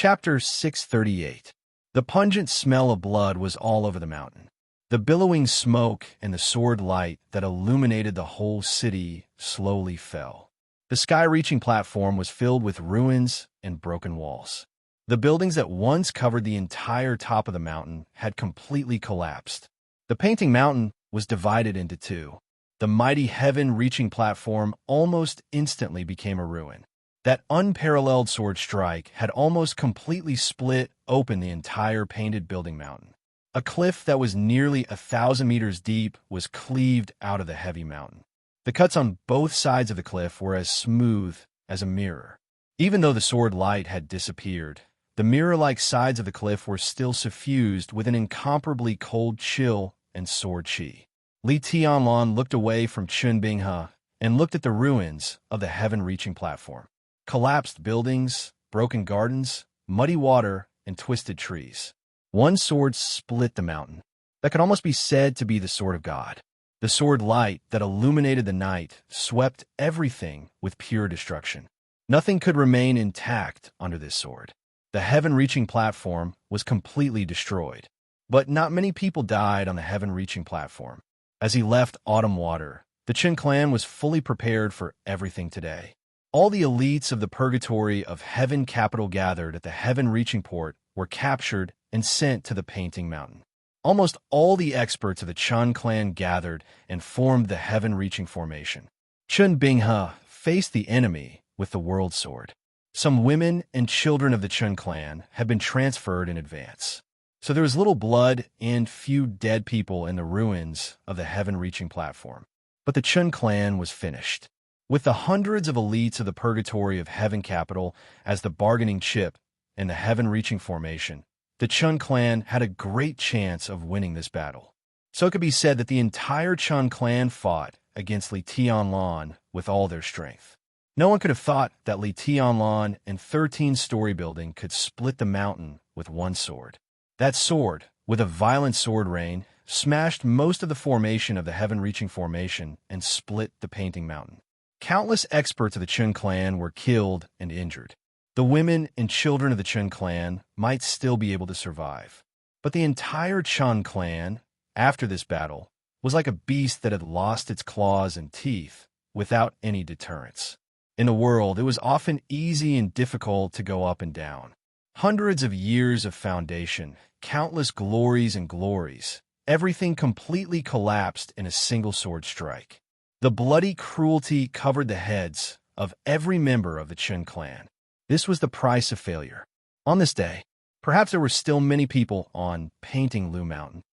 Chapter 638. The pungent smell of blood was all over the mountain. The billowing smoke and the sword light that illuminated the whole city slowly fell. The sky-reaching platform was filled with ruins and broken walls. The buildings that once covered the entire top of the mountain had completely collapsed. The painting mountain was divided into two. The mighty heaven-reaching platform almost instantly became a ruin. That unparalleled sword strike had almost completely split open the entire painted building mountain. A cliff that was nearly 1,000 meters deep was cleaved out of the heavy mountain. The cuts on both sides of the cliff were as smooth as a mirror. Even though the sword light had disappeared, the mirror-like sides of the cliff were still suffused with an incomparably cold chill and sword chi. Li Tianlan looked away from Chun Binghe and looked at the ruins of the heaven-reaching platform. Collapsed buildings, broken gardens, muddy water, and twisted trees. One sword split the mountain. That could almost be said to be the sword of God. The sword light that illuminated the night swept everything with pure destruction. Nothing could remain intact under this sword. The heaven-reaching platform was completely destroyed. But not many people died on the heaven-reaching platform. As he left Autumn Water, the Qin clan was fully prepared for everything today. All the elites of the purgatory of Heaven Capital gathered at the heaven-reaching port were captured and sent to the Painting Mountain. Almost all the experts of the Chun clan gathered and formed the heaven-reaching formation. Chun Binghe faced the enemy with the World Sword. Some women and children of the Chun clan had been transferred in advance. So there was little blood and few dead people in the ruins of the heaven-reaching platform. But the Chun clan was finished. With the hundreds of elites of the purgatory of Heaven Capital as the bargaining chip in the heaven-reaching formation, the Chun clan had a great chance of winning this battle. So it could be said that the entire Chun clan fought against Li Tianlan with all their strength. No one could have thought that Li Tianlan and 13-story building could split the mountain with one sword. That sword, with a violent sword rain, smashed most of the formation of the heaven-reaching formation and split the painting mountain. Countless experts of the Chun clan were killed and injured. The women and children of the Chun clan might still be able to survive. But the entire Chun clan, after this battle, was like a beast that had lost its claws and teeth without any deterrence. In the world, it was often easy and difficult to go up and down. Hundreds of years of foundation, countless glories and glories, everything completely collapsed in a single sword strike. The bloody cruelty covered the heads of every member of the Chun clan. This was the price of failure. On this day, perhaps there were still many people on Painting Lu Mountain.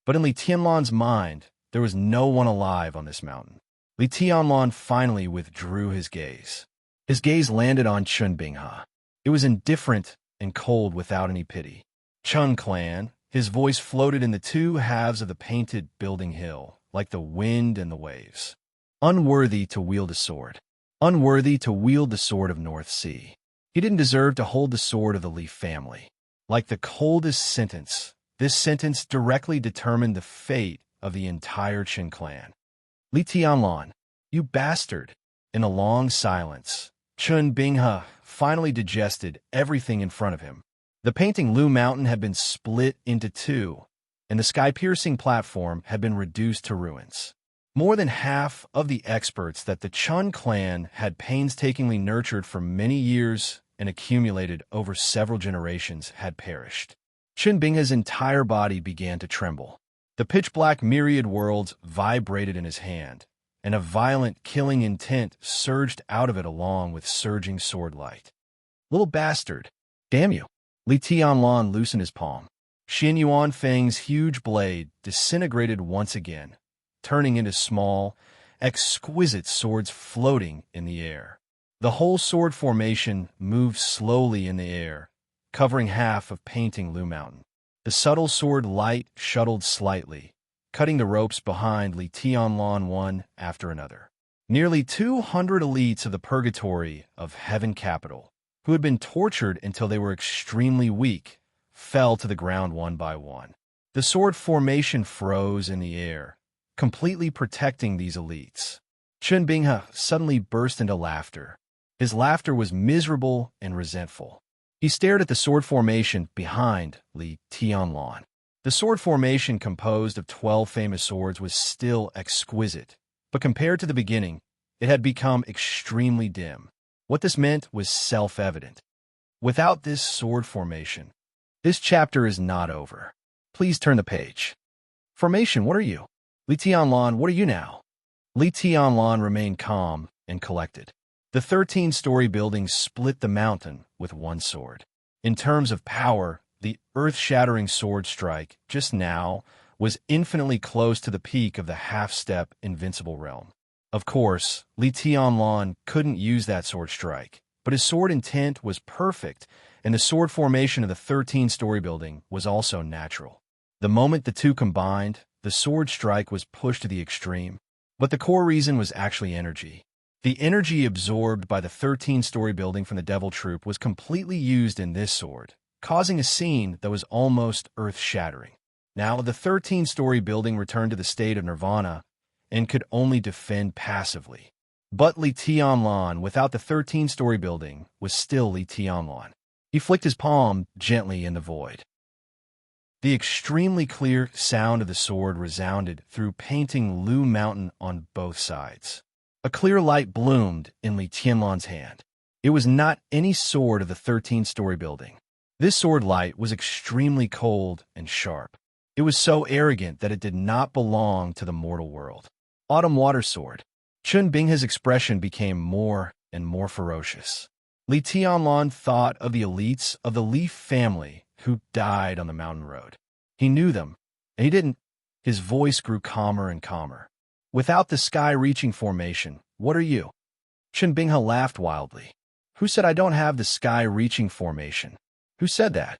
But in Li Tianlan's mind, there was no one alive on this mountain. Li Tianlan finally withdrew his gaze. His gaze landed on Chun Binghe. It was indifferent and cold without any pity. Chun clan, his voice floated in the two halves of the painted building hill, like the wind and the waves. Unworthy to wield a sword. Unworthy to wield the sword of North Sea. He didn't deserve to hold the sword of the Li family. Like the coldest sentence, this sentence directly determined the fate of the entire Qin clan. Li Tianlan, you bastard! In a long silence, Chun Binghe finally digested everything in front of him. The Painting Lu Mountain had been split into two, and the sky-piercing platform had been reduced to ruins. More than half of the experts that the Chun clan had painstakingly nurtured for many years and accumulated over several generations had perished. Chun Binghe's entire body began to tremble. The pitch-black myriad worlds vibrated in his hand, and a violent killing intent surged out of it along with surging sword light. Little bastard! Damn you! Li Tianlan loosened his palm. Xin Yuanfeng's huge blade disintegrated once again, turning into small, exquisite swords floating in the air. The whole sword formation moved slowly in the air, covering half of Painting Lu Mountain. The subtle sword light shuttled slightly, cutting the ropes behind Li Tianlan one after another. Nearly 200 elites of the purgatory of Heaven Capital, who had been tortured until they were extremely weak, fell to the ground one by one. The sword formation froze in the air, completely protecting these elites. Chun Binghe suddenly burst into laughter. His laughter was miserable and resentful. He stared at the sword formation behind Li Tianlan. The sword formation, composed of 12 famous swords, was still exquisite, but compared to the beginning, it had become extremely dim. What this meant was self-evident. Without this sword formation, this chapter is not over. Please turn the page. Formation, what are you? Li Tianlan, what are you now? Li Tianlan remained calm and collected. The 13-story building split the mountain with one sword. In terms of power, the earth-shattering sword strike just now was infinitely close to the peak of the half-step invincible realm. Of course, Li Tianlan couldn't use that sword strike, but his sword intent was perfect, and the sword formation of the 13-story building was also natural. The moment the two combined, the sword strike was pushed to the extreme, but the core reason was actually energy. The energy absorbed by the 13-story building from the Devil Troop was completely used in this sword, causing a scene that was almost earth-shattering. Now, the 13-story building returned to the state of nirvana and could only defend passively. But Li Tianlan, without the 13-story building, was still Li Tianlan. He flicked his palm gently in the void. The extremely clear sound of the sword resounded through painting Lu Mountain on both sides. A clear light bloomed in Li Tianlan's hand. It was not any sword of the 13-story building. This sword light was extremely cold and sharp. It was so arrogant that it did not belong to the mortal world. Autumn Water Sword. Chun Binghe's expression became more and more ferocious. Li Tianlan thought of the elites of the Leaf family who died on the mountain road. He knew them, and he didn't. His voice grew calmer and calmer. Without the sky-reaching formation, what are you? Chun Binghe laughed wildly. Who said I don't have the sky-reaching formation? Who said that?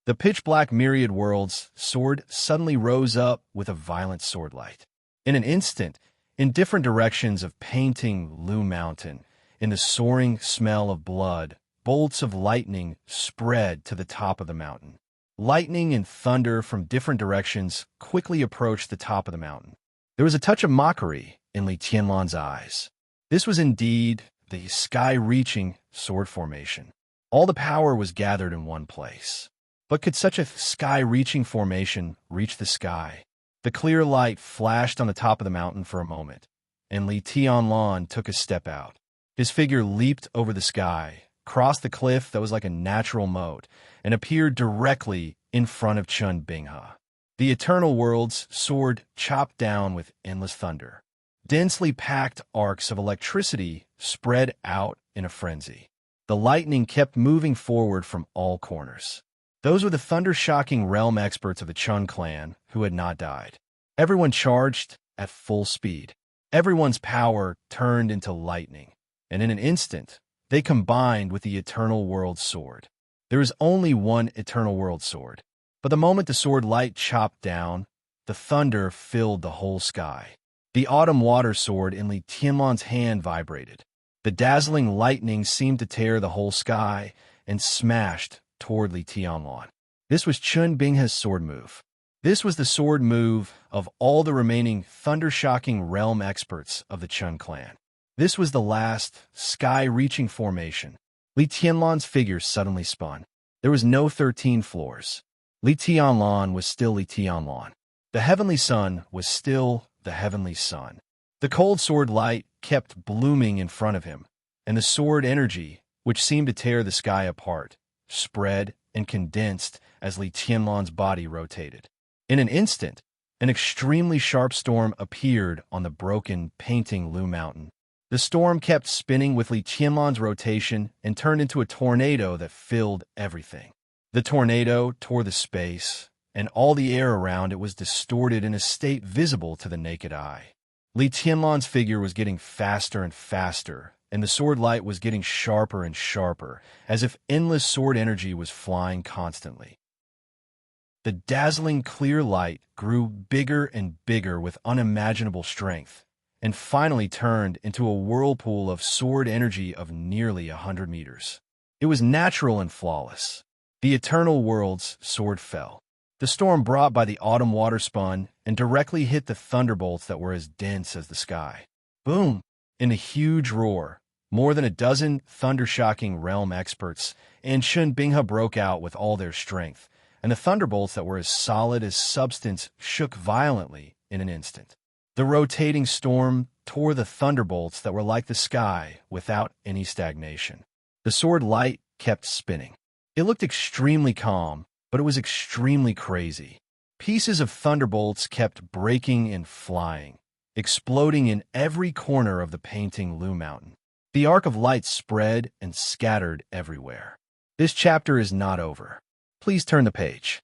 The pitch-black myriad world's sword suddenly rose up with a violent sword light. In an instant, in different directions of painting Lu Mountain, in the soaring smell of blood, bolts of lightning spread to the top of the mountain. Lightning and thunder from different directions quickly approached the top of the mountain. There was a touch of mockery in Li Tianlan's eyes. This was indeed the sky-reaching sword formation. All the power was gathered in one place. But could such a sky-reaching formation reach the sky? The clear light flashed on the top of the mountain for a moment, and Li Tianlan took a step out. His figure leaped over the sky, crossed the cliff that was like a natural moat, and appeared directly in front of Chun Binghe. The Eternal World's sword chopped down with endless thunder. Densely packed arcs of electricity spread out in a frenzy. The lightning kept moving forward from all corners. Those were the thunder-shocking realm experts of the Chun clan who had not died. Everyone charged at full speed. Everyone's power turned into lightning, and in an instant, they combined with the Eternal World sword. There is only one Eternal World sword, but the moment the sword light chopped down, the thunder filled the whole sky. The Autumn Water Sword in Li Tianlan's hand vibrated. The dazzling lightning seemed to tear the whole sky and smashed toward Li Tianlan. This was Chun Binghe's sword move. This was the sword move of all the remaining thunder-shocking realm experts of the Chun clan. This was the last sky-reaching formation. Li Tianlan's figure suddenly spun. There was no 13 floors. Li Tianlan was still Li Tianlan. The heavenly sun was still the heavenly sun. The cold sword light kept blooming in front of him, and the sword energy, which seemed to tear the sky apart, spread and condensed as Li Tianlan's body rotated. In an instant, an extremely sharp storm appeared on the broken, painting Lu Mountain. The storm kept spinning with Li Tianlan's rotation and turned into a tornado that filled everything. The tornado tore the space, and all the air around it was distorted in a state visible to the naked eye. Li Tianlan's figure was getting faster and faster, and the sword light was getting sharper and sharper, as if endless sword energy was flying constantly. The dazzling clear light grew bigger and bigger with unimaginable strength, and finally turned into a whirlpool of sword energy of nearly 100 meters. It was natural and flawless. The Eternal World's sword fell. The storm brought by the autumn water spun and directly hit the thunderbolts that were as dense as the sky. Boom! In a huge roar, More than a dozen thunder-shocking realm experts and Chun Binghe broke out with all their strength, and the thunderbolts that were as solid as substance shook violently in an instant. The rotating storm tore the thunderbolts that were like the sky without any stagnation. The sword light kept spinning. It looked extremely calm, but it was extremely crazy. Pieces of thunderbolts kept breaking and flying, exploding in every corner of the painting Lu Mountain. The arc of light spread and scattered everywhere. This chapter is not over. Please turn the page.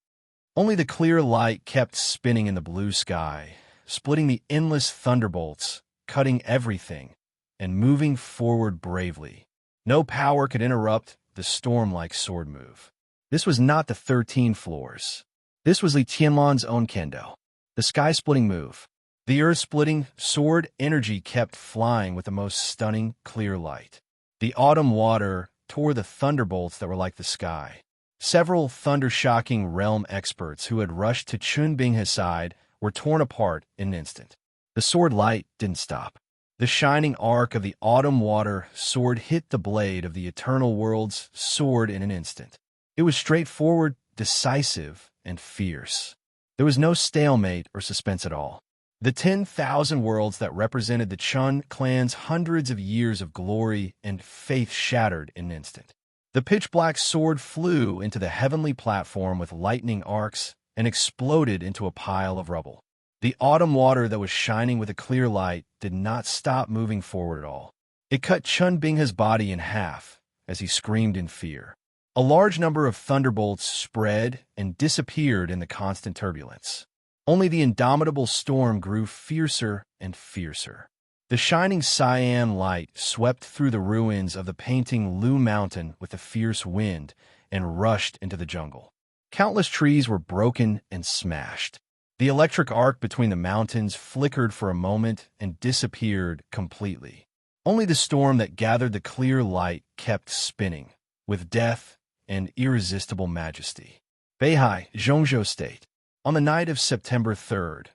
Only the clear light kept spinning in the blue sky, splitting the endless thunderbolts, cutting everything, and moving forward bravely. No power could interrupt the storm-like sword move. This was not the 13 floors. This was Li Tianlan's own kendo. The sky-splitting move. The earth-splitting sword energy kept flying with the most stunning, clear light. The autumn water tore the thunderbolts that were like the sky. Several thunder-shocking realm experts who had rushed to Chun Binghe's side were torn apart in an instant. The sword light didn't stop. The shining arc of the autumn water sword hit the blade of the Eternal World's sword in an instant. It was straightforward, decisive, and fierce. There was no stalemate or suspense at all. The 10,000 worlds that represented the Chun clan's hundreds of years of glory and faith shattered in an instant. The pitch-black sword flew into the heavenly platform with lightning arcs and exploded into a pile of rubble. The autumn water that was shining with a clear light did not stop moving forward at all. It cut Chun Binghe's body in half as he screamed in fear. A large number of thunderbolts spread and disappeared in the constant turbulence. Only the indomitable storm grew fiercer and fiercer. The shining cyan light swept through the ruins of the painting Lu Mountain with a fierce wind and rushed into the jungle. Countless trees were broken and smashed. The electric arc between the mountains flickered for a moment and disappeared completely. Only the storm that gathered the clear light kept spinning, with death and irresistible majesty. Beihai, Zhongzhou State. On the night of September 3rd,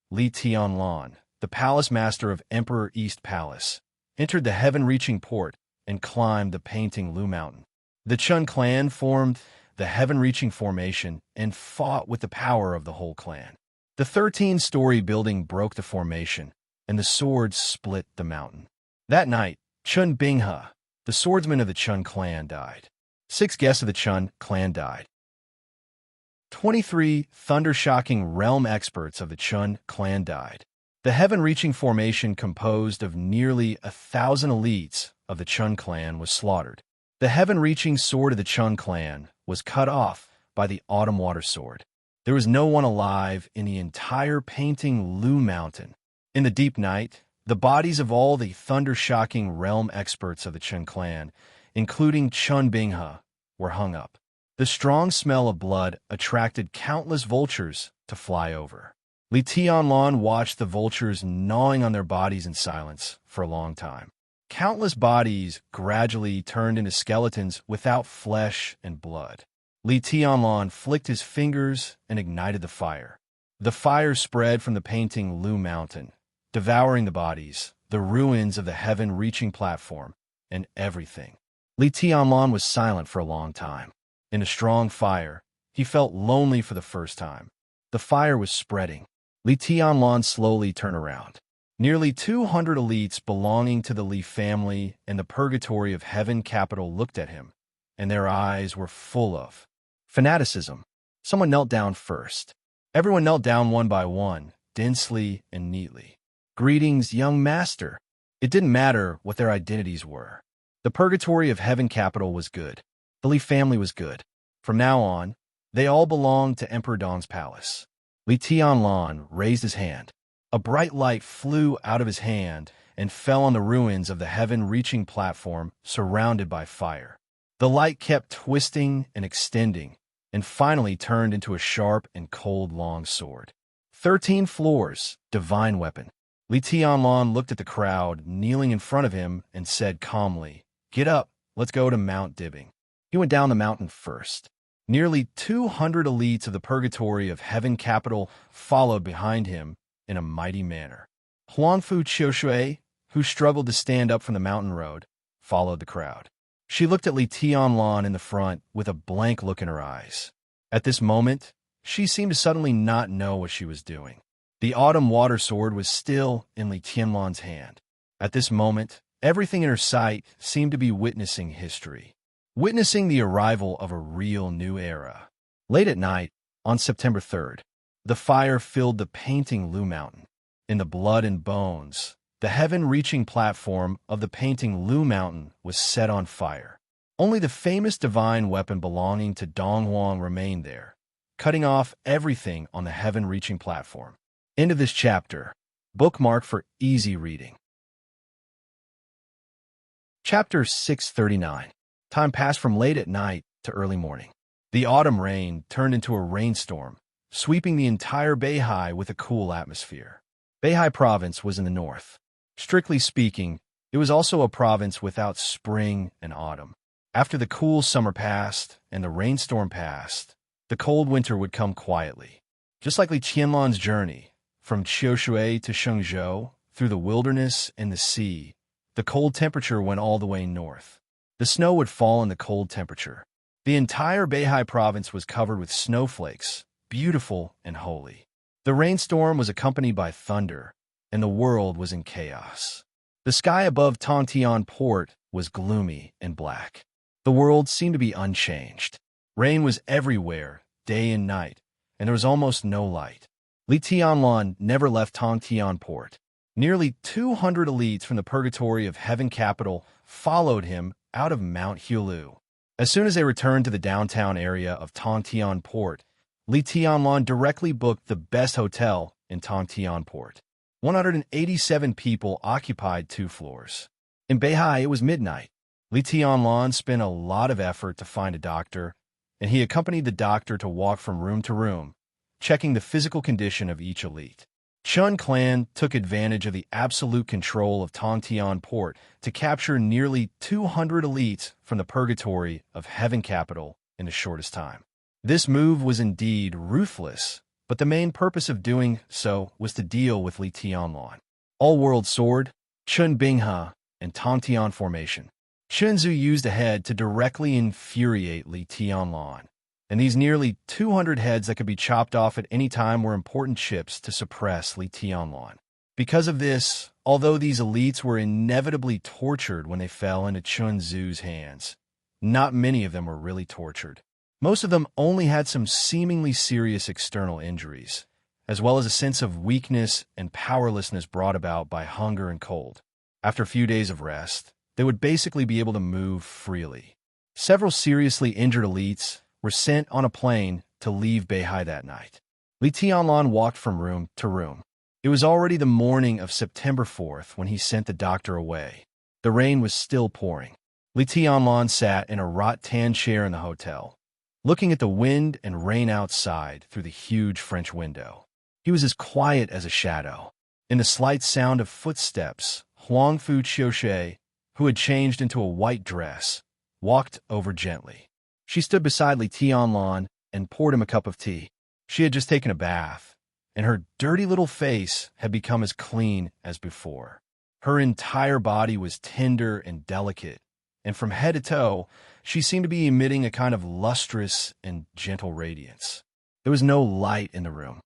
Li Tianlan, the palace master of Emperor East Palace, entered the heaven-reaching port and climbed the painting Lu Mountain. The Chun clan formed the heaven-reaching formation and fought with the power of the whole clan. The 13-story building broke the formation, and the swords split the mountain. That night, Chun Binghe, the swordsman of the Chun clan, died. 6 guests of the Chun clan died. 23 thunder-shocking realm experts of the Chun clan died. The heaven-reaching formation composed of nearly 1,000 elites of the Chun clan was slaughtered. The heaven-reaching sword of the Chun clan was cut off by the autumn water sword. There was no one alive in the entire painting Lu Mountain. In the deep night, the bodies of all the thunder-shocking realm experts of the Chun clan, including Chun Binghe, were hung up. The strong smell of blood attracted countless vultures to fly over. Li Tianlan watched the vultures gnawing on their bodies in silence for a long time. Countless bodies gradually turned into skeletons without flesh and blood. Li Tianlan flicked his fingers and ignited the fire. The fire spread from the painting Lu Mountain, devouring the bodies, the ruins of the heaven-reaching platform, and everything. Li Tianlan was silent for a long time. In a strong fire, he felt lonely for the first time. The fire was spreading. Li Tianlan slowly turned around. Nearly 200 elites belonging to the Li family and the purgatory of heaven capital looked at him, and their eyes were full of fanaticism. Someone knelt down first. Everyone knelt down one by one, densely and neatly. Greetings, young master. It didn't matter what their identities were. The purgatory of heaven capital was good. The Li family was good. From now on, they all belonged to Emperor Dong's palace. Li Tianlan raised his hand. A bright light flew out of his hand and fell on the ruins of the heaven-reaching platform surrounded by fire. The light kept twisting and extending, and finally turned into a sharp and cold long sword. 13 floors, divine weapon. Li Tianlan looked at the crowd kneeling in front of him and said calmly, "Get up, let's go to Mount Dibbing." He went down the mountain first. Nearly 200 elites of the purgatory of heaven capital followed behind him in a mighty manner. Huangfu Qiushui, who struggled to stand up from the mountain road, followed the crowd. She looked at Li Tianlan in the front with a blank look in her eyes. At this moment, she seemed to suddenly not know what she was doing. The autumn water sword was still in Li Tianlan's hand. At this moment, everything in her sight seemed to be witnessing history, witnessing the arrival of a real new era. Late at night, on September 3rd, the fire filled the painting Lu Mountain. In the blood and bones, the heaven-reaching platform of the painting Lu Mountain was set on fire. Only the famous divine weapon belonging to Dong Huang remained there, cutting off everything on the heaven-reaching platform. End of this chapter. Bookmark for easy reading. Chapter 639. Time passed from late at night to early morning. The autumn rain turned into a rainstorm, sweeping the entire Beihai with a cool atmosphere. Beihai Province was in the north. Strictly speaking, it was also a province without spring and autumn. After the cool summer passed and the rainstorm passed, the cold winter would come quietly. Just like Li Tianlan's journey, from Qiushui to Shengzhou, through the wilderness and the sea, the cold temperature went all the way north. The snow would fall in the cold temperature. The entire Beihai province was covered with snowflakes, beautiful and holy. The rainstorm was accompanied by thunder, and the world was in chaos. The sky above Tongtian port was gloomy and black. The world seemed to be unchanged. Rain was everywhere, day and night, and there was almost no light. Li Tianlan never left Tongtian port. Nearly 200 elites from the purgatory of Heaven Capital followed him out of Mount Hulu. As soon as they returned to the downtown area of Tongtian port, Li Tianlan directly booked the best hotel in Tongtian port. 187 people occupied 2 floors. In Beihai, it was midnight. Li Tianlan spent a lot of effort to find a doctor, and he accompanied the doctor to walk from room to room, checking the physical condition of each elite. Chun clan took advantage of the absolute control of Tongtian port to capture nearly 200 elites from the purgatory of Heaven Capital in the shortest time. This move was indeed ruthless, but the main purpose of doing so was to deal with Li Tianlan. All-World Sword, Chun Binghe, and Tongtian Formation. Chun Zu used a head to directly infuriate Li Tianlan, and these nearly 200 heads that could be chopped off at any time were important chips to suppress Li Tianlan. Because of this, although these elites were inevitably tortured when they fell into Chun Zu's hands, not many of them were really tortured. Most of them only had some seemingly serious external injuries, as well as a sense of weakness and powerlessness brought about by hunger and cold. After a few days of rest, they would basically be able to move freely. Several seriously injured elites were sent on a plane to leave Beihai that night. Li Tianlan walked from room to room. It was already the morning of September 4th when he sent the doctor away. The rain was still pouring. Li Tianlan sat in a rattan chair in the hotel, looking at the wind and rain outside through the huge French window. He was as quiet as a shadow. In the slight sound of footsteps, Huangfu Qiushui, who had changed into a white dress, walked over gently. She stood beside Li Tianlan and poured him a cup of tea. She had just taken a bath, and her dirty little face had become as clean as before. Her entire body was tender and delicate, and from head to toe, she seemed to be emitting a kind of lustrous and gentle radiance. There was no light in the room.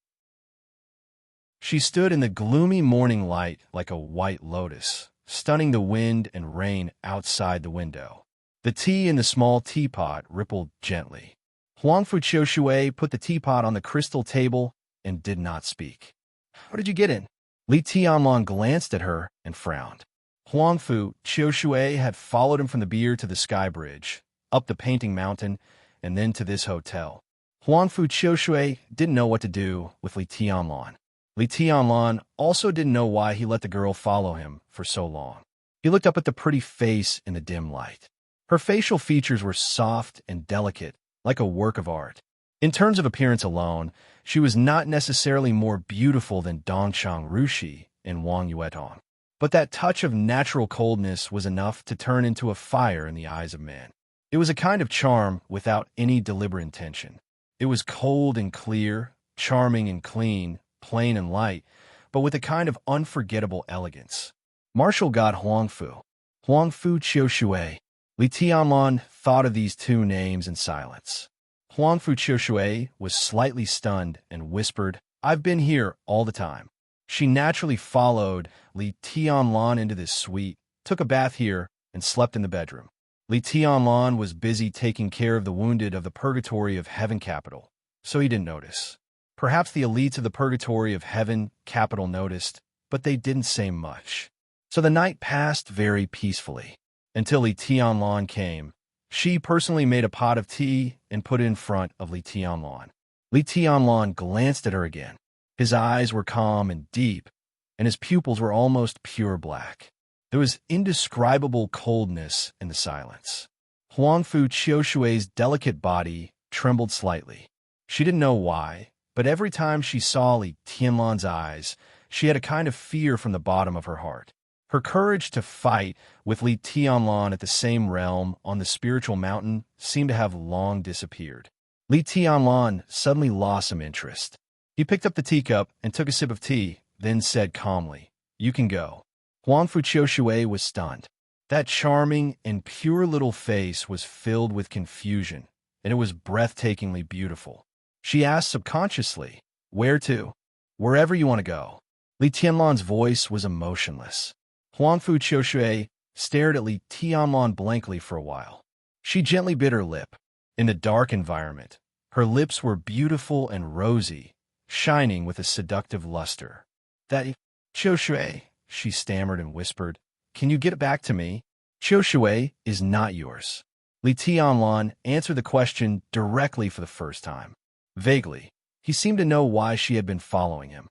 She stood in the gloomy morning light like a white lotus, stunning the wind and rain outside the window. The tea in the small teapot rippled gently. Huangfu Qiushui put the teapot on the crystal table and did not speak. "How did you get in?" Li Tianlan glanced at her and frowned. Huangfu Qiushui had followed him from the beer to the sky bridge, up the painting mountain, and then to this hotel. Huangfu Qiushui didn't know what to do with Li Tianlan. Li Tianlan also didn't know why he let the girl follow him for so long. He looked up at the pretty face in the dim light. Her facial features were soft and delicate, like a work of art. In terms of appearance alone, she was not necessarily more beautiful than Dongchang Rushi and Wang Yuetong. But that touch of natural coldness was enough to turn into a fire in the eyes of men. It was a kind of charm without any deliberate intention. It was cold and clear, charming and clean, plain and light, but with a kind of unforgettable elegance. Marshal God Huangfu. Huang Fu Chiu Shui. Li Tianlan thought of these two names in silence. Huang Fu Chiu Shui was slightly stunned and whispered, "I've been here all the time." She naturally followed Li Tianlan into this suite, took a bath here, and slept in the bedroom. Li Tianlan was busy taking care of the wounded of the Purgatory of Heaven capital, so he didn't notice. Perhaps the elites of the Purgatory of Heaven capital noticed, but they didn't say much. So the night passed very peacefully, until Li Tianlan came. She personally made a pot of tea and put it in front of Li Tianlan. Li Tianlan glanced at her again. His eyes were calm and deep, and his pupils were almost pure black. There was indescribable coldness in the silence. Huang Fu Chiushui's delicate body trembled slightly. She didn't know why, but every time she saw Li Tianlan's eyes, she had a kind of fear from the bottom of her heart. Her courage to fight with Li Tianlan at the same realm on the spiritual mountain seemed to have long disappeared. Li Tianlan suddenly lost some interest. He picked up the teacup and took a sip of tea, then said calmly, "You can go." Huang Fu Chiushui was stunned. That charming and pure little face was filled with confusion, and it was breathtakingly beautiful. She asked subconsciously, "Where to?" "Wherever you want to go." Li Tianlan's voice was emotionless. Huang Fu Chiushui stared at Li Tianlan blankly for a while. She gently bit her lip. In the dark environment, her lips were beautiful and rosy, shining with a seductive luster. "That Chiushui," she stammered and whispered, "can you get it back to me?" "Chiushui is not yours." Li Tianlan answered the question directly for the first time. Vaguely, he seemed to know why she had been following him.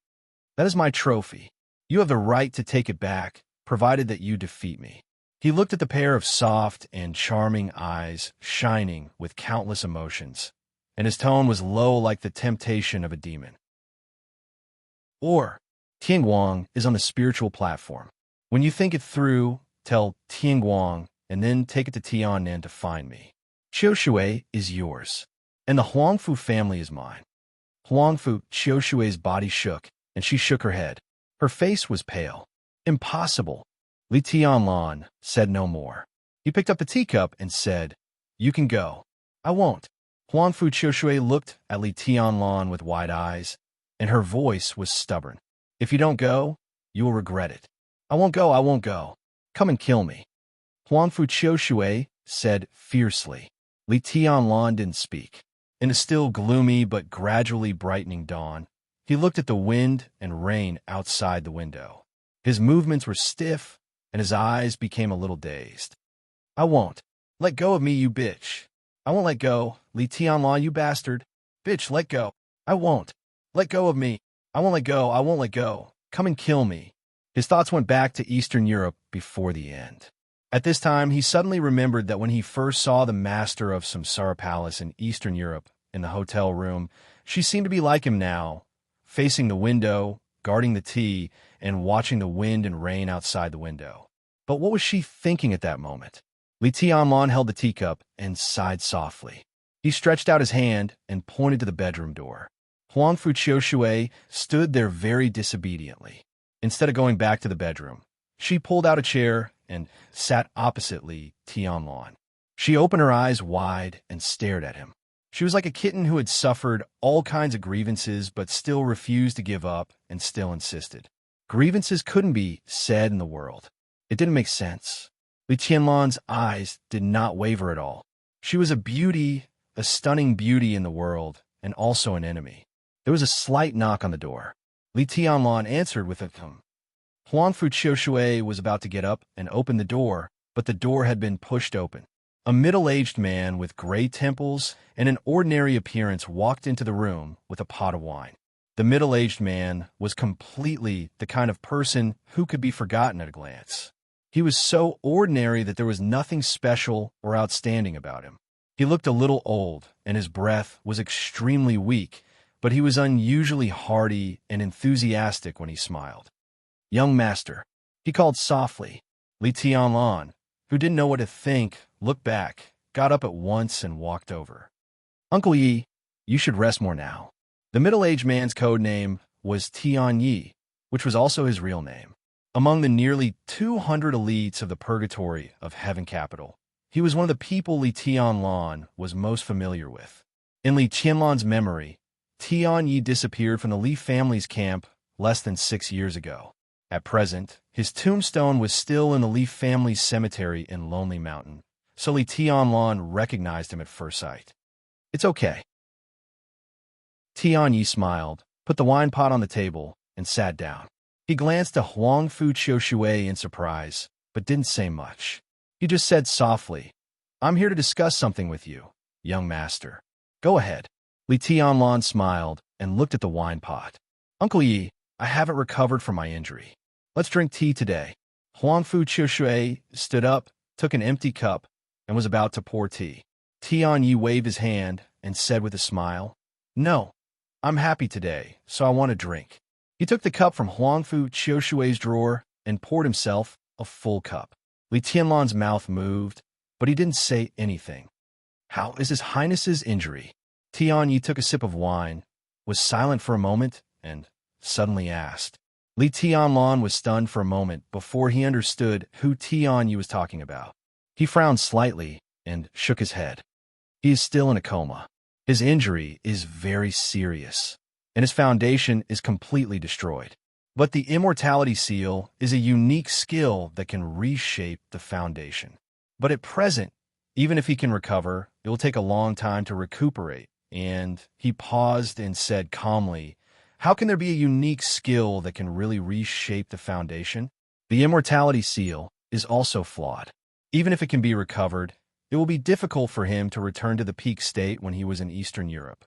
"That is my trophy. You have the right to take it back, provided that you defeat me." He looked at the pair of soft and charming eyes shining with countless emotions, and his tone was low like the temptation of a demon. Or, Tianguang is on the spiritual platform. When you think it through, tell Tianguang and then take it to Tiannan to find me. Chiushui is yours, and the Huangfu family is mine. Huangfu Chiushui's body shook, and she shook her head. Her face was pale. "Impossible." Li Tianlan said no more. He picked up the teacup and said, "You can go." "I won't." Huang Fu Chiushui looked at Li Tianlan with wide eyes, and her voice was stubborn. "If you don't go, you will regret it." "I won't go, I won't go. Come and kill me." Huang Fu Chiushui said fiercely. Li Tianlan didn't speak. In a still gloomy but gradually brightening dawn, he looked at the wind and rain outside the window. His movements were stiff, and his eyes became a little dazed. "I won't. Let go of me, you bitch." "I won't let go. Li Tianlan, you bastard." "Bitch, let go." "I won't. Let go of me." "I won't let go. I won't let go. Come and kill me." His thoughts went back to Eastern Europe before the end. At this time, he suddenly remembered that when he first saw the master of Samsara Palace in Eastern Europe in the hotel room, she seemed to be like him now, facing the window, guarding the tea, and watching the wind and rain outside the window. But what was she thinking at that moment? Li Tianlan held the teacup and sighed softly. He stretched out his hand and pointed to the bedroom door. Huang Fu Chiushui stood there very disobediently. Instead of going back to the bedroom, she pulled out a chair and sat opposite Li Tianlan. She opened her eyes wide and stared at him. She was like a kitten who had suffered all kinds of grievances but still refused to give up and still insisted. Grievances couldn't be said in the world. It didn't make sense. Li Tianlan's eyes did not waver at all. She was a beauty, a stunning beauty in the world, and also an enemy. There was a slight knock on the door. Li Tianlan answered with a hum. Huang Fu Chiushui was about to get up and open the door, but the door had been pushed open. A middle-aged man with gray temples and an ordinary appearance walked into the room with a pot of wine. The middle-aged man was completely the kind of person who could be forgotten at a glance. He was so ordinary that there was nothing special or outstanding about him. He looked a little old, and his breath was extremely weak, but he was unusually hearty and enthusiastic when he smiled. "Young master," he called softly. Li Tianlan, who didn't know what to think, looked back, got up at once, and walked over. "Uncle Yi, you should rest more now." The middle-aged man's code name was Tian Yi, which was also his real name. Among the nearly 200 elites of the purgatory of Heaven Capital, he was one of the people Li Tianlan was most familiar with. In Li Tianlan's memory, Tian Yi disappeared from the Li family's camp less than 6 years ago. At present, his tombstone was still in the Li family's cemetery in Lonely Mountain, so Li Tianlan recognized him at first sight. "It's okay." Tian Yi smiled, put the wine pot on the table, and sat down. He glanced at Huang Fu Qiushui in surprise, but didn't say much. He just said softly, "I'm here to discuss something with you, young master. Go ahead." Li Tianlan smiled and looked at the wine pot. "Uncle Yi, I haven't recovered from my injury. Let's drink tea today." Huang Fu Qiushui stood up, took an empty cup, and was about to pour tea. Tian Yi waved his hand and said with a smile, "No, I'm happy today, so I want a drink." He took the cup from Huang Fu Qiushui's drawer and poured himself a full cup. Li Tianlan's mouth moved, but he didn't say anything. "How is His Highness's injury?" Tian Yi took a sip of wine, was silent for a moment, and suddenly asked. Li Tianlan was stunned for a moment before he understood who Tian Yi was talking about. He frowned slightly and shook his head. "He is still in a coma. His injury is very serious, and his foundation is completely destroyed. But the Immortality Seal is a unique skill that can reshape the foundation. But at present, even if he can recover, it will take a long time to recuperate." And he paused and said calmly, "How can there be a unique skill that can really reshape the foundation? The Immortality Seal is also flawed. Even if it can be recovered, it will be difficult for him to return to the peak state when he was in Eastern Europe."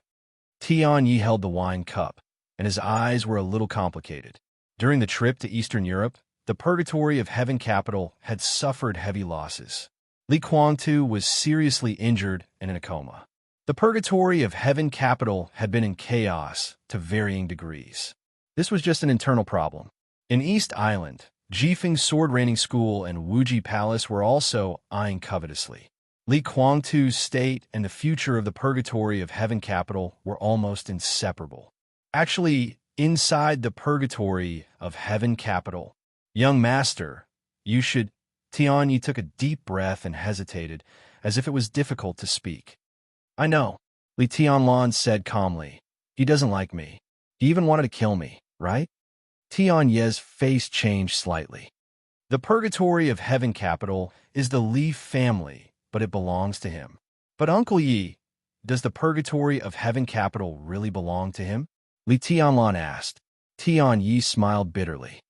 Tian Yi held the wine cup, and his eyes were a little complicated. During the trip to Eastern Europe, the Purgatory of Heaven Capital had suffered heavy losses. Li Guangtu was seriously injured and in a coma. The Purgatory of Heaven Capital had been in chaos to varying degrees. This was just an internal problem. In East Island, Jifeng's sword raining school and Wuji Palace were also eyeing covetously. Li Guangtu's state and the future of the Purgatory of Heaven Capital were almost inseparable. Actually, inside the Purgatory of Heaven Capital, "Young master, you should—" Tian Yi took a deep breath and hesitated, as if it was difficult to speak. "I know," Li Tianlan said calmly. "He doesn't like me. He even wanted to kill me, right?" Tian Yi's face changed slightly. "The Purgatory of Heaven Capital is the Li family, but it belongs to him." "But Uncle Yi, does the Purgatory of Heaven Capital really belong to him?" Li Tianlan asked. Tian Yi smiled bitterly.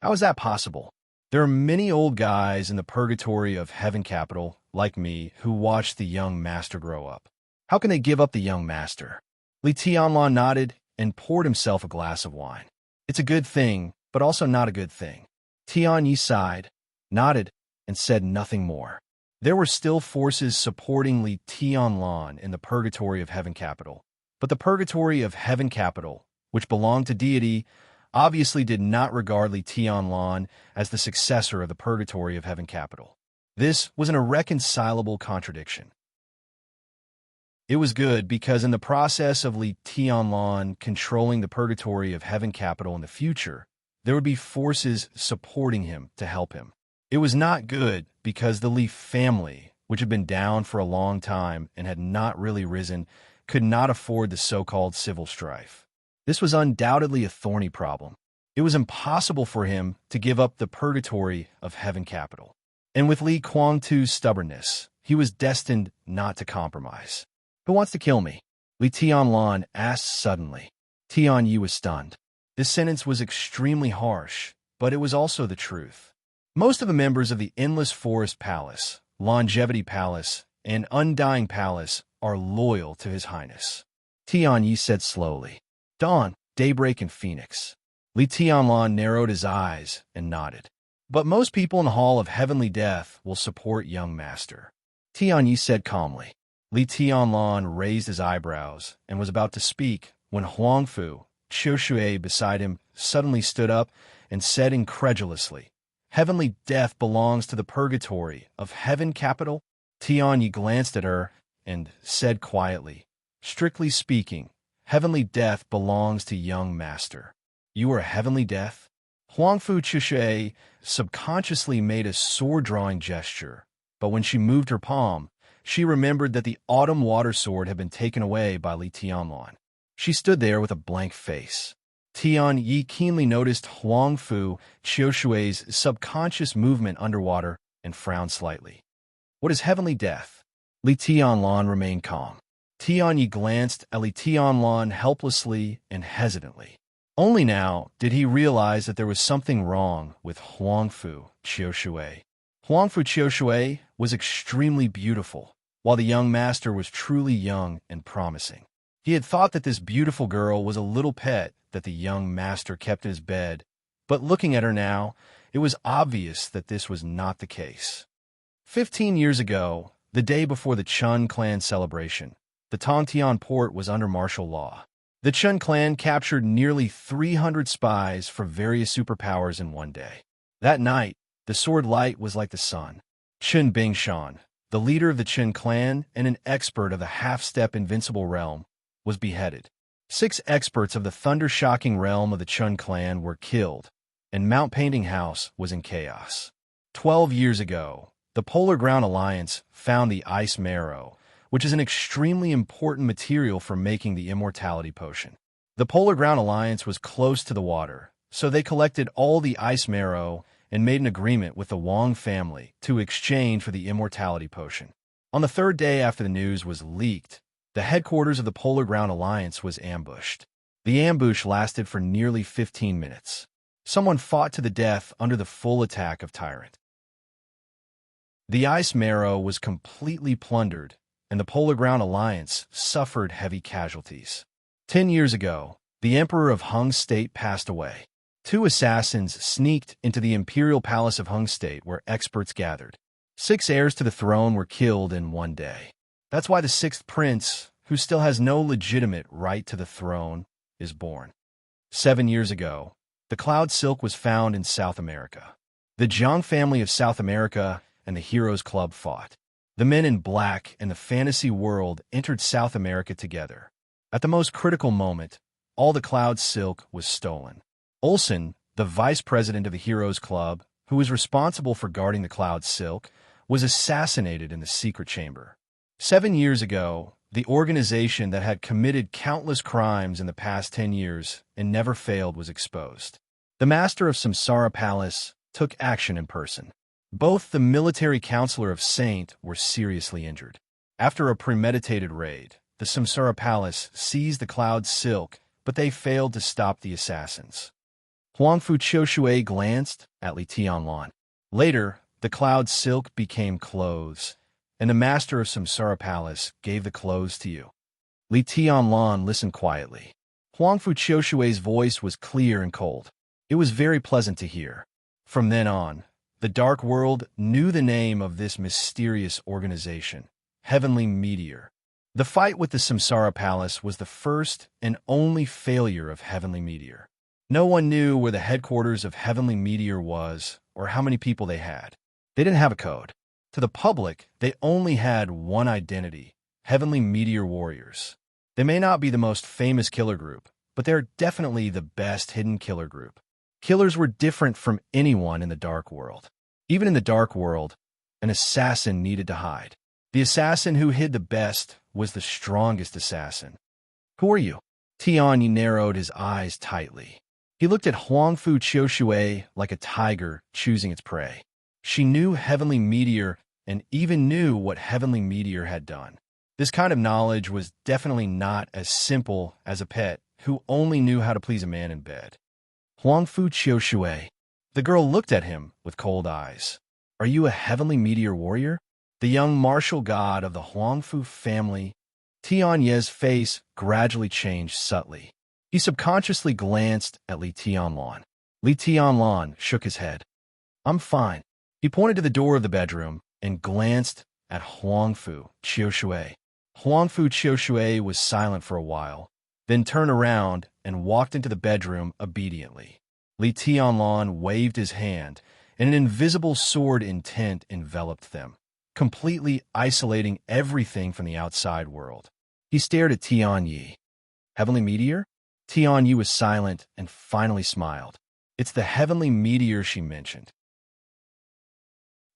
"How is that possible? There are many old guys in the Purgatory of Heaven Capital, like me, who watched the young master grow up. How can they give up the young master?" Li Tianlan nodded and poured himself a glass of wine. "It's a good thing, but also not a good thing." Tian Yi sighed, nodded, and said nothing more. There were still forces supporting Li Tianlan in the Purgatory of Heaven Capital, but the Purgatory of Heaven Capital, which belonged to deity, obviously did not regard Li Tianlan as the successor of the Purgatory of Heaven Capital. This was an irreconcilable contradiction. It was good because in the process of Li Tianlan controlling the Purgatory of Heaven Capital in the future, there would be forces supporting him to help him. It was not good because the Li family, which had been down for a long time and had not really risen, could not afford the so-called civil strife. This was undoubtedly a thorny problem. It was impossible for him to give up the Purgatory of Heaven Capital. And with Li Guangtu's stubbornness, he was destined not to compromise. "Who wants to kill me?" Li Tianlan asked suddenly. Tian Yi was stunned. This sentence was extremely harsh, but it was also the truth. Most of the members of the Endless Forest Palace, Longevity Palace, and Undying Palace are loyal to His Highness. Tian Yi said slowly. "Dawn, Daybreak, and Phoenix." Li Tianlan narrowed his eyes and nodded. "But most people in the Hall of Heavenly Death will support young master," Tian Yi said calmly. Li Tianlan raised his eyebrows and was about to speak when Huang Fu Qiushui beside him suddenly stood up and said incredulously, "Heavenly Death belongs to the Purgatory of Heaven Capital?" Tian Yi glanced at her and said quietly, "Strictly speaking, Heavenly Death belongs to young master." "You are a Heavenly Death?" Huangfu Chishui subconsciously made a sword-drawing gesture, but when she moved her palm, she remembered that the autumn water sword had been taken away by Li Tianlan. She stood there with a blank face. Tian Yi keenly noticed Huangfu Qiushui's subconscious movement underwater and frowned slightly. What is heavenly death? Li Tianlan remained calm. Tian Yi glanced at Li Tianlan helplessly and hesitantly. Only now did he realize that there was something wrong with Huangfu Qiushui. Huangfu Qiushui was extremely beautiful, while the young master was truly young and promising. He had thought that this beautiful girl was a little pet that the young master kept in his bed, but looking at her now, it was obvious that this was not the case. 15 years ago, the day before the Chun clan celebration, the Tongtian port was under martial law. The Chun clan captured nearly 300 spies from various superpowers in one day. That night, the sword light was like the sun. Chen Bingshan, the leader of the Chun clan and an expert of the half-step invincible realm, was beheaded. 6 experts of the thunder-shocking realm of the Chun clan were killed, and Mount Painting House was in chaos. 12 years ago, the Polar Ground Alliance found the ice marrow, which is an extremely important material for making the immortality potion. The Polar Ground Alliance was close to the water, so they collected all the ice marrow and made an agreement with the Wang family to exchange for the immortality potion. On the 3rd day after the news was leaked, the headquarters of the Polar Ground Alliance was ambushed. The ambush lasted for nearly 15 minutes. Someone fought to the death under the full attack of Tyrant. The ice marrow was completely plundered, and the Polar Ground Alliance suffered heavy casualties. 10 years ago, the Emperor of Hung State passed away. 2 assassins sneaked into the Imperial Palace of Hung State where experts gathered. 6 heirs to the throne were killed in one day. That's why the 6th prince, who still has no legitimate right to the throne, is born. 7 years ago, the Cloud Silk was found in South America. The Jiang family of South America and the Heroes Club fought. The men in black and the fantasy world entered South America together. At the most critical moment, all the Cloud Silk was stolen. Olsen, the vice president of the Heroes Club, who was responsible for guarding the Cloud Silk, was assassinated in the secret chamber. 7 years ago, the organization that had committed countless crimes in the past 10 years and never failed was exposed. The master of Samsara Palace took action in person. Both the military counselor of Saint were seriously injured. After a premeditated raid, the Samsara Palace seized the Cloud Silk, but they failed to stop the assassins. Huangfu Qiushui glanced at Li Tianlan. Later, the Cloud Silk became clothes, and the master of Samsara Palace gave the clothes to you. Li Tianlan listened quietly. Huangfu Qiushui's voice was clear and cold. It was very pleasant to hear. From then on, the Dark World knew the name of this mysterious organization, Heavenly Meteor. The fight with the Samsara Palace was the first and only failure of Heavenly Meteor. No one knew where the headquarters of Heavenly Meteor was or how many people they had. They didn't have a code. To the public, they only had one identity, Heavenly Meteor Warriors. They may not be the most famous killer group, but they're definitely the best hidden killer group. Killers were different from anyone in the Dark World. Even in the Dark World, an assassin needed to hide. The assassin who hid the best was the strongest assassin. Who are you? Tian Yi narrowed his eyes tightly. He looked at Huangfu Qiushui like a tiger choosing its prey. She knew Heavenly Meteor and even knew what Heavenly Meteor had done. This kind of knowledge was definitely not as simple as a pet who only knew how to please a man in bed. Huangfu Qiushui. The girl looked at him with cold eyes. Are you a Heavenly Meteor Warrior? The young martial god of the Huangfu family. Tian Ye's face gradually changed subtly. He subconsciously glanced at Li Tianlan. Li Tianlan shook his head. I'm fine. He pointed to the door of the bedroom and glanced at Huangfu Qiushui. Huangfu Qiushui was silent for a while, then turned around and walked into the bedroom obediently. Li Tianlan waved his hand, and an invisible sword intent enveloped them, completely isolating everything from the outside world. He stared at Tian Yi. Heavenly Meteor? Tian Yi was silent and finally smiled. It's the heavenly meteor she mentioned.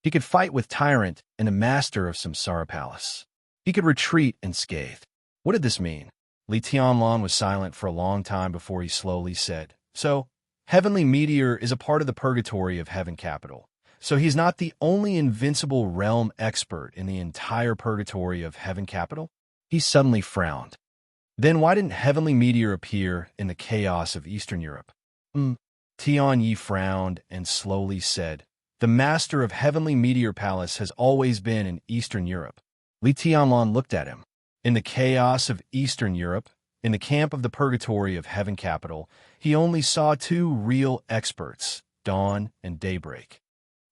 He could fight with Tyrant and a master of Samsara Palace. He could retreat unscathed. What did this mean? Li Tianlan was silent for a long time before he slowly said, So, Heavenly Meteor is a part of the purgatory of Heaven Capital. So he's not the only invincible realm expert in the entire purgatory of Heaven Capital? He suddenly frowned. Then why didn't Heavenly Meteor appear in the chaos of Eastern Europe? Tian Yi frowned and slowly said, The master of Heavenly Meteor Palace has always been in Eastern Europe. Li Tianlan looked at him. In the chaos of Eastern Europe, in the camp of the purgatory of Heaven Capital, he only saw two real experts, Dawn and Daybreak.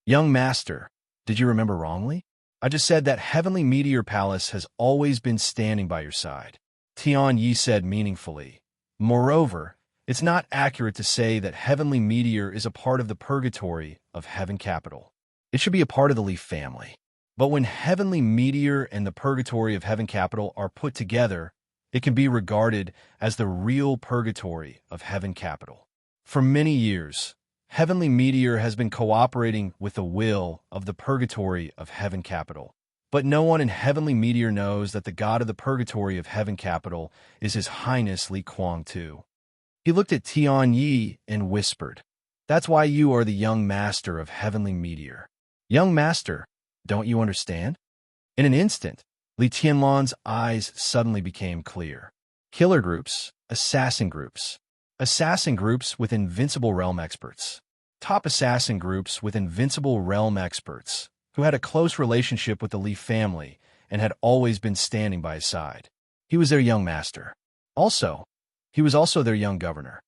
Young master, did you remember wrongly? I just said that Heavenly Meteor Palace has always been standing by your side. Tian Yi said meaningfully. Moreover, it's not accurate to say that Heavenly Meteor is a part of the purgatory of Heaven Capital. It should be a part of the Leaf family. But when Heavenly Meteor and the purgatory of Heaven Capital are put together, it can be regarded as the real purgatory of Heaven Capital. For many years, Heavenly Meteor has been cooperating with the will of the purgatory of Heaven Capital. But no one in Heavenly Meteor knows that the god of the purgatory of Heaven Capital is His Highness Li Kuang Tu. He looked at Tian Yi and whispered, That's why you are the young master of Heavenly Meteor. Young master, don't you understand? In an instant, Li Tianlan's eyes suddenly became clear. Killer groups, assassin groups with invincible realm experts. Top assassin groups with invincible realm experts, who had a close relationship with the Li family and had always been standing by his side. He was their young master. He was also their young governor.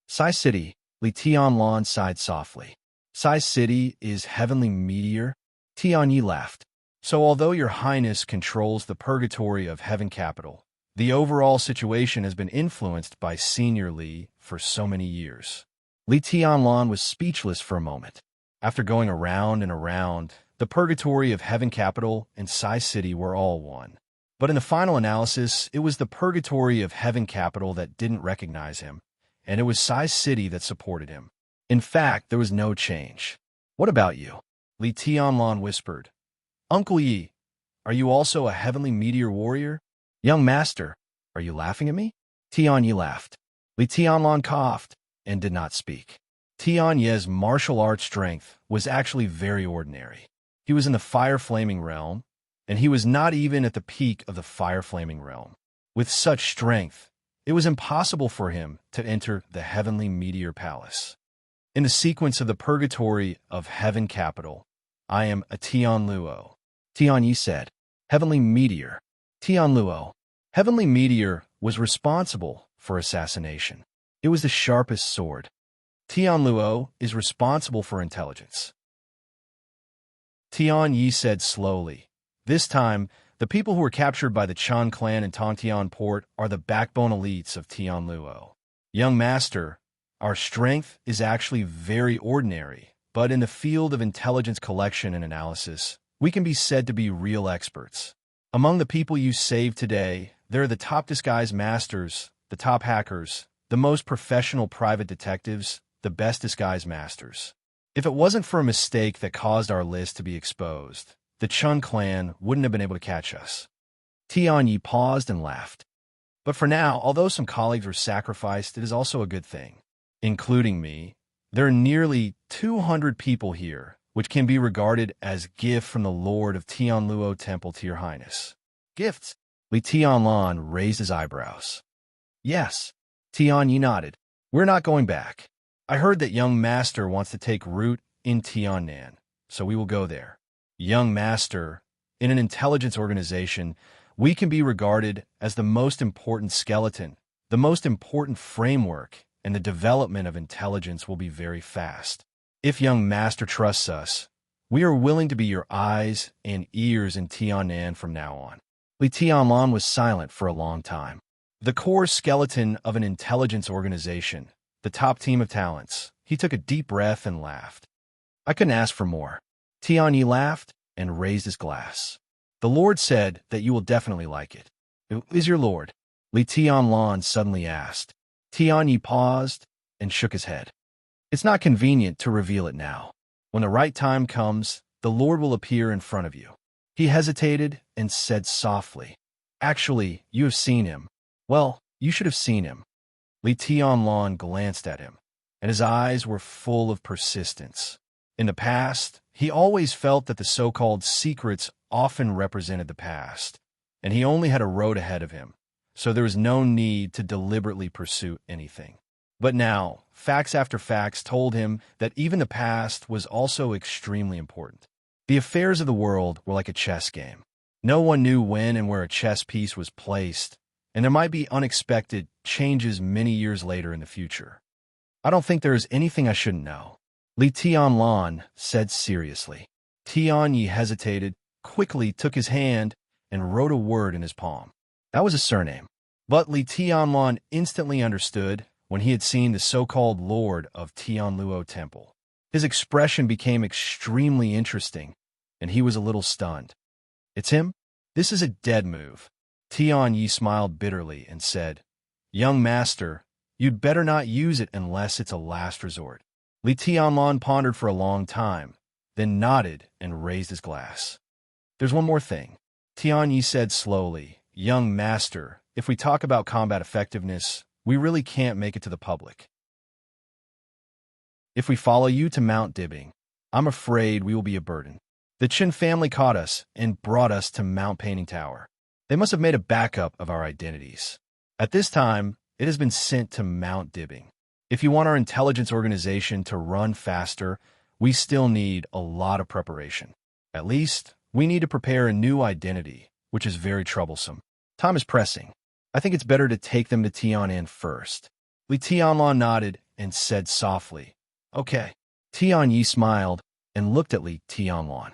Sai City, Li Tianlan sighed softly. Sai City is Heavenly Meteor? Tian Yi laughed. So although your highness controls the purgatory of Heaven Capital, the overall situation has been influenced by Senior Li for so many years. Li Tianlan was speechless for a moment. After going around and around, the purgatory of Heaven Capital and Sai City were all one. But in the final analysis, it was the purgatory of Heaven Capital that didn't recognize him, and it was Sai City that supported him. In fact, there was no change. What about you? Li Tianlan whispered. Uncle Yi, are you also a Heavenly Meteor warrior? Young master, are you laughing at me? Tian Yi laughed. Li Tianlan coughed and did not speak. Tian Yi's martial arts strength was actually very ordinary. He was in the Fire Flaming Realm, and he was not even at the peak of the Fire Flaming Realm. With such strength, it was impossible for him to enter the Heavenly Meteor Palace. In the sequence of the purgatory of Heaven Capital, I am a Tian Luo. Tian Yi said, Heavenly Meteor. Tian Luo. Heavenly Meteor was responsible for assassination. It was the sharpest sword. Tian Luo is responsible for intelligence. Tian Yi said slowly, This time, the people who were captured by the Chan clan in Tongtian port are the backbone elites of Tian Luo. Young master, our strength is actually very ordinary, but in the field of intelligence collection and analysis, we can be said to be real experts. Among the people you saved today, there are the top disguise masters, the top hackers, the most professional private detectives, the best disguise masters. If it wasn't for a mistake that caused our list to be exposed, the Chun clan wouldn't have been able to catch us. Tian Yi paused and laughed. But for now, although some colleagues were sacrificed, it is also a good thing. Including me, there are nearly 200 people here, which can be regarded as gift from the Lord of Tianluo Temple to your highness. Gifts? Li Tianlan raised his eyebrows. Yes. Tian Yi nodded. We're not going back. I heard that young master wants to take root in Tiannan, so we will go there. Young master, in an intelligence organization, we can be regarded as the most important skeleton, the most important framework, and the development of intelligence will be very fast. If young master trusts us, we are willing to be your eyes and ears in Tiannan from now on. Li Tianlan was silent for a long time. The core skeleton of an intelligence organization, the top team of talents. He took a deep breath and laughed. I couldn't ask for more. Tian Yi laughed and raised his glass. The Lord said that you will definitely like it. Who is your Lord? Li Tianlan suddenly asked. Tian Yi paused and shook his head. It's not convenient to reveal it now. When the right time comes, the Lord will appear in front of you." He hesitated and said softly, "Actually, you have seen him. Well, you should have seen him." Li Tianlan glanced at him, and his eyes were full of persistence. In the past, he always felt that the so-called secrets often represented the past, and he only had a road ahead of him, so there was no need to deliberately pursue anything. But now, facts after facts told him that even the past was also extremely important. The affairs of the world were like a chess game. No one knew when and where a chess piece was placed, and there might be unexpected changes many years later in the future. "I don't think there is anything I shouldn't know," Li Tianlan said seriously. Tianyi hesitated, quickly took his hand, and wrote a word in his palm. That was a surname. But Li Tianlan instantly understood when he had seen the so-called Lord of Tianluo Temple. His expression became extremely interesting, and he was a little stunned. "It's him? This is a dead move." Tianyi smiled bitterly and said, "Young master, you'd better not use it unless it's a last resort." Li Tianlan pondered for a long time, then nodded and raised his glass. "There's one more thing," Tianyi said slowly. "Young master, if we talk about combat effectiveness, we really can't make it to the public. If we follow you to Mount Dibbing, I'm afraid we will be a burden. The Chen family caught us and brought us to Mount Painting Tower. They must have made a backup of our identities. At this time, it has been sent to Mount Dibbing. If you want our intelligence organization to run faster, we still need a lot of preparation. At least, we need to prepare a new identity, which is very troublesome. Time is pressing. I think it's better to take them to Tianan first." Li Tianlan nodded and said softly, "Okay." Tianyi smiled and looked at Li Tianlan.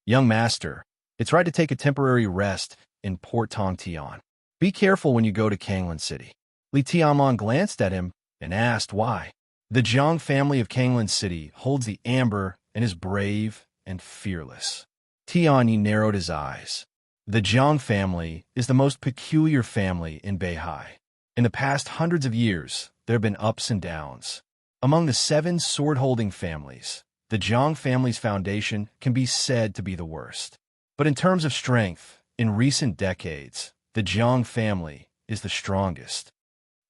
"Young master, it's right to take a temporary rest in Port Tongtian. Be careful when you go to Kanglan City." Li Tianlan glanced at him and asked why. "The Jiang family of Kanglan City holds the amber and is brave and fearless." Tianyi narrowed his eyes. "The Jiang family is the most peculiar family in Beihai. In the past hundreds of years, there have been ups and downs. Among the 7 sword-holding families, the Jiang family's foundation can be said to be the worst. But in terms of strength, in recent decades, the Jiang family is the strongest.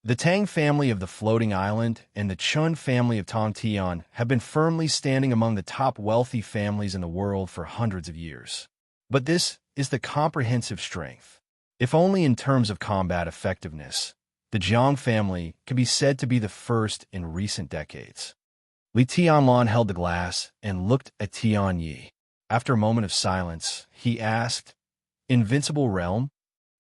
The Tang family of the Floating Island and the Chun family of Tongtian have been firmly standing among the top wealthy families in the world for hundreds of years. But this is the comprehensive strength. If only in terms of combat effectiveness, the Jiang family can be said to be the first in recent decades." Li Tianlan held the glass and looked at Tianyi. After a moment of silence, he asked, "Invincible realm?"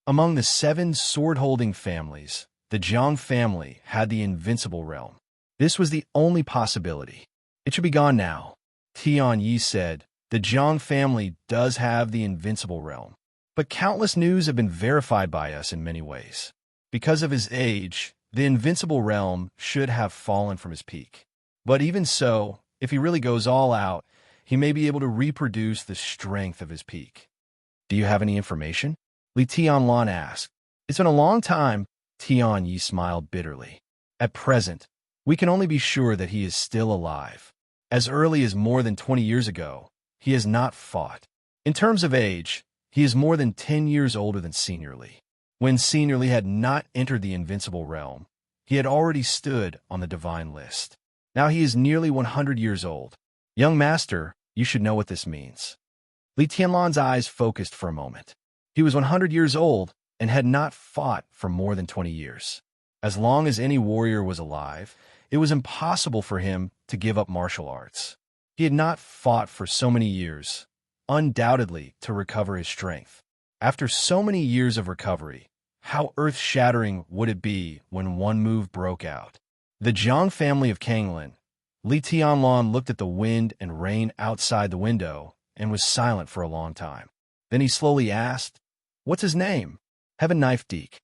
Among the 7 sword-holding families, the Jiang family had the invincible realm. This was the only possibility. "It should be gone now," Tianyi said. "The Jiang family does have the invincible realm, but countless news have been verified by us in many ways. Because of his age, the invincible realm should have fallen from his peak. But even so, if he really goes all out, he may be able to reproduce the strength of his peak." "Do you have any information?" Li Tianlan asked. "It's been a long time," Tianyi smiled bitterly. "At present, we can only be sure that he is still alive. As early as more than 20 years ago, he has not fought. In terms of age, he is more than 10 years older than Senior Li. When Senior Li had not entered the invincible realm, he had already stood on the divine list. Now he is nearly 100 years old. Young master, you should know what this means." Li Tianlan's eyes focused for a moment. He was 100 years old and had not fought for more than 20 years. As long as any warrior was alive, it was impossible for him to give up martial arts. He had not fought for so many years, undoubtedly to recover his strength. After so many years of recovery, how earth-shattering would it be when one move broke out? The Jiang family of Kanglan. Li Tianlan looked at the wind and rain outside the window and was silent for a long time. Then he slowly asked, "What's his name?" "Heaven Knife Deek."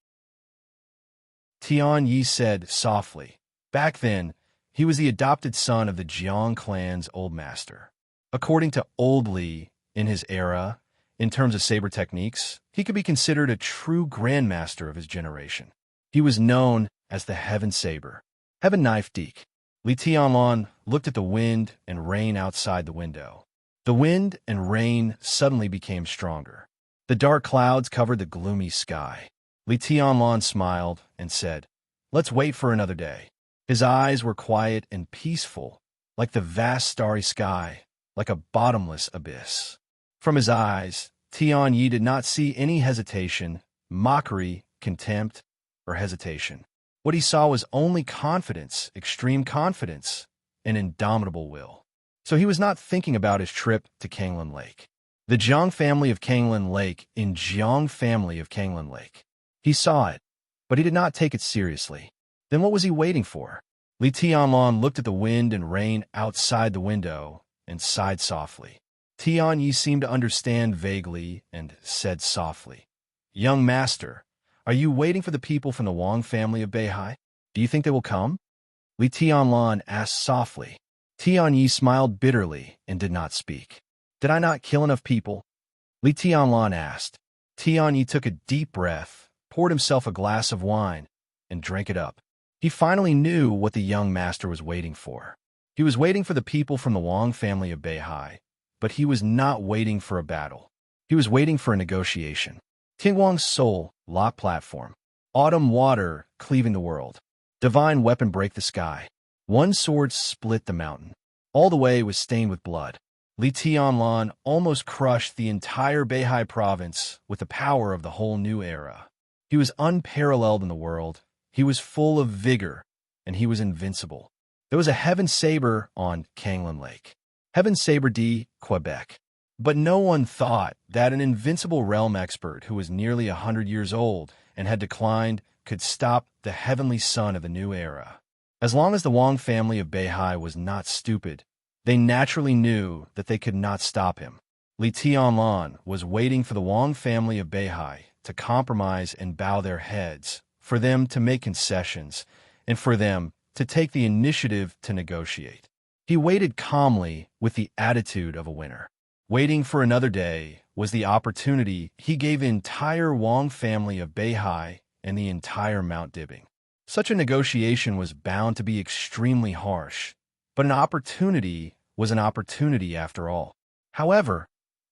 Tianyi said softly. Back then, he was the adopted son of the Jiang clan's old master. According to Old Li, in his era, in terms of saber techniques, he could be considered a true grandmaster of his generation. He was known as the Heaven Saber. Heaven Knife Deek. Li Tianlan looked at the wind and rain outside the window. The wind and rain suddenly became stronger. The dark clouds covered the gloomy sky. Li Tianlan smiled and said, "Let's wait for another day." His eyes were quiet and peaceful, like the vast starry sky, like a bottomless abyss. From his eyes, Tian Yi did not see any hesitation, mockery, contempt, or hesitation. What he saw was only confidence, extreme confidence, and indomitable will. So he was not thinking about his trip to Kanglan Lake. The Jiang family of Kanglan Lake in Jiang family of Kanglan Lake. He saw it, but he did not take it seriously. Then what was he waiting for? Li Tianlan looked at the wind and rain outside the window and sighed softly. Tian Yi seemed to understand vaguely and said softly, "Young master, are you waiting for the people from the Wang family of Beihai? Do you think they will come?" Li Tianlan asked softly. Tian Yi smiled bitterly and did not speak. "Did I not kill enough people?" Li Tianlan asked. Tian Yi took a deep breath, poured himself a glass of wine, and drank it up. He finally knew what the young master was waiting for. He was waiting for the people from the Wang family of Beihai, but he was not waiting for a battle. He was waiting for a negotiation. Tingwang's soul, lock platform. Autumn water, cleaving the world. Divine weapon break the sky. One sword split the mountain. All the way was stained with blood. Li Tianlan almost crushed the entire Beihai province with the power of the whole new era. He was unparalleled in the world. He was full of vigor, and he was invincible. There was a heaven saber on Kanglan Lake. Heaven Saber D, Quebec. But no one thought that an invincible realm expert who was nearly 100 years old and had declined could stop the heavenly son of the new era. As long as the Wang family of Beihai was not stupid, they naturally knew that they could not stop him. Li Tianlan was waiting for the Wang family of Beihai to compromise and bow their heads, for them to make concessions, and for them to take the initiative to negotiate. He waited calmly with the attitude of a winner. Waiting for another day was the opportunity he gave the entire Wang family of Beihai and the entire Mount Dibbing. Such a negotiation was bound to be extremely harsh, but an opportunity was an opportunity after all. However,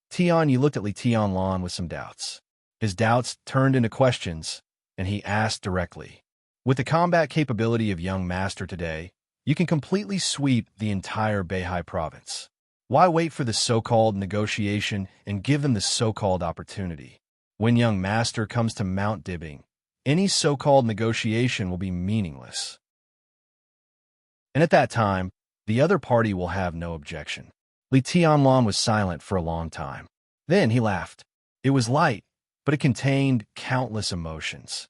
Tian Yi looked at Li Tianlan with some doubts. His doubts turned into questions, and he asked directly. With the combat capability of young master today, you can completely sweep the entire Beihai province. Why wait for the so-called negotiation and give them the so-called opportunity? When young master comes to Mount Dibbing, any so-called negotiation will be meaningless. And at that time, the other party will have no objection. Li Tianlan was silent for a long time. Then he laughed. It was light, but it contained countless emotions.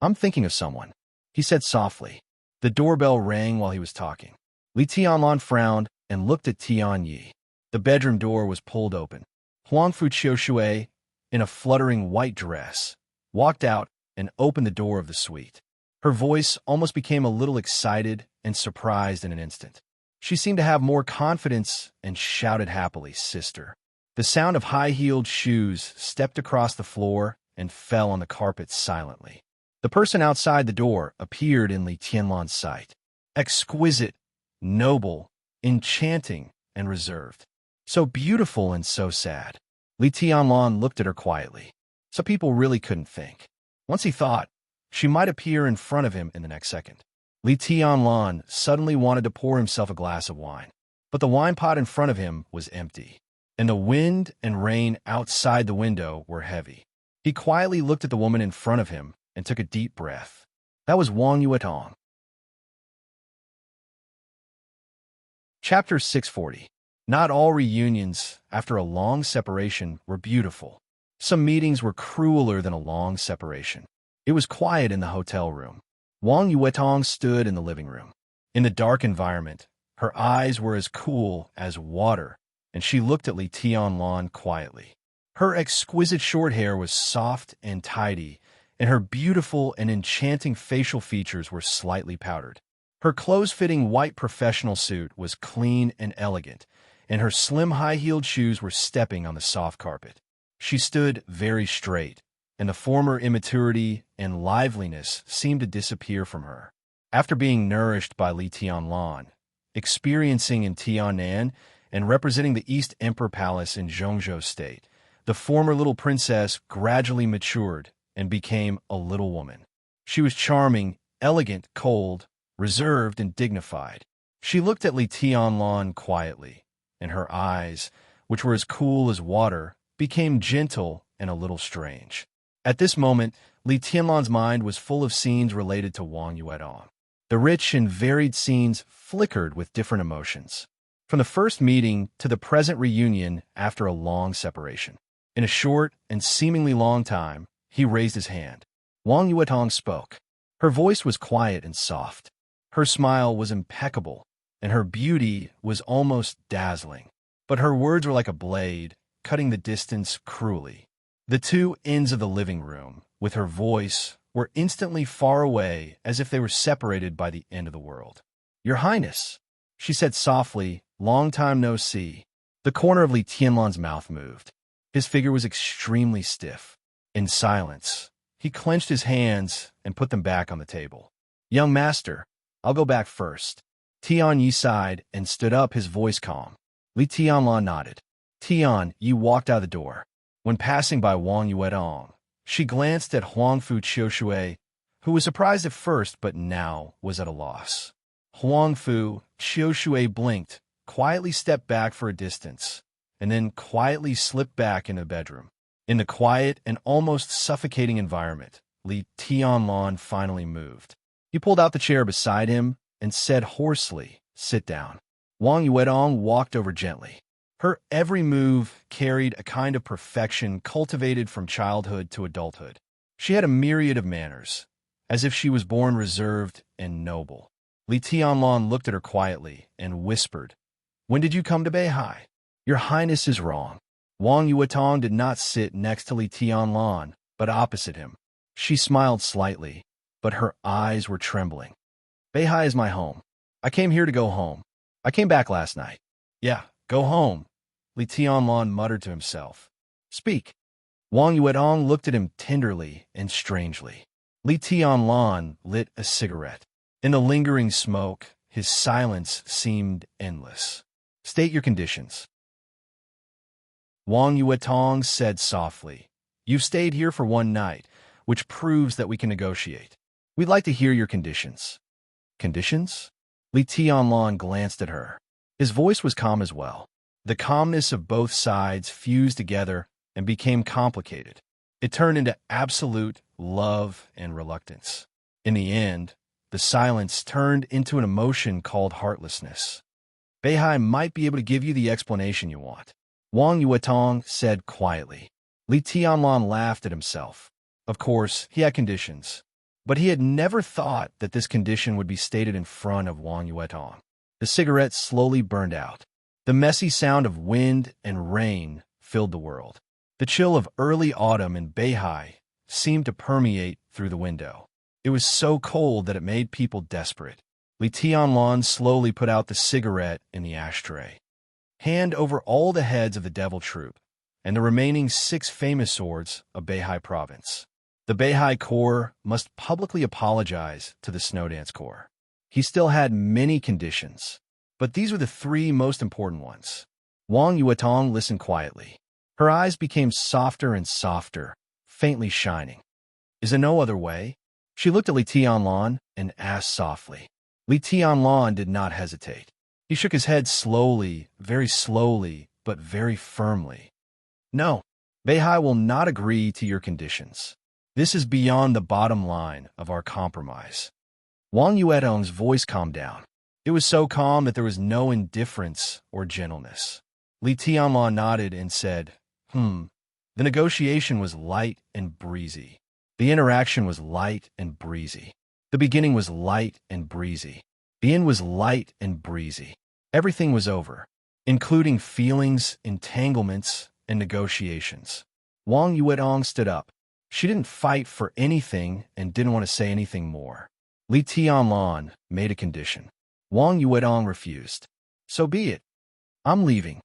"I'm thinking of someone," he said softly. The doorbell rang while he was talking. Li Tianlan frowned and looked at Tian Yi. The bedroom door was pulled open. Huangfu Qiushui, in a fluttering white dress, walked out and opened the door of the suite. Her voice almost became a little excited and surprised in an instant. She seemed to have more confidence and shouted happily, "Sister." The sound of high-heeled shoes stepped across the floor and fell on the carpet silently. The person outside the door appeared in Li Tianlan's sight. Exquisite, noble, enchanting, and reserved. So beautiful and so sad. Li Tianlan looked at her quietly. So people really couldn't think. Once he thought, she might appear in front of him in the next second. Li Tianlan suddenly wanted to pour himself a glass of wine. But the wine pot in front of him was empty, and the wind and rain outside the window were heavy. He quietly looked at the woman in front of him and took a deep breath. That was Wang Yuetong. Chapter 640. Not all reunions after a long separation were beautiful. Some meetings were crueler than a long separation. It was quiet in the hotel room. Wang Yuetong stood in the living room. In the dark environment, her eyes were as cool as water, and she looked at Li Tianlan quietly. Her exquisite short hair was soft and tidy, and her beautiful and enchanting facial features were slightly powdered. Her close-fitting white professional suit was clean and elegant, and her slim high-heeled shoes were stepping on the soft carpet. She stood very straight, and the former immaturity and liveliness seemed to disappear from her. After being nourished by Li Tianlan, experiencing in Tianan and representing the East Emperor Palace in Zhongzhou State. The former little princess gradually matured and became a little woman. She was charming, elegant, cold, reserved, and dignified. She looked at Li Tianlan quietly, and her eyes, which were as cool as water, became gentle and a little strange. At this moment, Li Tianlan's mind was full of scenes related to Wang Yuetong. The rich and varied scenes flickered with different emotions, from the first meeting to the present reunion after a long separation. In a short and seemingly long time, he raised his hand. Wang Yuetong spoke. Her voice was quiet and soft. Her smile was impeccable, and her beauty was almost dazzling. But her words were like a blade, cutting the distance cruelly. The two ends of the living room, with her voice, were instantly far away, as if they were separated by the end of the world. "Your Highness," she said softly, "long time no see." The corner of Li Tianlan's mouth moved. His figure was extremely stiff. In silence, he clenched his hands and put them back on the table. "Young master, I'll go back first." Tian Yi sighed and stood up, his voice calm. Li Tianlan nodded. Tian Yi walked out the door. When passing by Wang Yuetong, she glanced at Huangfu Qiushui, who was surprised at first but now was at a loss. Huangfu Qiushui blinked, quietly stepped back for a distance, and then quietly slipped back into the bedroom. In the quiet and almost suffocating environment, Li Tianlan finally moved. He pulled out the chair beside him and said hoarsely, "Sit down." Wang Yuetong walked over gently. Her every move carried a kind of perfection cultivated from childhood to adulthood. She had a myriad of manners, as if she was born reserved and noble. Li Tianlan looked at her quietly and whispered, "When did you come to Beihai?" "Your Highness is wrong." Wang Yuetong did not sit next to Li Tianlan, but opposite him. She smiled slightly, but her eyes were trembling. "Beihai is my home. I came here to go home. I came back last night." "Yeah, go home," Li Tianlan muttered to himself. "Speak." Wang Yuetong looked at him tenderly and strangely. Li Tianlan lit a cigarette. In the lingering smoke, his silence seemed endless. "State your conditions." Wang Yuetong said softly, "You've stayed here for one night, which proves that we can negotiate. We'd like to hear your conditions." "Conditions?" Li Tianlan glanced at her. His voice was calm as well. The calmness of both sides fused together and became complicated. It turned into absolute love and reluctance. In the end, the silence turned into an emotion called heartlessness. "Beihai might be able to give you the explanation you want," Wang Yuetong said quietly. Li Tianlan laughed at himself. Of course, he had conditions, but he had never thought that this condition would be stated in front of Wang Yuetong. The cigarette slowly burned out. The messy sound of wind and rain filled the world. The chill of early autumn in Beihai seemed to permeate through the window. It was so cold that it made people desperate. Li Tianlan slowly put out the cigarette in the ashtray. "Hand over all the heads of the devil troop and the remaining 6 famous swords of Beihai province. The Beihai Corps must publicly apologize to the Snowdance Corps." He still had many conditions, but these were the 3 most important ones. Wang Yuetong listened quietly. Her eyes became softer and softer, faintly shining. "Is there no other way?" She looked at Li Tianlan and asked softly. Li Tianlan did not hesitate. He shook his head slowly, but very firmly. "No, Beihai will not agree to your conditions. This is beyond the bottom line of our compromise." Wang Yuetong's voice calmed down. It was so calm that there was no indifference or gentleness. Li Tianlan nodded and said, The negotiation was light and breezy. The interaction was light and breezy. The beginning was light and breezy. The end was light and breezy. Everything was over, including feelings, entanglements, and negotiations. Wang Yuetong stood up. She didn't fight for anything and didn't want to say anything more. Li Tianlan made a condition. Wang Yuetong refused. "So be it. I'm leaving,"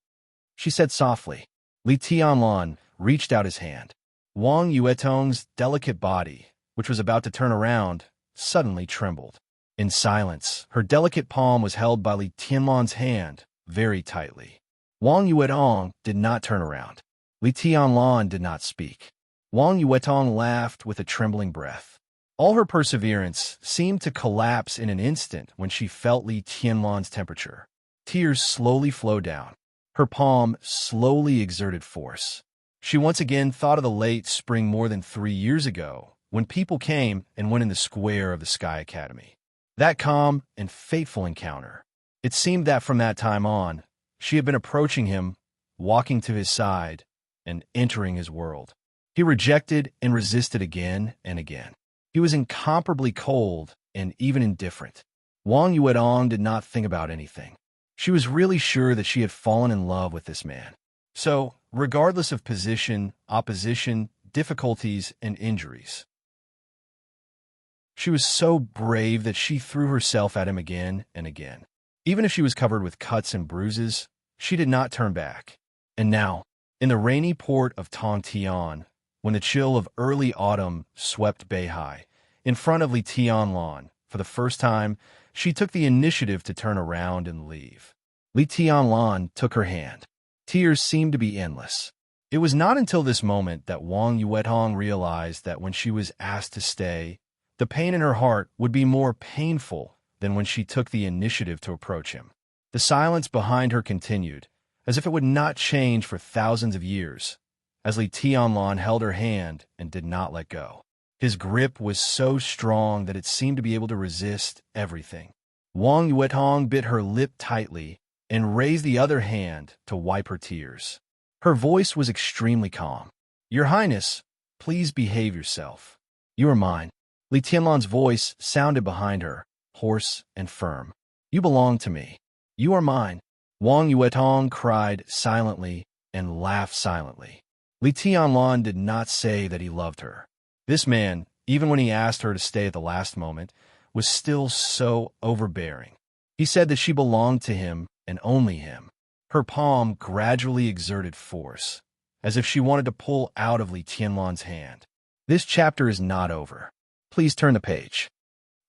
she said softly. Li Tianlan reached out his hand. Wang Yuetong's delicate body, which was about to turn around, suddenly trembled. In silence, her delicate palm was held by Li Tianlan's hand very tightly. Wang Yuetong did not turn around. Li Tianlan did not speak. Wang Yuetong laughed with a trembling breath. All her perseverance seemed to collapse in an instant when she felt Li Tianlan's temperature. Tears slowly flowed down. Her palm slowly exerted force. She once again thought of the late spring more than 3 years ago, when people came and went in the square of the Sky Academy. That calm and fateful encounter. It seemed that from that time on, she had been approaching him, walking to his side, and entering his world. He rejected and resisted again and again. He was incomparably cold and even indifferent. Wang Yuetong did not think about anything. She was really sure that she had fallen in love with this man. So, regardless of position, opposition, difficulties, and injuries, she was so brave that she threw herself at him again and again. Even if she was covered with cuts and bruises, she did not turn back. And now, in the rainy port of Tongtian, when the chill of early autumn swept Beihai, in front of Li Tianlan, for the first time, she took the initiative to turn around and leave. Li Tianlan took her hand. Tears seemed to be endless. It was not until this moment that Wang Yuetong realized that when she was asked to stay, the pain in her heart would be more painful than when she took the initiative to approach him. The silence behind her continued, as if it would not change for thousands of years, as Li Tianlan held her hand and did not let go. His grip was so strong that it seemed to be able to resist everything. Wang Yuetong bit her lip tightly and raised the other hand to wipe her tears. Her voice was extremely calm. "Your Highness, please behave yourself. You are mine." Li Tianlan's voice sounded behind her, hoarse and firm. "You belong to me. You are mine." Wang Yuetong cried silently and laughed silently. Li Tianlan did not say that he loved her. This man, even when he asked her to stay at the last moment, was still so overbearing. He said that she belonged to him and only him. Her palm gradually exerted force, as if she wanted to pull out of Li Tianlan's hand. "This chapter is not over. Please turn the page.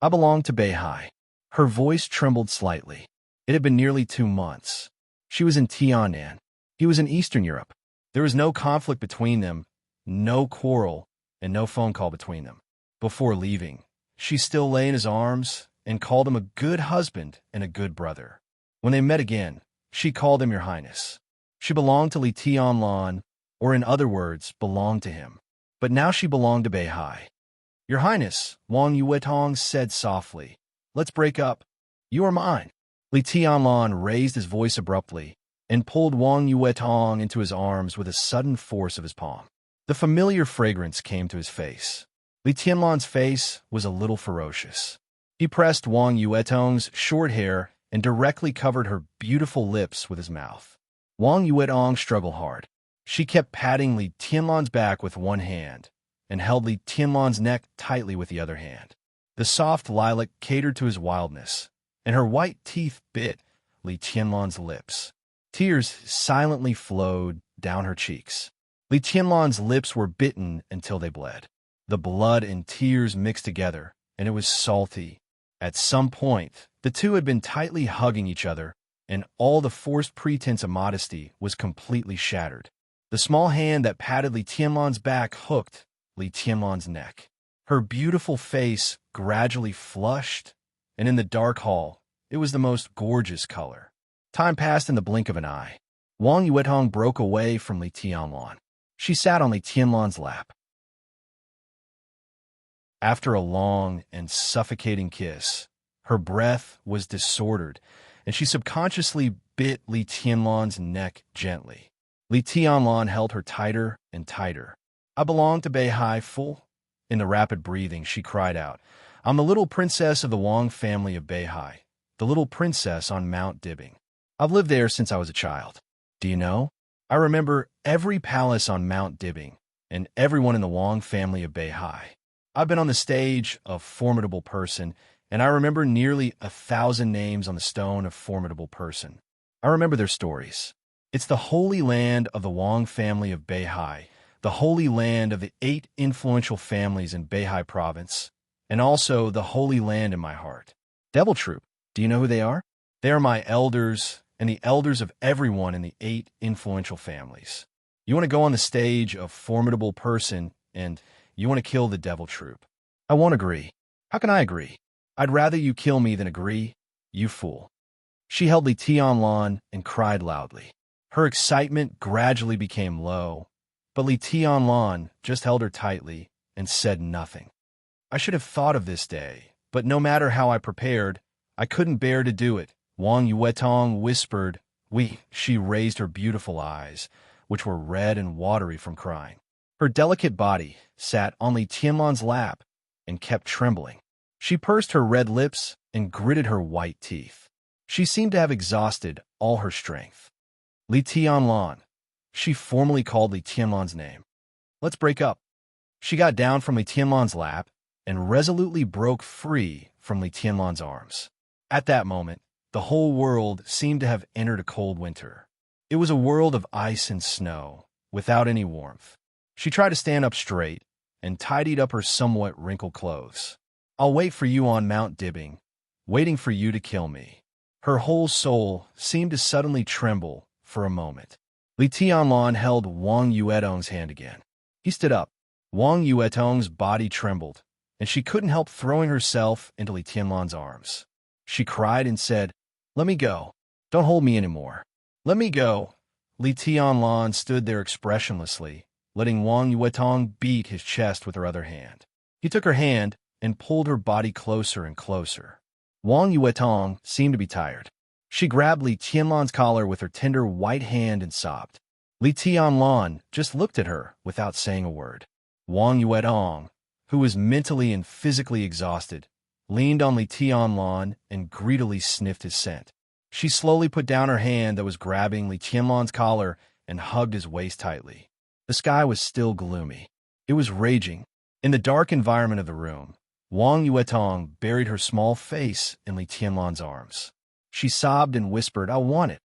I belong to Beihai." Her voice trembled slightly. It had been nearly 2 months. She was in Tianan. He was in Eastern Europe. There was no conflict between them, no quarrel, and no phone call between them. Before leaving, she still lay in his arms and called him a good husband and a good brother. When they met again, she called him Your Highness. She belonged to Li Tianlan, or in other words, belonged to him. But now she belonged to Beihai. "Your Highness," Wang Yuetong said softly, "let's break up. You are mine." Li Tianlan raised his voice abruptly and pulled Wang Yuetong into his arms with a sudden force of his palm. The familiar fragrance came to his face. Li Tianlan's face was a little ferocious. He pressed Wang Yuetong's short hair and directly covered her beautiful lips with his mouth. Wang Yuetong struggled hard. She kept patting Li Tianlan's back with one hand and held Li Tianlan's neck tightly with the other hand. The soft lilac catered to his wildness, and her white teeth bit Li Tianlan's lips. Tears silently flowed down her cheeks. Li Tianlan's lips were bitten until they bled. The blood and tears mixed together, and it was salty. At some point, the two had been tightly hugging each other, and all the forced pretense of modesty was completely shattered. The small hand that patted Li Tianlan's back hooked Li Tianlan's neck. Her beautiful face gradually flushed, and in the dark hall, it was the most gorgeous color. Time passed in the blink of an eye. Wang Yuetong broke away from Li Tianlan. She sat on Li Tianlan's lap. After a long and suffocating kiss, her breath was disordered, and she subconsciously bit Li Tianlan's neck gently. Li Tianlan held her tighter and tighter. "I belong to Beihai, fool." In the rapid breathing, she cried out, "I'm the little princess of the Wang family of Beihai, the little princess on Mount Dibbing. I've lived there since I was a child. Do you know? I remember every palace on Mount Dibbing and everyone in the Wang family of Beihai. I've been on the stage of Formidable Person, and I remember nearly 1,000 names on the stone of Formidable Person. I remember their stories. It's the holy land of the Wang family of Beihai, the holy land of the 8 influential families in Beihai province, and also the holy land in my heart. Devil Troop, do you know who they are? They are my elders and the elders of everyone in the 8 influential families. You want to go on the stage, a formidable person, and you want to kill the Devil Troop. I won't agree. How can I agree? I'd rather you kill me than agree, you fool. She held Li Tianlan and cried loudly. Her excitement gradually became low, but Li Tianlan just held her tightly and said nothing. I should have thought of this day, but no matter how I prepared, I couldn't bear to do it. Wang Yuetong whispered. She raised her beautiful eyes, which were red and watery from crying. Her delicate body sat on Li Tianlan's lap and kept trembling. She pursed her red lips and gritted her white teeth. She seemed to have exhausted all her strength. Li Tianlan. She formally called Li Tianlan's name. Let's break up. She got down from Li Tianlan's lap and resolutely broke free from Li Tianlan's arms. At that moment, the whole world seemed to have entered a cold winter. It was a world of ice and snow, without any warmth. She tried to stand up straight and tidied up her somewhat wrinkled clothes. I'll wait for you on Mount Dibbing, waiting for you to kill me. Her whole soul seemed to suddenly tremble for a moment. Li Tianlan held Wang Yuetong's hand again. He stood up. Wang Yuetong's body trembled, and she couldn't help throwing herself into Li Tianlan's arms. She cried and said, "Let me go. Don't hold me anymore. Let me go." Li Tianlan stood there expressionlessly, letting Wang Yuetong beat his chest with her other hand. He took her hand and pulled her body closer and closer. Wang Yuetong seemed to be tired. She grabbed Li Tianlan's collar with her tender white hand and sobbed. Li Tianlan just looked at her without saying a word. Wang Yuetong, who was mentally and physically exhausted, leaned on Li Tianlan and greedily sniffed his scent. She slowly put down her hand that was grabbing Li Tianlan's collar and hugged his waist tightly. The sky was still gloomy. It was raging. In the dark environment of the room, Wang Yuetong buried her small face in Li Tianlan's arms. She sobbed and whispered, "I want it."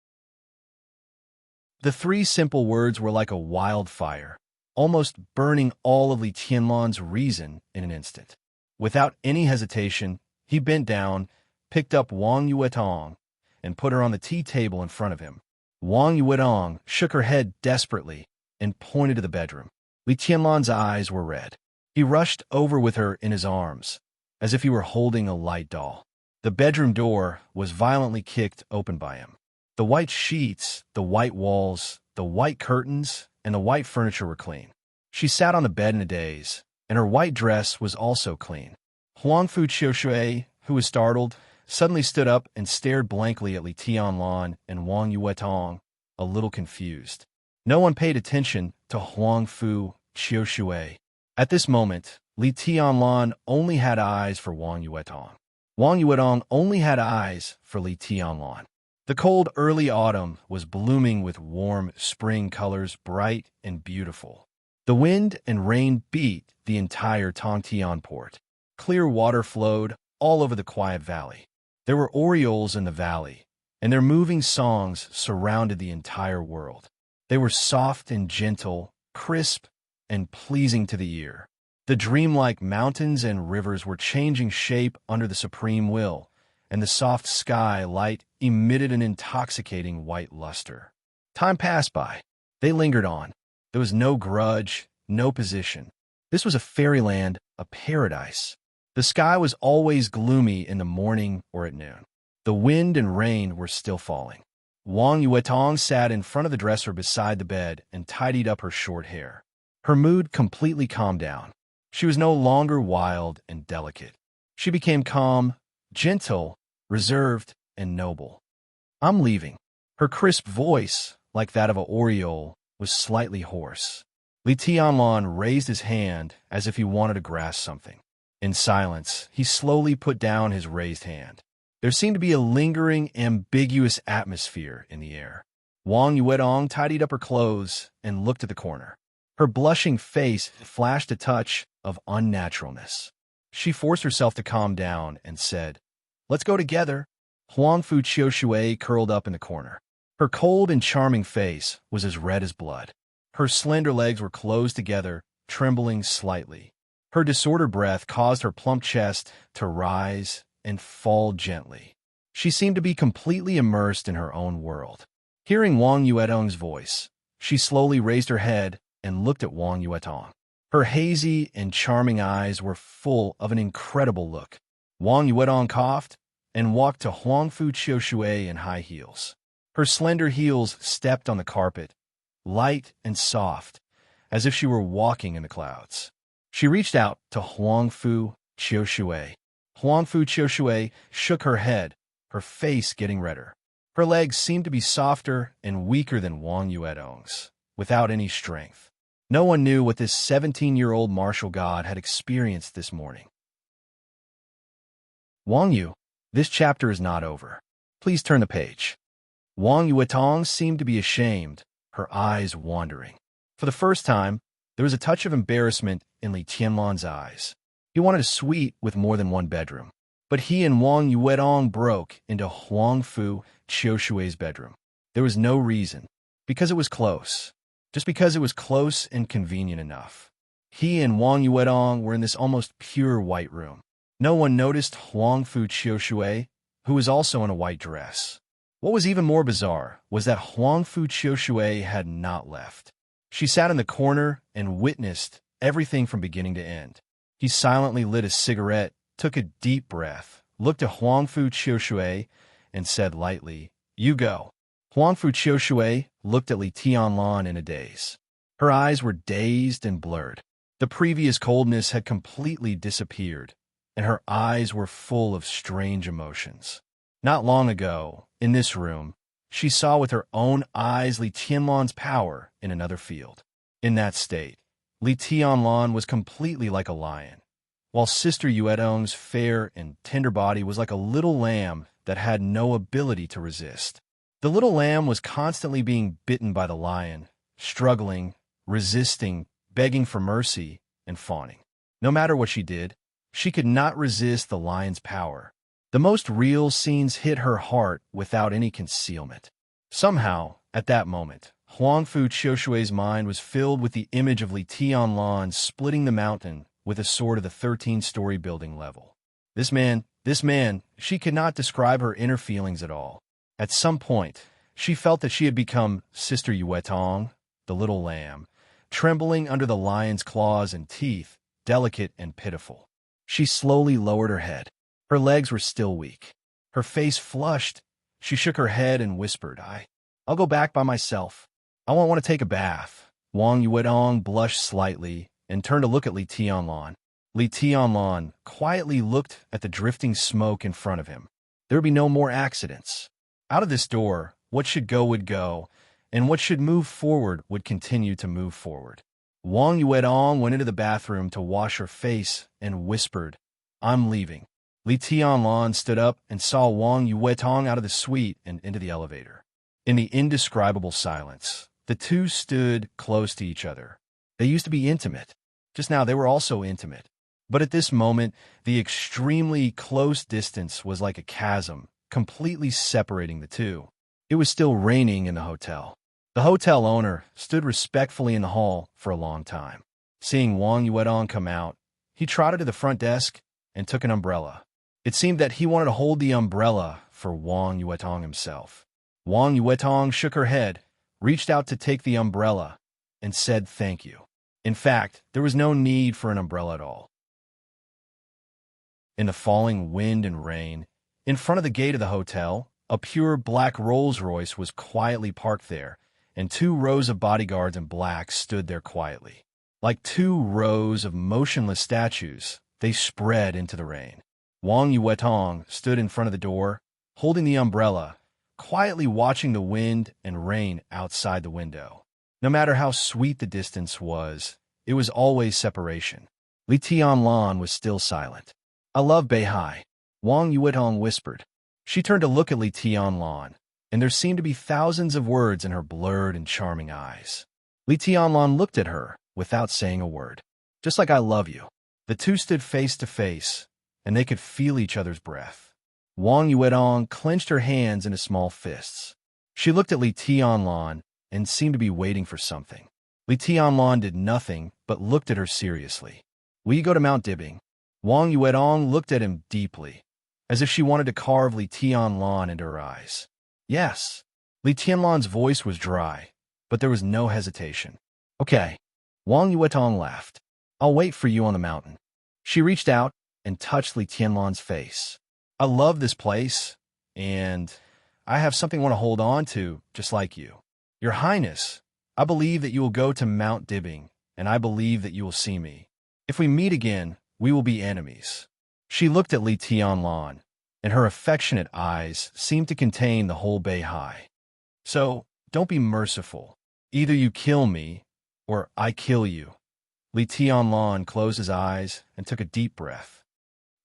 The 3 simple words were like a wildfire, almost burning all of Li Tianlan's reason in an instant. Without any hesitation, he bent down, picked up Wang Yuetong, and put her on the tea table in front of him. Wang Yuetong shook her head desperately and pointed to the bedroom. Li Tianlan's eyes were red. He rushed over with her in his arms, as if he were holding a light doll. The bedroom door was violently kicked open by him. The white sheets, the white walls, the white curtains, and the white furniture were clean. She sat on the bed in a daze, and her white dress was also clean. Huangfu Qiushui, who was startled, suddenly stood up and stared blankly at Li Tianlan and Wang Yuetong, a little confused. No one paid attention to Huangfu Qiushui. At this moment, Li Tianlan only had eyes for Wang Yuetong. Wang Yuetong only had eyes for Li Tianlan. The cold early autumn was blooming with warm spring colors, bright and beautiful. The wind and rain beat the entire Tongtian port. Clear water flowed all over the quiet valley. There were orioles in the valley, and their moving songs surrounded the entire world. They were soft and gentle, crisp and pleasing to the ear. The dreamlike mountains and rivers were changing shape under the supreme will, and the soft sky light emitted an intoxicating white luster. Time passed by. They lingered on. There was no grudge, no position. This was a fairyland, a paradise. The sky was always gloomy in the morning or at noon. The wind and rain were still falling. Wang Yuetong sat in front of the dresser beside the bed and tidied up her short hair. Her mood completely calmed down. She was no longer wild and delicate. She became calm, gentle, reserved, and noble. "I'm leaving." Her crisp voice, like that of an oriole, was slightly hoarse. Li Tianlan raised his hand as if he wanted to grasp something. In silence, he slowly put down his raised hand. There seemed to be a lingering, ambiguous atmosphere in the air. Wang Yuetong tidied up her clothes and looked at the corner. Her blushing face flashed a touch of unnaturalness. She forced herself to calm down and said, "Let's go together." Huangfu Qiushui curled up in the corner. Her cold and charming face was as red as blood. Her slender legs were closed together, trembling slightly. Her disordered breath caused her plump chest to rise and fall gently. She seemed to be completely immersed in her own world. Hearing Wang Yuetong's voice, she slowly raised her head and looked at Wang Yuetong. Her hazy and charming eyes were full of an incredible look. Wang Yuetong coughed and walked to Huangfu Qiushui in high heels. Her slender heels stepped on the carpet, light and soft, as if she were walking in the clouds. She reached out to Huangfu Qiushui. Huangfu Qiushui shook her head, her face getting redder. Her legs seemed to be softer and weaker than Wang Yuetong's, without any strength. No one knew what this 17-year-old martial god had experienced this morning. Wang Yu, this chapter is not over. Please turn the page. Wang Yuetong seemed to be ashamed, her eyes wandering. For the first time, there was a touch of embarrassment in Li Tianlan's eyes. He wanted a suite with more than one bedroom, but he and Wang Yuetong broke into Huangfu Qiushui's bedroom. There was no reason, because it was close. Just because it was close and convenient enough. He and Wang Yuetong were in this almost pure white room. No one noticed Huangfu Qiushui, who was also in a white dress. What was even more bizarre was that Huangfu Qiushui had not left. She sat in the corner and witnessed everything from beginning to end. He silently lit a cigarette, took a deep breath, looked at Huangfu Qiushui, and said lightly, "You go." Huangfu Qiushui looked at Li Tianlan in a daze. Her eyes were dazed and blurred. The previous coldness had completely disappeared, and her eyes were full of strange emotions. Not long ago, in this room, she saw with her own eyes Li Tianlan's power in another field. In that state, Li Tianlan was completely like a lion, while Sister Yuetong's fair and tender body was like a little lamb that had no ability to resist. The little lamb was constantly being bitten by the lion, struggling, resisting, begging for mercy, and fawning. No matter what she did, she could not resist the lion's power. The most real scenes hit her heart without any concealment. Somehow, at that moment, Huangfu Qiushui's mind was filled with the image of Li Tianlan splitting the mountain with a sword of the 13-story building level. This man, she could not describe her inner feelings at all. At some point, she felt that she had become Sister Yuetong, the little lamb, trembling under the lion's claws and teeth, delicate and pitiful. She slowly lowered her head. Her legs were still weak. Her face flushed. She shook her head and whispered, I'll go back by myself. I won't want to take a bath. Wang Yuetong blushed slightly and turned to look at Li Tianlan. Li Tianlan quietly looked at the drifting smoke in front of him. There would be no more accidents. Out of this door, what should go would go, and what should move forward would continue to move forward. Wang Yuetong went into the bathroom to wash her face and whispered, I'm leaving. Li Tianlan stood up and saw Wang Yuetong out of the suite and into the elevator. In the indescribable silence, the two stood close to each other. They used to be intimate. Just now they were also intimate. But at this moment, the extremely close distance was like a chasm, completely separating the two. It was still raining in the hotel. The hotel owner stood respectfully in the hall for a long time. Seeing Wang Yuetong come out, he trotted to the front desk and took an umbrella. It seemed that he wanted to hold the umbrella for Wang Yuetong himself. Wang Yuetong shook her head, reached out to take the umbrella, and said thank you. In fact, there was no need for an umbrella at all. In the falling wind and rain, in front of the gate of the hotel, a pure black Rolls-Royce was quietly parked there, and 2 rows of bodyguards in black stood there quietly. Like 2 rows of motionless statues, they spread into the rain. Wang Yuetong stood in front of the door, holding the umbrella, quietly watching the wind and rain outside the window. No matter how sweet the distance was, it was always separation. Li Tianlan was still silent. I love Beihai, Wang Yuetong whispered. She turned to look at Li Tianlan, and there seemed to be thousands of words in her blurred and charming eyes. Li Tianlan looked at her without saying a word. Just like I love you. The two stood face to face, and they could feel each other's breath. Wang Yuetong clenched her hands into small fists. She looked at Li Tianlan and seemed to be waiting for something. Li Tianlan did nothing but looked at her seriously. Will you go to Mount Dibbing? Wang Yuetong looked at him deeply. as if she wanted to carve Li Tianlan into her eyes. Yes. Li Tianlan's voice was dry, but there was no hesitation. Okay. Wang Yuetong laughed. I'll wait for you on the mountain. She reached out and touched Li Tianlan's face. I love this place, and I have something I want to hold on to, just like you. Your Highness, I believe that you will go to Mount Dibbing, and I believe that you will see me. If we meet again, we will be enemies. She looked at Li Tianlan, and her affectionate eyes seemed to contain the whole Beihai. So, don't be merciful. Either you kill me, or I kill you. Li Tianlan closed his eyes and took a deep breath.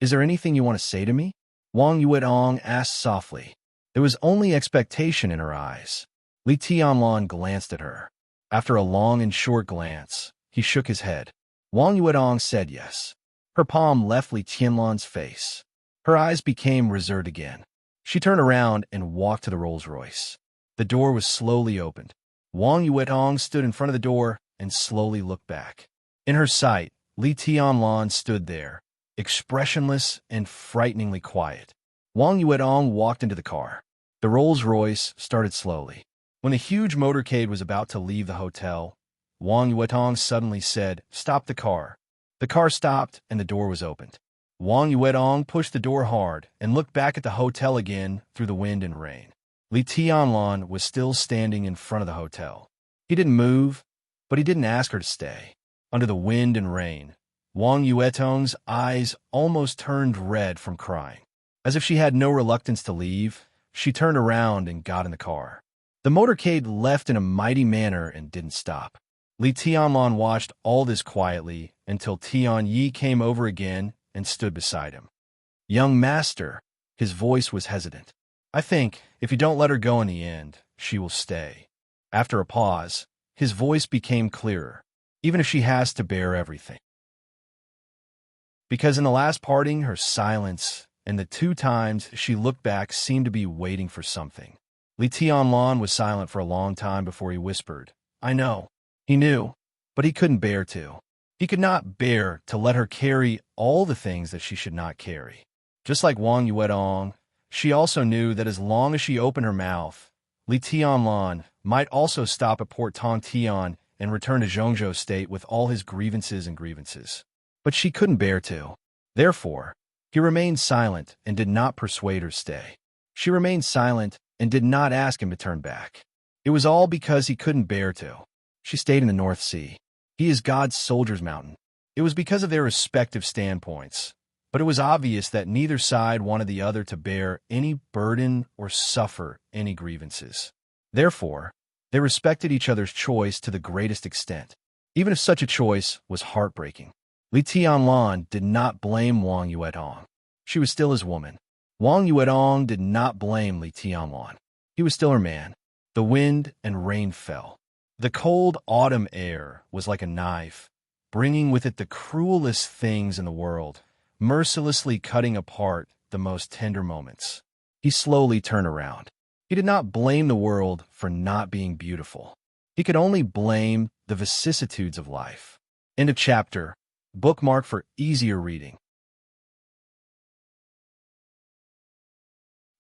Is there anything you want to say to me? Wang Yuetong asked softly. There was only expectation in her eyes. Li Tianlan glanced at her. After a long and short glance, he shook his head. Wang Yuetong said yes. Her palm left Li Tianlan's face. Her eyes became reserved again. She turned around and walked to the Rolls-Royce. The door was slowly opened. Wang Yuetong stood in front of the door and slowly looked back. In her sight, Li Tianlan stood there, expressionless and frighteningly quiet. Wang Yuetong walked into the car. The Rolls-Royce started slowly. When the huge motorcade was about to leave the hotel, Wang Yuetong suddenly said, "Stop the car." The car stopped and the door was opened. Wang Yuetong pushed the door hard and looked back at the hotel again through the wind and rain. Li Tianlan was still standing in front of the hotel. He didn't move, but he didn't ask her to stay. Under the wind and rain, Wang Yuetong's eyes almost turned red from crying. As if she had no reluctance to leave, she turned around and got in the car. The motorcade left in a mighty manner and didn't stop. Li Tianlan watched all this quietly until Tian Yi came over again and stood beside him. "Young master," his voice was hesitant. "I think, if you don't let her go in the end, she will stay." After a pause, his voice became clearer, even if she has to bear everything. Because in the last parting, her silence and the 2 times she looked back seemed to be waiting for something. Li Tianlan was silent for a long time before he whispered, "I know." He knew, but he couldn't bear to. He could not bear to let her carry all the things that she should not carry. Just like Wang Yuetong, she also knew that as long as she opened her mouth, Li Tianlan might also stop at Port Tongtian and return to Zhongzhou State with all his grievances. But she couldn't bear to. Therefore, he remained silent and did not persuade her stay. She remained silent and did not ask him to turn back. It was all because he couldn't bear to. She stayed in the North Sea. He is God's soldier's mountain. It was because of their respective standpoints, but it was obvious that neither side wanted the other to bear any burden or suffer any grievances. Therefore, they respected each other's choice to the greatest extent, even if such a choice was heartbreaking. Li Tianlan did not blame Wang Yuetong. She was still his woman. Wang Yuetong did not blame Li Tianlan. He was still her man. The wind and rain fell. The cold autumn air was like a knife, bringing with it the cruelest things in the world, mercilessly cutting apart the most tender moments. He slowly turned around. He did not blame the world for not being beautiful. He could only blame the vicissitudes of life. End of chapter. Bookmark for easier reading.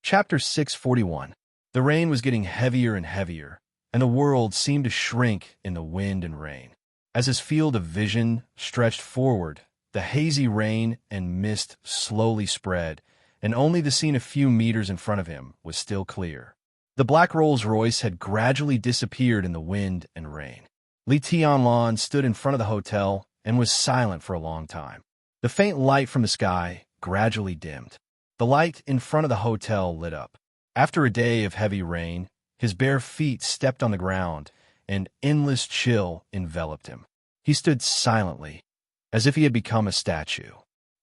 Chapter 641. The rain was getting heavier and heavier, and the world seemed to shrink in the wind and rain. As his field of vision stretched forward, the hazy rain and mist slowly spread, and only the scene a few meters in front of him was still clear. The black Rolls-Royce had gradually disappeared in the wind and rain. Li Tianlan stood in front of the hotel and was silent for a long time. The faint light from the sky gradually dimmed. The light in front of the hotel lit up. After a day of heavy rain, his bare feet stepped on the ground, and endless chill enveloped him. He stood silently, as if he had become a statue.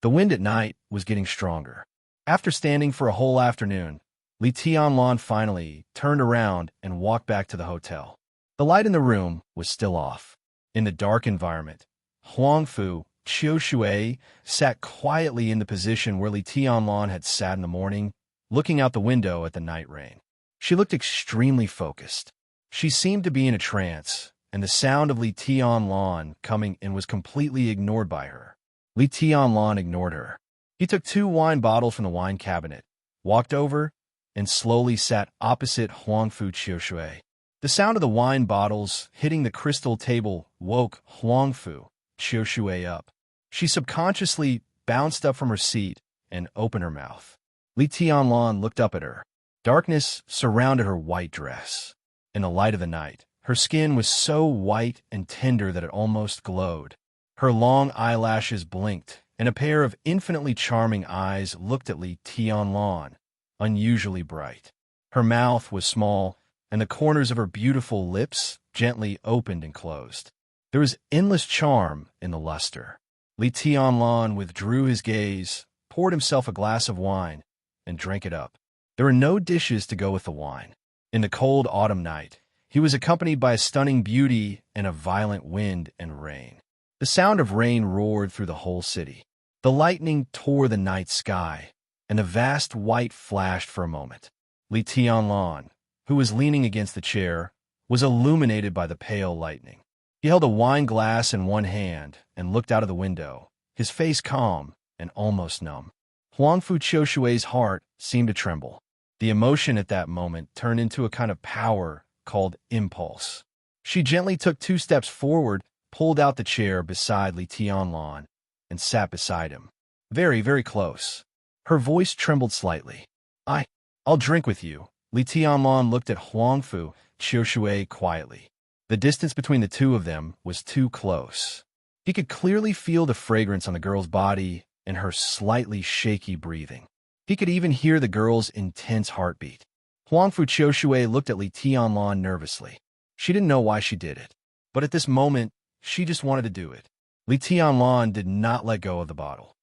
The wind at night was getting stronger. After standing for a whole afternoon, Li Tianlan finally turned around and walked back to the hotel. The light in the room was still off. In the dark environment, Huangfu Qiushui sat quietly in the position where Li Tianlan had sat in the morning, looking out the window at the night rain. She looked extremely focused. She seemed to be in a trance, and the sound of Li Tianlan coming in was completely ignored by her. Li Tianlan ignored her. He took 2 wine bottles from the wine cabinet, walked over, and slowly sat opposite Huangfu Qiushui. The sound of the wine bottles hitting the crystal table woke Huangfu Qiushui up. She subconsciously bounced up from her seat and opened her mouth. Li Tianlan looked up at her. Darkness surrounded her white dress. In the light of the night, her skin was so white and tender that it almost glowed. Her long eyelashes blinked, and a pair of infinitely charming eyes looked at Li Tianlan, unusually bright. Her mouth was small, and the corners of her beautiful lips gently opened and closed. There was endless charm in the luster. Li Tianlan withdrew his gaze, poured himself a glass of wine, and drank it up. There were no dishes to go with the wine. In the cold autumn night, he was accompanied by a stunning beauty and a violent wind and rain. The sound of rain roared through the whole city. The lightning tore the night sky, and the vast white flashed for a moment. Li Tianlan, who was leaning against the chair, was illuminated by the pale lightning. He held a wine glass in one hand and looked out of the window, his face calm and almost numb. Huangfu Qiushui's heart seemed to tremble. The emotion at that moment turned into a kind of power called impulse. She gently took 2 steps forward, pulled out the chair beside Li Tianlan, and sat beside him. Very, very close. Her voice trembled slightly. I'll drink with you. Li Tianlan looked at Huangfu Qiushui quietly. The distance between the two of them was too close. He could clearly feel the fragrance on the girl's body and her slightly shaky breathing. He could even hear the girl's intense heartbeat. Huangfu Qiushui looked at Li Tianlan nervously. She didn't know why she did it, but at this moment, she just wanted to do it. Li Tianlan did not let go of the bottle.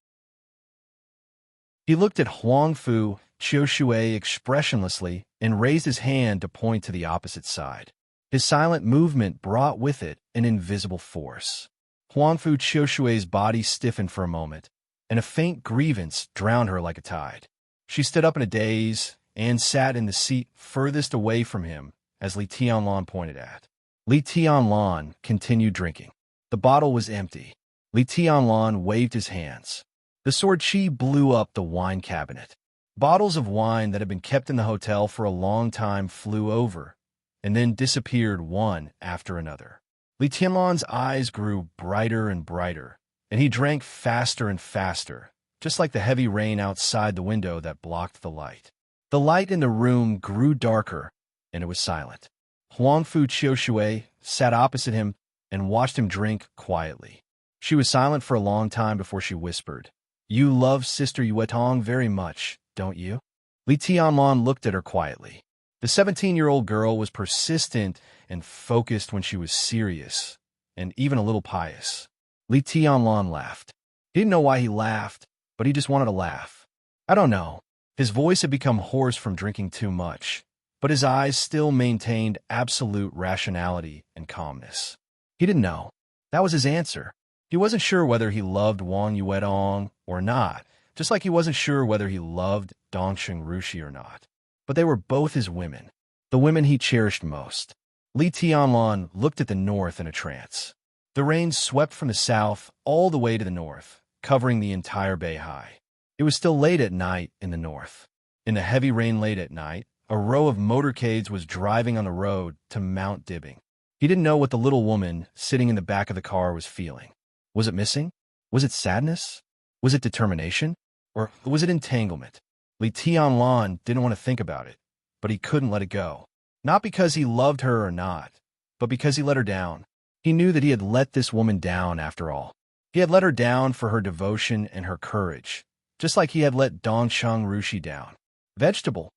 He looked at Huangfu Qiushui expressionlessly and raised his hand to point to the opposite side. His silent movement brought with it an invisible force. Huangfu Qiushui's body stiffened for a moment, and a faint grievance drowned her like a tide. She stood up in a daze and sat in the seat furthest away from him as Li Tianlan pointed at. Li Tianlan continued drinking. The bottle was empty. Li Tianlan waved his hands. The sword chi blew up the wine cabinet. Bottles of wine that had been kept in the hotel for a long time flew over, and then disappeared one after another. Li Tianlan's eyes grew brighter and brighter, and he drank faster and faster, just like the heavy rain outside the window that blocked the light. The light in the room grew darker, and it was silent. Huangfu Qiushui sat opposite him and watched him drink quietly. She was silent for a long time before she whispered, "You love Sister Yuetong very much, don't you?" Li Tianlan looked at her quietly. The 17-year-old girl was persistent and focused when she was serious, and even a little pious. Li Tianlan laughed. He didn't know why he laughed, but he just wanted to laugh. I don't know. His voice had become hoarse from drinking too much, but his eyes still maintained absolute rationality and calmness. He didn't know. That was his answer. He wasn't sure whether he loved Wang Yuedong or not, just like he wasn't sure whether he loved Dongsheng Rushi or not. But they were both his women, the women he cherished most. Li Tianlan looked at the north in a trance. The rain swept from the south all the way to the north, covering the entire Beihai. It was still late at night in the north. In the heavy rain late at night, a row of motorcades was driving on the road to Mount Dibbing. He didn't know what the little woman sitting in the back of the car was feeling. Was it missing? Was it sadness? Was it determination? Or was it entanglement? Li Tianlan didn't want to think about it, but he couldn't let it go. Not because he loved her or not, but because he let her down. He knew that he had let this woman down after all. He had let her down for her devotion and her courage, just like he had let Dongsheng Rushi down. Vegetable?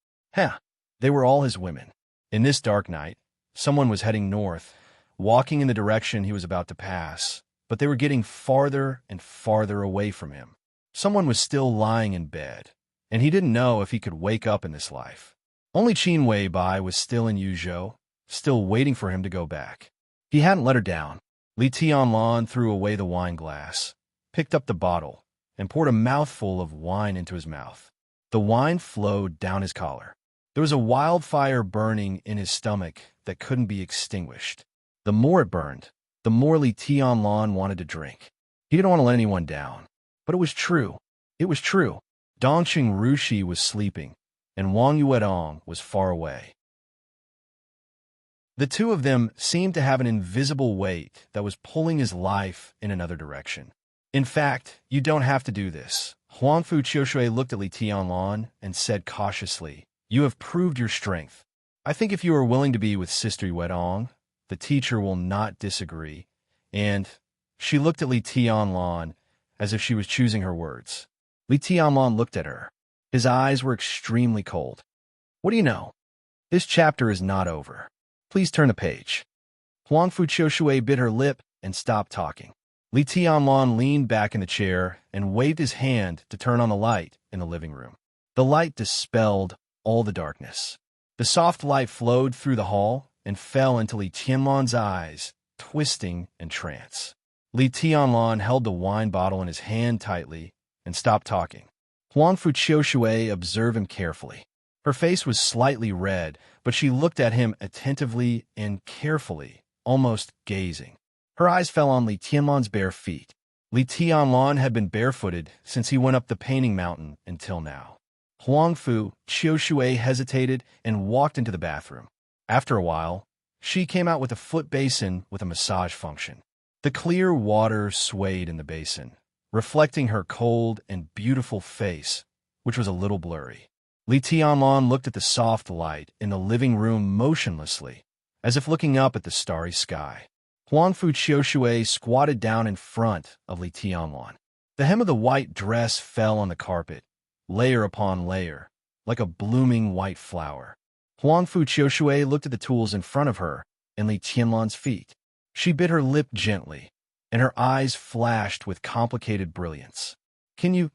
They were all his women. In this dark night, someone was heading north, walking in the direction he was about to pass, but they were getting farther and farther away from him. Someone was still lying in bed, and he didn't know if he could wake up in this life. Only Qin Weibai was still in Yuzhou, still waiting for him to go back. He hadn't let her down. Li Tianlan threw away the wine glass, picked up the bottle, and poured a mouthful of wine into his mouth. The wine flowed down his collar. There was a wildfire burning in his stomach that couldn't be extinguished. The more it burned, the more Li Tianlan wanted to drink. He didn't want to let anyone down. But it was true. It was true. Dongqing Rushi was sleeping, and Wang Yuedong was far away. The two of them seemed to have an invisible weight that was pulling his life in another direction. In fact, you don't have to do this. Huangfu Qiushui looked at Li Tianlan and said cautiously, "You have proved your strength. I think if you are willing to be with Sister Yuedong, the teacher will not disagree." And she looked at Li Tianlan as if she was choosing her words. Li Tianlan looked at her. His eyes were extremely cold. "What do you know? This chapter is not over. Please turn the page." Huangfu Qiushui bit her lip and stopped talking. Li Tianlan leaned back in the chair and waved his hand to turn on the light in the living room. The light dispelled all the darkness. The soft light flowed through the hall and fell into Li Tianlan's eyes, twisting in trance. Li Tianlan held the wine bottle in his hand tightly and stopped talking. Huangfu Qiushui observed him carefully. Her face was slightly red, but she looked at him attentively and carefully, almost gazing. Her eyes fell on Li Tianlan's bare feet. Li Tianlan had been barefooted since he went up the painting mountain until now. Huangfu Qiushui hesitated and walked into the bathroom. After a while, she came out with a foot basin with a massage function. The clear water swayed in the basin, reflecting her cold and beautiful face, which was a little blurry. Li Tianlan looked at the soft light in the living room motionlessly, as if looking up at the starry sky. Huangfu Qiushui squatted down in front of Li Tianlan. The hem of the white dress fell on the carpet, layer upon layer, like a blooming white flower. Huangfu Qiushui looked at the tools in front of her and Li Tianlan's feet. She bit her lip gently, and her eyes flashed with complicated brilliance. "Can you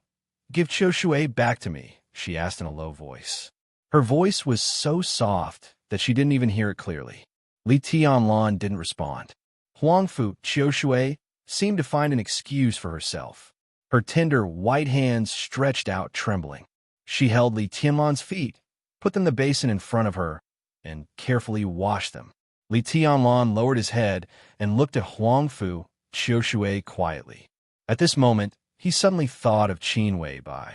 give Qiushui back to me?" she asked in a low voice. Her voice was so soft that she didn't even hear it clearly. Li Tianlan didn't respond. Huangfu Qiushui seemed to find an excuse for herself. Her tender, white hands stretched out, trembling. She held Li Tianlan's feet, put them in the basin in front of her, and carefully washed them. Li Tianlan lowered his head and looked at Huangfu Qiushui quietly. At this moment, he suddenly thought of Qin Weibai.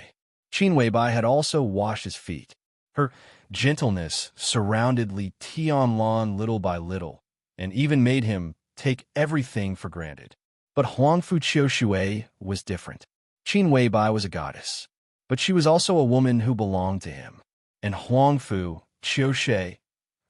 Qin Weibai had also washed his feet. Her gentleness surrounded Li Tianlan little by little, and even made him take everything for granted. But Huangfu Qiushui was different. Qin Weibai was a goddess, but she was also a woman who belonged to him. And Huangfu Qiushui,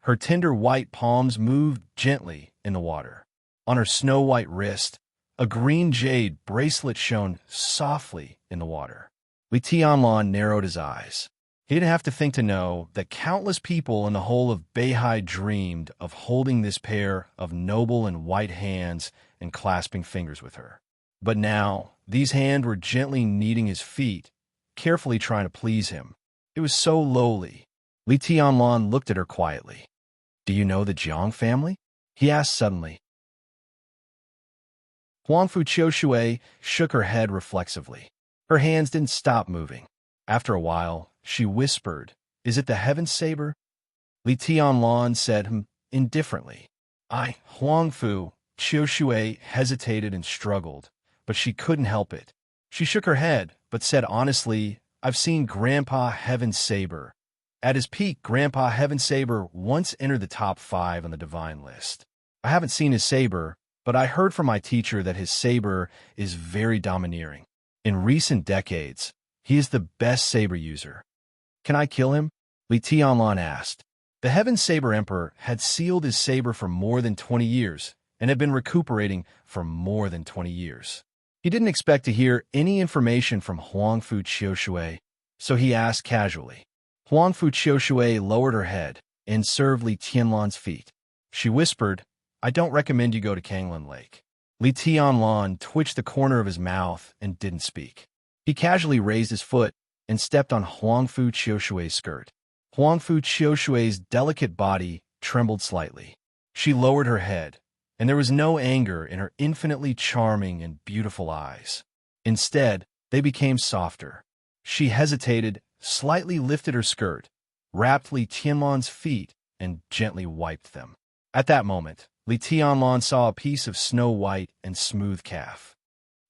her tender white palms moved gently in the water. On her snow-white wrist, a green jade bracelet shone softly in the water. Li Tianlan narrowed his eyes. He didn't have to think to know that countless people in the whole of Beihai dreamed of holding this pair of noble and white hands and clasping fingers with her. But now, these hands were gently kneading his feet, carefully trying to please him. It was so lowly. Li Tianlan looked at her quietly. "Do you know the Jiang family?" he asked suddenly. Huangfu Qiushui shook her head reflexively. Her hands didn't stop moving. After a while, she whispered, "Is it the heaven saber?" Li Tianlan said indifferently. Huangfu Qiushui hesitated and struggled, but she couldn't help it. She shook her head, but said honestly, "I've seen Grandpa Heaven Saber. At his peak, Grandpa Heaven Saber once entered the top 5 on the divine list. I haven't seen his saber, but I heard from my teacher that his saber is very domineering. In recent decades, he is the best saber user." "Can I kill him?" Li Tianlan asked. The Heaven Saber Emperor had sealed his saber for more than 20 years and had been recuperating for more than 20 years. He didn't expect to hear any information from Huangfu Qiushui, so he asked casually. Huangfu Qiushui lowered her head and served Li Tianlan's feet. She whispered, "I don't recommend you go to Kanglan Lake." Li Tianlan twitched the corner of his mouth and didn't speak. He casually raised his foot and stepped on Huangfu Qiushui's skirt. Huangfu Qiushui's delicate body trembled slightly. She lowered her head, and there was no anger in her infinitely charming and beautiful eyes. Instead, they became softer. She hesitated, slightly lifted her skirt, wrapped Li Tianlan's feet, and gently wiped them. At that moment, Li Tianlan saw a piece of snow-white and smooth calf.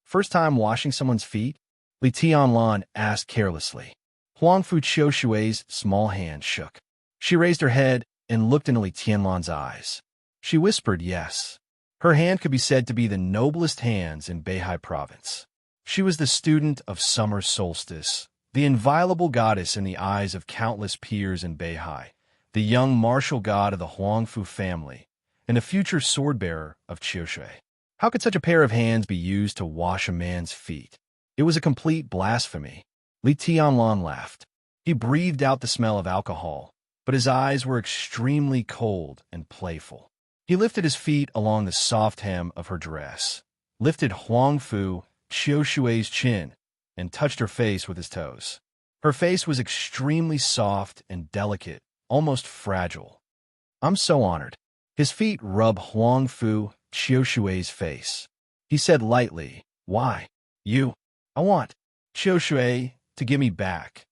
"First time washing someone's feet?" Li Tianlan asked carelessly. Huangfu Qiushui's small hand shook. She raised her head and looked into Li Tianlan's eyes. She whispered yes. Her hand could be said to be the noblest hands in Beihai province. She was the student of summer solstice, the inviolable goddess in the eyes of countless peers in Beihai, the young martial god of the Huangfu family, and the future sword-bearer of Qiushui. How could such a pair of hands be used to wash a man's feet? It was a complete blasphemy. Li Tianlan laughed. He breathed out the smell of alcohol, but his eyes were extremely cold and playful. He lifted his feet along the soft hem of her dress, lifted Huangfu Qiushui's chin, and touched her face with his toes. Her face was extremely soft and delicate, almost fragile. I'm so honored. His feet rubbed Huangfu Qiushui's face. He said lightly, Why? You? I want Qiushui to give me back.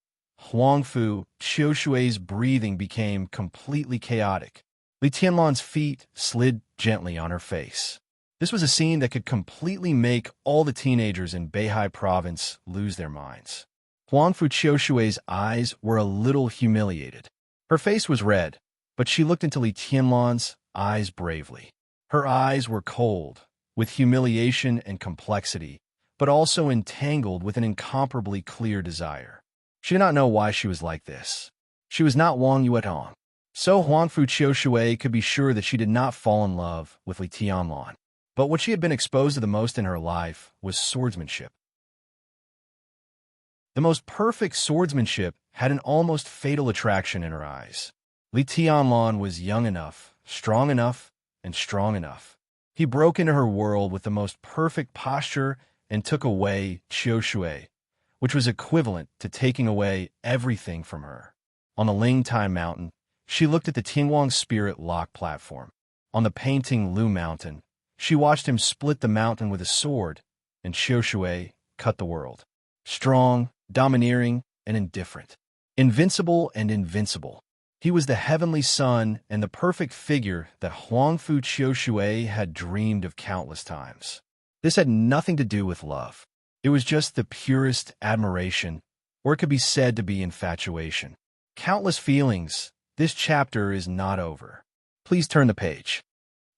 Huangfu Qiushui's breathing became completely chaotic. Li Tianlan's feet slid gently on her face. This was a scene that could completely make all the teenagers in Beihai province lose their minds. Huangfu Qiushui's eyes were a little humiliated. Her face was red, but she looked into Li Tianlan's eyes bravely. Her eyes were cold, with humiliation and complexity, but also entangled with an incomparably clear desire. She did not know why she was like this. She was not Wang Yuetong. So Huangfu Qiushui could be sure that she did not fall in love with Li Tianlan. But what she had been exposed to the most in her life was swordsmanship. The most perfect swordsmanship had an almost fatal attraction in her eyes. Li Tianlan was young enough, and strong enough. He broke into her world with the most perfect posture and took away Qiushui, which was equivalent to taking away everything from her. On the Lingtai Mountain, she looked at the Tingwang Spirit Lock platform. On the painting Lu Mountain, she watched him split the mountain with a sword, and Qiushui cut the world. Strong, domineering, and indifferent. Invincible and invincible. He was the heavenly sun and the perfect figure that Huangfu Qiushui had dreamed of countless times. This had nothing to do with love. It was just the purest admiration, or it could be said to be infatuation. Countless feelings. This chapter is not over. Please turn the page.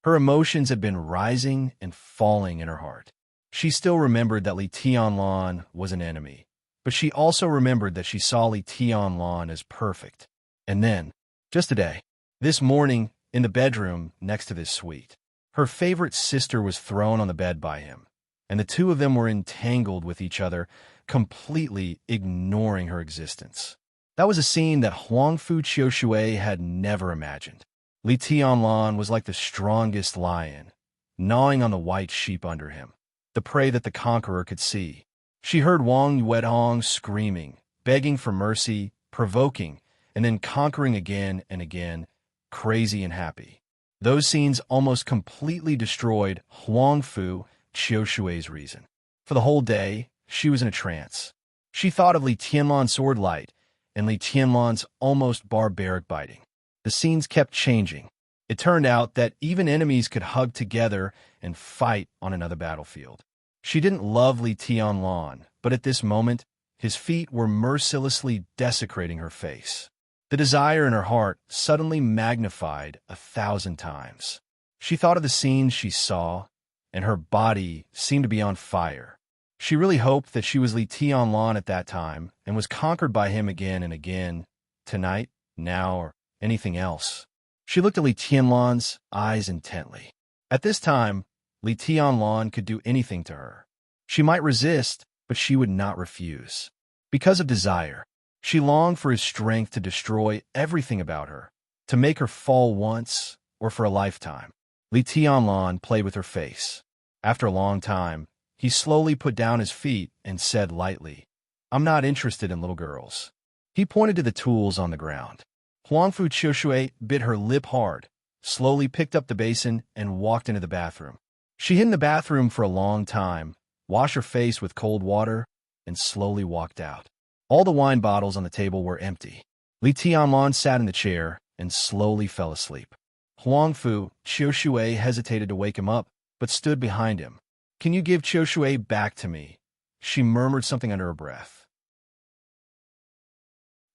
Her emotions had been rising and falling in her heart. She still remembered that Li Tianlan was an enemy, but she also remembered that she saw Li Tianlan as perfect. And then, just today, this morning, in the bedroom next to this suite, her favorite sister was thrown on the bed by him, and the two of them were entangled with each other, completely ignoring her existence. That was a scene that Huangfu Qiushui had never imagined. Li Tianlan was like the strongest lion, gnawing on the white sheep under him, the prey that the conqueror could see. She heard Wang Yuetong screaming, begging for mercy, provoking, and then conquering again and again, crazy and happy. Those scenes almost completely destroyed Huangfu Qiushui's reason. For the whole day, she was in a trance. She thought of Li Tianlan's sword light and Li Tianlan's almost barbaric biting. The scenes kept changing. It turned out that even enemies could hug together and fight on another battlefield. She didn't love Li Tianlan, but at this moment, his feet were mercilessly desecrating her face. The desire in her heart suddenly magnified 1,000 times. She thought of the scenes she saw, and her body seemed to be on fire. She really hoped that she was Li Tianlan at that time and was conquered by him again and again, tonight, now, or anything else. She looked at Li Tianlan's eyes intently. At this time, Li Tianlan could do anything to her. She might resist, but she would not refuse. Because of desire, she longed for his strength to destroy everything about her, to make her fall once or for a lifetime. Li Tianlan played with her face. After a long time, he slowly put down his feet and said lightly, I'm not interested in little girls. He pointed to the tools on the ground. Huangfu Qiushui bit her lip hard, slowly picked up the basin, and walked into the bathroom. She hid in the bathroom for a long time, washed her face with cold water, and slowly walked out. All the wine bottles on the table were empty. Li Tianlan sat in the chair and slowly fell asleep. Huangfu Qiushui hesitated to wake him up, but stood behind him. Can you give Qiushui back to me? she murmured something under her breath.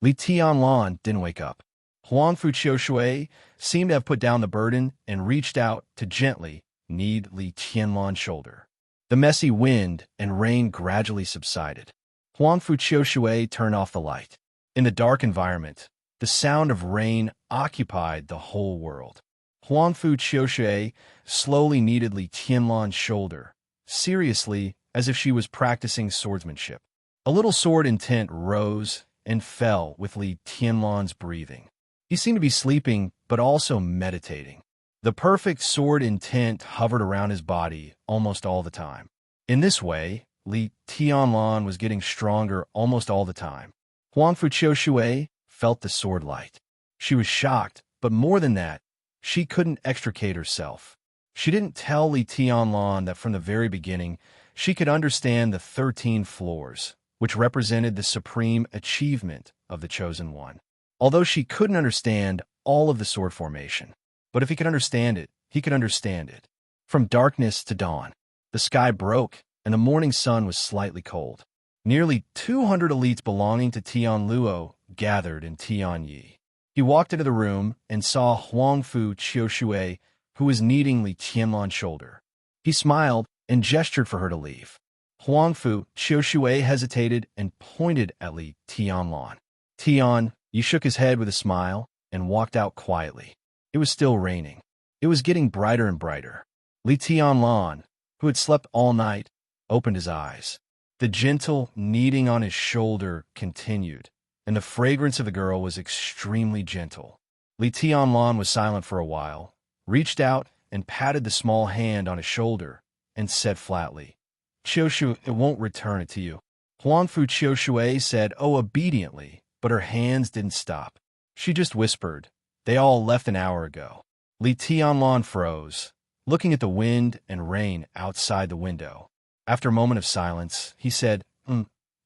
Li Tianlan didn't wake up. Huangfu Qiushui seemed to have put down the burden and reached out to gently knead Li Tianlan's shoulder. The messy wind and rain gradually subsided. Huangfu Qiushui turned off the light. In the dark environment, the sound of rain occupied the whole world. Huangfu Qiushui slowly kneaded Li Tianlan's shoulder, seriously as if she was practicing swordsmanship. A little sword intent rose and fell with Li Tianlan's breathing. He seemed to be sleeping, but also meditating. The perfect sword intent hovered around his body almost all the time. In this way, Li Tianlan was getting stronger almost all the time. Huangfu Qiushui felt the sword light. She was shocked, but more than that, she couldn't extricate herself. She didn't tell Li Tianlan that from the very beginning, she could understand the 13 floors, which represented the supreme achievement of the Chosen One. Although she couldn't understand all of the sword formation, but if he could understand it, he could understand it. From darkness to dawn, the sky broke and the morning sun was slightly cold. Nearly 200 elites belonging to Tianluo gathered in Tianyi. He walked into the room and saw Huangfu Qiushui, who was kneading Li Tianlan's shoulder. He smiled and gestured for her to leave. Huangfu Qiushui hesitated and pointed at Li Tianlan. Tian Yi shook his head with a smile and walked out quietly. It was still raining. It was getting brighter and brighter. Li Tianlan, who had slept all night, opened his eyes. The gentle kneading on his shoulder continued, and the fragrance of the girl was extremely gentle. Li Tianlan was silent for a while, reached out and patted the small hand on his shoulder, and said flatly, "Qiushu, it won't return it to you." Huangfu Qiushui said, "Oh," obediently, but her hands didn't stop. She just whispered, "They all left an hour ago." Li Tianlan froze, looking at the wind and rain outside the window. After a moment of silence, he said,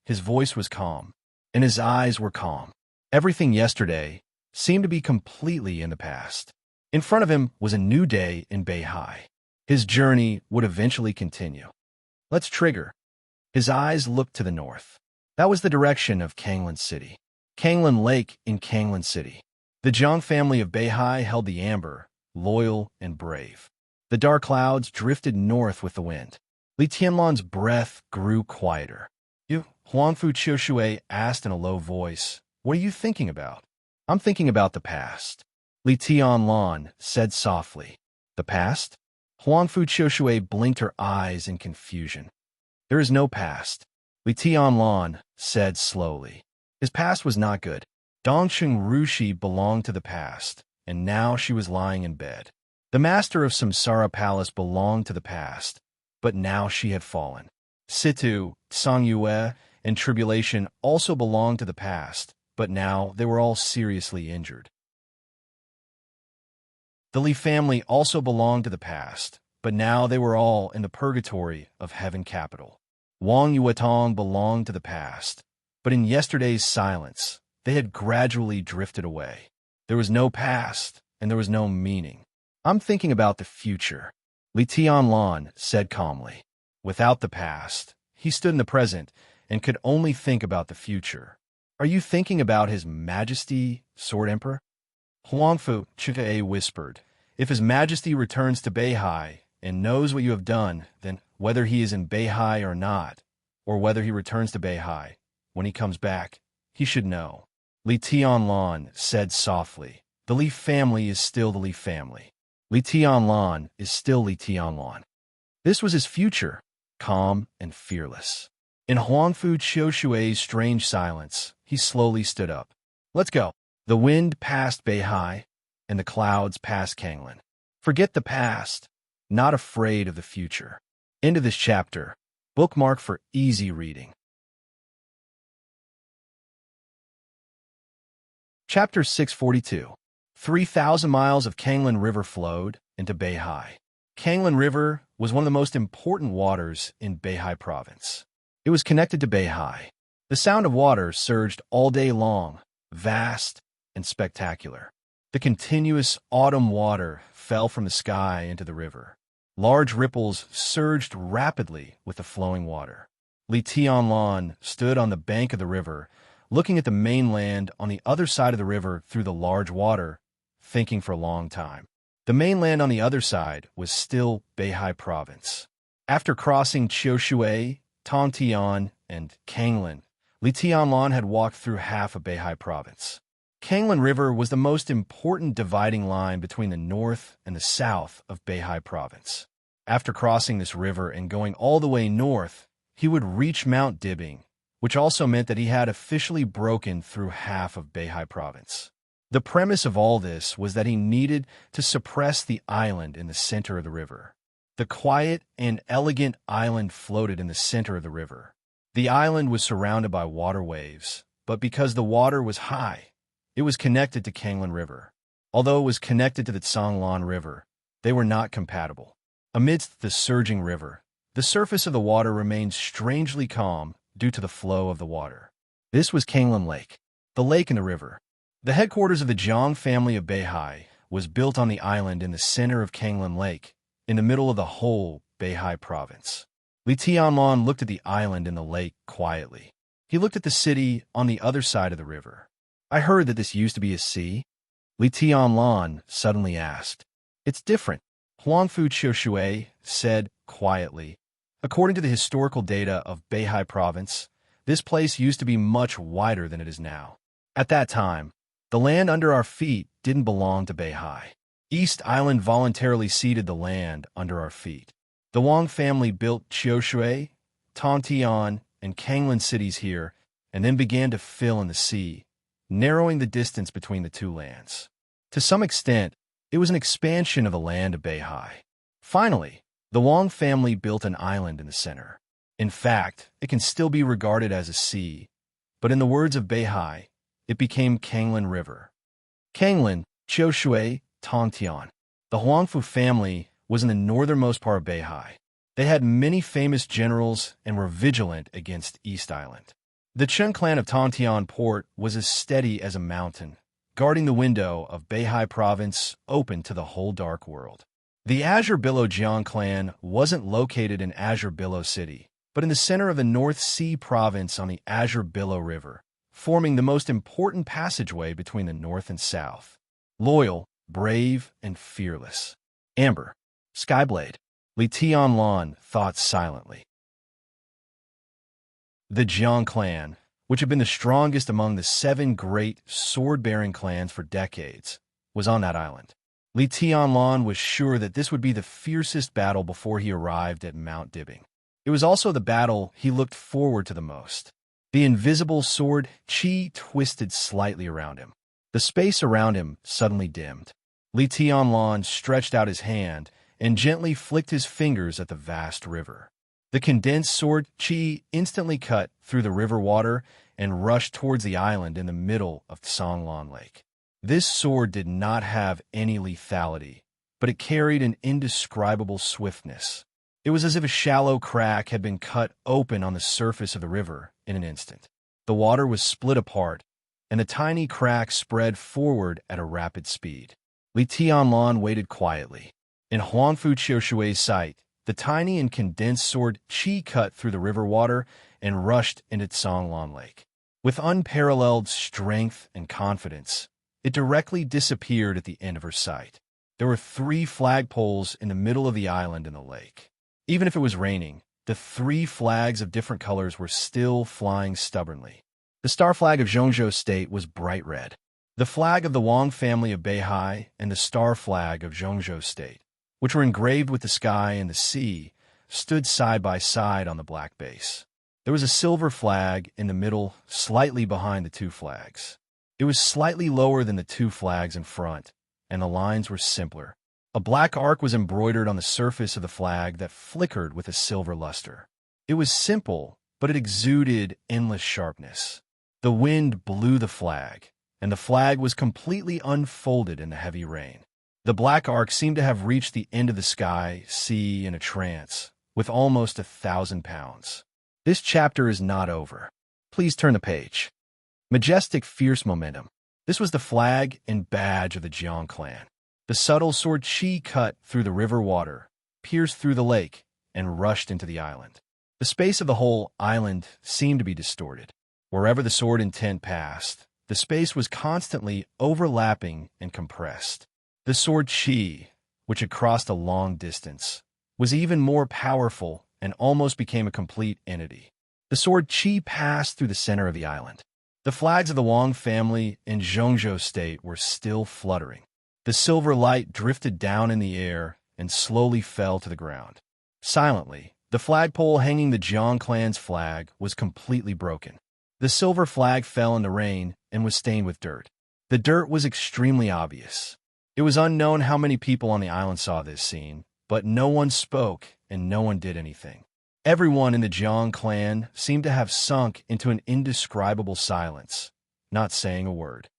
His voice was calm, and his eyes were calm. Everything yesterday seemed to be completely in the past. In front of him was a new day in Beihai. His journey would eventually continue. Let's trigger. His eyes looked to the north. That was the direction of Kanglan City. Kanglan Lake in Kanglan City. The Zhang family of Beihai held the amber, loyal and brave. The dark clouds drifted north with the wind. Li Tianlan's breath grew quieter. "You," Huangfu Qiushui asked in a low voice, "what are you thinking about?" "I'm thinking about the past," Li Tianlan said softly. "The past?" Huangfu Qiushui blinked her eyes in confusion. "There is no past," Li Tianlan said slowly. His past was not good. Dongcheng Rushi belonged to the past, and now she was lying in bed. The master of Samsara Palace belonged to the past, but now she had fallen. Situ, Songyue, and Tribulation also belonged to the past, but now they were all seriously injured. The Li family also belonged to the past, but now they were all in the purgatory of Heaven Capital. Wang Yuetong belonged to the past, but in yesterday's silence, they had gradually drifted away. There was no past, and there was no meaning. "I'm thinking about the future," Li Tianlan said calmly. Without the past, he stood in the present and could only think about the future. "Are you thinking about His Majesty, Sword Emperor?" Huangfu Qiushui whispered, "If His Majesty returns to Beihai and knows what you have done, then whether he is in Beihai or not, or whether he returns to Beihai, when he comes back, he should know." Li Tianlan said softly, "The Li family is still the Li family. Li Tianlan is still Li Tianlan." This was his future, calm and fearless. In Huangfu Qiushui's strange silence, he slowly stood up. "Let's go." The wind passed Beihai, and the clouds passed Kanglan. Forget the past, not afraid of the future. End of this chapter. Bookmark for easy reading. Chapter 642. 3,000 miles of Kanglan River flowed into Beihai. Kanglan River was one of the most important waters in Beihai province. It was connected to Beihai. The sound of water surged all day long, vast and spectacular. The continuous autumn water fell from the sky into the river. Large ripples surged rapidly with the flowing water. Li Tianlan stood on the bank of the river, looking at the mainland on the other side of the river through the large water, thinking for a long time. The mainland on the other side was still Beihai Province. After crossing Qiushui, Tongtian, and Kanglan, Li Tianlan had walked through half of Beihai Province. Kanglan River was the most important dividing line between the north and the south of Beihai Province. After crossing this river and going all the way north, he would reach Mount Dibing, which also meant that he had officially broken through half of Beihai Province. The premise of all this was that he needed to suppress the island in the center of the river. The quiet and elegant island floated in the center of the river. The island was surrounded by water waves, but because the water was high, it was connected to Kanglan River. Although it was connected to the Tsanglan River, they were not compatible. Amidst the surging river, the surface of the water remained strangely calm due to the flow of the water. This was Kanglan Lake, the lake in the river. The headquarters of the Jiang family of Beihai was built on the island in the center of Kanglan Lake, in the middle of the whole Beihai province. Li Tianlan looked at the island in the lake quietly. He looked at the city on the other side of the river. "I heard that this used to be a sea?" Li Tianlan suddenly asked. "It's different," Huangfu Qiushui said quietly. According to the historical data of Beihai province, this place used to be much wider than it is now. At that time, the land under our feet didn't belong to Beihai. East Island voluntarily ceded the land under our feet. The Wang family built Qiushui, Tongtian, and Kanglan cities here, and then began to fill in the sea, narrowing the distance between the two lands. To some extent, it was an expansion of the land of Beihai. Finally, the Wang family built an island in the center. In fact, it can still be regarded as a sea, but in the words of Beihai, it became Kanglan River. Kanglan, Qiushui, Tongtian. The Huangfu family was in the northernmost part of Beihai. They had many famous generals and were vigilant against East Island. The Chen clan of Tongtian Port was as steady as a mountain, guarding the window of Beihai province open to the whole dark world. The Azure Billow Jiang clan wasn't located in Azure Billow City, but in the center of the North Sea province on the Azure Billow River, forming the most important passageway between the north and south. Loyal, brave, and fearless. Amber, Skyblade. Li Tianlan thought silently. The Jiang clan, which had been the strongest among the 7 great sword-bearing clans for decades, was on that island. Li Tianlan was sure that this would be the fiercest battle before he arrived at Mount Dibing. It was also the battle he looked forward to the most. The invisible sword Qi twisted slightly around him. The space around him suddenly dimmed. Li Tianlan stretched out his hand and gently flicked his fingers at the vast river. The condensed sword Qi instantly cut through the river water and rushed towards the island in the middle of Tsanglan Lake. This sword did not have any lethality, but it carried an indescribable swiftness. It was as if a shallow crack had been cut open on the surface of the river in an instant. The water was split apart, and the tiny crack spread forward at a rapid speed. Li Tianlan waited quietly. In Huangfu Qiushui's sight, the tiny and condensed sword Qi cut through the river water and rushed into Tsanglan Lake. With unparalleled strength and confidence, it directly disappeared at the end of her sight. There were 3 flagpoles in the middle of the island in the lake. Even if it was raining, the 3 flags of different colors were still flying stubbornly. The star flag of Zhongzhou State was bright red. The flag of the Wang family of Beihai and the star flag of Zhongzhou State, which were engraved with the sky and the sea, stood side by side on the black base. There was a silver flag in the middle, slightly behind the 2 flags. It was slightly lower than the 2 flags in front, and the lines were simpler. A black arc was embroidered on the surface of the flag that flickered with a silver luster. It was simple, but it exuded endless sharpness. The wind blew the flag, and the flag was completely unfolded in the heavy rain. The black arc seemed to have reached the end of the sky, sea, in a trance, with almost 1,000 pounds. This chapter is not over. Please turn the page. Majestic, fierce momentum. This was the flag and badge of the Jiang clan. The subtle sword Qi cut through the river water, pierced through the lake, and rushed into the island. The space of the whole island seemed to be distorted. Wherever the sword intent passed, the space was constantly overlapping and compressed. The sword chi, which had crossed a long distance, was even more powerful and almost became a complete entity. The sword chi passed through the center of the island. The flags of the Wang family in Zhongzhou State were still fluttering. The silver light drifted down in the air and slowly fell to the ground. Silently, the flagpole hanging the Jiang clan's flag was completely broken. The silver flag fell in the rain and was stained with dirt. The dirt was extremely obvious. It was unknown how many people on the island saw this scene, but no one spoke and no one did anything. Everyone in the Jiang clan seemed to have sunk into an indescribable silence, not saying a word.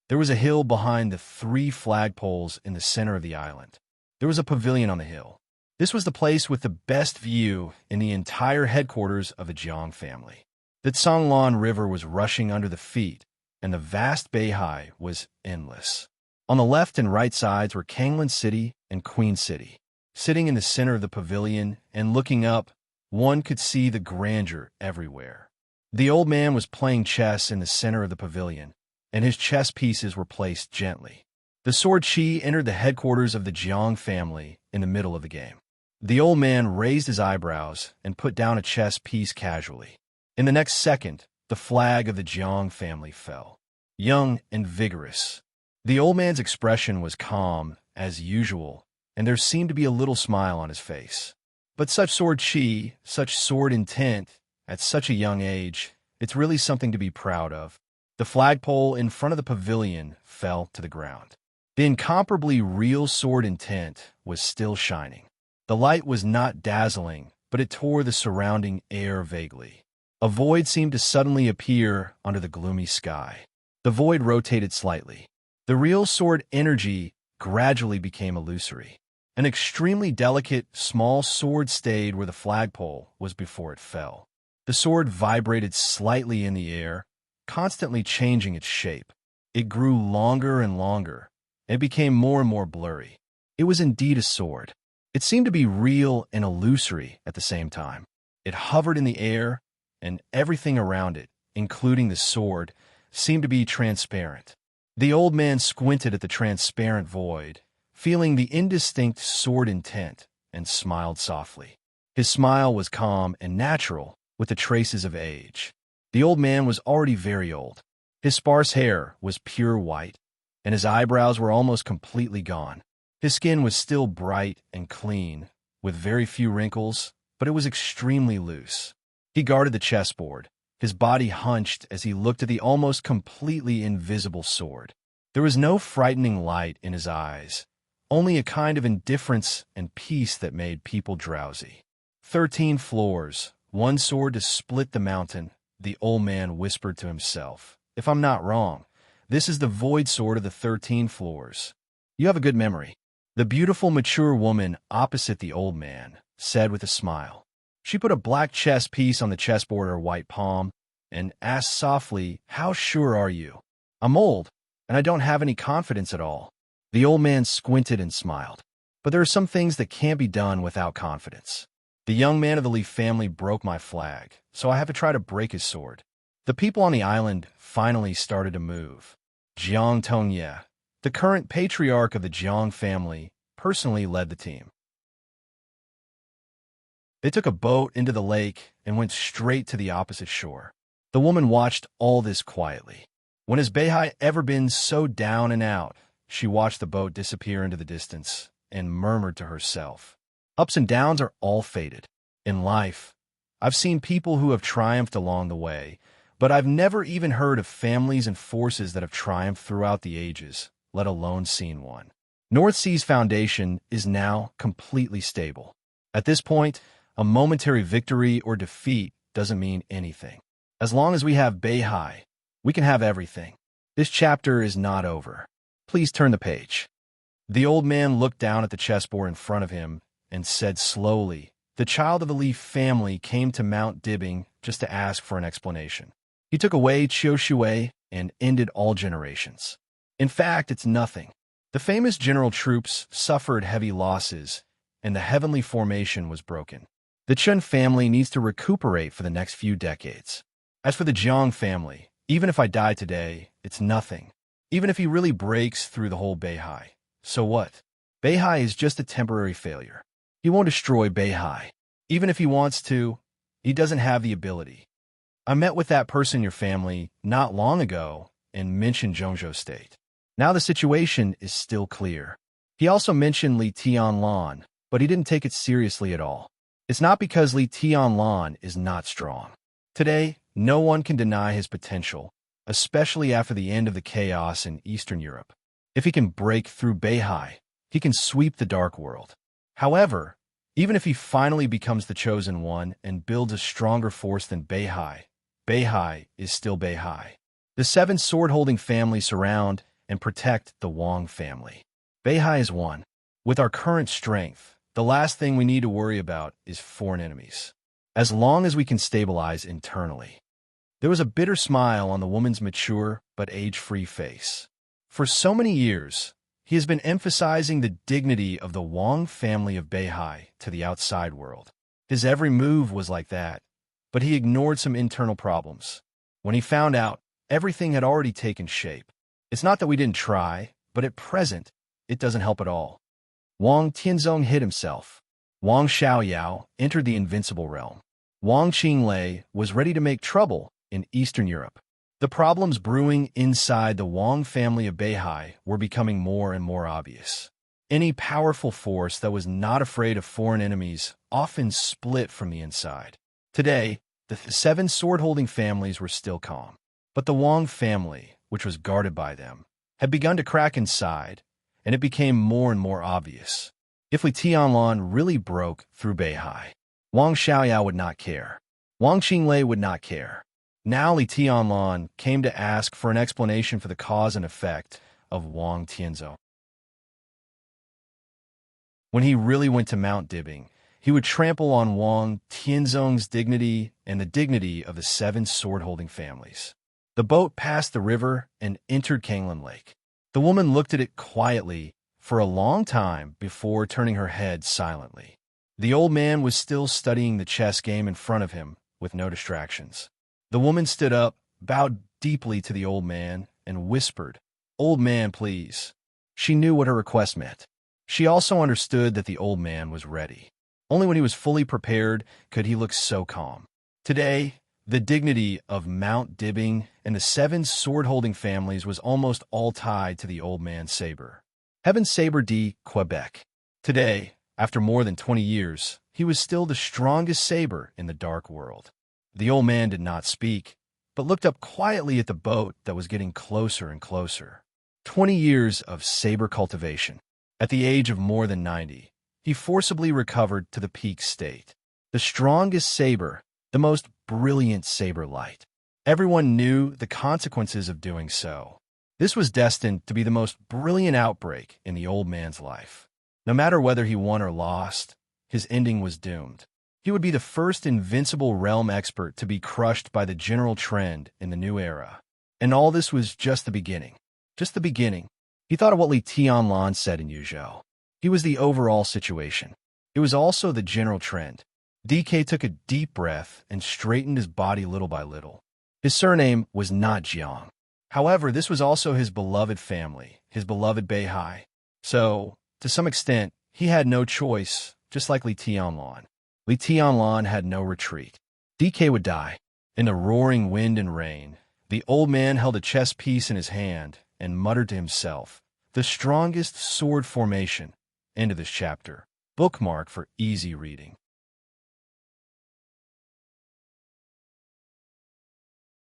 There was a hill behind the 3 flagpoles in the center of the island. There was a pavilion on the hill. This was the place with the best view in the entire headquarters of the Jiang family. The Canglan River was rushing under the feet, and the vast Beihai was endless. On the left and right sides were Kanglan City and Queen City. Sitting in the center of the pavilion and looking up, one could see the grandeur everywhere. The old man was playing chess in the center of the pavilion, and his chess pieces were placed gently. The sword chi entered the headquarters of the Jiang family in the middle of the game. The old man raised his eyebrows and put down a chess piece casually. In the next second, the flag of the Jiang family fell. Young and vigorous. The old man's expression was calm, as usual, and there seemed to be a little smile on his face. But such sword chi, such sword intent, at such a young age, it's really something to be proud of. The flagpole in front of the pavilion fell to the ground. The incomparably real sword intent was still shining. The light was not dazzling, but it tore the surrounding air vaguely. A void seemed to suddenly appear under the gloomy sky. The void rotated slightly. The real sword energy gradually became illusory. An extremely delicate, small sword stayed where the flagpole was before it fell. The sword vibrated slightly in the air, constantly changing its shape. It grew longer and longer. It became more and more blurry. It was indeed a sword. It seemed to be real and illusory at the same time. It hovered in the air, and everything around it, including the sword, seemed to be transparent. The old man squinted at the transparent void, feeling the indistinct sword intent, and smiled softly. His smile was calm and natural, with the traces of age. The old man was already very old. His sparse hair was pure white, and his eyebrows were almost completely gone. His skin was still bright and clean, with very few wrinkles, but it was extremely loose. He guarded the chessboard, his body hunched as he looked at the almost completely invisible sword. There was no frightening light in his eyes, only a kind of indifference and peace that made people drowsy. 13 floors, 1 sword to split the mountain, the old man whispered to himself. If I'm not wrong, this is the void sword of the 13 floors. You have a good memory. The beautiful, mature woman opposite the old man said with a smile. She put a black chess piece on the chessboard her white palm and asked softly, "How sure are you?" "I'm old, and I don't have any confidence at all." The old man squinted and smiled. "But there are some things that can't be done without confidence. The young man of the Li family broke my flag, so I have to try to break his sword." The people on the island finally started to move. Jiang Tongye, the current patriarch of the Jiang family, personally led the team. They took a boat into the lake and went straight to the opposite shore. The woman watched all this quietly. When has Beihai ever been so down and out? She watched the boat disappear into the distance and murmured to herself, "Ups and downs are all fated. In life, I've seen people who have triumphed along the way, but I've never even heard of families and forces that have triumphed throughout the ages, let alone seen one." North Sea's foundation is now completely stable. At this point, a momentary victory or defeat doesn't mean anything. As long as we have Beihai, we can have everything. This chapter is not over. Please turn the page. The old man looked down at the chessboard in front of him and said slowly, "The child of the Li family came to Mount Dibbing just to ask for an explanation. He took away Qiu Shui and ended all generations. In fact, it's nothing. The famous general troops suffered heavy losses, and the heavenly formation was broken. The Chen family needs to recuperate for the next few decades. As for the Jiang family, even if I die today, it's nothing. Even if he really breaks through the whole Beihai, so what? Beihai is just a temporary failure. He won't destroy Beihai. Even if he wants to, he doesn't have the ability. I met with that person in your family not long ago and mentioned Zhongzhou State. Now the situation is still clear. He also mentioned Li Tianlan, but he didn't take it seriously at all. It's not because Li Tianlan is not strong. Today, no one can deny his potential, especially after the end of the chaos in Eastern Europe. If he can break through Beihai, he can sweep the Dark World. However, even if he finally becomes the Chosen One and builds a stronger force than Beihai, Beihai is still Beihai. The 7 sword-holding families surround and protect the Wang family. Beihai is one. With our current strength, the last thing we need to worry about is foreign enemies, as long as we can stabilize internally. There was a bitter smile on the woman's mature but age-free face. For so many years, he has been emphasizing the dignity of the Wang family of Beihai to the outside world. His every move was like that, but he ignored some internal problems. When he found out, everything had already taken shape. It's not that we didn't try, but at present, it doesn't help at all. Wang Tianzong hid himself. Wang Xiaoyao entered the invincible realm. Wang Qinglei was ready to make trouble in Eastern Europe. The problems brewing inside the Wang family of Beihai were becoming more and more obvious. Any powerful force that was not afraid of foreign enemies often split from the inside. Today, the 7 sword-holding families were still calm. But the Wang family, which was guarded by them, had begun to crack inside, and it became more and more obvious. If Li Tianlan really broke through Beihai, Wang Xiaoyao would not care. Wang Qinglei would not care. Now Li Tianlan came to ask for an explanation for the cause and effect of Wang Tianzong. When he really went to Mount Dibbing, he would trample on Wang Tianzong's dignity and the dignity of the 7 sword-holding families. The boat passed the river and entered Kanglan Lake. The woman looked at it quietly for a long time before turning her head silently. The old man was still studying the chess game in front of him with no distractions. The woman stood up, bowed deeply to the old man, and whispered, "Old man, please." She knew what her request meant. She also understood that the old man was ready. Only when he was fully prepared could he look so calm. Today, the dignity of Mount Dibbing and the 7 sword-holding families was almost all tied to the old man's saber. Heaven Saber de Quebec. Today, after more than 20 years, he was still the strongest saber in the Dark World. The old man did not speak, but looked up quietly at the boat that was getting closer and closer. 20 years of saber cultivation. At the age of more than 90, he forcibly recovered to the peak state. The strongest saber, the most brilliant saber light. Everyone knew the consequences of doing so. This was destined to be the most brilliant outbreak in the old man's life. No matter whether he won or lost, his ending was doomed. He would be the first invincible realm expert to be crushed by the general trend in the new era. And all this was just the beginning. Just the beginning. He thought of what Li Tianlan said in Yuzhou. He was the overall situation. It was also the general trend. DK took a deep breath and straightened his body little by little. His surname was not Jiang. However, this was also his beloved family, his beloved Beihai. So, to some extent, he had no choice, just like Li Tianlan. Li Tianlan had no retreat. DK would die. In the roaring wind and rain, the old man held a chess piece in his hand and muttered to himself, "The strongest sword formation." End of this chapter. Bookmark for easy reading.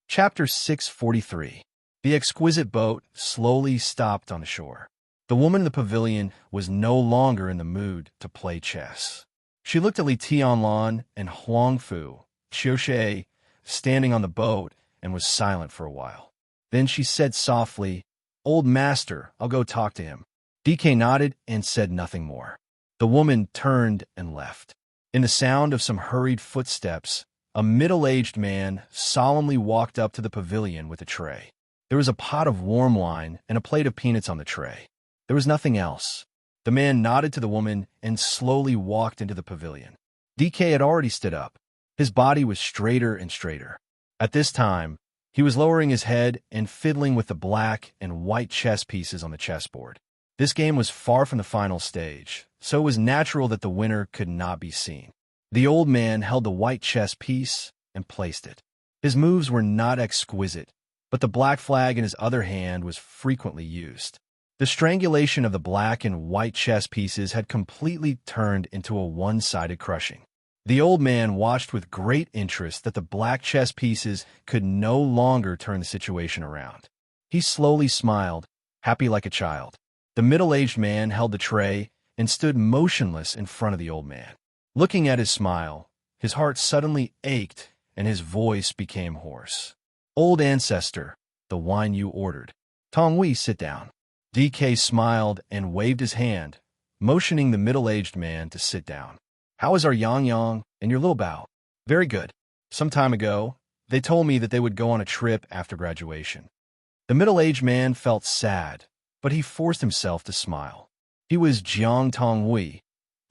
Chapter 643. The exquisite boat slowly stopped on the shore. The woman in the pavilion was no longer in the mood to play chess. She looked at Li Tianlan and Huangfu, Xiuxie, standing on the boat, and was silent for a while. Then she said softly, "Old master, I'll go talk to him." DK nodded and said nothing more. The woman turned and left. In the sound of some hurried footsteps, a middle-aged man solemnly walked up to the pavilion with a tray. There was a pot of warm wine and a plate of peanuts on the tray. There was nothing else. The man nodded to the woman and slowly walked into the pavilion. DK had already stood up. His body was straighter and straighter. At this time, he was lowering his head and fiddling with the black and white chess pieces on the chessboard. This game was far from the final stage, so it was natural that the winner could not be seen. The old man held the white chess piece and placed it. His moves were not exquisite, but the black flag in his other hand was frequently used. The strangulation of the black and white chess pieces had completely turned into a one-sided crushing. The old man watched with great interest that the black chess pieces could no longer turn the situation around. He slowly smiled, happy like a child. The middle-aged man held the tray and stood motionless in front of the old man. Looking at his smile, his heart suddenly ached and his voice became hoarse. "Old ancestor, the wine you ordered. Tongwei, sit down." DK smiled and waved his hand, motioning the middle-aged man to sit down. "How is our Yang and your little Bao?" "Very good. Some time ago, they told me that they would go on a trip after graduation." The middle-aged man felt sad, but he forced himself to smile. He was Jiang Tongwei,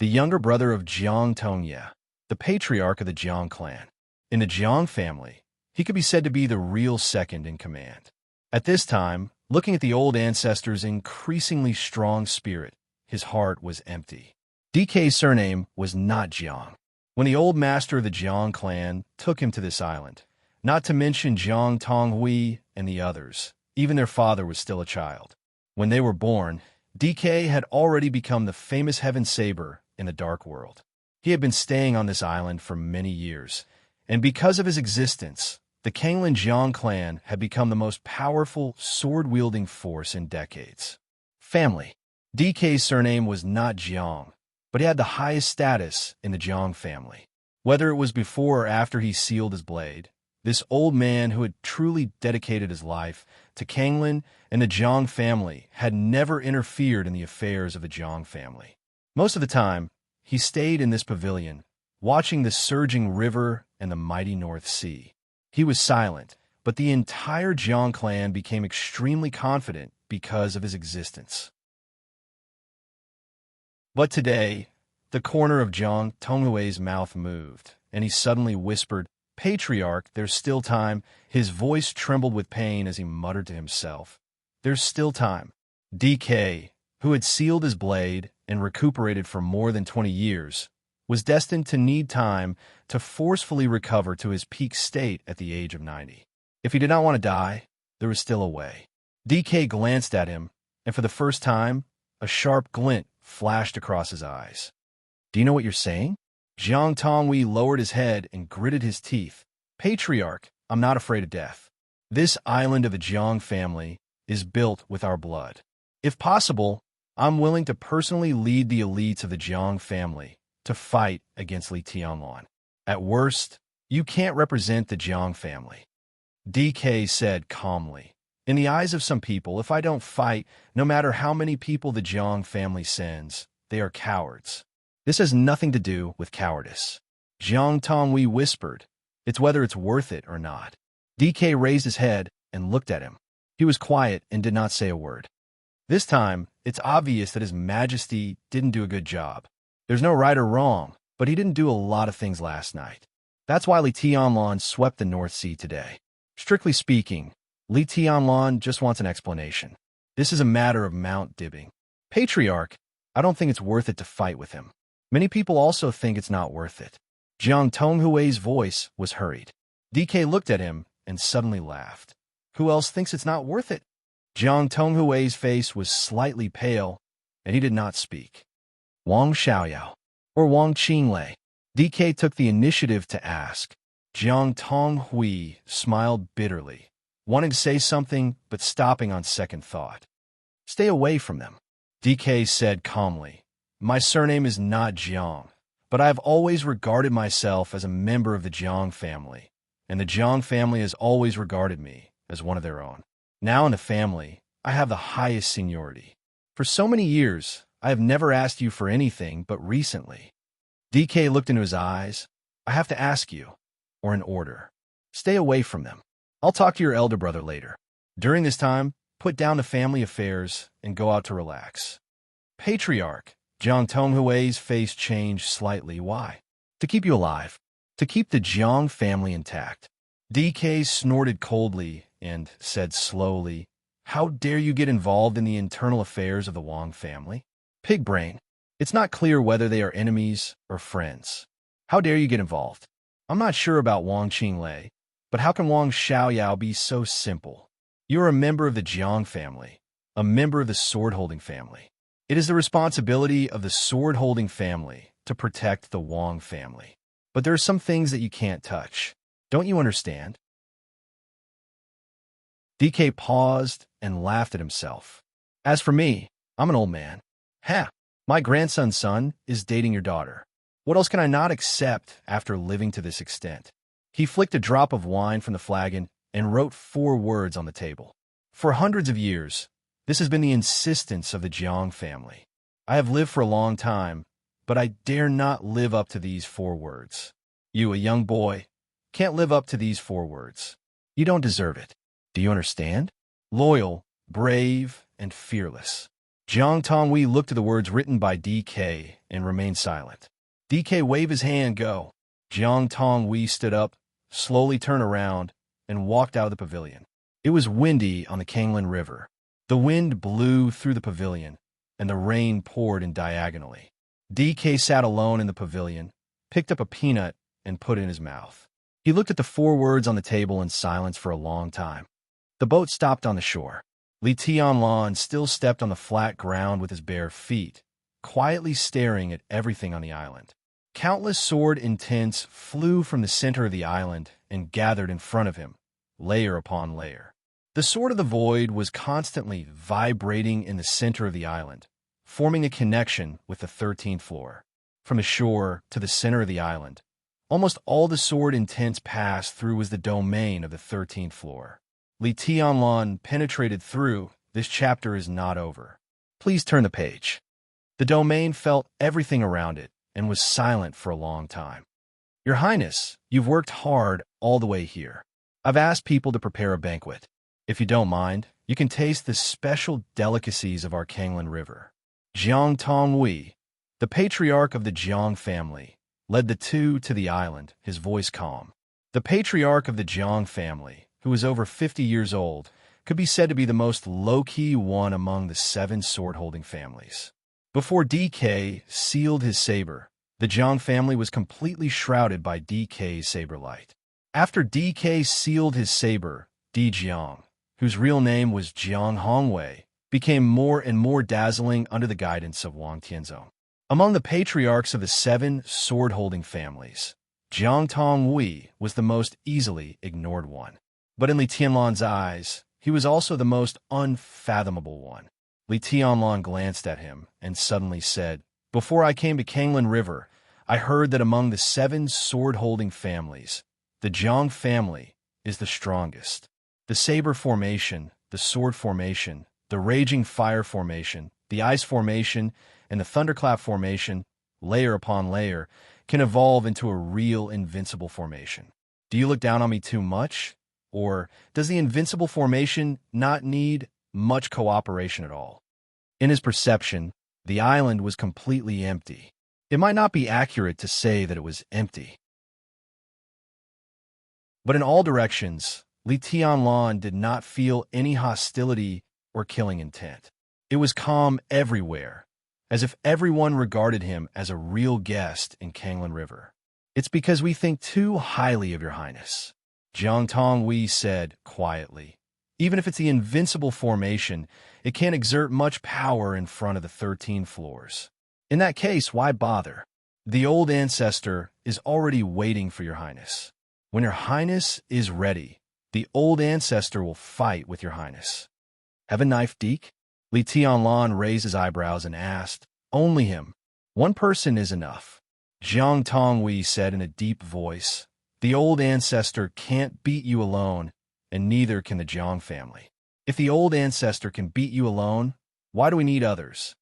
the younger brother of Jiang Tongye, the patriarch of the Jiang clan. In the Jiang family, he could be said to be the real second in command. At this time, looking at the old ancestor's increasingly strong spirit, his heart was empty. DK's surname was not Jiang. When the old master of the Jiang clan took him to this island, not to mention Jiang Tonghui and the others, even their father was still a child. When they were born, DK had already become the famous Heaven Saber in the Dark World. He had been staying on this island for many years, and because of his existence, the Kanglin Jiang clan had become the most powerful sword-wielding force in decades. Family. DK's surname was not Jiang, but he had the highest status in the Jiang family. Whether it was before or after he sealed his blade, this old man who had truly dedicated his life to Kanglin and the Jiang family had never interfered in the affairs of the Jiang family. Most of the time, he stayed in this pavilion, watching the surging river and the mighty North Sea. He was silent, but the entire Jiang clan became extremely confident because of his existence. But today, the corner of Jiang Tonghui's mouth moved, and he suddenly whispered, "Patriarch, there's still time." His voice trembled with pain as he muttered to himself, "There's still time." DK, who had sealed his blade and recuperated for more than 20 years, was destined to need time to forcefully recover to his peak state at the age of 90. If he did not want to die, there was still a way. DK glanced at him, and for the first time, a sharp glint flashed across his eyes. "Do you know what you're saying?" Jiang Tongwei lowered his head and gritted his teeth. "Patriarch, I'm not afraid of death. This island of the Jiang family is built with our blood. If possible, I'm willing to personally lead the elites of the Jiang family to fight against Li Tianlan. At worst, you can't represent the Jiang family." DK said calmly, "In the eyes of some people, if I don't fight, no matter how many people the Jiang family sends, they are cowards. This has nothing to do with cowardice." Jiang Tongwei whispered, "It's whether it's worth it or not." DK raised his head and looked at him. He was quiet and did not say a word. This time, it's obvious that His Majesty didn't do a good job. There's no right or wrong, but he didn't do a lot of things last night. That's why Li Tianlan swept the North Sea today. Strictly speaking, Li Tianlan just wants an explanation. This is a matter of Mount Dibbing. Patriarch, I don't think it's worth it to fight with him. Many people also think it's not worth it. Jiang Tonghui's voice was hurried. DK looked at him and suddenly laughed. Who else thinks it's not worth it? Jiang Tonghui's face was slightly pale, and he did not speak. Wang Xiaoyao, or Wang Qinglei? DK took the initiative to ask. Jiang Tonghui smiled bitterly, wanting to say something but stopping on second thought. "Stay away from them," DK said calmly. "My surname is not Jiang, but I have always regarded myself as a member of the Jiang family, and the Jiang family has always regarded me as one of their own. Now in the family, I have the highest seniority. For so many years, I have never asked you for anything but recently." DK looked into his eyes. "I have to ask you, or an order. Stay away from them. I'll talk to your elder brother later. During this time, put down the family affairs and go out to relax." "Patriarch," Jiang Tonghui's face changed slightly. "Why?" To keep you alive. To keep the Jiang family intact. DK snorted coldly and said slowly, "How dare you get involved in the internal affairs of the Wang family? Pig brain. It's not clear whether they are enemies or friends. How dare you get involved? I'm not sure about Wang Qinglei, but how can Wang Xiaoyao be so simple? You're a member of the Jiang family, a member of the sword-holding family. It is the responsibility of the sword-holding family to protect the Wang family. But there are some things that you can't touch. Don't you understand?" DK paused and laughed at himself. "As for me, I'm an old man. Ha! My grandson's son is dating your daughter. What else can I not accept after living to this extent?" He flicked a drop of wine from the flagon and wrote 4 words on the table. "For hundreds of years, this has been the insistence of the Jiang family. I have lived for a long time, but I dare not live up to these 4 words. You, a young boy, can't live up to these 4 words. You don't deserve it. Do you understand? Loyal, brave, and fearless." Jiang Tongwei looked at the words written by DK and remained silent. DK waved his hand, "Go." Jiang Tongwei stood up, slowly turned around, and walked out of the pavilion. It was windy on the Kanglin River. The wind blew through the pavilion, and the rain poured in diagonally. DK sat alone in the pavilion, picked up a peanut, and put it in his mouth. He looked at the 4 words on the table in silence for a long time. The boat stopped on the shore. Li Tianlan still stepped on the flat ground with his bare feet, quietly staring at everything on the island. Countless sword intents flew from the center of the island and gathered in front of him, layer upon layer. The sword of the void was constantly vibrating in the center of the island, forming a connection with the 13th floor. From the shore to the center of the island, almost all the sword intents passed through was the domain of the 13th floor. Li Tianlan penetrated through. This chapter is not over. Please turn the page. The domain felt everything around it and was silent for a long time. "Your Highness, you've worked hard all the way here. I've asked people to prepare a banquet. If you don't mind, you can taste the special delicacies of our Kanglin River." Jiang Tongwei, the patriarch of the Jiang family, led the 2 to the island, his voice calm. The patriarch of the Jiang family, who was over 50 years old, could be said to be the most low-key one among the 7 sword-holding families. Before DK sealed his saber, the Jiang family was completely shrouded by DK's saber light. After DK sealed his saber, Di Jiang, whose real name was Jiang Hongwei, became more and more dazzling under the guidance of Wang Tianzong. Among the patriarchs of the 7 sword-holding families, Jiang Tongwei was the most easily ignored one. But in Li Tianlan's eyes, he was also the most unfathomable one. Li Tianlan glanced at him and suddenly said, "Before I came to Kanglin River, I heard that among the 7 sword-holding families, the Jiang family is the strongest. The saber formation, the sword formation, the raging fire formation, the ice formation, and the thunderclap formation, layer upon layer, can evolve into a real invincible formation. Do you look down on me too much? Or does the invincible formation not need much cooperation at all?" In his perception, the island was completely empty. It might not be accurate to say that it was empty. But in all directions, Li Tianlan did not feel any hostility or killing intent. It was calm everywhere, as if everyone regarded him as a real guest in Kanglin River. "It's because we think too highly of your Highness," Jiang Tongwei said quietly. "Even if it's the invincible formation, it can't exert much power in front of the 13 floors. In that case, why bother? The old ancestor is already waiting for your Highness. When your Highness is ready, the old ancestor will fight with your Highness." "Have a knife, Deke?" Li Tianlan raised his eyebrows and asked. "Only him. One person is enough," Jiang Tongwei said in a deep voice. "The old ancestor can't beat you alone, and neither can the Jiang family. If the old ancestor can beat you alone, why do we need others?"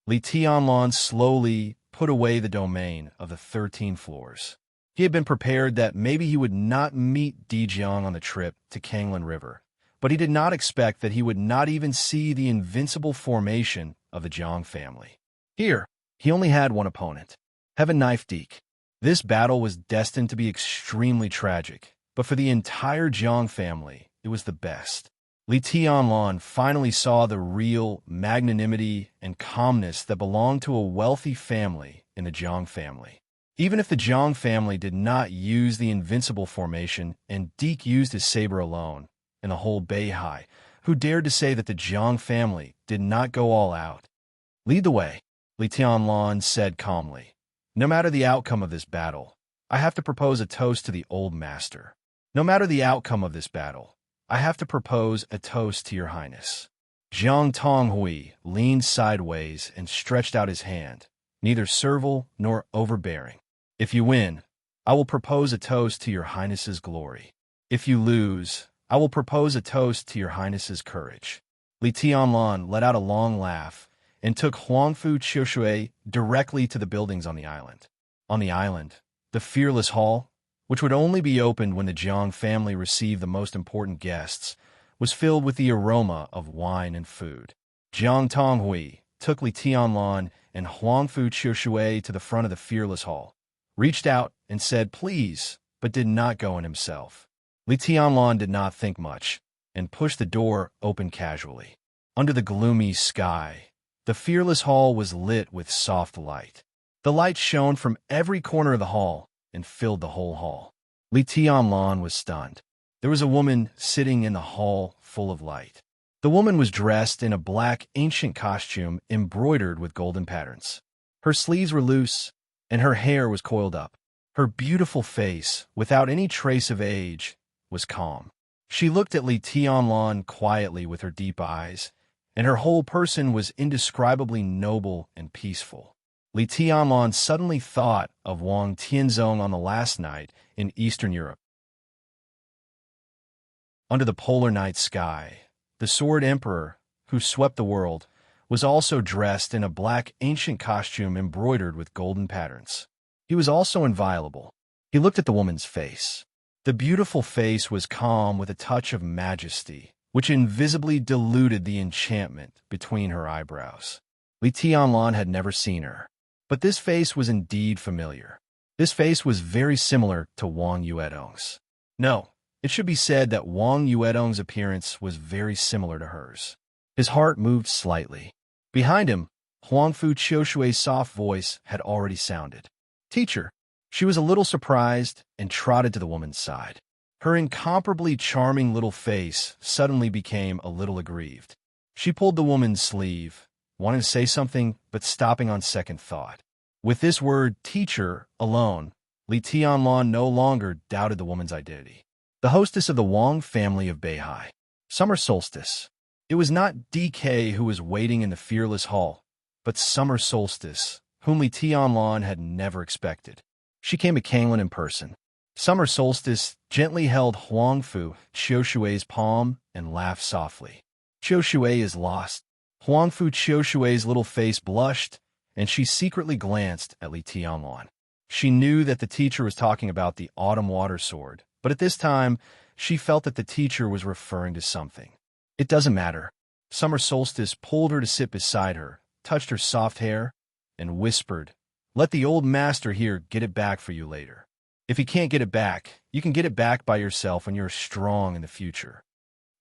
Li Tianlan slowly put away the domain of the 13 floors. He had been prepared that maybe he would not meet Di Jiang on the trip to Kanglin River, but he did not expect that he would not even see the invincible formation of the Jiang family. Here, he only had one opponent. "Have a knife, Deke." This battle was destined to be extremely tragic, but for the entire Jiang family, it was the best. Li Tianlan finally saw the real magnanimity and calmness that belonged to a wealthy family in the Jiang family. Even if the Jiang family did not use the invincible formation and Deke used his saber alone, and the whole Beihai, who dared to say that the Jiang family did not go all out? Lead the way, Li Tianlan said calmly. No matter the outcome of this battle, I have to propose a toast to the old master. No matter the outcome of this battle, I have to propose a toast to your highness. Jiang Tonghui leaned sideways and stretched out his hand, neither servile nor overbearing. If you win, I will propose a toast to your highness's glory. If you lose, I will propose a toast to your highness's courage. Li Tianlan let out a long laugh and took Huangfu Qiushui directly to the buildings on the island. On the island, the Fearless Hall, which would only be opened when the Jiang family received the most important guests, was filled with the aroma of wine and food. Jiang Tonghui took Li Tianlan and Huangfu Qiushui to the front of the Fearless Hall, reached out and said please, but did not go in himself. Li Tianlan did not think much and pushed the door open casually. Under the gloomy sky, the Fearless Hall was lit with soft light. The light shone from every corner of the hall and filled the whole hall. Li Tianlan was stunned. There was a woman sitting in the hall full of light. The woman was dressed in a black ancient costume embroidered with golden patterns. Her sleeves were loose, and her hair was coiled up. Her beautiful face, without any trace of age, was calm. She looked at Li Tianlan quietly with her deep eyes, and her whole person was indescribably noble and peaceful. Li Tianlan suddenly thought of Wang Tianzong on the last night in Eastern Europe. Under the polar night sky, the Sword Emperor, who swept the world, was also dressed in a black ancient costume embroidered with golden patterns. He was also inviolable. He looked at the woman's face. The beautiful face was calm with a touch of majesty, which invisibly diluted the enchantment between her eyebrows. Li Tianlan had never seen her, but this face was indeed familiar. This face was very similar to Wang Yuedong's. No, it should be said that Wang Yuedong's appearance was very similar to hers. His heart moved slightly. Behind him, Huangfu Qiushui's soft voice had already sounded. Teacher. She was a little surprised and trotted to the woman's side. Her incomparably charming little face suddenly became a little aggrieved. She pulled the woman's sleeve, wanting to say something, but stopping on second thought. With this word, teacher, alone, Li Tianlan no longer doubted the woman's identity. The hostess of the Wang family of Beihai. Summer solstice. It was not DK who was waiting in the Fearless Hall, but Summer Solstice, whom Li Tianlan had never expected. She came to Kanglin in person. Summer Solstice gently held Huangfu Qiushui's palm and laughed softly. Qiushui is lost. Huangfu Qiushui's little face blushed, and she secretly glanced at Li Tianlan. She knew that the teacher was talking about the autumn water sword, but at this time, she felt that the teacher was referring to something. It doesn't matter. Summer Solstice pulled her to sit beside her, touched her soft hair, and whispered, let the old master here get it back for you later. If he can't get it back, you can get it back by yourself when you're strong in the future.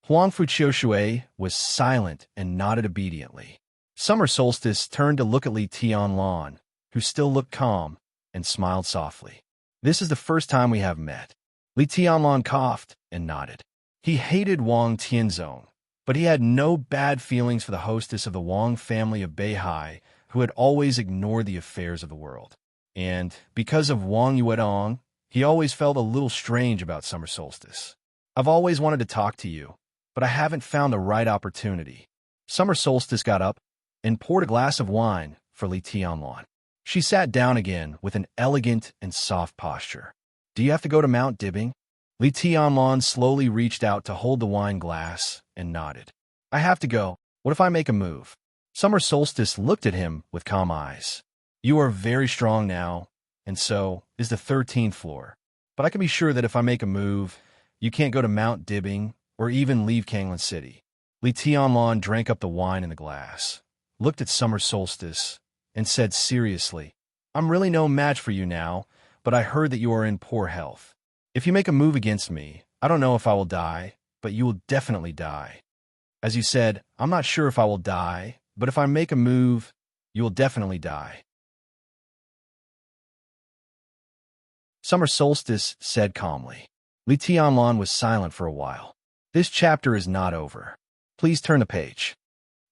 Huangfu Qiushui was silent and nodded obediently. Summer Solstice turned to look at Li Tianlan, who still looked calm, and smiled softly. This is the first time we have met. Li Tianlan coughed and nodded. He hated Wang Tianzong, but he had no bad feelings for the hostess of the Wang family of Beihai, who had always ignored the affairs of the world. And, because of Wang Yuedong, he always felt a little strange about Summer Solstice. I've always wanted to talk to you, but I haven't found the right opportunity. Summer Solstice got up and poured a glass of wine for Li Tianlan. She sat down again with an elegant and soft posture. Do you have to go to Mount Dibbing? Li Tianlan slowly reached out to hold the wine glass and nodded. I have to go. What if I make a move? Summer Solstice looked at him with calm eyes. You are very strong now, and so is the 13th floor. But I can be sure that if I make a move, you can't go to Mount Dibbing or even leave Kanglin City. Li Tianlan drank up the wine in the glass, looked at Summer Solstice, and said seriously, I'm really no match for you now. but I heard that you are in poor health. If you make a move against me, I don't know if I will die, but you will definitely die. As you said, I'm not sure if I will die, but if I make a move, you will definitely die. Summer Solstice said calmly. Li Tianlan was silent for a while. This chapter is not over. Please turn the page.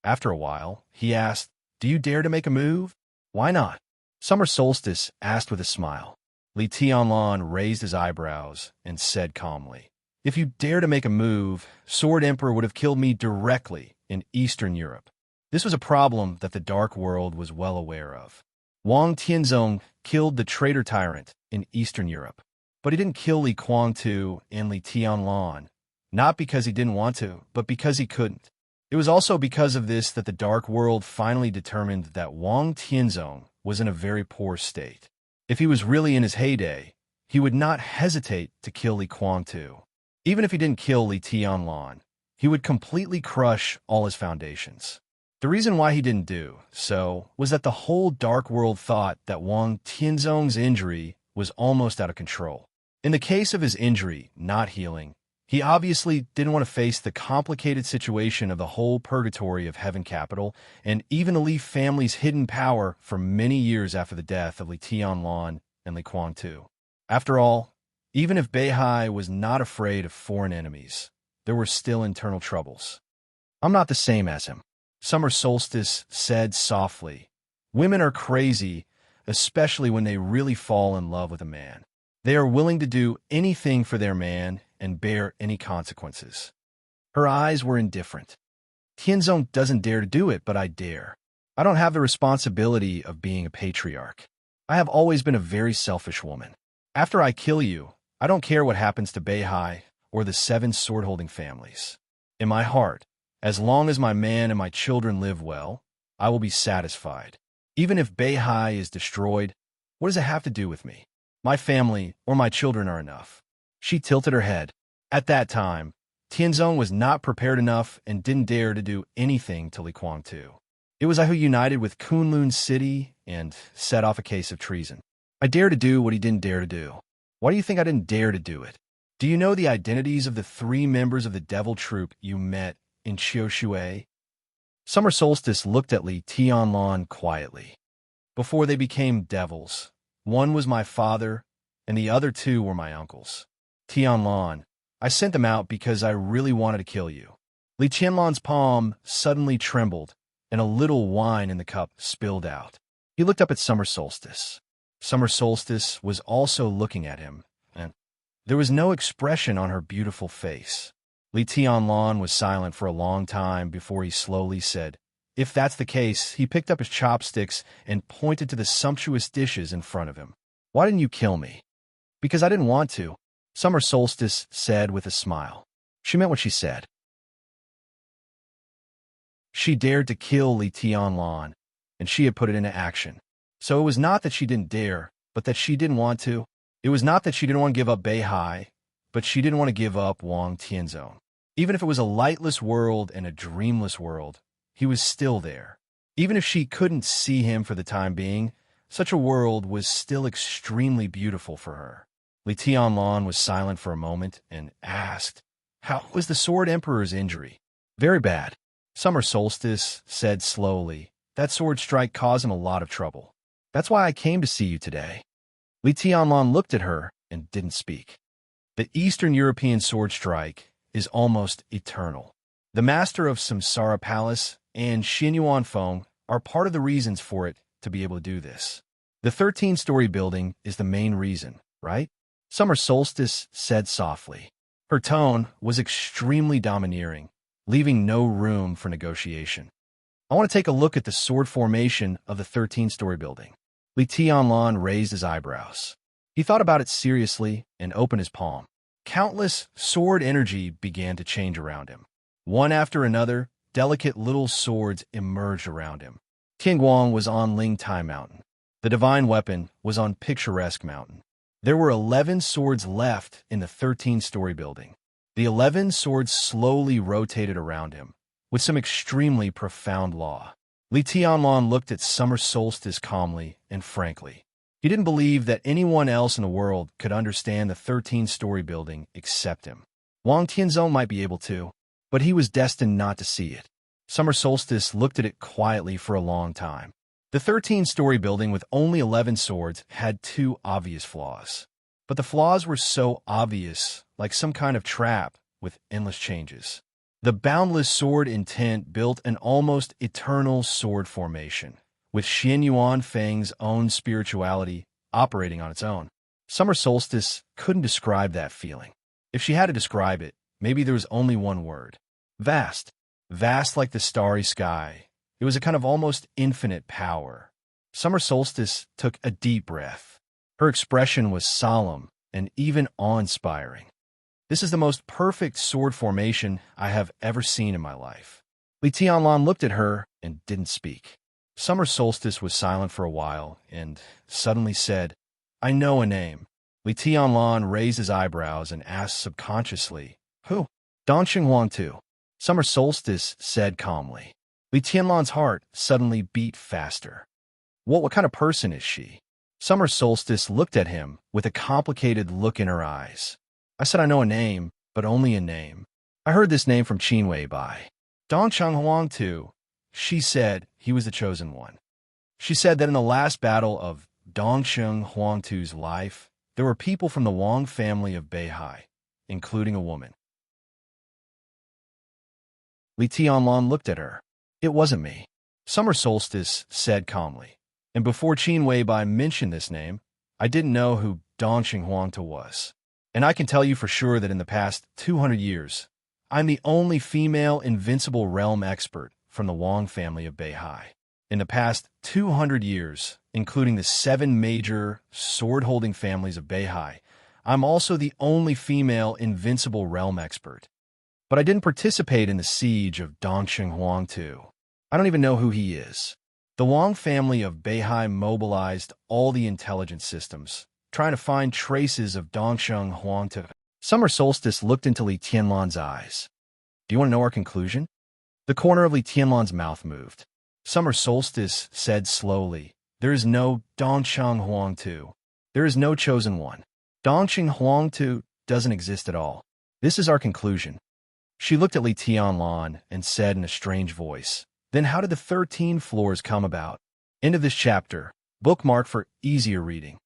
After a while, he asked, Do you dare to make a move? Why not? Summer Solstice asked with a smile. Li Tianlan raised his eyebrows and said calmly, If you dare to make a move, Sword Emperor would have killed me directly in Eastern Europe. This was a problem that the Dark World was well aware of. Wang Tianzong killed the traitor tyrant in Eastern Europe, but he didn't kill Li Guangtu and Li Tianlan, not because he didn't want to, but because he couldn't. It was also because of this that the Dark World finally determined that Wang Tianzong was in a very poor state. If he was really in his heyday, he would not hesitate to kill Li Guangtu. Even if he didn't kill Li Tianlan, he would completely crush all his foundations. The reason why he didn't do so was that the whole Dark World thought that Wang Tianzong's injury was almost out of control. In the case of his injury not healing, he obviously didn't want to face the complicated situation of the whole purgatory of Heaven Capital and even the Li family's hidden power for many years after the death of Li Tianlan and Li Guangtu. After all, even if Beihai was not afraid of foreign enemies, there were still internal troubles. I'm not the same as him, Summer Solstice said softly. Women are crazy, especially when they really fall in love with a man. They are willing to do anything for their man and bear any consequences. Her eyes were indifferent. Tianzong doesn't dare to do it, but I dare. I don't have the responsibility of being a patriarch. I have always been a very selfish woman. After I kill you, I don't care what happens to Beihai or the 7 sword-holding families. In my heart, as long as my man and my children live well, I will be satisfied. Even if Beihai is destroyed, what does it have to do with me? My family or my children are enough. She tilted her head. At that time, Tianzong was not prepared enough and didn't dare to do anything to Li Guangtu. It was I who united with Kunlun City and set off a case of treason. I dare to do what he didn't dare to do. Why do you think I didn't dare to do it? Do you know the identities of the 3 members of the devil troupe you met in Qiushui? Summer Solstice looked at Li Tianlan quietly. Before they became devils, one was my father, and the other 2 were my uncles. Tianlan, I sent them out because I really wanted to kill you. Li Tianlan's palm suddenly trembled, and a little wine in the cup spilled out. He looked up at Summer Solstice. Summer Solstice was also looking at him, and there was no expression on her beautiful face. Li Tianlan was silent for a long time before he slowly said, If that's the case, he picked up his chopsticks and pointed to the sumptuous dishes in front of him. Why didn't you kill me? Because I didn't want to, Summer Solstice said with a smile. She meant what she said. She dared to kill Li Tianlan, and she had put it into action. So it was not that she didn't dare, but that she didn't want to. It was not that she didn't want to give up Beihai, but she didn't want to give up Wang Tianzong. Even if it was a lightless world and a dreamless world, he was still there. Even if she couldn't see him for the time being, such a world was still extremely beautiful for her. Li Tianlan was silent for a moment and asked, How was the Sword Emperor's injury? Very bad. Summer Solstice said slowly, That sword strike caused him a lot of trouble. That's why I came to see you today. Li Tianlan looked at her and didn't speak. The Eastern European sword strike is almost eternal. The master of Samsara Palace and Xin Yuan Feng are part of the reasons for it to be able to do this. The 13-story building is the main reason, right? Summer Solstice said softly. Her tone was extremely domineering, leaving no room for negotiation. I want to take a look at the sword formation of the 13-story building. Li Tianlan raised his eyebrows. He thought about it seriously and opened his palm. Countless sword energy began to change around him. One after another, delicate little swords emerged around him. Tingguang was on Lingtai Mountain. The divine weapon was on Picturesque Mountain. There were 11 swords left in the 13-story building. The 11 swords slowly rotated around him, with some extremely profound law. Li Tianlan looked at Summer Solstice calmly and frankly. He didn't believe that anyone else in the world could understand the 13-story building except him. Wang Tianzong might be able to, but he was destined not to see it. Summer Solstice looked at it quietly for a long time. The 13-story building with only 11 swords had two obvious flaws. But the flaws were so obvious, like some kind of trap with endless changes. The boundless sword intent built an almost eternal sword formation, with Xin Yuan Feng's own spirituality operating on its own. Summer Solstice couldn't describe that feeling. If she had to describe it, maybe there was only one word. Vast. Vast like the starry sky. It was a kind of almost infinite power. Summer Solstice took a deep breath. Her expression was solemn and even awe-inspiring. This is the most perfect sword formation I have ever seen in my life. Li Tianlan looked at her and didn't speak. Summer Solstice was silent for a while and suddenly said, "I know a name." Li Tianlan raised his eyebrows and asked subconsciously, "Who?" "Dongxing Huangtu," Summer Solstice said calmly. Li Tianlan's heart suddenly beat faster. What kind of person is she? Summer Solstice looked at him with a complicated look in her eyes. "I said I know a name, but only a name. I heard this name from Qin Weibai. Dongcheng Huangtu." She said he was the chosen one. She said that in the last battle of Dongcheng Huangtu's life, there were people from the Wang family of Beihai, including a woman. Li Tianlan looked at her. "It wasn't me," Summer Solstice said calmly. "And before Qin Weibai mentioned this name, I didn't know who Dongxing Huangtu was. And I can tell you for sure that in the past 200 years, I'm the only female invincible realm expert from the Wang family of Beihai. In the past 200 years, including the 7 major sword-holding families of Beihai, I'm also the only female invincible realm expert. But I didn't participate in the siege of Dongxing Huangtu. I don't even know who he is." The Wang family of Beihai mobilized all the intelligence systems, trying to find traces of Dongxing Huangtu. Summer Solstice looked into Li Tianlan's eyes. "Do you want to know our conclusion?" The corner of Li Tianlan's mouth moved. Summer Solstice said slowly, "There is no Dongxing Huangtu. There is no chosen one. Dongxing Huangtu doesn't exist at all. This is our conclusion." She looked at Li Tianlan and said in a strange voice, "Then how did the 13 floors come about?" End of this chapter. Bookmark for easier reading.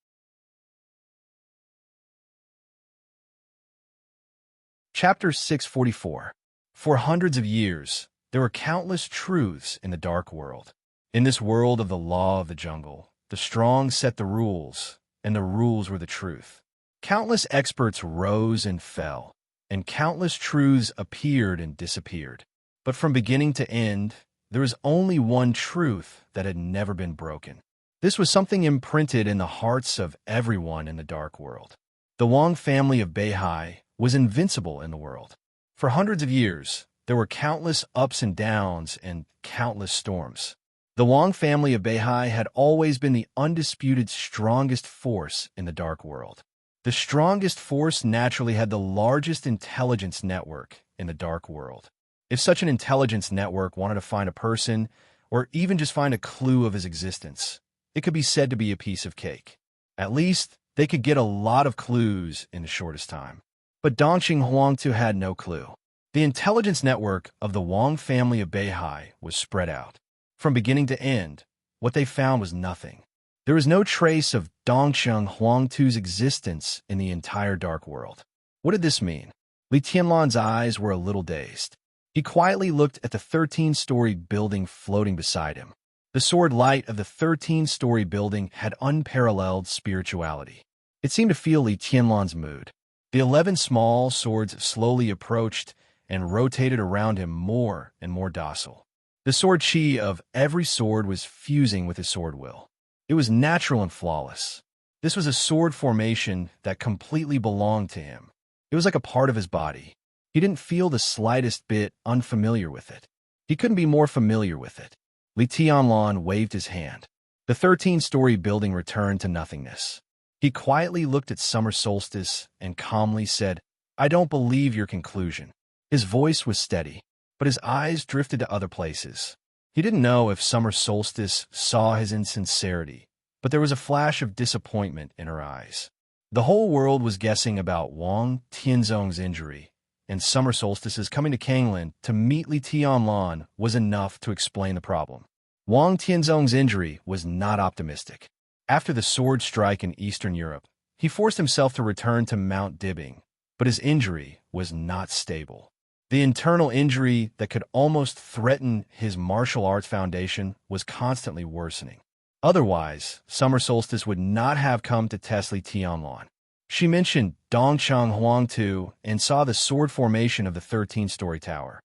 Chapter 644. For hundreds of years, there were countless truths in the dark world. In this world of the law of the jungle, the strong set the rules, and the rules were the truth. Countless experts rose and fell, and countless truths appeared and disappeared. But from beginning to end, there was only one truth that had never been broken. This was something imprinted in the hearts of everyone in the dark world. The Wang family of Beihai was invincible in the world. For hundreds of years, there were countless ups and downs and countless storms. The Wang family of Beihai had always been the undisputed strongest force in the dark world. The strongest force naturally had the largest intelligence network in the dark world. If such an intelligence network wanted to find a person, or even just find a clue of his existence, it could be said to be a piece of cake. At least, they could get a lot of clues in the shortest time. But Dongxing Huangtu had no clue. The intelligence network of the Wang family of Beihai was spread out. From beginning to end, what they found was nothing. There was no trace of Dongxing Huangtu's existence in the entire dark world. What did this mean? Li Tianlan's eyes were a little dazed. He quietly looked at the 13-story building floating beside him. The sword light of the 13-story building had unparalleled spirituality. It seemed to feel Li Tianlan's mood. The 11 small swords slowly approached and rotated around him more and more docile. The sword chi of every sword was fusing with his sword will. It was natural and flawless. This was a sword formation that completely belonged to him. It was like a part of his body. He didn't feel the slightest bit unfamiliar with it. He couldn't be more familiar with it. Li Tianlan waved his hand. The 13-story building returned to nothingness. He quietly looked at Summer Solstice and calmly said, "I don't believe your conclusion." His voice was steady, but his eyes drifted to other places. He didn't know if Summer Solstice saw his insincerity, but there was a flash of disappointment in her eyes. The whole world was guessing about Wang Tianzong's injury, and summer solstices coming to Kanglan to meet Li Tianlan was enough to explain the problem. Wang Tianzong's injury was not optimistic. After the sword strike in Eastern Europe, he forced himself to return to Mount Dibbing, but his injury was not stable. The internal injury that could almost threaten his martial arts foundation was constantly worsening. Otherwise, summer solstice would not have come to test Li Tianlan. She mentioned Dongcheng Huangtu and saw the sword formation of the 13-story tower,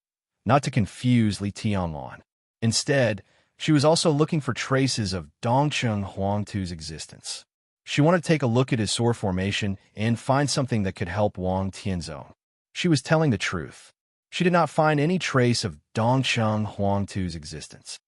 not to confuse Li Tianlan. Instead, she was also looking for traces of Dongcheng Huangtu's existence. She wanted to take a look at his sword formation and find something that could help Wang Tianzong. She was telling the truth. She did not find any trace of Dongcheng Huangtu's existence.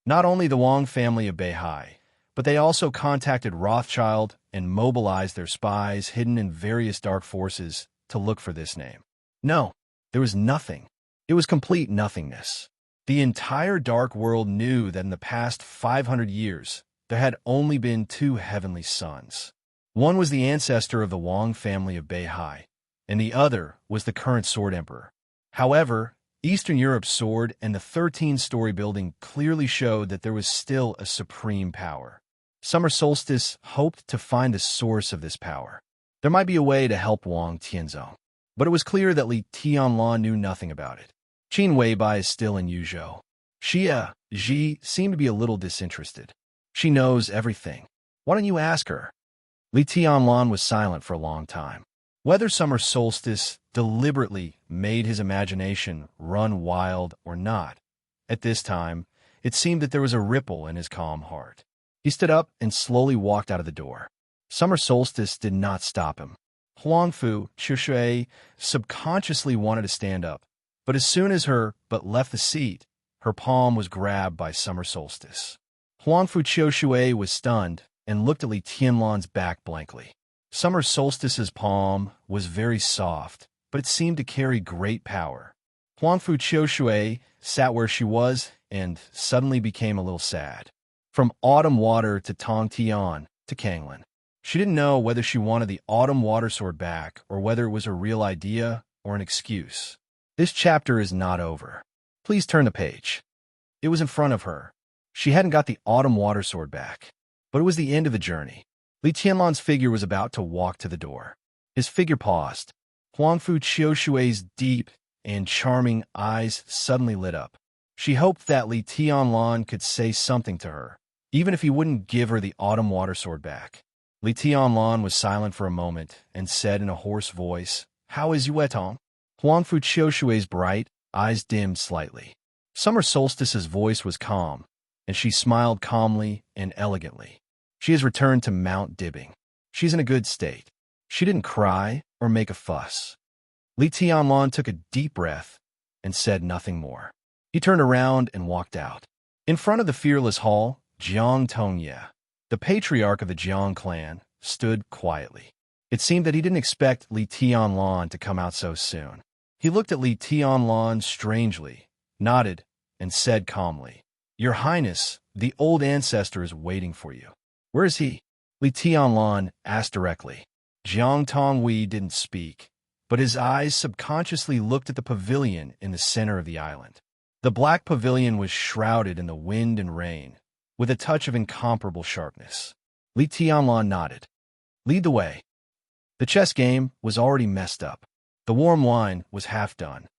Not only the Wang family of Beihai, but they also contacted Rothschild and mobilized their spies hidden in various dark forces to look for this name. No, there was nothing. It was complete nothingness. The entire dark world knew that in the past 500 years, there had only been two heavenly sons. One was the ancestor of the Wang family of Beihai, and the other was the current sword emperor. However, Eastern Europe's sword and the 13-story building clearly showed that there was still a supreme power. Summer Solstice hoped to find the source of this power. There might be a way to help Wang Tianzong, but it was clear that Li Tianlan knew nothing about it. Qin Weibai is still in Yuzhou. Xia Ji seemed to be a little disinterested. She knows everything. Why don't you ask her? Li Tianlan was silent for a long time. Whether Summer Solstice deliberately made his imagination run wild or not, at this time, it seemed that there was a ripple in his calm heart. He stood up and slowly walked out of the door. Summer Solstice did not stop him. Huangfu Qiushui subconsciously wanted to stand up, but as soon as her butt left the seat, her palm was grabbed by Summer Solstice. Huangfu Qiushui was stunned and looked at Li Tianlan's back blankly. Summer Solstice's palm was very soft, but it seemed to carry great power. Huangfu Qiushui sat where she was and suddenly became a little sad. From autumn water to Tong Tian to Kanglan. She didn't know whether she wanted the autumn water sword back or whether it was a real idea or an excuse. This chapter is not over. Please turn the page. It was in front of her. She hadn't got the autumn water sword back, but it was the end of the journey. Li Tianlan's figure was about to walk to the door. His figure paused. Huangfu Qiushui's deep and charming eyes suddenly lit up. She hoped that Li Tianlan could say something to her, even if he wouldn't give her the autumn water sword back. Li Tianlan was silent for a moment and said in a hoarse voice, "How is Yuetong?" Huangfu Qiushui's bright eyes dimmed slightly. Summer Solstice's voice was calm, and she smiled calmly and elegantly. She has returned to Mount Dibbing. She's in a good state. She didn't cry or make a fuss. Li Tianlan took a deep breath and said nothing more. He turned around and walked out. In front of the fearless hall, Jiang Tongye, the patriarch of the Jiang clan, stood quietly. It seemed that he didn't expect Li Tianlan to come out so soon. He looked at Li Tianlan strangely, nodded, and said calmly, "Your Highness, the old ancestor is waiting for you." "Where is he?" Li Tianlan asked directly. Jiang Tongwei didn't speak, but his eyes subconsciously looked at the pavilion in the center of the island. The black pavilion was shrouded in the wind and rain, with a touch of incomparable sharpness. Li Tianlan nodded. "Lead the way." The chess game was already messed up. The warm wine was half done.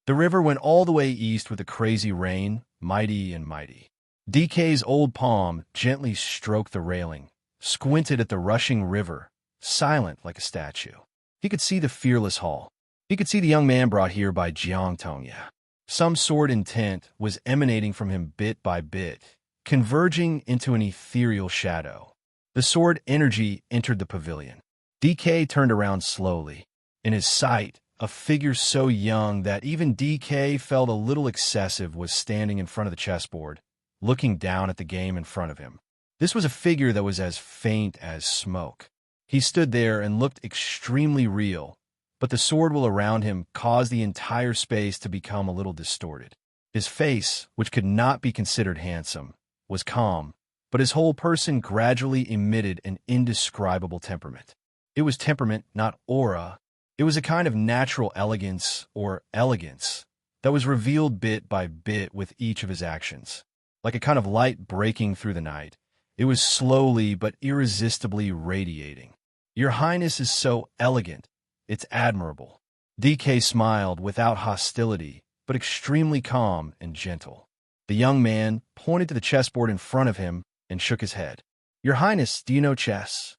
The river went all the way east with a crazy rain, mighty and mighty. DK's old palm gently stroked the railing, squinted at the rushing river, silent like a statue. He could see the fearless hall. He could see the young man brought here by Jiang Tongye. Some sword intent was emanating from him bit by bit, converging into an ethereal shadow. The sword energy entered the pavilion. DK turned around slowly. In his sight, a figure so young that even DK felt a little excessive was standing in front of the chessboard, looking down at the game in front of him. This was a figure that was as faint as smoke. He stood there and looked extremely real, but the sword wheel around him caused the entire space to become a little distorted. His face, which could not be considered handsome, was calm, but his whole person gradually emitted an indescribable temperament. It was temperament, not aura. It was a kind of natural elegance or elegance that was revealed bit by bit with each of his actions. Like a kind of light breaking through the night, it was slowly but irresistibly radiating. Your Highness is so elegant. It's admirable. DK smiled without hostility, but extremely calm and gentle. The young man pointed to the chessboard in front of him and shook his head. Your Highness, do you know chess?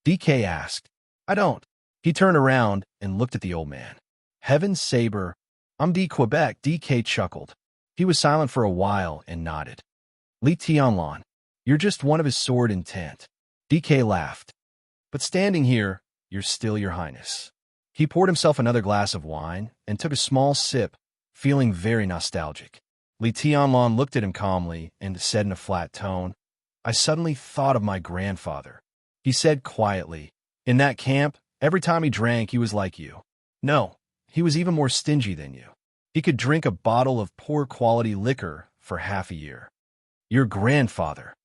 DK asked. I don't. He turned around and looked at the old man. Heaven's saber. I'm D. Quebec, DK chuckled. He was silent for a while and nodded. Li Tianlan, you're just one of his sword intent. DK laughed. But standing here, you're still your Highness. He poured himself another glass of wine and took a small sip, feeling very nostalgic. Li Tianlan looked at him calmly and said in a flat tone, I suddenly thought of my grandfather. He said quietly, in that camp, every time he drank, he was like you. No, he was even more stingy than you. He could drink a bottle of poor quality liquor for half a year. Your grandfather.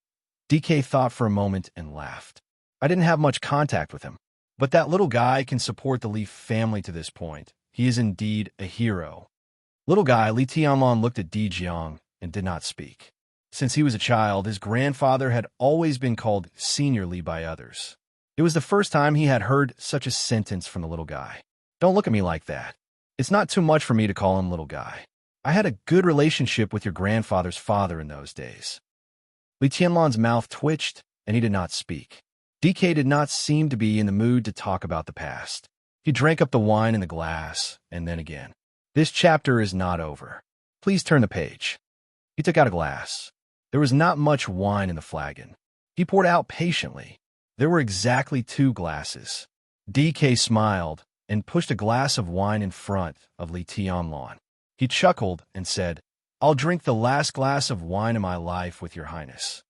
DK thought for a moment and laughed. I didn't have much contact with him, but that little guy can support the Li family to this point. He is indeed a hero. Little guy, Li Tianlan looked at Di Jiang and did not speak. Since he was a child, his grandfather had always been called Senior Li by others. It was the first time he had heard such a sentence from the little guy. Don't look at me like that. It's not too much for me to call him little guy. I had a good relationship with your grandfather's father in those days. Li Tianlan's mouth twitched, and he did not speak. DK did not seem to be in the mood to talk about the past. He drank up the wine in the glass, and then again. This chapter is not over. Please turn the page. He took out a glass. There was not much wine in the flagon. He poured out patiently. There were exactly 2 glasses. DK smiled and pushed a glass of wine in front of Li Tianlan. He chuckled and said, I'll drink the last glass of wine in my life with your Highness.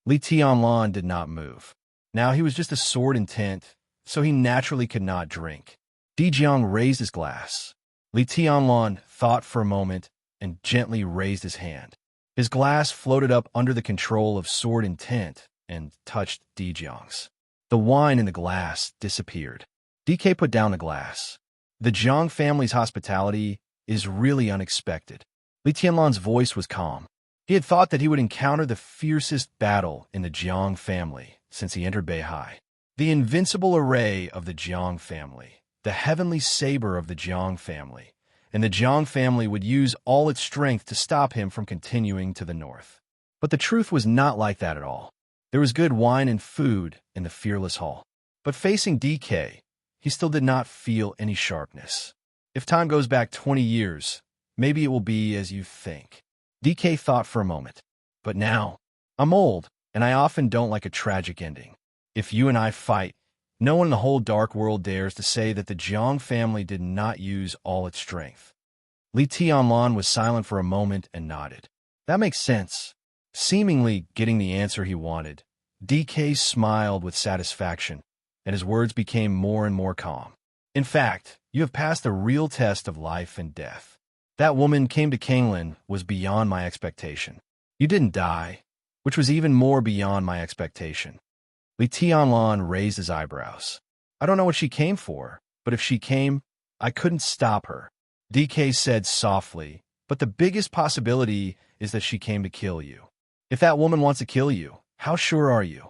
Li Tianlan did not move. Now he was just a sword intent, so he naturally could not drink. Di Jiang raised his glass. Li Tianlan thought for a moment and gently raised his hand. His glass floated up under the control of sword intent and touched Di Jiang's. The wine in the glass disappeared. DK put down the glass. The Jiang family's hospitality is really unexpected. Li Tianlan's voice was calm. He had thought that he would encounter the fiercest battle in the Jiang family since he entered Beihai. The invincible array of the Jiang family, the heavenly saber of the Jiang family, and the Jiang family would use all its strength to stop him from continuing to the north. But the truth was not like that at all. There was good wine and food in the fearless hall. But facing DK, he still did not feel any sharpness. If time goes back 20 years, maybe it will be as you think. DK thought for a moment. But now, I'm old, and I often don't like a tragic ending. If you and I fight, no one in the whole dark world dares to say that the Jiang family did not use all its strength. Li Tianlan was silent for a moment and nodded. That makes sense. Seemingly getting the answer he wanted, DK smiled with satisfaction, and his words became more and more calm. In fact, you have passed the real test of life and death. That woman came to Kanglin was beyond my expectation. You didn't die, which was even more beyond my expectation. Li Tianlan raised his eyebrows. I don't know what she came for, but if she came, I couldn't stop her. DK said softly, but the biggest possibility is that she came to kill you. If that woman wants to kill you, how sure are you?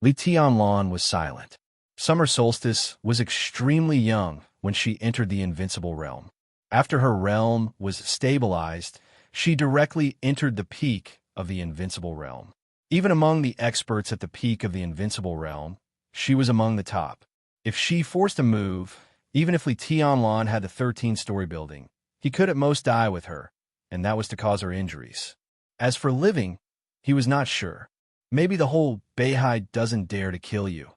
Li Tianlan was silent. Summer Solstice was extremely young when she entered the invincible realm. After her realm was stabilized, she directly entered the peak of the invincible realm. Even among the experts at the peak of the invincible realm, she was among the top. If she forced a move, even if Li Tianlan had the 13-story building, he could at most die with her, and that was to cause her injuries. As for living, he was not sure. Maybe the whole Beihai doesn't dare to kill you,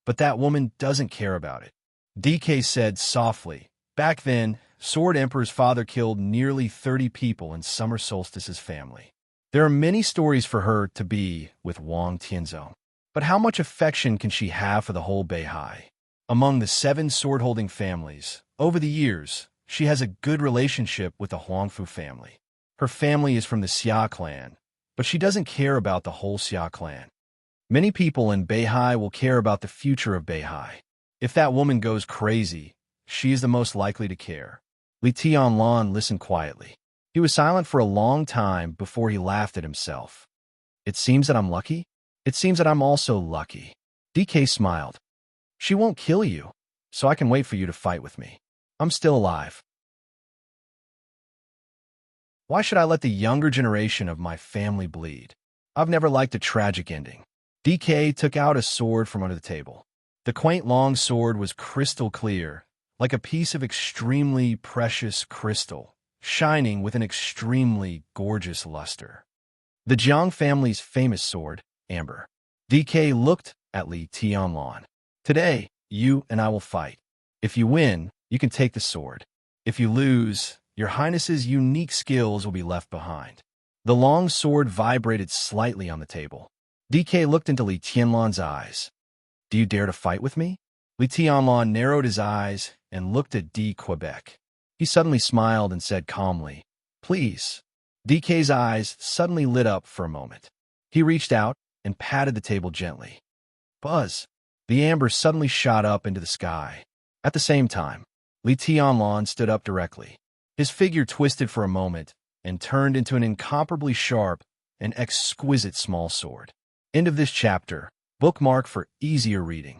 but that woman doesn't care about it. DK said softly, back then, Sword Emperor's father killed nearly 30 people in Summer Solstice's family. There are many stories for her to be with Wang Tianzong. But how much affection can she have for the whole Beihai? Among the 7 sword-holding families, over the years, She has a good relationship with the Huangfu family. Her family is from the Xia clan, but she doesn't care about the whole Xia clan. Many people in Beihai will care about the future of Beihai. If that woman goes crazy, she is the most likely to care. Li Tianlan listened quietly. He was silent for a long time before he laughed at himself. It seems that I'm lucky? It seems that I'm also lucky. DK smiled. She won't kill you, so I can wait for you to fight with me. I'm still alive. Why should I let the younger generation of my family bleed? I've never liked a tragic ending. DK took out a sword from under the table. The quaint long sword was crystal clear, like a piece of extremely precious crystal, shining with an extremely gorgeous luster. The Jiang family's famous sword, Amber. DK looked at Li Tianlan. Today, you and I will fight. If you win, you can take the sword. If you lose, your Highness's unique skills will be left behind. The long sword vibrated slightly on the table. DK looked into Li Tianlan's eyes. Do you dare to fight with me? Li Tianlan narrowed his eyes and looked at D. Quebec. He suddenly smiled and said calmly, Please. DK's eyes suddenly lit up for a moment. He reached out and patted the table gently. Buzz. The amber suddenly shot up into the sky. At the same time, Li Tianlan stood up directly. His figure twisted for a moment and turned into an incomparably sharp and exquisite small sword. End of this chapter. Bookmark for easier reading.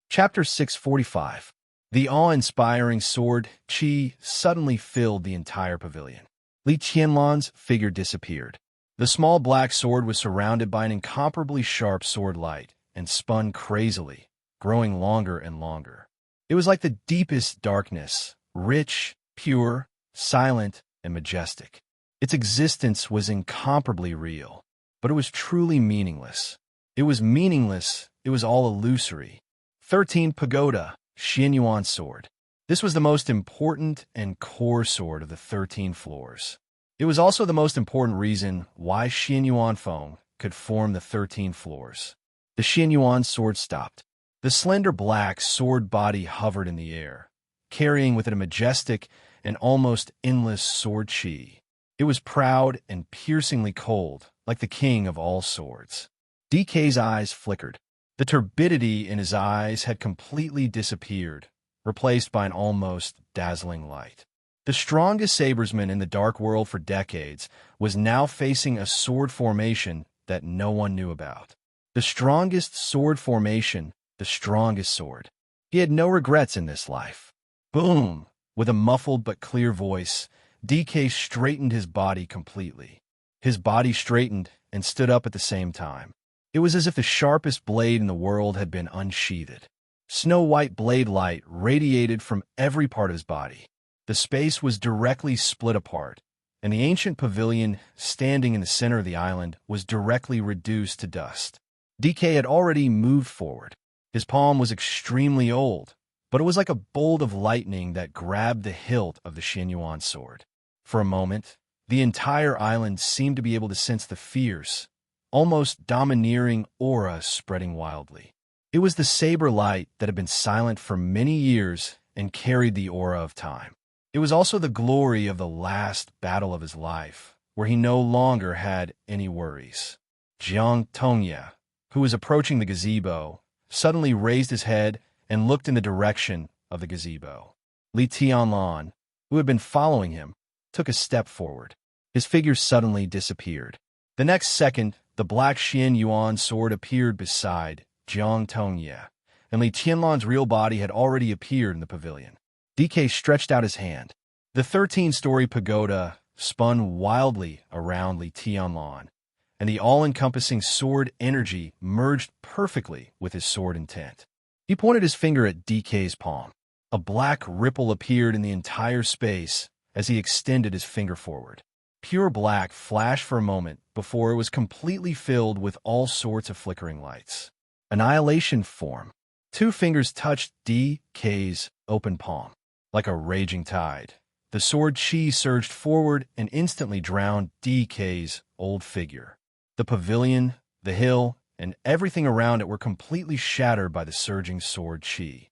Chapter 645. The awe-inspiring sword Qi suddenly filled the entire pavilion. Li Tianlan's figure disappeared. The small black sword was surrounded by an incomparably sharp sword light and spun crazily, growing longer and longer. It was like the deepest darkness, rich, pure, silent, and majestic. Its existence was incomparably real, but it was truly meaningless. It was meaningless, it was all illusory. 13 Pagoda, Xianyuan sword. This was the most important and core sword of the 13 floors. It was also the most important reason why Xianyuan Feng could form the 13 floors. The Xianyuan sword stopped. The slender black sword body hovered in the air, carrying with it a majestic and almost endless sword qi. It was proud and piercingly cold, like the king of all swords. DK's eyes flickered. The turbidity in his eyes had completely disappeared, replaced by an almost dazzling light. The strongest sabersman in the dark world for decades was now facing a sword formation that no one knew about. The strongest sword formation, the strongest sword. He had no regrets in this life. Boom! With a muffled but clear voice, DK straightened his body completely. His body straightened and stood up at the same time. It was as if the sharpest blade in the world had been unsheathed. Snow-white blade light radiated from every part of his body. The space was directly split apart, and the ancient pavilion standing in the center of the island was directly reduced to dust. DK had already moved forward. His palm was extremely old, but it was like a bolt of lightning that grabbed the hilt of the Xianyuan sword. For a moment, the entire island seemed to be able to sense the fierce, almost domineering aura spreading wildly. It was the saber light that had been silent for many years and carried the aura of time. It was also the glory of the last battle of his life, where he no longer had any worries. Jiang Tongye, who was approaching the gazebo, suddenly raised his head and looked in the direction of the gazebo. Li Tianlan, who had been following him, took a step forward. His figure suddenly disappeared. The next second, the black Xianyuan sword appeared beside Jiang Tongye, and Li Tianlan's real body had already appeared in the pavilion. DK stretched out his hand. The 13-story pagoda spun wildly around Li Tianlan, and the all-encompassing sword energy merged perfectly with his sword intent. He pointed his finger at DK's palm. A black ripple appeared in the entire space as he extended his finger forward. Pure black flashed for a moment before it was completely filled with all sorts of flickering lights. Annihilation form. Two fingers touched DK's open palm. Like a raging tide, the sword qi surged forward and instantly drowned DK's old figure. The pavilion, the hill, and everything around it were completely shattered by the surging sword chi.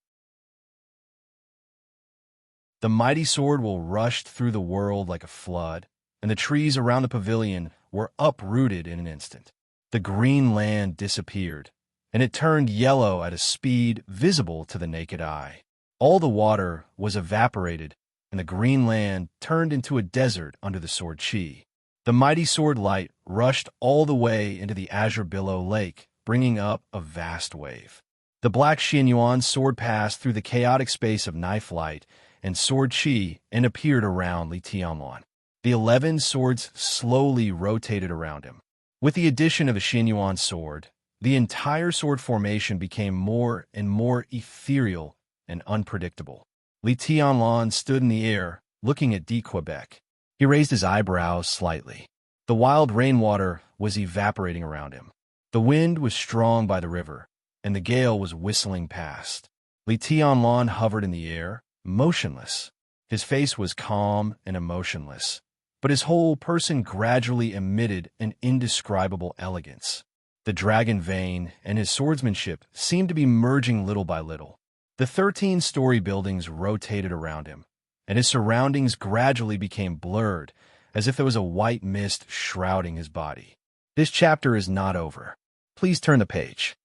The mighty sword will rushed through the world like a flood, and the trees around the pavilion were uprooted in an instant. The green land disappeared, and it turned yellow at a speed visible to the naked eye. All the water was evaporated, and the green land turned into a desert under the sword chi. The mighty sword light rushed all the way into the azure billow lake, bringing up a vast wave. The black Xianyuan sword passed through the chaotic space of knife light and sword chi and appeared around Li Tianluan. The 11 swords slowly rotated around him. With the addition of a Xianyuan sword, the entire sword formation became more and more ethereal and unpredictable. Li Tianluan stood in the air, looking at Quebec. He raised his eyebrows slightly. The wild rainwater was evaporating around him. The wind was strong by the river, and the gale was whistling past. Li Tianluan hovered in the air, motionless. His face was calm and emotionless, but his whole person gradually emitted an indescribable elegance. The dragon vein and his swordsmanship seemed to be merging little by little. The 13-story buildings rotated around him, and his surroundings gradually became blurred, as if there was a white mist shrouding his body. This chapter is not over. Please turn the page.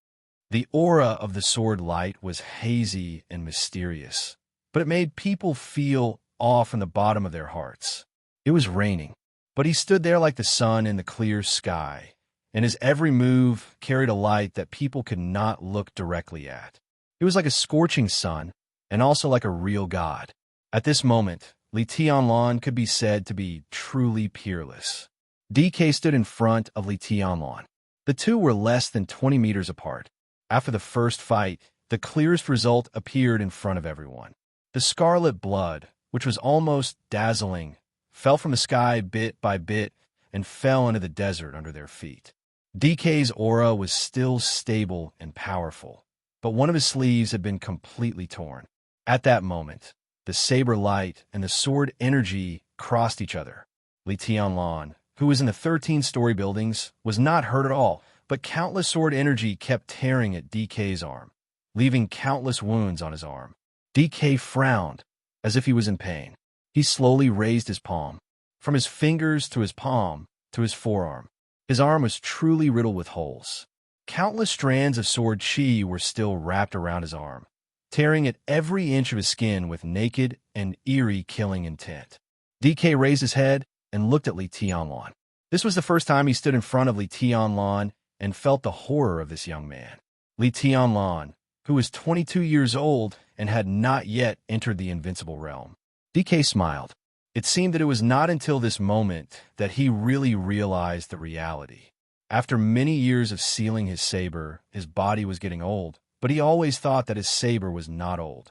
The aura of the sword light was hazy and mysterious, but it made people feel awe from the bottom of their hearts. It was raining, but he stood there like the sun in the clear sky, and his every move carried a light that people could not look directly at. It was like a scorching sun, and also like a real god. At this moment, Li Tianluan could be said to be truly peerless. DK stood in front of Li Tianluan. The two were less than 20 meters apart. After the first fight, the clearest result appeared in front of everyone. The scarlet blood, which was almost dazzling, fell from the sky bit by bit and fell into the desert under their feet. DK's aura was still stable and powerful, but one of his sleeves had been completely torn. At that moment, the saber light and the sword energy crossed each other. Li Tianluan, who was in the 13-story buildings, was not hurt at all, but countless sword energy kept tearing at DK's arm, leaving countless wounds on his arm. DK frowned, as if he was in pain. He slowly raised his palm, from his fingers to his palm to his forearm. His arm was truly riddled with holes. Countless strands of sword chi were still wrapped around his arm, tearing at every inch of his skin with naked and eerie killing intent. DK raised his head and looked at Li Tianluan. This was the first time he stood in front of Li Tianluan and felt the horror of this young man. Li Tianluan, who was 22 years old and had not yet entered the invincible realm. DK smiled. It seemed that it was not until this moment that he really realized the reality. After many years of sealing his saber, his body was getting old, but he always thought that his saber was not old.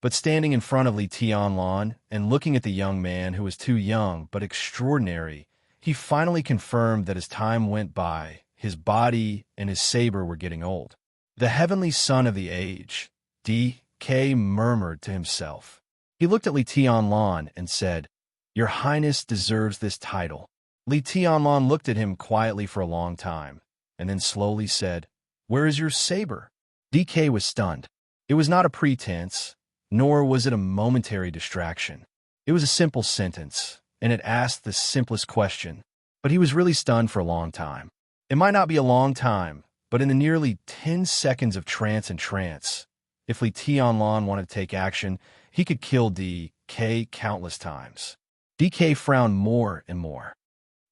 But standing in front of Li Tianluan and looking at the young man who was too young but extraordinary, he finally confirmed that as time went by, his body and his saber were getting old. The heavenly son of the age, DK murmured to himself. He looked at Li Tianluan and said, "Your Highness deserves this title." Li Tianluan looked at him quietly for a long time, and then slowly said, "Where is your saber?" DK was stunned. It was not a pretense, nor was it a momentary distraction. It was a simple sentence, and it asked the simplest question, but he was really stunned for a long time. It might not be a long time, but in the nearly 10 seconds of trance and trance, if Li Tianluan wanted to take action, he could kill DK countless times. DK frowned more and more.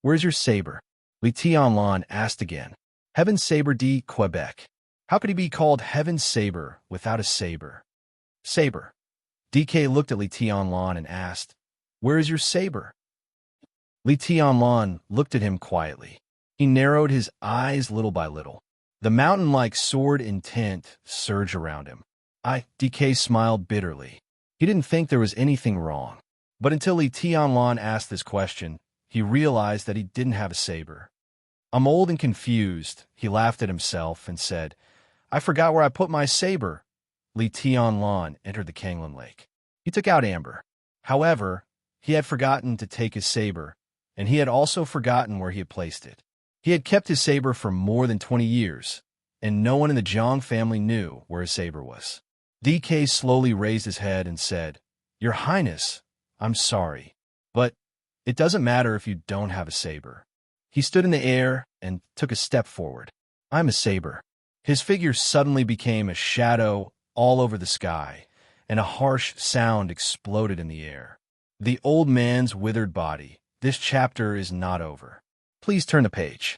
"Where's your saber?" Li Tianluan asked again. "Heaven's saber Quebec. How could he be called Heaven's saber without a saber?" "Saber." DK looked at Li Tianluan and asked, "Where is your saber?" Li Tianluan looked at him quietly. He narrowed his eyes little by little. The mountain-like sword intent surged around him. DK smiled bitterly. He didn't think there was anything wrong. But until Li Tianluan asked this question, he realized that he didn't have a saber. I'm old and confused, he laughed at himself and said, "I forgot where I put my saber." Li Tianluan entered the Kanglan Lake. He took out Amber. However, he had forgotten to take his saber, and he had also forgotten where he had placed it. He had kept his saber for more than 20 years, and no one in the Jiang family knew where his saber was. DK slowly raised his head and said, "Your Highness, I'm sorry, but it doesn't matter if you don't have a saber." He stood in the air and took a step forward. "I'm a saber." His figure suddenly became a shadow all over the sky, and a harsh sound exploded in the air. The old man's withered body. "This chapter is not over. Please turn the page."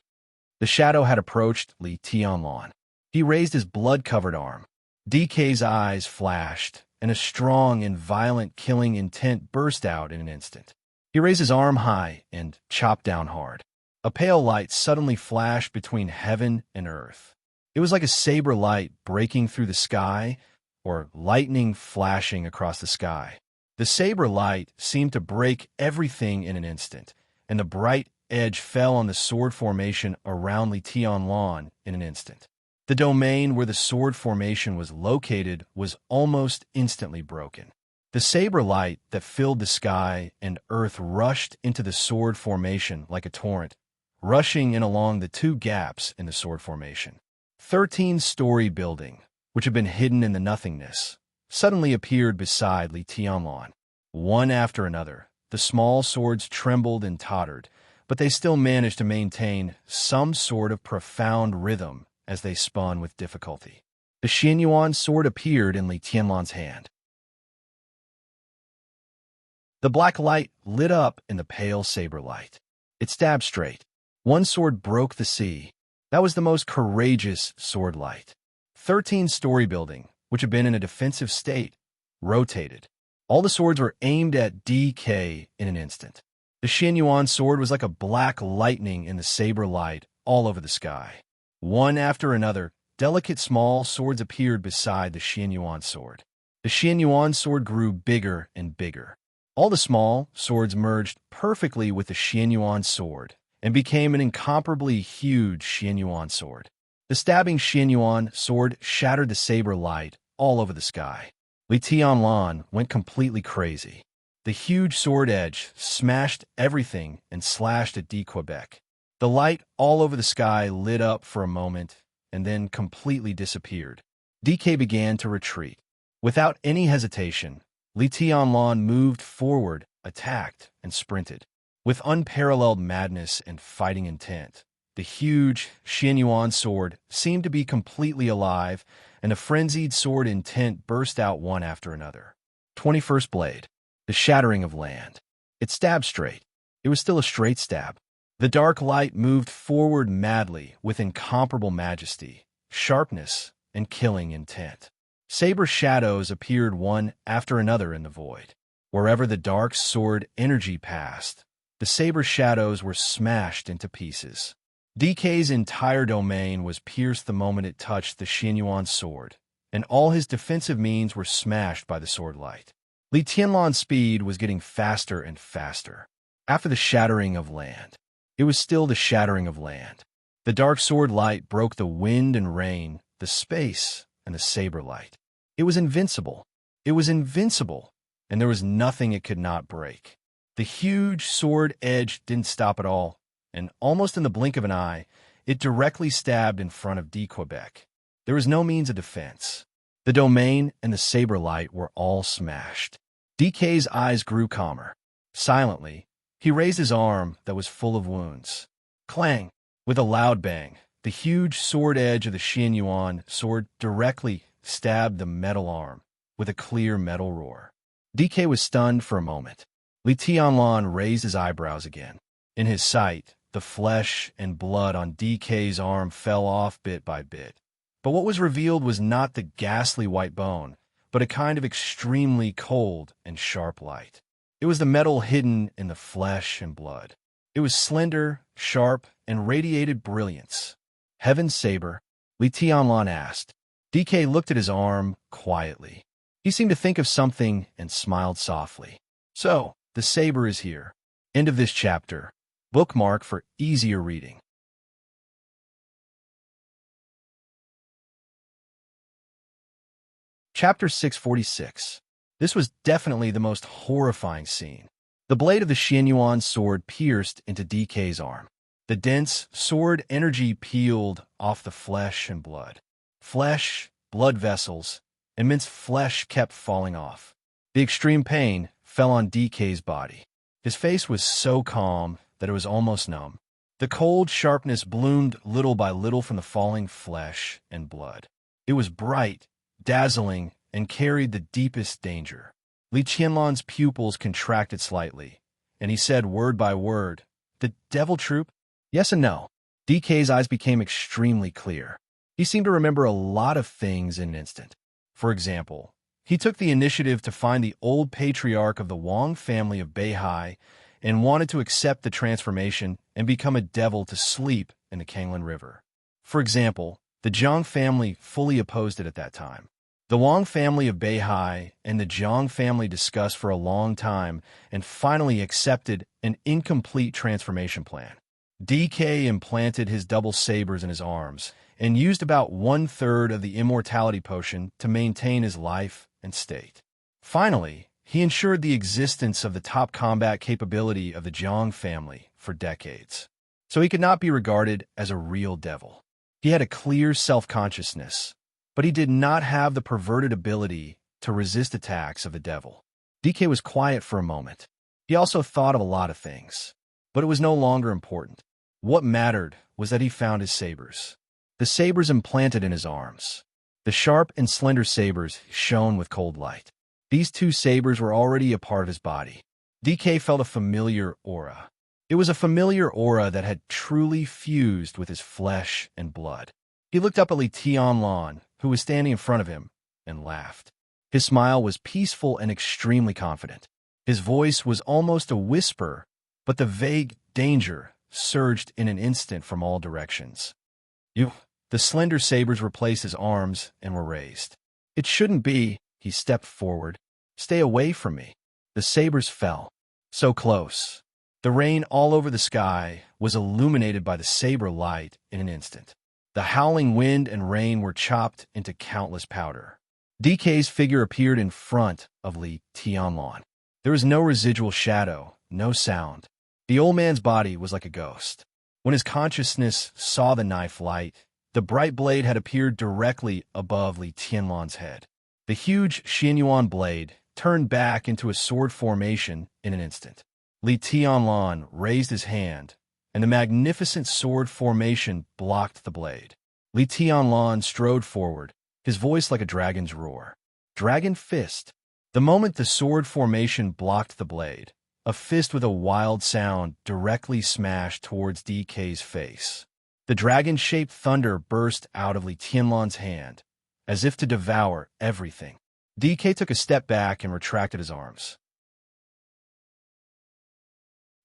The shadow had approached Li Tianlan. He raised his blood-covered arm. DK's eyes flashed, and a strong and violent killing intent burst out in an instant. He raised his arm high and chopped down hard. A pale light suddenly flashed between heaven and earth. It was like a saber light breaking through the sky, or lightning flashing across the sky. The saber light seemed to break everything in an instant, and the bright edge fell on the sword formation around Li Tianlan in an instant. The domain where the sword formation was located was almost instantly broken. The saber light that filled the sky and earth rushed into the sword formation like a torrent, rushing in along the two gaps in the sword formation. 13-story building, which had been hidden in the nothingness, suddenly appeared beside Li Tianlan. One after another, the small swords trembled and tottered, but they still managed to maintain some sort of profound rhythm as they spun with difficulty. The Xianyuan sword appeared in Li Tianlan's hand. The black light lit up in the pale saber light. It stabbed straight. One sword broke the sea. That was the most courageous sword light. 13-story building, which had been in a defensive state, rotated. All the swords were aimed at DK in an instant. The Xianyuan sword was like a black lightning in the saber light all over the sky. One after another, delicate small swords appeared beside the Xianyuan sword. The Xianyuan sword grew bigger and bigger. All the small swords merged perfectly with the Xianyuan sword and became an incomparably huge Xianyuan sword. The stabbing Xianyuan sword shattered the saber light all over the sky. Li Tianlan went completely crazy. The huge sword edge smashed everything and slashed at D Quebec. The light all over the sky lit up for a moment and then completely disappeared. DK began to retreat. Without any hesitation, Li Tianlan moved forward, attacked, and sprinted. With unparalleled madness and fighting intent, the huge Xianyuan sword seemed to be completely alive, and a frenzied sword intent burst out one after another. 21st blade. The shattering of land. It stabbed straight. It was still a straight stab. The dark light moved forward madly with incomparable majesty, sharpness, and killing intent. Saber shadows appeared one after another in the void. Wherever the dark sword energy passed, the saber shadows were smashed into pieces. DK's entire domain was pierced the moment it touched the Xianyuan sword, and all his defensive means were smashed by the sword light. Li Tianlan's speed was getting faster and faster. After the shattering of land, it was still the shattering of land. The dark sword light broke the wind and rain, the space, and the saber light. It was invincible. It was invincible, and there was nothing it could not break. The huge sword edge didn't stop at all, and almost in the blink of an eye, it directly stabbed in front of D Quebec. There was no means of defense. The domain and the saber light were all smashed. DK's eyes grew calmer. Silently, he raised his arm that was full of wounds. Clang! With a loud bang, the huge sword edge of the Xianyuan sword directly stabbed the metal arm with a clear metal roar. DK was stunned for a moment. Li Tianlan raised his eyebrows again. In his sight, the flesh and blood on DK's arm fell off bit by bit. But what was revealed was not the ghastly white bone, but a kind of extremely cold and sharp light. It was the metal hidden in the flesh and blood. It was slender, sharp, and radiated brilliance. Heaven's saber? Li Tianlan asked. DK looked at his arm quietly. He seemed to think of something and smiled softly. So, the saber is here. End of this chapter. Bookmark for easier reading. Chapter 646. This was definitely the most horrifying scene. The blade of the Xianyuan sword pierced into DK's arm. The dense sword energy peeled off the flesh and blood. Flesh, blood vessels, immense flesh kept falling off. The extreme pain fell on DK's body. His face was so calm that it was almost numb. The cold sharpness bloomed little by little from the falling flesh and blood. It was bright, dazzling, and carried the deepest danger. Li Qianlon's pupils contracted slightly, and he said word by word, "The devil troop?" Yes and no. DK's eyes became extremely clear. He seemed to remember a lot of things in an instant. For example, he took the initiative to find the old patriarch of the Wang family of Beihai and wanted to accept the transformation and become a devil to sleep in the Kanglan River. For example, the Zhang family fully opposed it at that time. The Wang family of Beihai and the Zhang family discussed for a long time and finally accepted an incomplete transformation plan. DK implanted his double sabers in his arms and used about 1/3 of the immortality potion to maintain his life and state. Finally, he ensured the existence of the top combat capability of the Zhang family for decades. So he could not be regarded as a real devil. He had a clear self-consciousness, but he did not have the perverted ability to resist attacks of the devil. DK was quiet for a moment. He also thought of a lot of things, but it was no longer important. What mattered was that he found his sabers. The sabers implanted in his arms. The sharp and slender sabers shone with cold light. These two sabers were already a part of his body. DK felt a familiar aura. It was a familiar aura that had truly fused with his flesh and blood. He looked up at Li Tianlon, who was standing in front of him, and laughed. His smile was peaceful and extremely confident. His voice was almost a whisper, but the vague danger surged in an instant from all directions. "You." The slender sabers replaced his arms and were raised. "It shouldn't be." He stepped forward. "Stay away from me." The sabers fell. So close. The rain all over the sky was illuminated by the saber light in an instant. The howling wind and rain were chopped into countless powder. DK's figure appeared in front of Li Tianlon. There was no residual shadow, no sound. The old man's body was like a ghost. When his consciousness saw the knife light, the bright blade had appeared directly above Li Tianlon's head. The huge Xianyuan blade turned back into a sword formation in an instant. Li Tianlon raised his hand, and the magnificent sword formation blocked the blade. Li Tianlon strode forward, his voice like a dragon's roar. Dragon fist. The moment the sword formation blocked the blade, a fist with a wild sound directly smashed towards DK's face. The dragon-shaped thunder burst out of Li Tianlon's hand, as if to devour everything. DK took a step back and retracted his arms.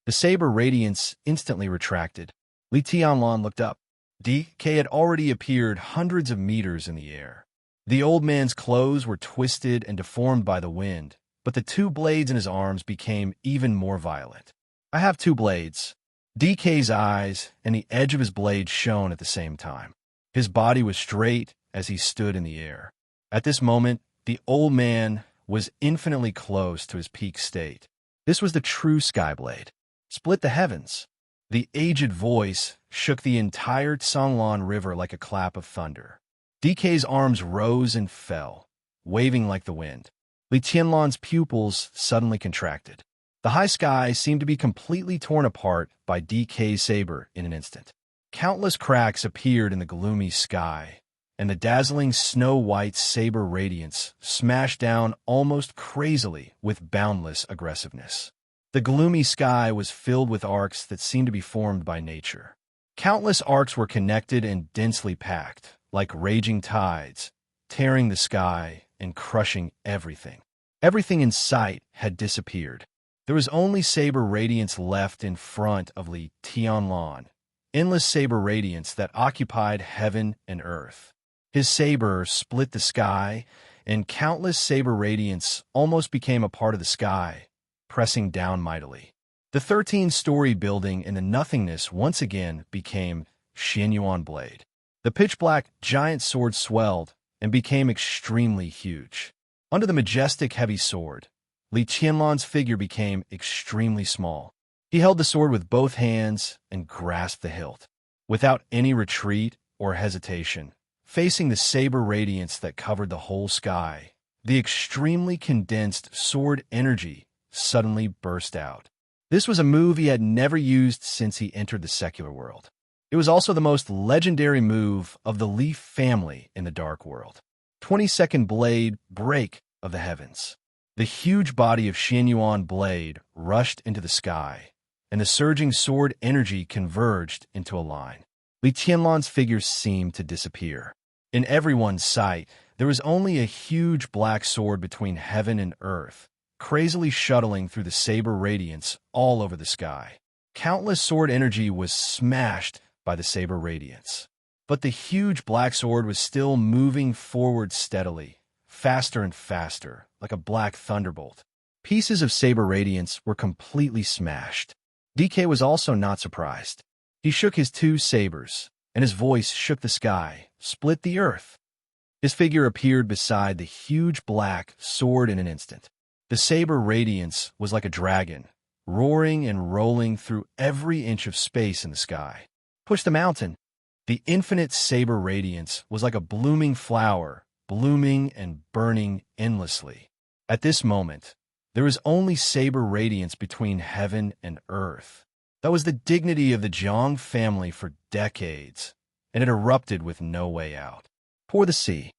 The saber radiance instantly retracted. Li Tianlon looked up. DK had already appeared hundreds of meters in the air. The old man's clothes were twisted and deformed by the wind, but the two blades in his arms became even more violent. "I have two blades." DK's eyes and the edge of his blade shone at the same time. His body was straight as he stood in the air. At this moment, the old man was infinitely close to his peak state. This was the true Skyblade. Split the heavens. The aged voice shook the entire Songlan River like a clap of thunder. DK's arms rose and fell, waving like the wind. Li Tianlon's pupils suddenly contracted. The high sky seemed to be completely torn apart by DK's saber in an instant. Countless cracks appeared in the gloomy sky, and the dazzling snow-white saber radiance smashed down almost crazily with boundless aggressiveness. The gloomy sky was filled with arcs that seemed to be formed by nature. Countless arcs were connected and densely packed, like raging tides, tearing the sky and crushing everything. Everything in sight had disappeared. There was only saber radiance left in front of Li Tianlon, endless saber radiance that occupied heaven and earth. His saber split the sky, and countless saber radiance almost became a part of the sky, pressing down mightily. The 13-story building in the nothingness once again became Xianyuan Blade. The pitch-black giant sword swelled and became extremely huge. Under the majestic heavy sword, Li Qianlon's figure became extremely small. He held the sword with both hands and grasped the hilt. Without any retreat or hesitation, facing the saber radiance that covered the whole sky, the extremely condensed sword energy suddenly burst out. This was a move he had never used since he entered the secular world. It was also the most legendary move of the Leaf family in the Dark World. 22nd Blade Break of the Heavens. The huge body of Xianyuan Blade rushed into the sky, and the surging sword energy converged into a line. Li Tianlan's figure seemed to disappear. In everyone's sight, there was only a huge black sword between heaven and earth, crazily shuttling through the saber radiance all over the sky. Countless sword energy was smashed by the saber radiance. But the huge black sword was still moving forward steadily, faster and faster, like a black thunderbolt. Pieces of saber radiance were completely smashed. DK was also not surprised. He shook his two sabers, and his voice shook the sky, split the earth. His figure appeared beside the huge black sword in an instant. The saber radiance was like a dragon, roaring and rolling through every inch of space in the sky. Push the mountain. The infinite saber radiance was like a blooming flower, blooming and burning endlessly. At this moment, there was only saber radiance between heaven and earth. That was the dignity of the Jiang family for decades, and it erupted with no way out. Pour the sea.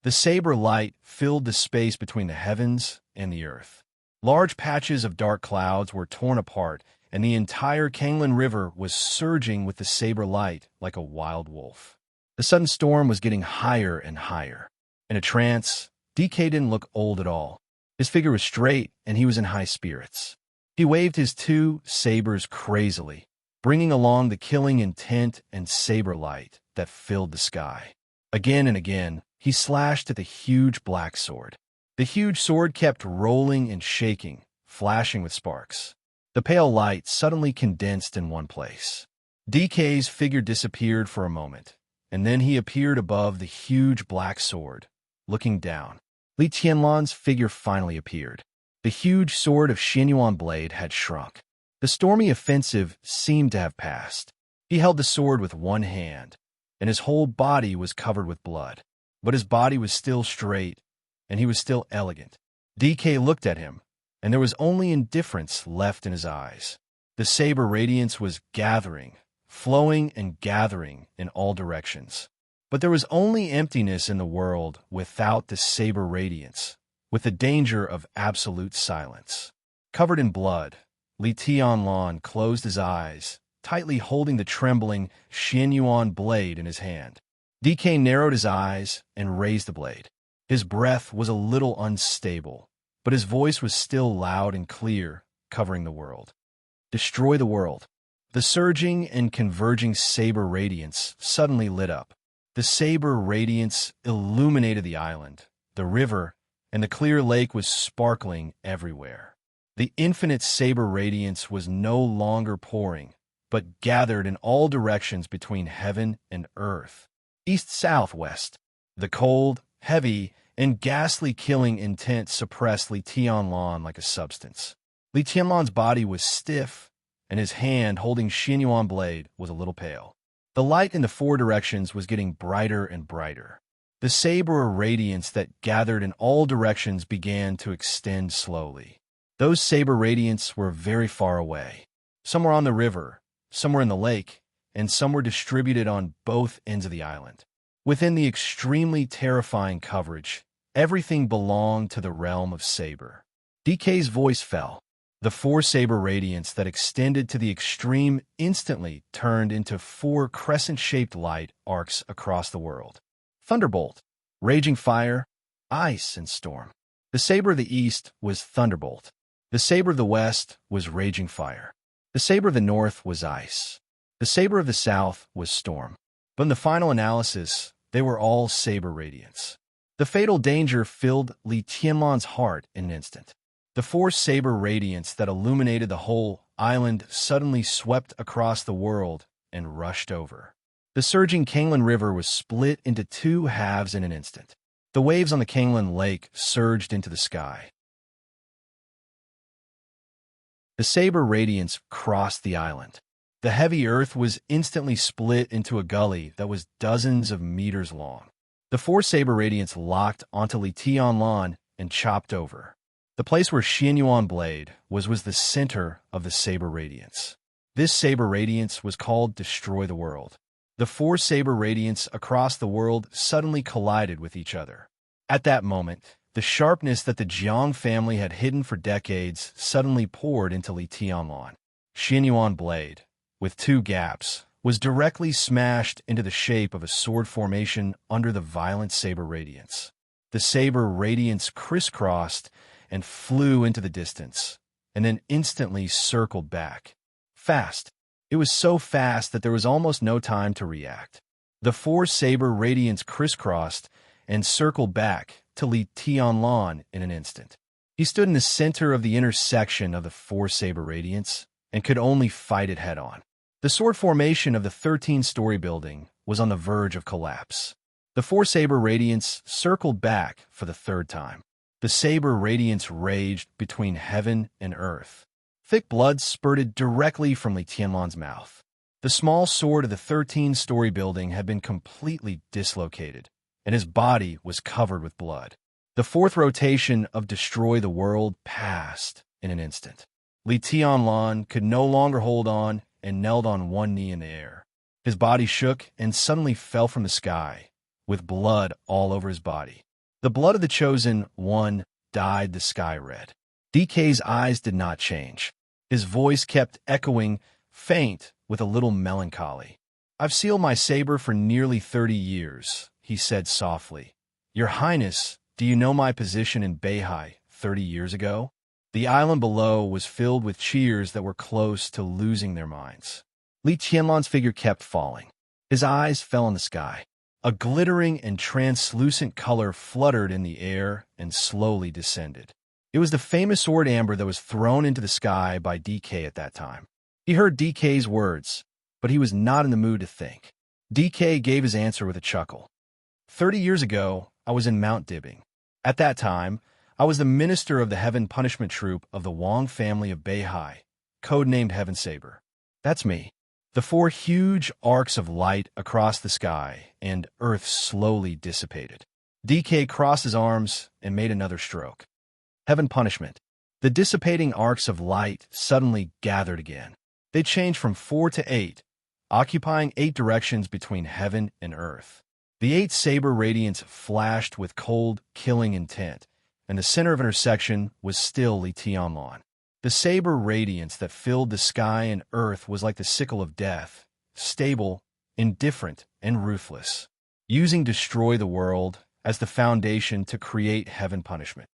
The saber light filled the space between the heavens and the earth. Large patches of dark clouds were torn apart, and the entire Kanglan River was surging with the saber light like a wild wolf. The sudden storm was getting higher and higher. In a trance, DK didn't look old at all. His figure was straight, and he was in high spirits. He waved his two sabers crazily, bringing along the killing intent and saber light that filled the sky. Again and again, he slashed at the huge black sword. The huge sword kept rolling and shaking, flashing with sparks. The pale light suddenly condensed in one place. DK's figure disappeared for a moment, and then he appeared above the huge black sword, looking down. Li Tianlan's figure finally appeared. The huge sword of Xianyuan Blade had shrunk. The stormy offensive seemed to have passed. He held the sword with one hand, and his whole body was covered with blood. But his body was still straight, and he was still elegant. DK looked at him, and there was only indifference left in his eyes. The saber radiance was gathering, flowing and gathering in all directions. But there was only emptiness in the world without the saber radiance, with the danger of absolute silence. Covered in blood, Li Tianlan closed his eyes, tightly holding the trembling Xianyuan blade in his hand. DK narrowed his eyes and raised the blade. His breath was a little unstable, but his voice was still loud and clear, covering the world. Destroy the world. The surging and converging saber radiance suddenly lit up. The saber radiance illuminated the island, the river, and the clear lake was sparkling everywhere. The infinite saber radiance was no longer pouring, but gathered in all directions between heaven and earth. East, south, west. The cold, heavy, and ghastly killing intent suppressed Li Tianlan like a substance. Li Tianlan's body was stiff, and his hand holding Xianyuan blade was a little pale. The light in the four directions was getting brighter and brighter. The saber radiance that gathered in all directions began to extend slowly. Those saber radiance were very far away. Some were on the river, some were in the lake, and some were distributed on both ends of the island. Within the extremely terrifying coverage, everything belonged to the realm of saber. DK's voice fell. The four saber radiance that extended to the extreme instantly turned into four crescent-shaped light arcs across the world. Thunderbolt, raging fire, ice, and storm. The saber of the east was thunderbolt. The saber of the west was raging fire. The saber of the north was ice. The saber of the south was storm. But in the final analysis, they were all saber radiance. The fatal danger filled Li Tianlan's heart in an instant. The four saber radiance that illuminated the whole island suddenly swept across the world and rushed over. The surging Kanglan River was split into two halves in an instant. The waves on the Kanglan Lake surged into the sky. The saber radiance crossed the island. The heavy earth was instantly split into a gully that was dozens of meters long. The four saber radiance locked onto Li Tianlan and chopped over. The place where Xianyuan blade was the center of the saber radiance. This saber radiance was called Destroy the World. The four saber radiance across the world suddenly collided with each other. At that moment, the sharpness that the Jiang family had hidden for decades suddenly poured into Li Tianlan. Xianyuan blade, with two gaps, was directly smashed into the shape of a sword formation under the violent saber radiance. The saber radiance crisscrossed and flew into the distance, and then instantly circled back. Fast. It was so fast that there was almost no time to react. The four saber radiance crisscrossed and circled back to Li Tianlan in an instant. He stood in the center of the intersection of the four saber radiance and could only fight it head-on. The sword formation of the 13-story building was on the verge of collapse. The four saber radiance circled back for the third time. The saber radiance raged between heaven and earth. Thick blood spurted directly from Li Tianlan's mouth. The small sword of the 13-story building had been completely dislocated, and his body was covered with blood. The fourth rotation of Destroy the World passed in an instant. Li Tianlan could no longer hold on and knelt on one knee in the air. His body shook and suddenly fell from the sky, with blood all over his body. The blood of the chosen one dyed the sky red. DK's eyes did not change. His voice kept echoing, faint with a little melancholy. "I've sealed my saber for nearly 30 years, he said softly. "Your Highness, do you know my position in Beihai 30 years ago?" The island below was filled with cheers that were close to losing their minds. Li Tianlan's figure kept falling. His eyes fell on the sky. A glittering and translucent color fluttered in the air and slowly descended. It was the famous sword amber that was thrown into the sky by DK at that time. He heard DK's words, but he was not in the mood to think. DK gave his answer with a chuckle. 30 years ago, I was in Mount Dibbing. At that time, I was the minister of the Heaven Punishment Troop of the Wang family of Beihai, codenamed Heaven Saber. That's me. The four huge arcs of light across the sky and earth slowly dissipated. DK crossed his arms and made another stroke. Heaven Punishment. The dissipating arcs of light suddenly gathered again. They changed from 4 to 8, occupying 8 directions between heaven and earth. The 8 saber radiance flashed with cold, killing intent, and the center of intersection was still Li Tianlan. The saber radiance that filled the sky and earth was like the sickle of death, stable, indifferent, and ruthless, using Destroy the World as the foundation to create heaven punishment.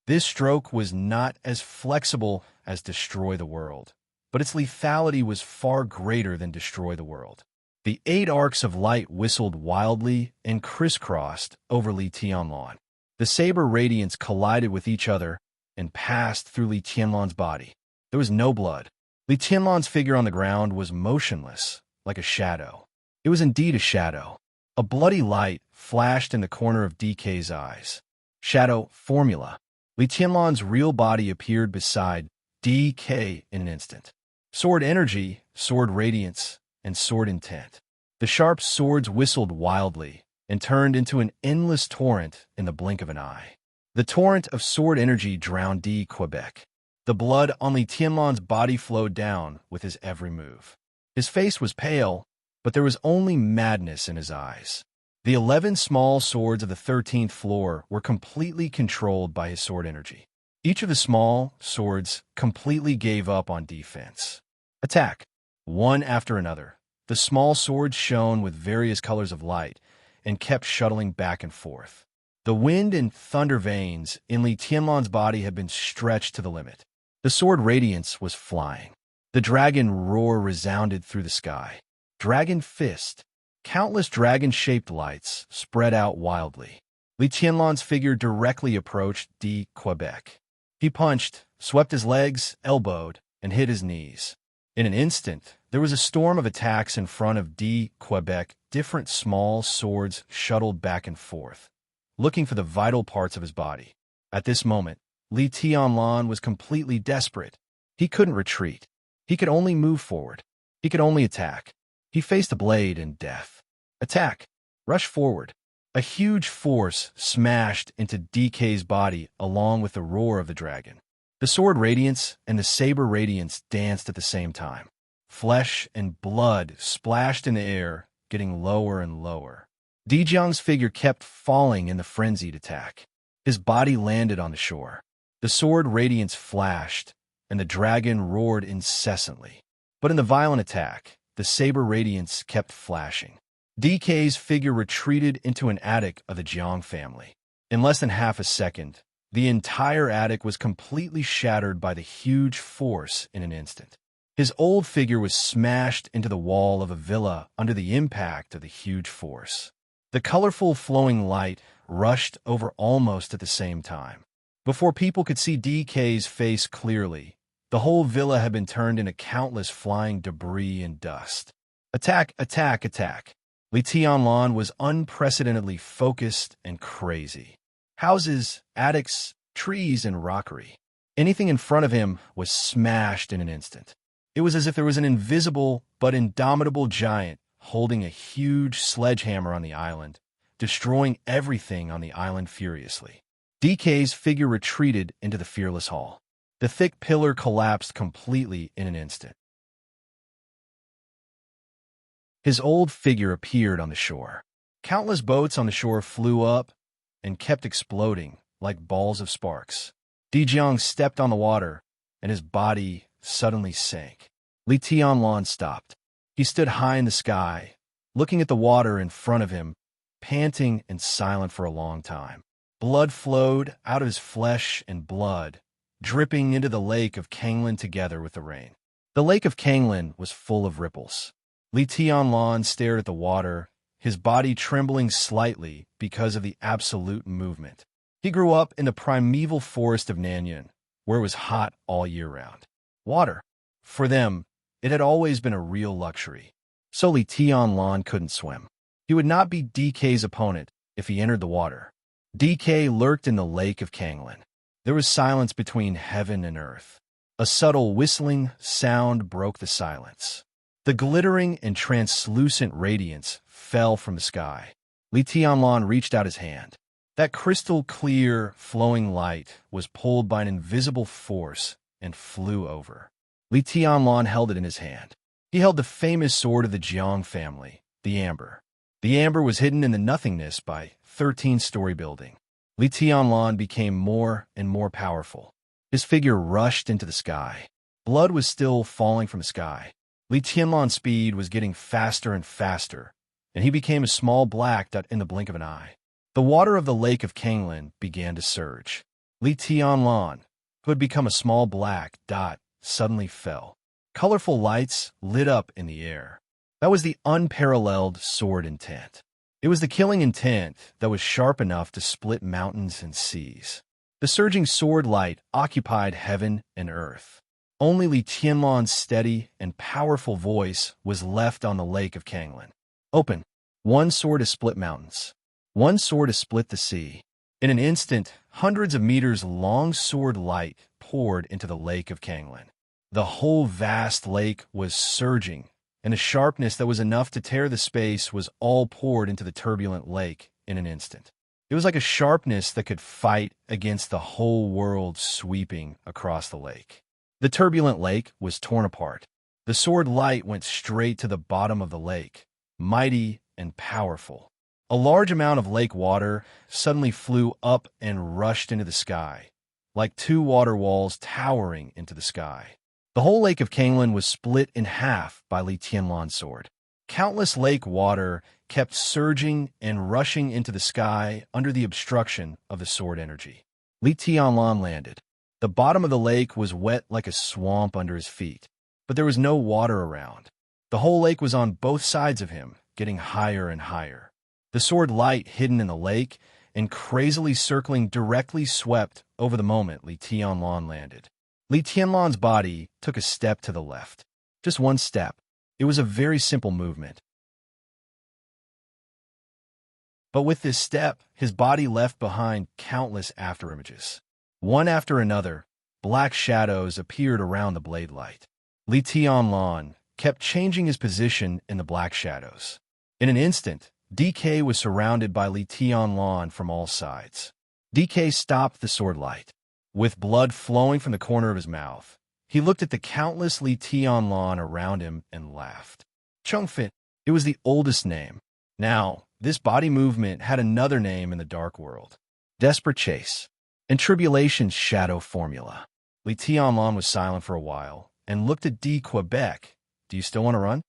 This stroke was not as flexible as Destroy the World, but its lethality was far greater than Destroy the World. The 8 arcs of light whistled wildly and crisscrossed over Li Tianlan. The saber radiance collided with each other and passed through Li Tianlan's body. There was no blood. Li Tianlan's figure on the ground was motionless, like a shadow. It was indeed a shadow. A bloody light flashed in the corner of DK's eyes. Shadow formula. Li Tianlan's real body appeared beside DK in an instant. Sword energy, sword radiance, and sword intent. The sharp swords whistled wildly and turned into an endless torrent in the blink of an eye. The torrent of sword energy drowned D. Quebec. The blood on Li Tianlan's body flowed down with his every move. His face was pale, but there was only madness in his eyes. The 11 small swords of the 13th floor were completely controlled by his sword energy. Each of the small swords completely gave up on defense. Attack. One after another, the small swords shone with various colors of light and kept shuttling back and forth. The wind and thunder veins in Li Tianlan's body had been stretched to the limit. The sword radiance was flying. The dragon roar resounded through the sky. Dragon fist. Countless dragon-shaped lights spread out wildly. Li Tianlan's figure directly approached D. Quebec. He punched, swept his legs, elbowed, and hit his knees. In an instant, there was a storm of attacks in front of D. Quebec. Different small swords shuttled back and forth, looking for the vital parts of his body. At this moment, Li Tianlan was completely desperate. He couldn't retreat. He could only move forward. He could only attack. He faced a blade and death. Attack. Rush forward. A huge force smashed into DK's body along with the roar of the dragon. The sword radiance and the saber radiance danced at the same time. Flesh and blood splashed in the air, getting lower and lower. Dijiang's figure kept falling in the frenzied attack. His body landed on the shore. The sword radiance flashed, and the dragon roared incessantly. But in the violent attack, the saber radiance kept flashing. DK's figure retreated into an attic of the Jiang family. In less than half a second, the entire attic was completely shattered by the huge force in an instant. His old figure was smashed into the wall of a villa under the impact of the huge force. The colorful flowing light rushed over almost at the same time. Before people could see DK's face clearly, the whole villa had been turned into countless flying debris and dust. Attack, attack, attack. Li Tianlan was unprecedentedly focused and crazy. Houses, attics, trees, and rockery. Anything in front of him was smashed in an instant. It was as if there was an invisible but indomitable giant holding a huge sledgehammer on the island, destroying everything on the island furiously. DK's figure retreated into the fearless hall. The thick pillar collapsed completely in an instant. His old figure appeared on the shore. Countless boats on the shore flew up and kept exploding like balls of sparks. Dijiang stepped on the water, and his body suddenly sank. Li Tianlan stopped. He stood high in the sky, looking at the water in front of him, panting and silent for a long time. Blood flowed out of his flesh and blood, dripping into the lake of Kanglin together with the rain. The lake of Kanglin was full of ripples. Li Tianlan stared at the water, his body trembling slightly because of the absolute movement. He grew up in the primeval forest of Nanyuan, where it was hot all year round. Water. For them, it had always been a real luxury. So Li Tianlan couldn't swim. He would not be DK's opponent if he entered the water. DK lurked in the lake of Kanglin. There was silence between heaven and earth. A subtle whistling sound broke the silence. The glittering and translucent radiance fell from the sky. Li Tianlan reached out his hand. That crystal-clear, flowing light was pulled by an invisible force and flew over. Li Tianlan held it in his hand. He held the famous sword of the Jiang family, the amber. The amber was hidden in the nothingness by 13-story building. Li Tianlan became more and more powerful. His figure rushed into the sky. Blood was still falling from the sky. Li Tianlan's speed was getting faster and faster, and he became a small black dot in the blink of an eye. The water of the lake of Kanglin began to surge. Li Tianlan, who had become a small black dot, suddenly fell. Colorful lights lit up in the air. That was the unparalleled sword intent. It was the killing intent that was sharp enough to split mountains and seas. The surging sword light occupied heaven and earth. Only Li Tianlan's steady and powerful voice was left on the lake of Kanglin. Open. One sword has split mountains. One sword has split the sea. In an instant, hundreds of meters long sword light poured into the lake of Kanglin. The whole vast lake was surging, and a sharpness that was enough to tear the space was all poured into the turbulent lake in an instant. It was like a sharpness that could fight against the whole world sweeping across the lake. The turbulent lake was torn apart. The sword light went straight to the bottom of the lake, mighty and powerful. A large amount of lake water suddenly flew up and rushed into the sky, like two water walls towering into the sky. The whole lake of Kanglin was split in half by Li Tianlan's sword. Countless lake water kept surging and rushing into the sky under the obstruction of the sword energy. Li Tianlan landed. The bottom of the lake was wet like a swamp under his feet, but there was no water around. The whole lake was on both sides of him, getting higher and higher. The sword light hidden in the lake and crazily circling directly swept over the moment Li Tianlan landed. Li Tianlan's body took a step to the left. Just one step. It was a very simple movement. But with this step, his body left behind countless afterimages. One after another, black shadows appeared around the blade light. Li Tianlan kept changing his position in the black shadows. In an instant, DK was surrounded by Li Tianlan from all sides. DK stopped the sword light. With blood flowing from the corner of his mouth, he looked at the countless Li Tianlan around him and laughed. Chengfit, it was the oldest name. Now, this body movement had another name in the dark world. Desperate Chase. And Tribulation's shadow formula. Li Tianlan was silent for a while and looked at D. Quebec. Do you still want to run?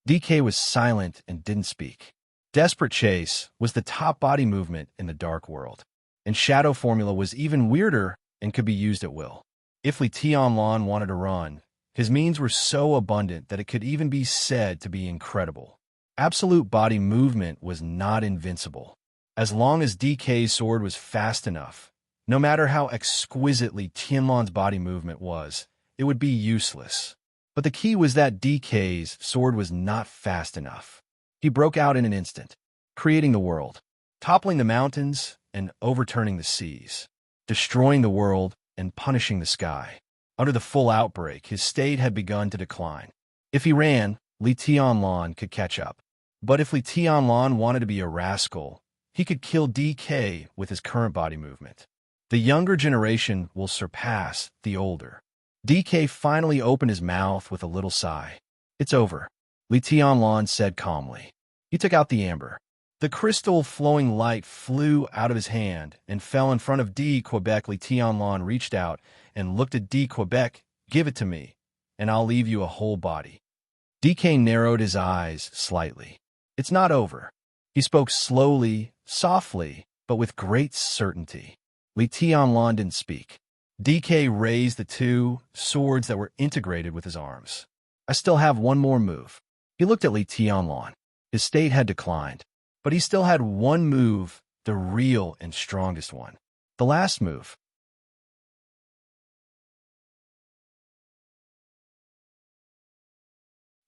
DK was silent and didn't speak. Desperate Chase was the top body movement in the dark world, and shadow formula was even weirder and could be used at will. If Li Tianlan wanted to run, his means were so abundant that it could even be said to be incredible. Absolute body movement was not invincible. As long as DK's sword was fast enough, no matter how exquisitely Tianlan's body movement was, it would be useless. But the key was that DK's sword was not fast enough. He broke out in an instant, creating the world, toppling the mountains and overturning the seas, destroying the world and punishing the sky. Under the full outbreak, his state had begun to decline. If he ran, Li Tianlan could catch up. But if Li Tianlan wanted to be a rascal, he could kill DK with his current body movement. The younger generation will surpass the older. DK finally opened his mouth with a little sigh. It's over, Li Tianlan said calmly. He took out the amber. The crystal flowing light flew out of his hand and fell in front of D. Quebec. Li Tianlan reached out and looked at D. Quebec. Give it to me, and I'll leave you a whole body. DK narrowed his eyes slightly. It's not over. He spoke slowly, softly, but with great certainty. Li Tianlan didn't speak. DK raised the two swords that were integrated with his arms. I still have one more move. He looked at Li Tianlan. His state had declined, but he still had one move, the real and strongest one. The last move.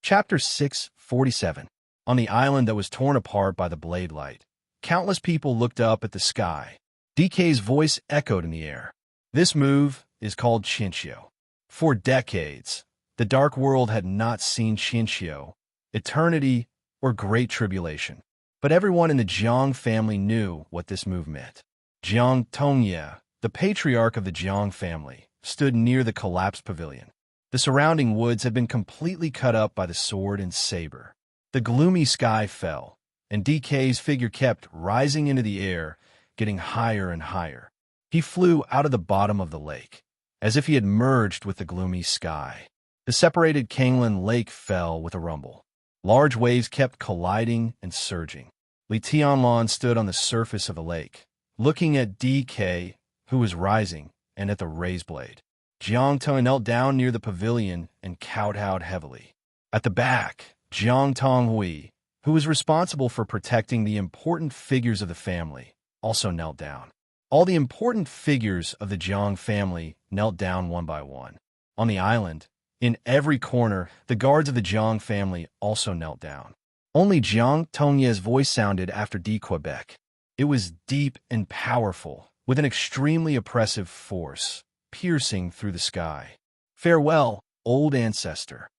Chapter 647. On the island that was torn apart by the blade light, countless people looked up at the sky. DK's voice echoed in the air. This move is called Chinchio. For decades, the dark world had not seen Chinchio, eternity, or great tribulation. But everyone in the Jiang family knew what this move meant. Jiang Tongye, the patriarch of the Jiang family, stood near the collapsed pavilion. The surrounding woods had been completely cut up by the sword and saber. The gloomy sky fell, and DK's figure kept rising into the air, getting higher and higher. He flew out of the bottom of the lake, as if he had merged with the gloomy sky. The separated Kanglan Lake fell with a rumble. Large waves kept colliding and surging. Li Tianlan stood on the surface of the lake, looking at DK, who was rising, and at the raised blade. Jiang Tong knelt down near the pavilion and kowtowed heavily. At the back, Jiang Tonghui, who was responsible for protecting the important figures of the family, also knelt down. All the important figures of the Jiang family knelt down one by one. On the island, in every corner, the guards of the Jiang family also knelt down. Only Jiang Tongye's voice sounded after D. Quebec. It was deep and powerful, with an extremely oppressive force, piercing through the sky. Farewell, old ancestor.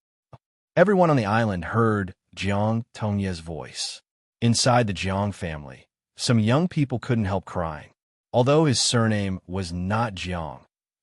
Everyone on the island heard Jiang Tongye's voice. Inside the Jiang family, some young people couldn't help crying. Although his surname was not Jiang,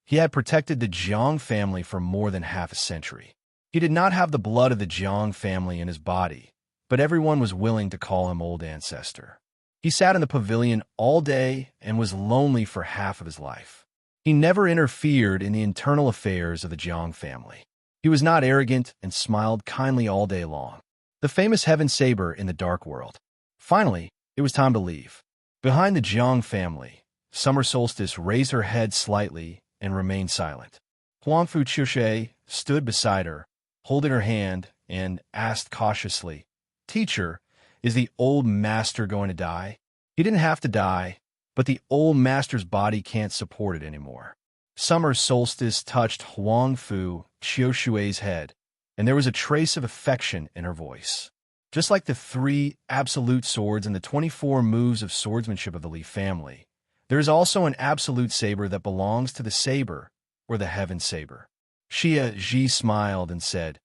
he had protected the Jiang family for more than half a century. He did not have the blood of the Jiang family in his body, but everyone was willing to call him old ancestor. He sat in the pavilion all day and was lonely for half of his life. He never interfered in the internal affairs of the Jiang family. He was not arrogant and smiled kindly all day long. The famous heaven saber in the dark world. Finally, it was time to leave. Behind the Jiang family, Summer Solstice raised her head slightly and remained silent. Huangfu Chushe stood beside her, holding her hand, and asked cautiously, Teacher, is the old master going to die? He didn't have to die, but the old master's body can't support it anymore. Summer Solstice touched Huangfu Qiushui's head, and there was a trace of affection in her voice. Just like the 3 absolute swords and the 24 moves of swordsmanship of the Li family, There is also an absolute saber that belongs to the saber, or the heaven saber. Xia Ji smiled and said,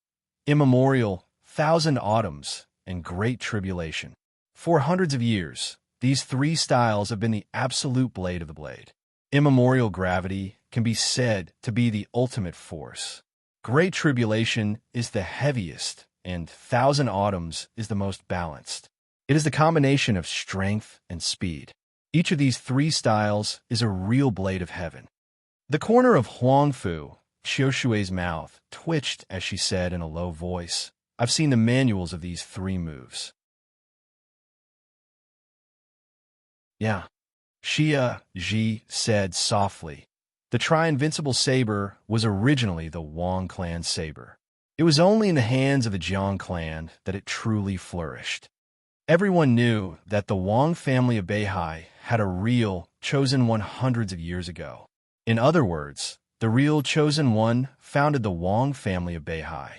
Immemorial, 1,000 autumns, and great tribulation. For hundreds of years, these three styles have been the absolute blade of the blade. Immemorial gravity can be said to be the ultimate force. Great tribulation is the heaviest, and 1,000 autumns is the most balanced. It is the combination of strength and speed. Each of these three styles is a real blade of heaven. The corner of Huangfu, Qiushui's mouth, twitched as she said in a low voice, I've seen the manuals of these three moves. Yeah, Xia Ji said softly. The Tri-Invincible Saber was originally the Wang clan saber. It was only in the hands of the Jiang clan that it truly flourished. Everyone knew that the Wang family of Beihai had a real chosen one hundreds of years ago. In other words, the real chosen one founded the Wang family of Beihai.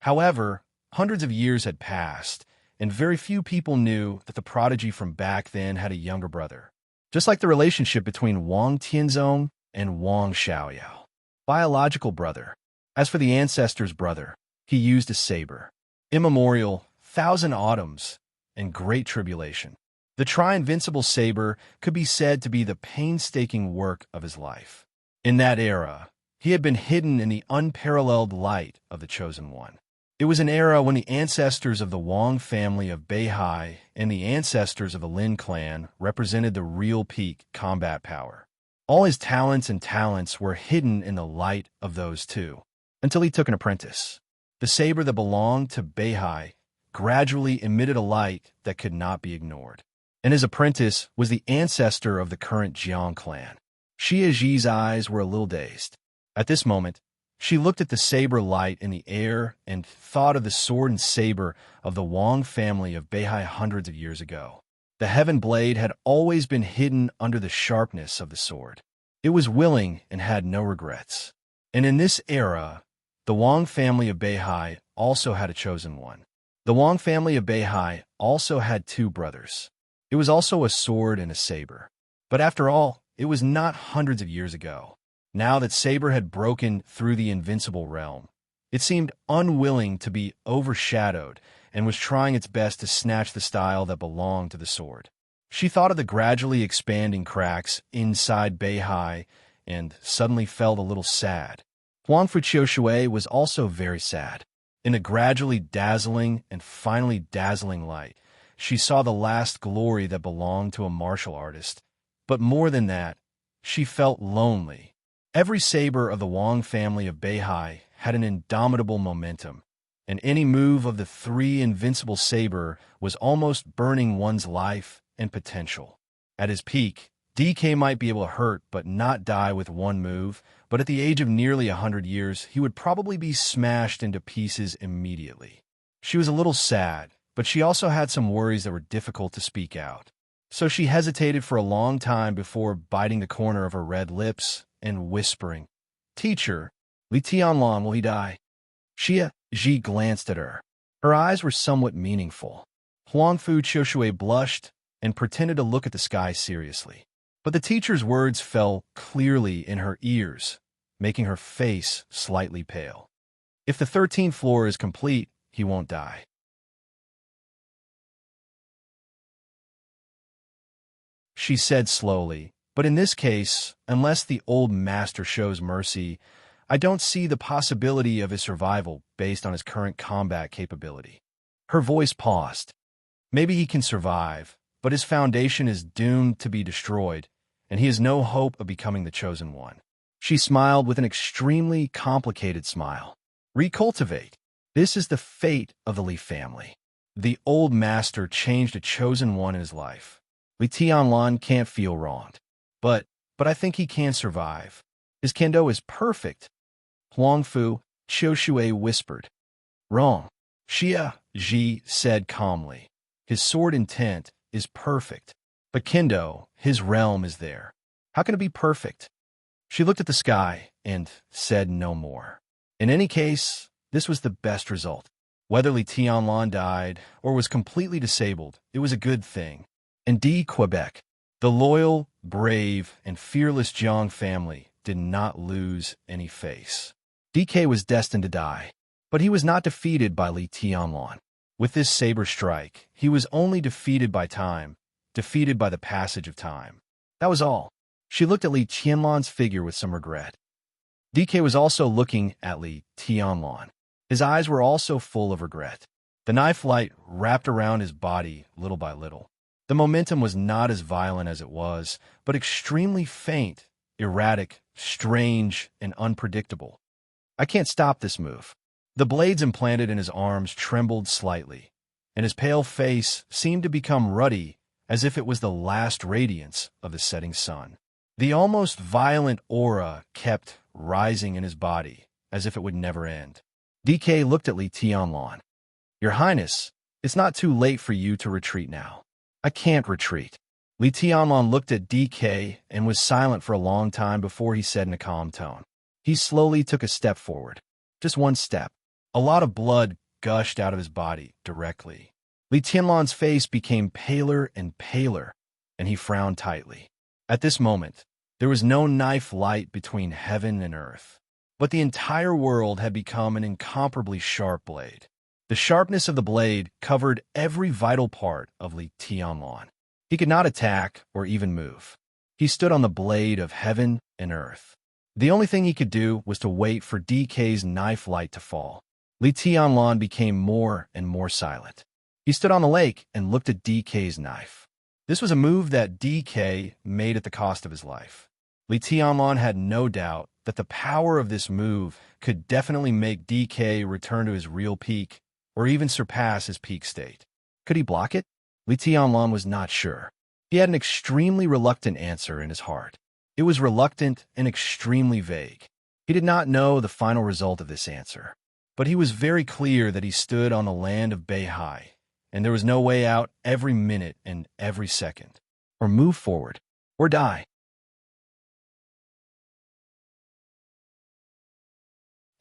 However, hundreds of years had passed, and very few people knew that the prodigy from back then had a younger brother. Just like the relationship between Wang Tianzong and Wang Xiaoyao. Biological brother. As for the ancestor's brother, he used a saber. Immemorial, 1,000 autumns, and great tribulation. The Tri-Invincible Saber could be said to be the painstaking work of his life. In that era, he had been hidden in the unparalleled light of the Chosen One. It was an era when the ancestors of the Wang family of Beihai and the ancestors of the Lin clan represented the real peak combat power. All his talents were hidden in the light of those two, until he took an apprentice. The saber that belonged to Beihai gradually emitted a light that could not be ignored. And his apprentice was the ancestor of the current Jiang clan. Xia Ji's eyes were a little dazed. At this moment, she looked at the saber light in the air and thought of the sword and saber of the Wang family of Beihai hundreds of years ago. The heaven blade had always been hidden under the sharpness of the sword. It was willing and had no regrets. And in this era, the Wang family of Beihai also had a chosen one. The Wang family of Beihai also had two brothers. It was also a sword and a saber. But after all, it was not hundreds of years ago. Now that saber had broken through the invincible realm, it seemed unwilling to be overshadowed and was trying its best to snatch the style that belonged to the sword. She thought of the gradually expanding cracks inside Beihai and suddenly felt a little sad. Huangfu Qiushui was also very sad. In a gradually dazzling and finally dazzling light, she saw the last glory that belonged to a martial artist. But more than that, she felt lonely. Every saber of the Wang family of Beihai had an indomitable momentum, and any move of the three invincible saber was almost burning one's life and potential. At his peak, DK might be able to hurt but not die with one move, but at the age of nearly 100 years, he would probably be smashed into pieces immediately. She was a little sad, but she also had some worries that were difficult to speak out. So she hesitated for a long time before biting the corner of her red lips and whispering, Teacher, Li Tianlan, will he die? Xia Ji glanced at her. Her eyes were somewhat meaningful. Huangfu Qiushui blushed and pretended to look at the sky seriously. But the teacher's words fell clearly in her ears, making her face slightly pale. If the 13th floor is complete, he won't die. She said slowly, but in this case, unless the old master shows mercy, I don't see the possibility of his survival based on his current combat capability. Her voice paused. Maybe he can survive, but his foundation is doomed to be destroyed, and he has no hope of becoming the chosen one. She smiled with an extremely complicated smile. Recultivate. This is the fate of the Li family. The old master changed a chosen one in his life. Li Tianlan can't feel wronged. But I think he can survive. His kendo is perfect. Huangfu Qiushui whispered. Wrong. Xia Ji said calmly. His sword intent is perfect. But kendo, his realm is there. How can it be perfect? She looked at the sky and said no more. In any case, this was the best result. Whether Li Tianlan died or was completely disabled, it was a good thing. And D. Quebec. The loyal, brave, and fearless Jiang family did not lose any face. DK was destined to die, but he was not defeated by Li Tianlan. With this saber strike, he was only defeated by time, defeated by the passage of time. That was all. She looked at Li Tianlan's figure with some regret. DK was also looking at Li Tianlan. His eyes were also full of regret. The knife light wrapped around his body little by little. The momentum was not as violent as it was, but extremely faint, erratic, strange, and unpredictable. I can't stop this move. The blades implanted in his arms trembled slightly, and his pale face seemed to become ruddy as if it was the last radiance of the setting sun. The almost violent aura kept rising in his body as if it would never end. DK looked at Li Tianlan. Your Highness, it's not too late for you to retreat now. I can't retreat. Li Tianlan looked at DK and was silent for a long time before he said in a calm tone. He slowly took a step forward. Just one step. A lot of blood gushed out of his body directly. Li Tianlan's face became paler and paler, and he frowned tightly. At this moment, there was no knife light between heaven and earth, but the entire world had become an incomparably sharp blade. The sharpness of the blade covered every vital part of Li Tianlan. He could not attack or even move. He stood on the blade of heaven and earth. The only thing he could do was to wait for DK's knife light to fall. Li Tianlan became more and more silent. He stood on the lake and looked at DK's knife. This was a move that DK made at the cost of his life. Li Tianlan had no doubt that the power of this move could definitely make DK return to his real peak, or even surpass his peak state. Could he block it? Li Tianlan was not sure. He had an extremely reluctant answer in his heart. It was reluctant and extremely vague. He did not know the final result of this answer, but he was very clear that he stood on the land of Beihai, and there was no way out every minute and every second. Or move forward, or die.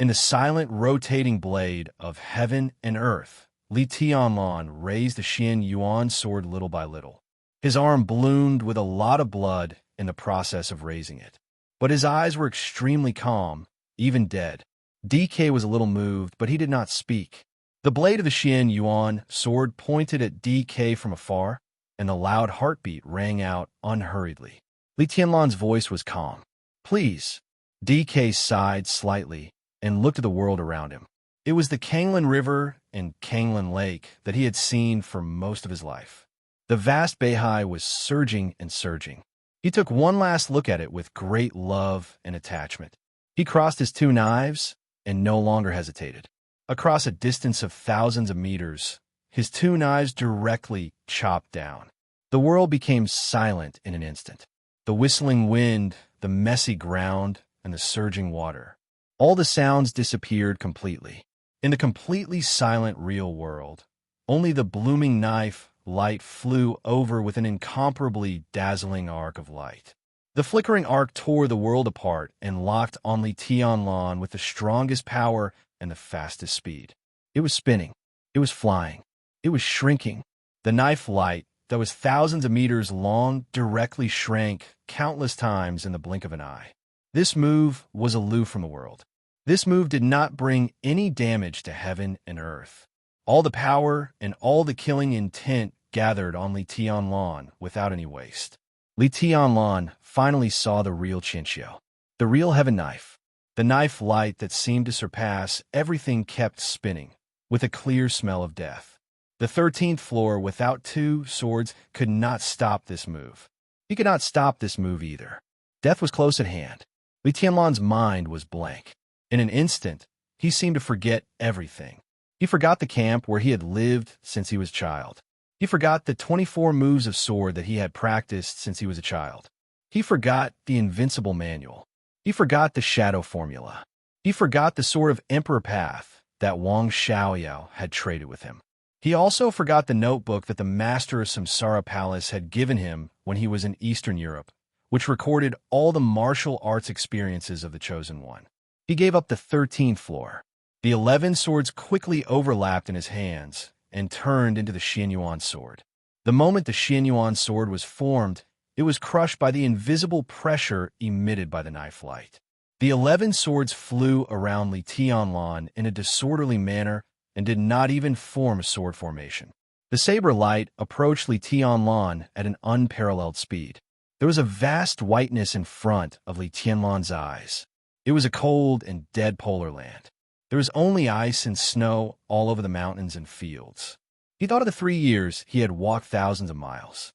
In the silent, rotating blade of heaven and earth, Li Tianlan raised the Xian Yuan sword little by little. His arm bloomed with a lot of blood in the process of raising it. But his eyes were extremely calm, even dead. DK was a little moved, but he did not speak. The blade of the Xian Yuan sword pointed at DK from afar, and the loud heartbeat rang out unhurriedly. Li Tianlan's voice was calm. Please. DK sighed slightly and looked at the world around him. It was the Kanglan River and Kanglan Lake that he had seen for most of his life. The vast Beihai was surging and surging. He took one last look at it with great love and attachment. He crossed his two knives and no longer hesitated. Across a distance of thousands of meters, his two knives directly chopped down. The world became silent in an instant. The whistling wind, the messy ground, and the surging water. All the sounds disappeared completely. In the completely silent real world, only the blooming knife light flew over with an incomparably dazzling arc of light. The flickering arc tore the world apart and locked on Li Tianlan with the strongest power and the fastest speed. It was spinning. It was flying. It was shrinking. The knife light, that was thousands of meters long, directly shrank countless times in the blink of an eye. This move was aloof from the world. This move did not bring any damage to heaven and earth. All the power and all the killing intent gathered on Li Tianlan without any waste. Li Tianlan finally saw the real Qinxiu, the real heaven knife. The knife light that seemed to surpass everything kept spinning, with a clear smell of death. The 13th floor without two swords could not stop this move. He could not stop this move either. Death was close at hand. Li Tianlan's mind was blank. In an instant, he seemed to forget everything. He forgot the camp where he had lived since he was a child. He forgot the 24 moves of sword that he had practiced since he was a child. He forgot the invincible manual. He forgot the shadow formula. He forgot the sword of emperor path that Wang Xiaoyao had traded with him. He also forgot the notebook that the master of Samsara Palace had given him when he was in Eastern Europe, which recorded all the martial arts experiences of the Chosen One. He gave up the 13th floor. The 11 swords quickly overlapped in his hands and turned into the Xianyuan sword. The moment the Xianyuan sword was formed, it was crushed by the invisible pressure emitted by the knife light. The 11 swords flew around Li Tianlan in a disorderly manner and did not even form a sword formation. The saber light approached Li Tianlan at an unparalleled speed. There was a vast whiteness in front of Li Tianlan's eyes. It was a cold and dead polar land. There was only ice and snow all over the mountains and fields. He thought of the 3 years he had walked thousands of miles.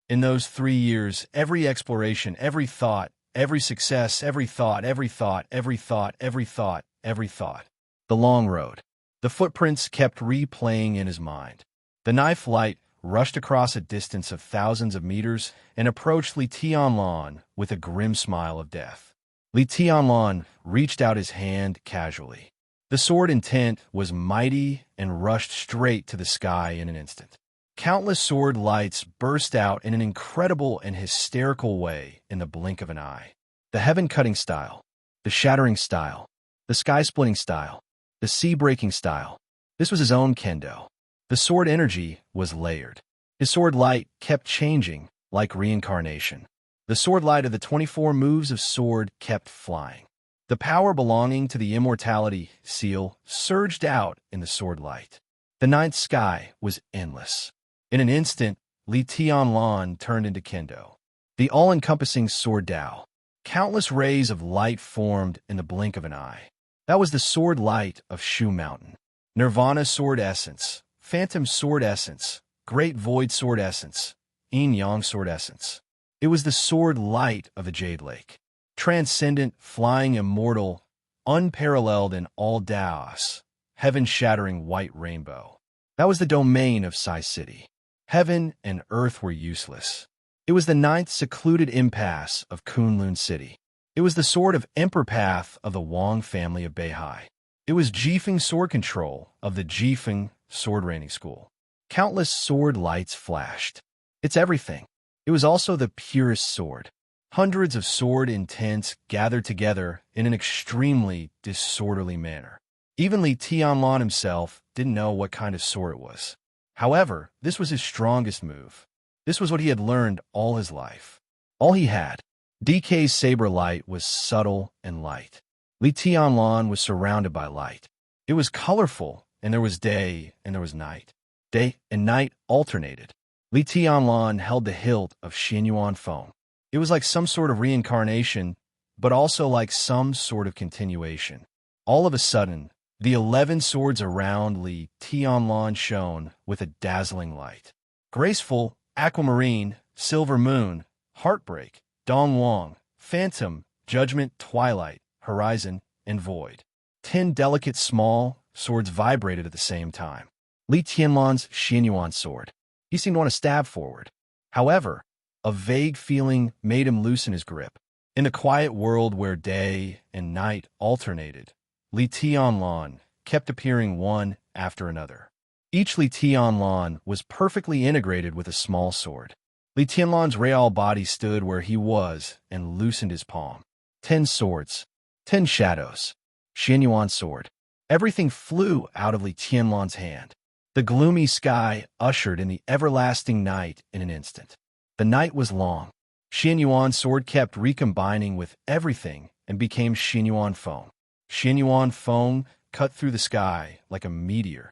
In those 3 years, every exploration, every thought, every success, every thought, every thought, every thought, every thought, every thought. The long road. The footprints kept replaying in his mind. The knife light rushed across a distance of thousands of meters and approached Li Tianlan with a grim smile of death. Li Tianlan reached out his hand casually. The sword intent was mighty and rushed straight to the sky in an instant. Countless sword lights burst out in an incredible and hysterical way in the blink of an eye. The heaven-cutting style, the shattering style, the sky-splitting style, the sea-breaking style. This was his own kendo. The sword energy was layered. His sword light kept changing, like reincarnation. The sword light of the 24 moves of sword kept flying. The power belonging to the immortality seal surged out in the sword light. The ninth sky was endless. In an instant, Li Tianlan turned into kendo, the all-encompassing sword Tao. Countless rays of light formed in the blink of an eye. That was the sword light of Shu Mountain. Nirvana sword essence, phantom sword essence, great void sword essence, yin-yang sword essence. It was the sword light of the Jade Lake. Transcendent, flying, immortal, unparalleled in all Daos, heaven-shattering white rainbow. That was the domain of Sai City. Heaven and earth were useless. It was the ninth secluded impasse of Kunlun City. It was the sword of Emperor Path of the Wang family of Beihai. It was Jifeng sword control of the Jifeng sword training school. Countless sword lights flashed. It's everything. It was also the purest sword. Hundreds of sword intents gathered together in an extremely disorderly manner. Even Li Tianlan himself didn't know what kind of sword it was. However, this was his strongest move. This was what he had learned all his life. All he had. DK's saber light was subtle and light. Li Tianlan was surrounded by light. It was colorful, and there was day and there was night. Day and night alternated. Li Tianlan held the hilt of Xianyuan Feng. It was like some sort of reincarnation, but also like some sort of continuation. All of a sudden, the 11 swords around Li Tianlan shone with a dazzling light. Graceful, aquamarine, silver moon, heartbreak, Dongwang, phantom, judgment, twilight, horizon, and void. 10 delicate small swords vibrated at the same time. Li Tianlan's Xianyuan sword. He seemed to want to stab forward. However, a vague feeling made him loosen his grip. In the quiet world where day and night alternated, Li Tianlan kept appearing one after another. Each Li Tianlan was perfectly integrated with a small sword. Li Tianlan's real body stood where he was and loosened his palm. 10 swords, 10 shadows, Xianyuan sword. Everything flew out of Li Tianlan's hand. The gloomy sky ushered in the everlasting night in an instant. The night was long. Xianyuan sword kept recombining with everything and became Xianyuan Feng. Xianyuan Feng cut through the sky like a meteor.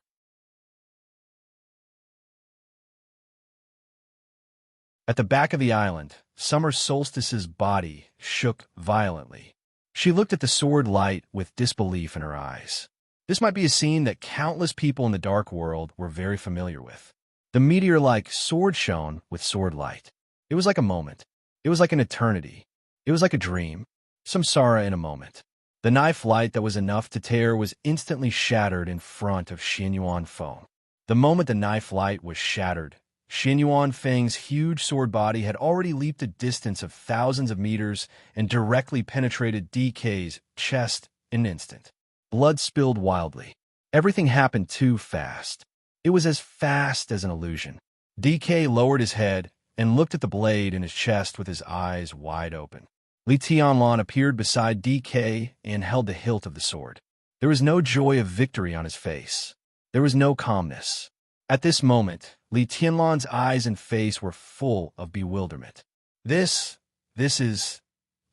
At the back of the island, Summer Solstice's body shook violently. She looked at the sword light with disbelief in her eyes. This might be a scene that countless people in the dark world were very familiar with. The meteor-like sword shone with sword light. It was like a moment. It was like an eternity. It was like a dream. Samsara in a moment. The knife light that was enough to tear was instantly shattered in front of Xianyuan Feng. The moment the knife light was shattered, Xianyuan Feng's huge sword body had already leaped a distance of thousands of meters and directly penetrated DK's chest in an instant. Blood spilled wildly. Everything happened too fast. It was as fast as an illusion. DK lowered his head and looked at the blade in his chest with his eyes wide open. Li Tianlan appeared beside DK and held the hilt of the sword. There was no joy of victory on his face. There was no calmness. At this moment, Li Tianlan's eyes and face were full of bewilderment. This is...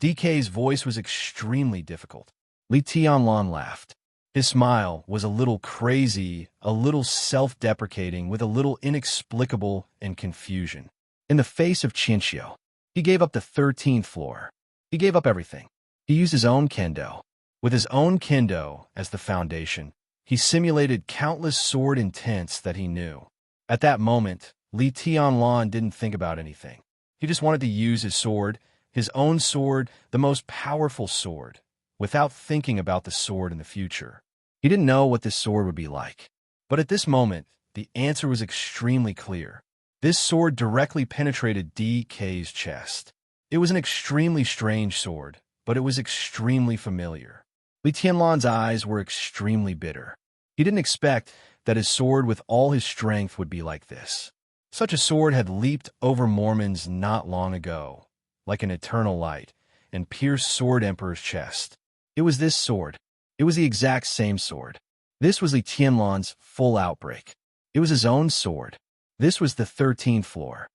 DK's voice was extremely difficult. Li Tianlan laughed. His smile was a little crazy, a little self-deprecating, with a little inexplicable and confusion. In the face of Qinxiu, he gave up the 13th floor. He gave up everything. He used his own kendo. With his own kendo as the foundation, he simulated countless sword intents that he knew. At that moment, Li Tianlan didn't think about anything. He just wanted to use his own sword, the most powerful sword, without thinking about the sword in the future. He didn't know what this sword would be like. But at this moment, the answer was extremely clear. This sword directly penetrated DK's chest. It was an extremely strange sword, but it was extremely familiar. Li Tianlan's eyes were extremely bitter. He didn't expect that his sword with all his strength would be like this. Such a sword had leaped over Mormons not long ago, like an eternal light, and pierced Sword Emperor's chest. It was this sword. It was the exact same sword. This was Li Tianlan's full outbreak. It was his own sword. This was the 13th floor.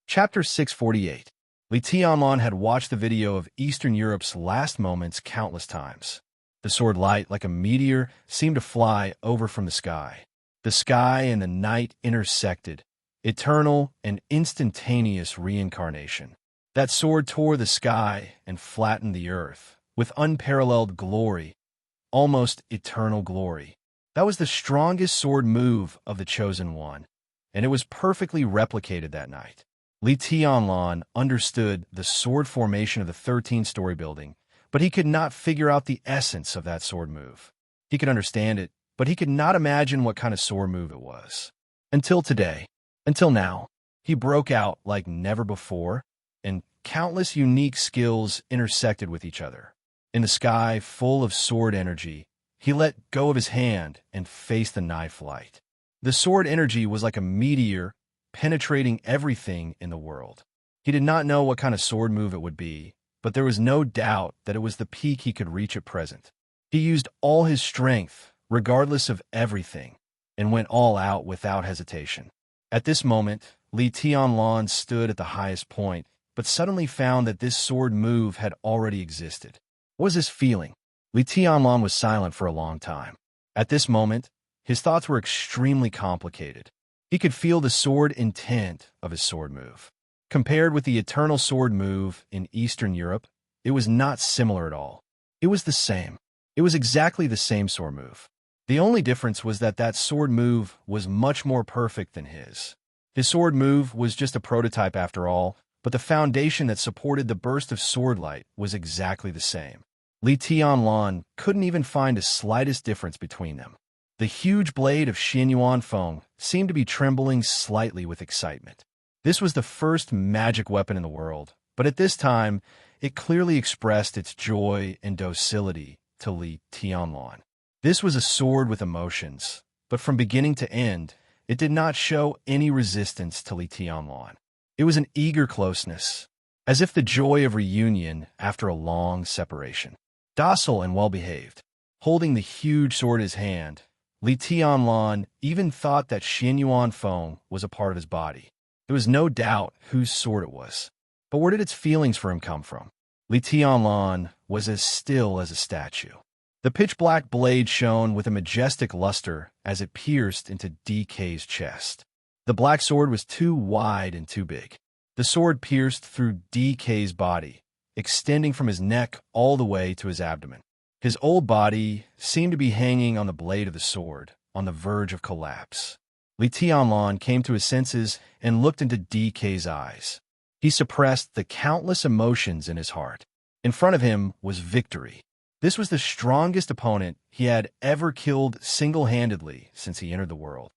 Chapter 648. Li Tianlan had watched the video of Eastern Europe's last moments countless times. The sword light, like a meteor, seemed to fly over from the sky. The sky and the night intersected, eternal and instantaneous reincarnation. That sword tore the sky and flattened the earth, with unparalleled glory, almost eternal glory. That was the strongest sword move of the Chosen One, and it was perfectly replicated that night. Li Tianlan understood the sword formation of the 13-story building, but he could not figure out the essence of that sword move. He could understand it, but he could not imagine what kind of sword move it was. Until today, until now, he broke out like never before, and countless unique skills intersected with each other. In the sky full of sword energy, he let go of his hand and faced the knife light. The sword energy was like a meteor penetrating everything in the world. He did not know what kind of sword move it would be, but there was no doubt that it was the peak he could reach at present. He used all his strength, regardless of everything, and went all out without hesitation. At this moment, Li Tianlan stood at the highest point, but suddenly found that this sword move had already existed. What was this feeling? Li Tianlan was silent for a long time. At this moment, his thoughts were extremely complicated. He could feel the sword intent of his sword move. Compared with the eternal sword move in Eastern Europe, it was not similar at all. It was the same. It was exactly the same sword move. The only difference was that that sword move was much more perfect than his. His sword move was just a prototype after all, but the foundation that supported the burst of sword light was exactly the same. Li Tianlan couldn't even find the slightest difference between them. The huge blade of Xianyuan Feng seemed to be trembling slightly with excitement. This was the first magic weapon in the world, but at this time, it clearly expressed its joy and docility to Li Tianlan. This was a sword with emotions, but from beginning to end, it did not show any resistance to Li Tianlan. It was an eager closeness, as if the joy of reunion after a long separation. Docile and well-behaved, holding the huge sword in his hand, Li Tianlan even thought that Xianyuan Feng was a part of his body. There was no doubt whose sword it was. But where did its feelings for him come from? Li Tianlan was as still as a statue. The pitch-black blade shone with a majestic luster as it pierced into DK's chest. The black sword was too wide and too big. The sword pierced through DK's body, extending from his neck all the way to his abdomen. His old body seemed to be hanging on the blade of the sword, on the verge of collapse. Li Tianlan came to his senses and looked into DK's eyes. He suppressed the countless emotions in his heart. In front of him was victory. This was the strongest opponent he had ever killed single-handedly since he entered the world.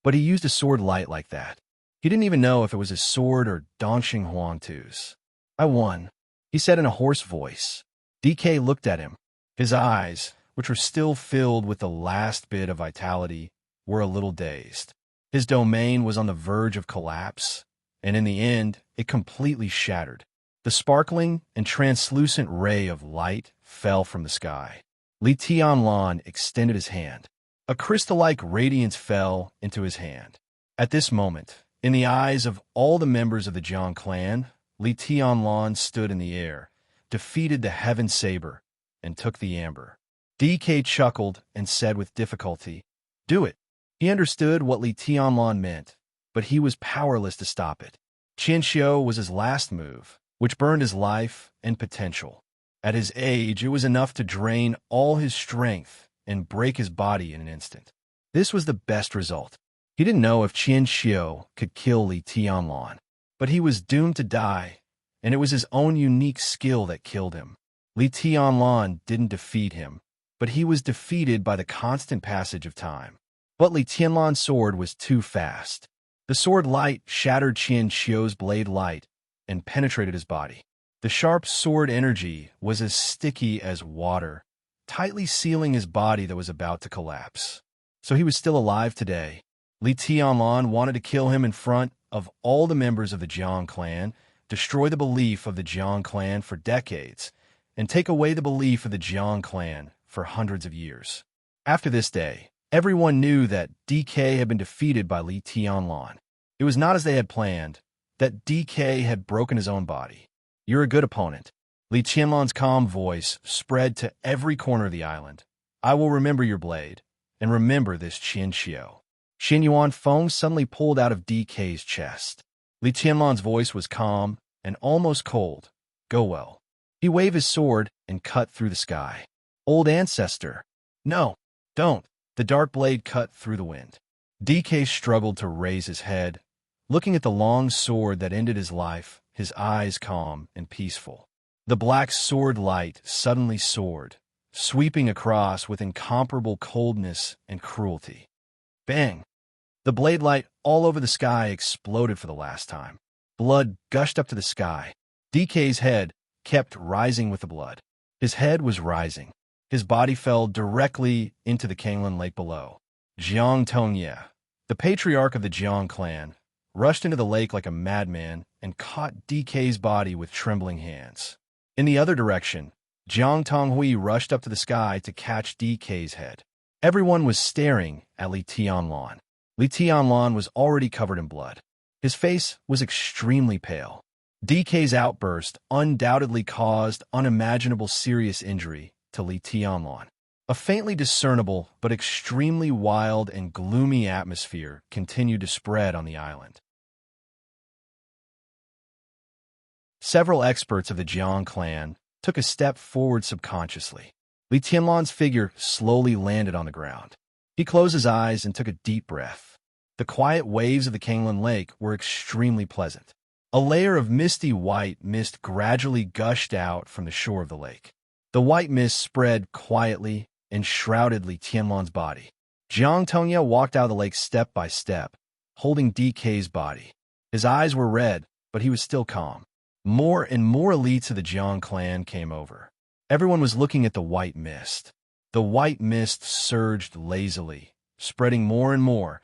But he used a sword light like that. He didn't even know if it was his sword or Dongxing Huangtu's. "I won," he said in a hoarse voice. DK looked at him. His eyes, which were still filled with the last bit of vitality, were a little dazed. His domain was on the verge of collapse, and in the end, it completely shattered. The sparkling and translucent ray of light fell from the sky. Li Tianlan extended his hand. A crystal-like radiance fell into his hand. At this moment, in the eyes of all the members of the Jiang clan, Li Tianlan stood in the air, defeated the Heaven Saber, and took the amber. DK chuckled and said with difficulty, "Do it." He understood what Li Tianlan meant, but he was powerless to stop it. Qian Xiu was his last move, which burned his life and potential. At his age, it was enough to drain all his strength and break his body in an instant. This was the best result. He didn't know if Qian Xiu could kill Li Tianlan, but he was doomed to die, and it was his own unique skill that killed him. Li Tianlan didn't defeat him, but he was defeated by the constant passage of time. But Li Tianlan's sword was too fast. The sword light shattered Qian Xiu's blade light and penetrated his body. The sharp sword energy was as sticky as water, tightly sealing his body that was about to collapse. So he was still alive today. Li Tianlan wanted to kill him in front of all the members of the Jiang clan, destroy the belief of the Jiang clan for decades, and take away the belief of the Jiang clan for hundreds of years. After this day, everyone knew that DK had been defeated by Li Tianlan. It was not as they had planned, that DK had broken his own body. "You're a good opponent." Li Tianlan's calm voice spread to every corner of the island. "I will remember your blade, and remember this Qian Xiu." Xin Yuan Feng suddenly pulled out of DK's chest. Li Tianlan's voice was calm and almost cold. "Go well." He waved his sword and cut through the sky. "Old ancestor." "No, don't." The dark blade cut through the wind. DK struggled to raise his head, looking at the long sword that ended his life, his eyes calm and peaceful. The black sword light suddenly soared, sweeping across with incomparable coldness and cruelty. Bang! The blade light all over the sky exploded for the last time. Blood gushed up to the sky. DK's head kept rising with the blood. His head was rising. His body fell directly into the Kanglan Lake below. Jiang Tongye, the patriarch of the Jiang clan, rushed into the lake like a madman and caught DK's body with trembling hands. In the other direction, Jiang Tonghui rushed up to the sky to catch DK's head. Everyone was staring at Li Tianlan. Li Tianlan was already covered in blood. His face was extremely pale. DK's outburst undoubtedly caused unimaginable serious injury to Li Tianlan. A faintly discernible but extremely wild and gloomy atmosphere continued to spread on the island. Several experts of the Jiang clan took a step forward subconsciously. Li Tianlan's figure slowly landed on the ground. He closed his eyes and took a deep breath. The quiet waves of the Kanglan Lake were extremely pleasant. A layer of misty white mist gradually gushed out from the shore of the lake. The white mist spread quietly and shrouded Li Tianlan's body. Jiang Tongye walked out of the lake step by step, holding DK's body. His eyes were red, but he was still calm. More and more elites of the Jiang clan came over. Everyone was looking at the white mist. The white mist surged lazily, spreading more and more,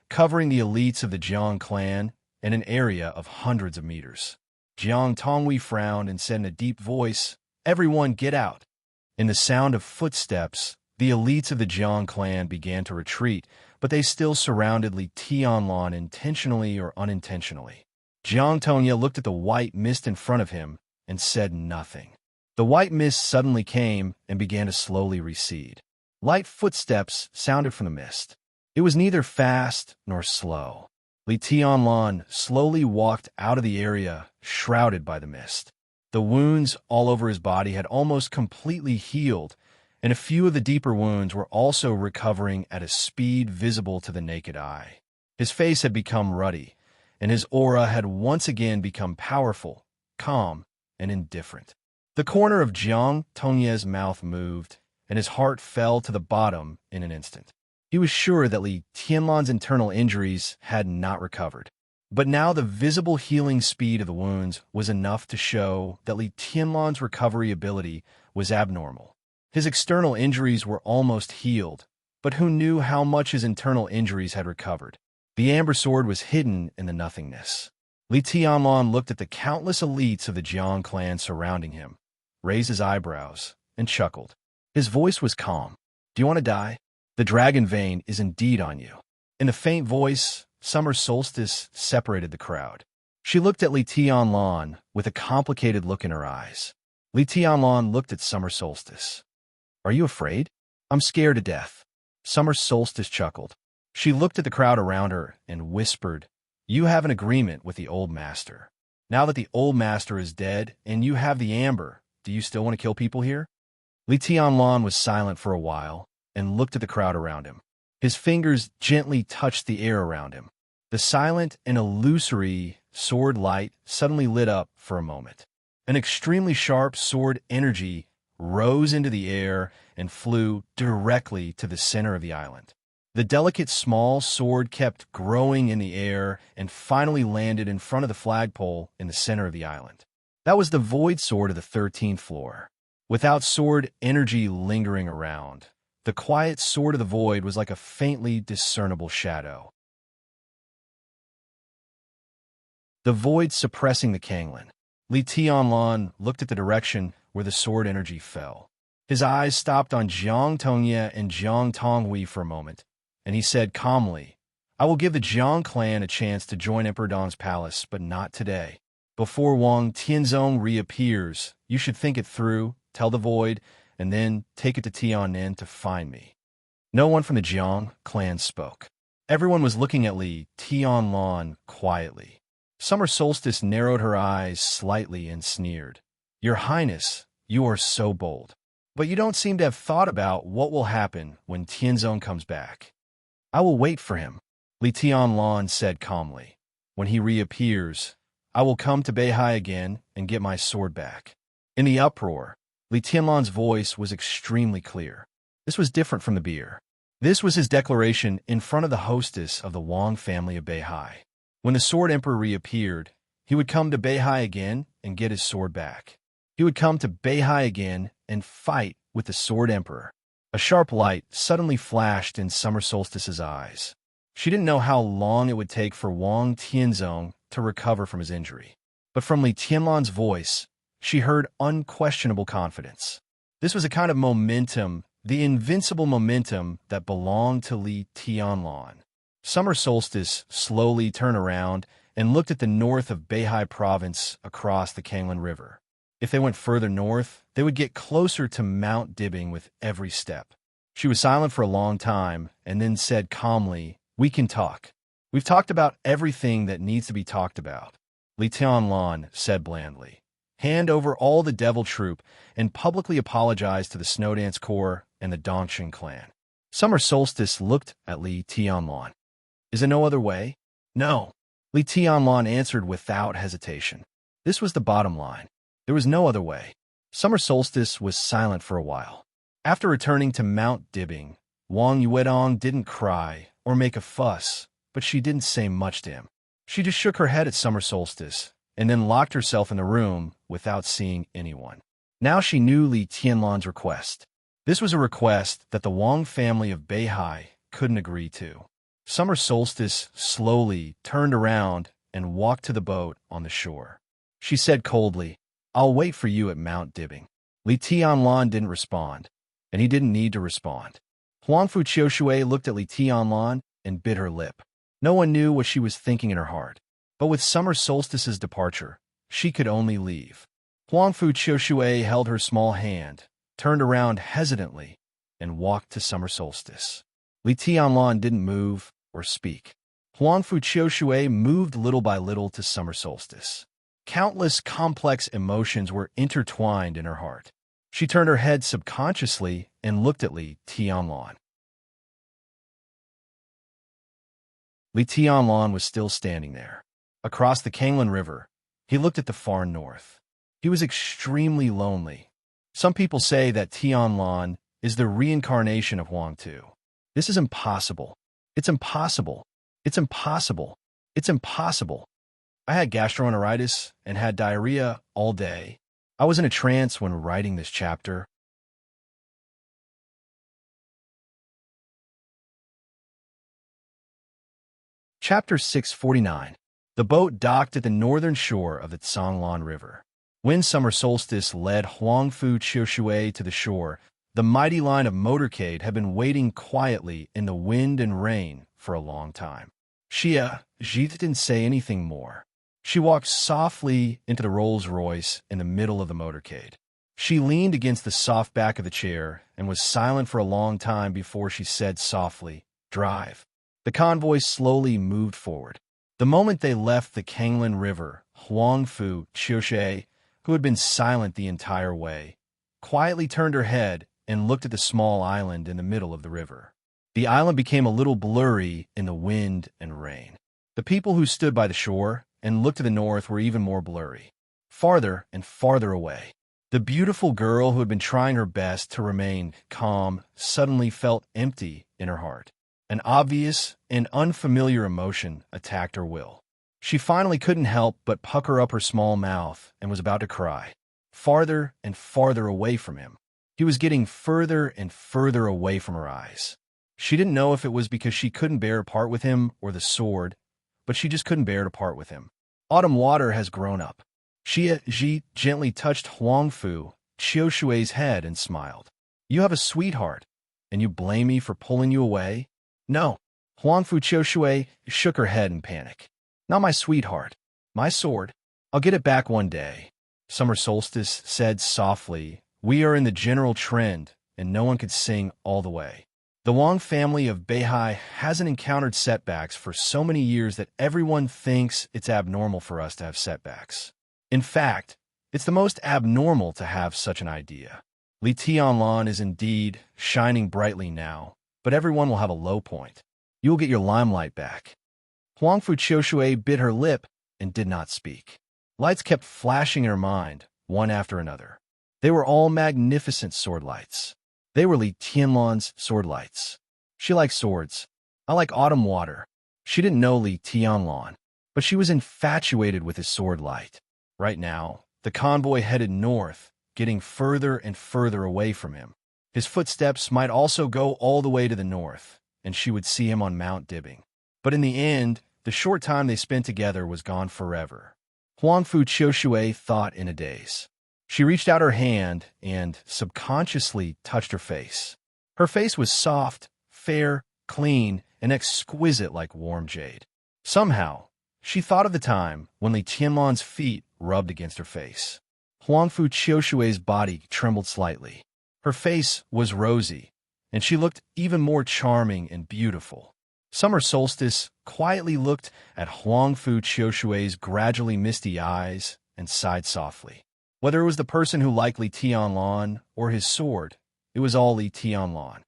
covering the elites of the Jiang clan in an area of hundreds of meters. Jiang Tonghui frowned and said in a deep voice, "Everyone get out." In the sound of footsteps, the elites of the Jiang clan began to retreat, but they still surrounded Li Tianlan intentionally or unintentionally. Jiang Tongye looked at the white mist in front of him and said nothing. The white mist suddenly came and began to slowly recede. Light footsteps sounded from the mist. It was neither fast nor slow. Li Tianlan slowly walked out of the area, shrouded by the mist. The wounds all over his body had almost completely healed, and a few of the deeper wounds were also recovering at a speed visible to the naked eye. His face had become ruddy, and his aura had once again become powerful, calm, and indifferent. The corner of Jiang Tongye's mouth moved, and his heart fell to the bottom in an instant. He was sure that Li Tianlan's internal injuries had not recovered. But now the visible healing speed of the wounds was enough to show that Li Tianlan's recovery ability was abnormal. His external injuries were almost healed, but who knew how much his internal injuries had recovered? The amber sword was hidden in the nothingness. Li Tianlan looked at the countless elites of the Jiang clan surrounding him, raised his eyebrows, and chuckled. His voice was calm. Do you want to die? The dragon vein is indeed on you. In a faint voice, Summer Solstice separated the crowd. She looked at Li Tianlan with a complicated look in her eyes. Li Tianlan looked at Summer Solstice. Are you afraid? I'm scared to death. Summer Solstice chuckled. She looked at the crowd around her and whispered, You have an agreement with the old master. Now that the old master is dead and you have the amber, do you still want to kill people here? Li Tianlan was silent for a while and looked at the crowd around him. His fingers gently touched the air around him. The silent and illusory sword light suddenly lit up for a moment. An extremely sharp sword energy rose into the air and flew directly to the center of the island. The delicate small sword kept growing in the air and finally landed in front of the flagpole in the center of the island. That was the void sword of the 13th floor. Without sword energy lingering around, the quiet sword of the void was like a faintly discernible shadow. The void suppressing the Kanglan. Li Tianlan looked at the direction where the sword energy fell. His eyes stopped on Jiang Tongye and Jiang Tonghui for a moment, and he said calmly, I will give the Jiang clan a chance to join Emperor Dong's palace, but not today. Before Wang Tianzong reappears, you should think it through, tell the void, and then take it to Tiannan to find me. No one from the Jiang clan spoke. Everyone was looking at Li Tianlan quietly. Summer Solstice narrowed her eyes slightly and sneered. Your Highness, you are so bold. But you don't seem to have thought about what will happen when Tianzong comes back. I will wait for him, Li Tianlan said calmly. When he reappears, I will come to Beihai again and get my sword back. In the uproar, Li Tianlan's voice was extremely clear. This was different from the beer. This was his declaration in front of the hostess of the Wang family of Beihai. When the Sword Emperor reappeared, he would come to Beihai again and get his sword back. He would come to Beihai again and fight with the Sword Emperor. A sharp light suddenly flashed in Summer Solstice's eyes. She didn't know how long it would take for Wang Tianzong to recover from his injury. But from Li Tianlan's voice, she heard unquestionable confidence. This was a kind of momentum, the invincible momentum that belonged to Li Tianlan. Summer Solstice slowly turned around and looked at the north of Beihai province across the Kanglan River. If they went further north, they would get closer to Mount Dibbing with every step. She was silent for a long time and then said calmly, We can talk. We've talked about everything that needs to be talked about. Li Tianlan said blandly. Hand over all the devil troop and publicly apologize to the Snowdance Corps and the Dongxing clan. Summer Solstice looked at Li Tianlan. Is there no other way? No. Li Tianlan answered without hesitation. This was the bottom line. There was no other way. Summer Solstice was silent for a while. After returning to Mount Dibbing, Wang Yuedong didn't cry or make a fuss, but she didn't say much to him. She just shook her head at Summer Solstice and then locked herself in the room without seeing anyone. Now she knew Li Tianlan's request. This was a request that the Wang family of Beihai couldn't agree to. Summer Solstice slowly turned around and walked to the boat on the shore. She said coldly, I'll wait for you at Mount Dibbing. Li Tianlan didn't respond, and he didn't need to respond. Huangfu Qiushui looked at Li Tianlan and bit her lip. No one knew what she was thinking in her heart. But with Summer Solstice's departure, she could only leave. Huangfu Qiushui held her small hand, turned around hesitantly, and walked to Summer Solstice. Li Tianlan didn't move or speak. Huangfu Qiushui moved little by little to Summer Solstice. Countless complex emotions were intertwined in her heart. She turned her head subconsciously and looked at Li Tianlan. Li Tianlan was still standing there. Across the Kanglan River, he looked at the far north. He was extremely lonely. Some people say that Tianlan is the reincarnation of Huang Tu. This is impossible. It's impossible. It's impossible. It's impossible. I had gastroenteritis and had diarrhea all day. I was in a trance when writing this chapter. Chapter 649. The boat docked at the northern shore of the Tsanglan River. When summer solstice led Huangfu Qiushui to the shore, the mighty line of motorcade had been waiting quietly in the wind and rain for a long time. Xia Ji didn't say anything more. She walked softly into the Rolls-Royce in the middle of the motorcade. She leaned against the soft back of the chair and was silent for a long time before she said softly, "Drive." The convoy slowly moved forward. The moment they left the Kanglan River, Huangfu Qiushui, who had been silent the entire way, quietly turned her head and looked at the small island in the middle of the river. The island became a little blurry in the wind and rain. The people who stood by the shore and looked to the north were even more blurry, farther and farther away. The beautiful girl who had been trying her best to remain calm suddenly felt empty in her heart. An obvious and unfamiliar emotion attacked her will. She finally couldn't help but pucker up her small mouth and was about to cry. Farther and farther away from him. He was getting further and further away from her eyes. She didn't know if it was because she couldn't bear to part with him or the sword, but she just couldn't bear to part with him. Autumn water has grown up. Xia Ji gently touched Huangfu Qiushui's head and smiled. "You have a sweetheart, and you blame me for pulling you away?" "No." Huangfu Qiushui shook her head in panic. "Not my sweetheart. My sword. I'll get it back one day." Summer Solstice said softly, "We are in the general trend, and no one could sing all the way. The Wang family of Beihai hasn't encountered setbacks for so many years that everyone thinks it's abnormal for us to have setbacks. In fact, it's the most abnormal to have such an idea. Li Tianlan is indeed shining brightly now, but everyone will have a low point. You will get your limelight back." Huangfu Qiushui bit her lip and did not speak. Lights kept flashing in her mind, one after another. They were all magnificent sword lights. They were Li Tianlan's sword lights. She liked swords. I like autumn water. She didn't know Li Tianlan, but she was infatuated with his sword light. Right now, the convoy headed north, getting further and further away from him. His footsteps might also go all the way to the north, and she would see him on Mount Dibbing. But in the end, the short time they spent together was gone forever. Huangfu Qiushui thought in a daze. She reached out her hand and subconsciously touched her face. Her face was soft, fair, clean, and exquisite like warm jade. Somehow, she thought of the time when Li Tianlan's feet rubbed against her face. Huangfu Qiushui's body trembled slightly. Her face was rosy, and she looked even more charming and beautiful. Summer Solstice quietly looked at Huangfu Qiushui's gradually misty eyes and sighed softly. Whether it was the person who liked Li Tianlan or his sword, it was all Li Tianlan.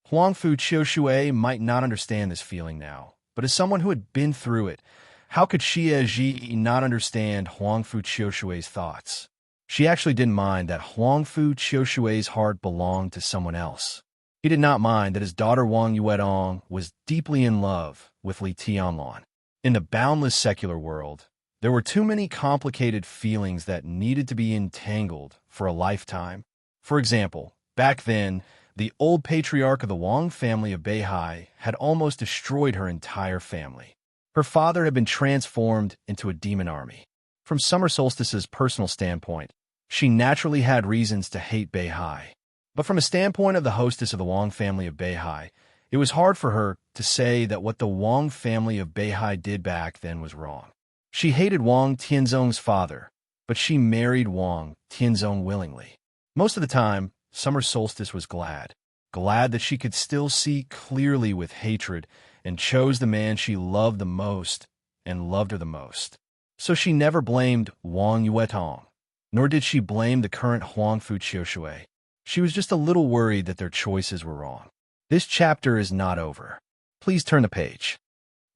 Huangfu Qiushui might not understand this feeling now, but as someone who had been through it, how could Xia Ji not understand Huangfu Qiushui's thoughts? She actually didn't mind that Huangfu Qiushui's heart belonged to someone else. He did not mind that his daughter Wang Yuedong was deeply in love with Li Tianlan. In the boundless secular world, there were too many complicated feelings that needed to be entangled for a lifetime. For example, back then, the old patriarch of the Wang family of Beihai had almost destroyed her entire family. Her father had been transformed into a demon army. From Summer Solstice's personal standpoint, she naturally had reasons to hate Beihai. But from a standpoint of the hostess of the Wang family of Beihai, it was hard for her to say that what the Wang family of Beihai did back then was wrong. She hated Wang Tianzong's father, but she married Wang Tianzong willingly. Most of the time, Summer Solstice was glad that she could still see clearly with hatred and chose the man she loved the most and loved her the most. So she never blamed Wang Yuetong, nor did she blame the current Huangfu Qiushui. She was just a little worried that their choices were wrong. This chapter is not over. Please turn the page.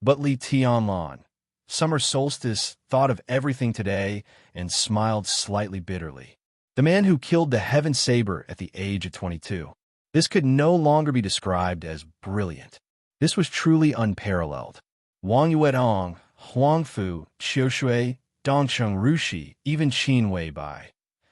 But Li Tianlan, Summer Solstice, thought of everything today and smiled slightly bitterly. The man who killed the Heaven Saber at the age of 22. This could no longer be described as brilliant. This was truly unparalleled. Wang Yuedong, Huangfu Qiushui, Dongcheng Rushi, even Qin Weibai.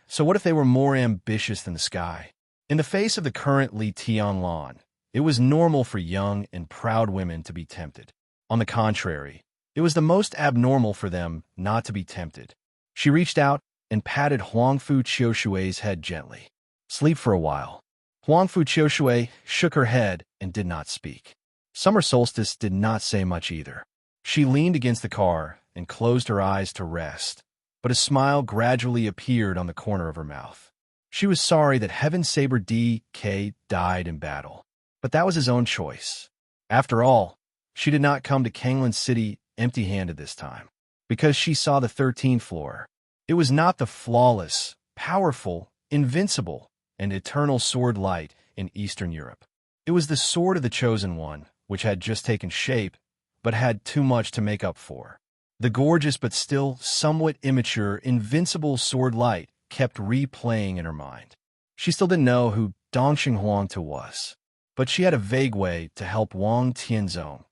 So what if they were more ambitious than the sky? In the face of the current Li Tianlan, It was normal for young and proud women to be tempted. On the contrary, it was the most abnormal for them not to be tempted. She reached out and patted Huangfu Qiushui's head gently. "Sleep for a while." Huangfu Qiushui shook her head and did not speak. Summer Solstice did not say much either. She leaned against the car and closed her eyes to rest, but a smile gradually appeared on the corner of her mouth. She was sorry that Heaven Saber DK died in battle, but that was his own choice. After all, she did not come to Kanglan City empty-handed this time, because she saw the 13th floor. It was not the flawless, powerful, invincible, and eternal sword light in Eastern Europe. It was the sword of the Chosen One, which had just taken shape, but had too much to make up for. The gorgeous but still somewhat immature, invincible sword light kept replaying in her mind. She still didn't know who Dongxing Huangtu was, but she had a vague way to help Wang Tianzong.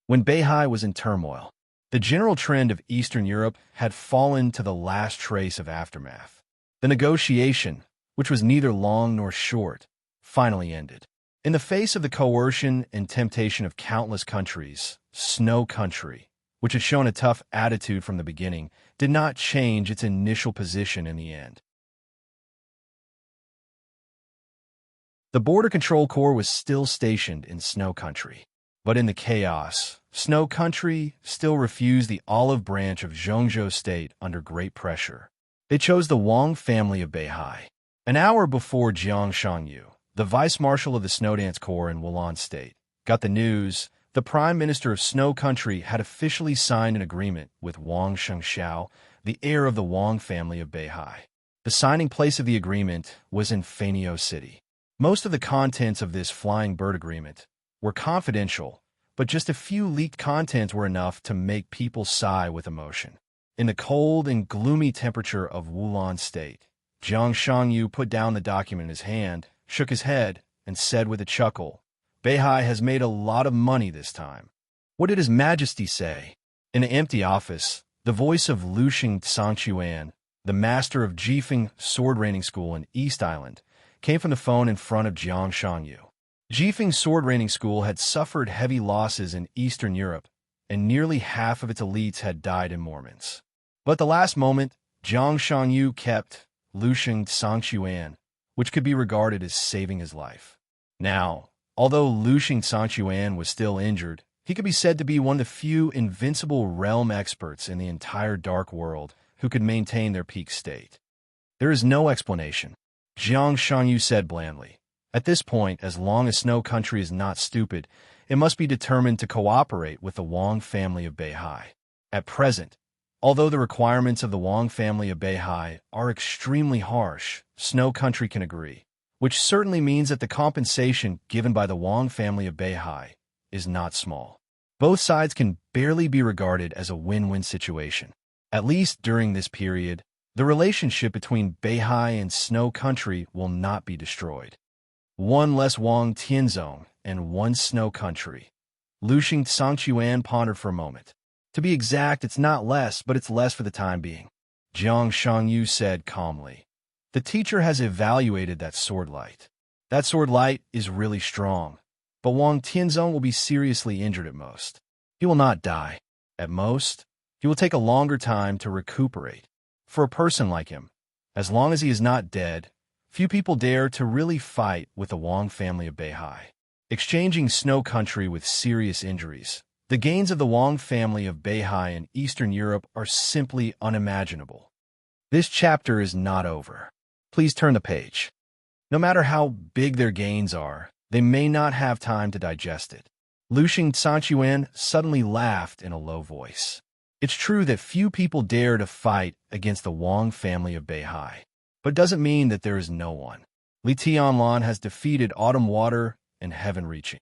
When Beihai was in turmoil, the general trend of Eastern Europe had fallen to the last trace of aftermath. The negotiation, which was neither long nor short, finally ended. In the face of the coercion and temptation of countless countries, Snow Country, which had shown a tough attitude from the beginning, did not change its initial position in the end. The Border Control Corps was still stationed in Snow Country, but in the chaos, Snow Country still refused the olive branch of Zhongzhou State under great pressure. They chose the Wang family of Beihai. An hour before Jiang Shangyu, the vice marshal of the Snowdance Corps in Wulan State, got the news, the prime minister of Snow Country had officially signed an agreement with Wang Shengxiao, the heir of the Wang family of Beihai. The signing place of the agreement was in Fanio City. Most of the contents of this flying bird agreement were confidential, but just a few leaked contents were enough to make people sigh with emotion. In the cold and gloomy temperature of Wulan State, Jiang Shangyu put down the document in his hand, shook his head, and said with a chuckle, "Beihai has made a lot of money this time." What did His Majesty say? In an empty office, the voice of Luxing Sangchuan, the master of Jifeng Sword Training School in East Island, came from the phone in front of Jiang Shangyu. Jifeng Sword Training School had suffered heavy losses in Eastern Europe, and nearly half of its elites had died in Mormons. But at the last moment, Jiang Shangyu kept Luxing Sangchuan, which could be regarded as saving his life. Now, although Luxing Sangchuan was still injured, he could be said to be one of the few invincible realm experts in the entire dark world who could maintain their peak state. "There is no explanation," Jiang Shangyu said blandly. "At this point, as long as Snow Country is not stupid, it must be determined to cooperate with the Wang family of Beihai. At present, although the requirements of the Wang family of Beihai are extremely harsh, Snow Country can agree, which certainly means that the compensation given by the Wang family of Beihai is not small. Both sides can barely be regarded as a win-win situation. At least during this period, the relationship between Beihai and Snow Country will not be destroyed. One less Wang Tianzong and one Snow Country." Luxing Sangchuan pondered for a moment. "To be exact, it's not less, but it's less for the time being," Jiang Shangyu said calmly. "The teacher has evaluated that sword light. That sword light is really strong, but Wang Tianzong will be seriously injured at most. He will not die. At most, he will take a longer time to recuperate. For a person like him, as long as he is not dead, few people dare to really fight with the Wang family of Beihai. Exchanging Snow Country with serious injuries, the gains of the Wang family of Beihai in Eastern Europe are simply unimaginable. This chapter is not over. Please turn the page. No matter how big their gains are, they may not have time to digest it." Luxing Sangchuan suddenly laughed in a low voice. "It's true that few people dare to fight against the Wang family of Beihai, but it doesn't mean that there is no one. Li Tianlan has defeated Autumn Water and Heaven Reaching.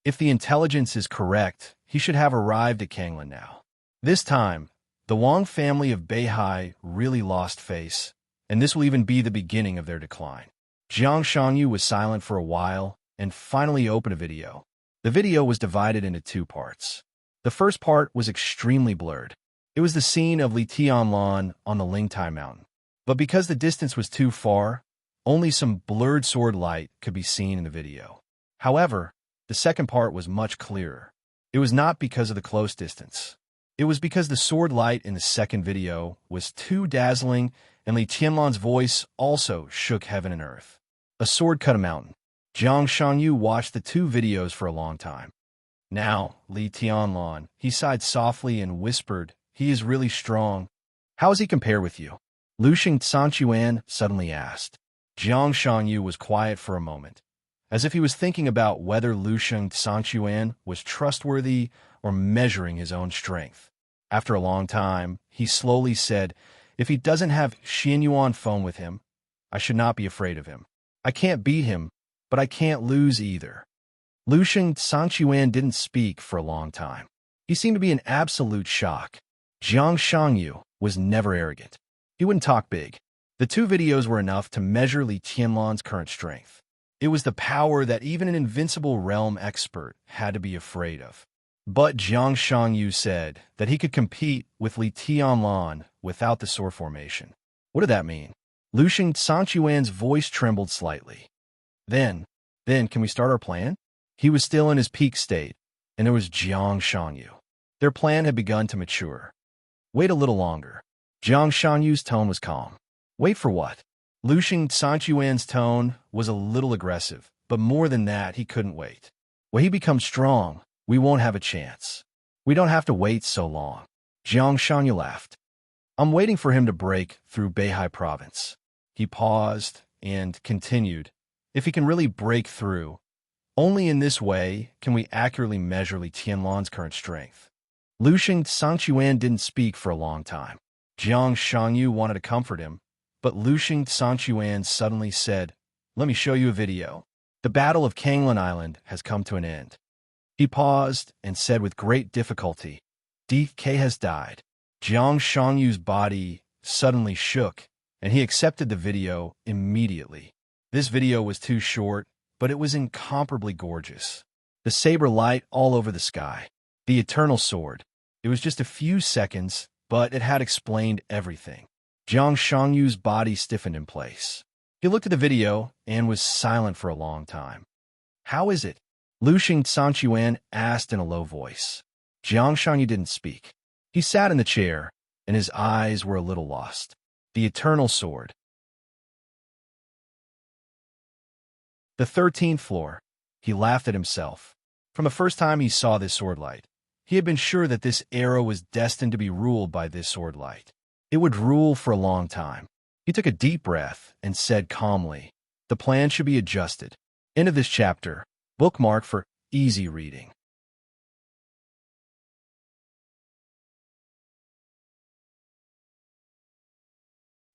If the intelligence is correct, he should have arrived at Kanglan now." This time, the Wang family of Beihai really lost face, and this will even be the beginning of their decline. Jiang Shangyu was silent for a while and finally opened a video. The video was divided into two parts. The first part was extremely blurred. It was the scene of Li Tianlan on the Lingtai Mountain. But because the distance was too far, Only some blurred sword light could be seen in the video. However, the second part was much clearer. It was not because of the close distance. It was because the sword light in the second video was too dazzling, and Li Tianlan's voice also shook heaven and earth. A sword cut a mountain. Jiang Shanyu watched the two videos for a long time. Now, Li Tianlan, he sighed softly and whispered, he is really strong. How does he compare with you? Lushing Sanchuan suddenly asked. Jiang Shanyu was quiet for a moment, as if he was thinking about whether Lushing Sanchuan was trustworthy or measuring his own strength. After a long time, he slowly said, if he doesn't have Xianyuan phone with him, I should not be afraid of him. I can't beat him, but I can't lose either. Lushing Sanchuan didn't speak for a long time. He seemed to be in absolute shock. Jiang Shanyu was never arrogant. He wouldn't talk big. The two videos were enough to measure Li Tianlan's current strength. It was the power that even an invincible realm expert had to be afraid of. But Jiang Shanyu said that he could compete with Li Tianlan without the sword formation. What did that mean? Lushing Sanchuan's voice trembled slightly. Then, can we start our plan? He was still in his peak state, and there was Jiang Shanyu. Their plan had begun to mature. Wait a little longer. Jiang Shanyu's tone was calm. Wait for what? Lushing Sanchuan's tone was a little aggressive, but more than that, he couldn't wait. When he becomes strong, we won't have a chance. We don't have to wait so long. Jiang Shanyu laughed. I'm waiting for him to break through Beihai province. He paused and continued. If he can really break through, only in this way can we accurately measure Li Tianlan's current strength. Lushing Sanchuan didn't speak for a long time. Jiang Shanyu wanted to comfort him, but Lushing Sanchuan suddenly said, let me show you a video. The Battle of Kanglan Island has come to an end. He paused and said with great difficulty, DK has died. Jiang Shangyu's body suddenly shook, and he accepted the video immediately. This video was too short, but it was incomparably gorgeous. The saber light all over the sky. The eternal sword. It was just a few seconds, but it had explained everything. Jiang Shangyu's body stiffened in place. He looked at the video and was silent for a long time. How is it? Lushing Sanchuan asked in a low voice. Jiang Shanyu didn't speak. He sat in the chair, and his eyes were a little lost. The eternal sword. The 13th floor. He laughed at himself. From the first time he saw this sword light, he had been sure that this era was destined to be ruled by this sword light. It would rule for a long time. He took a deep breath and said calmly, the plan should be adjusted. End of this chapter. Bookmark for easy reading.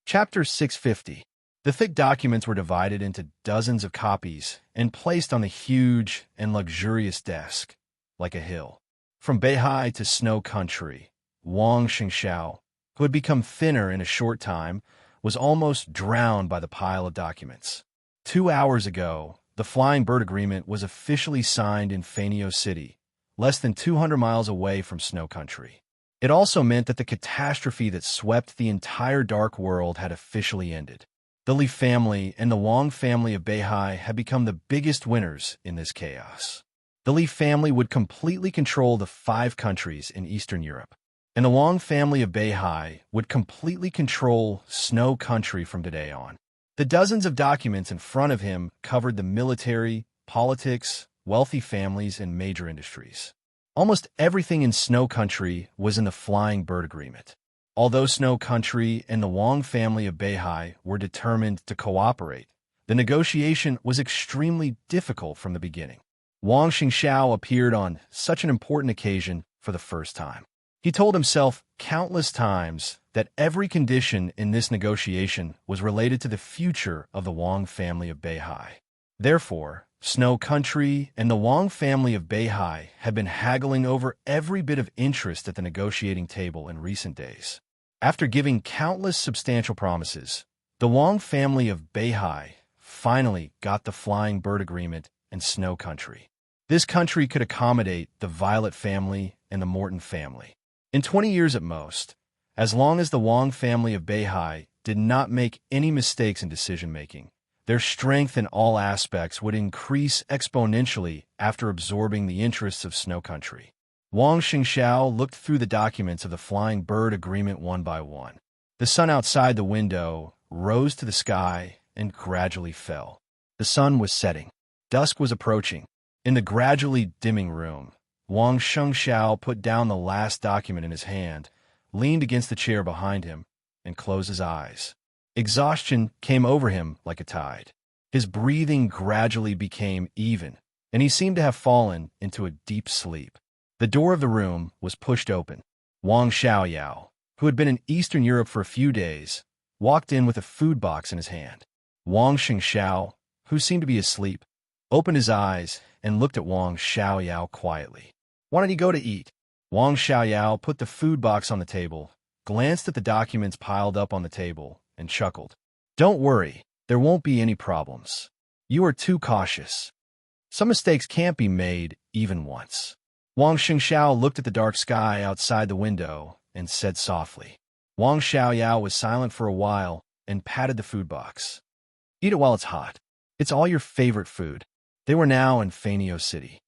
Chapter 650. The thick documents were divided into dozens of copies and placed on the huge and luxurious desk, like a hill. From Beihai to Snow Country, Wang Xingxiao, who had become thinner in a short time, was almost drowned by the pile of documents. 2 hours ago, the Flying Bird Agreement was officially signed in Fanio City, less than 200 miles away from Snow Country. It also meant that the catastrophe that swept the entire Dark World had officially ended. The Li family and the Wang family of Beihai had become the biggest winners in this chaos. The Li family would completely control the 5 countries in Eastern Europe, and the Wang family of Beihai would completely control Snow Country from today on. The dozens of documents in front of him covered the military, politics, wealthy families, and major industries. Almost everything in Snow Country was in the Flying Bird Agreement. Although Snow Country and the Wang family of Beihai were determined to cooperate, the negotiation was extremely difficult from the beginning. Wang Xingxiao appeared on such an important occasion for the first time. He told himself countless times that every condition in this negotiation was related to the future of the Wang family of Beihai. Therefore, Snow Country and the Wang family of Beihai had been haggling over every bit of interest at the negotiating table in recent days. After giving countless substantial promises, the Wang family of Beihai finally got the Flying Bird Agreement and Snow Country. This country could accommodate the Violet family and the Morton family. In 20 years at most, as long as the Wang family of Beihai did not make any mistakes in decision-making, Their strength in all aspects would increase exponentially after absorbing the interests of Snow Country. Wang Xingxiao looked through the documents of the Flying Bird Agreement one by one. The sun outside the window rose to the sky and gradually fell. The sun was setting. Dusk was approaching. In the gradually dimming room, Wang Xingxiao put down the last document in his hand, leaned against the chair behind him, and closed his eyes. Exhaustion came over him like a tide. His breathing gradually became even, and he seemed to have fallen into a deep sleep. The door of the room was pushed open. Wang Xiaoyao, who had been in Eastern Europe for a few days, walked in with a food box in his hand. Wang Xingxiao, who seemed to be asleep, opened his eyes and looked at Wang Xiaoyao quietly. "Why don't you go to eat?" Wang Xiaoyao put the food box on the table, glanced at the documents piled up on the table, and chuckled. "Don't worry, there won't be any problems. You are too cautious. Some mistakes can't be made even once." Wang Xingxiao looked at the dark sky outside the window and said softly. Wang Xiaoyao was silent for a while and patted the food box. "Eat it while it's hot. It's all your favorite food." They were now in Fanio City.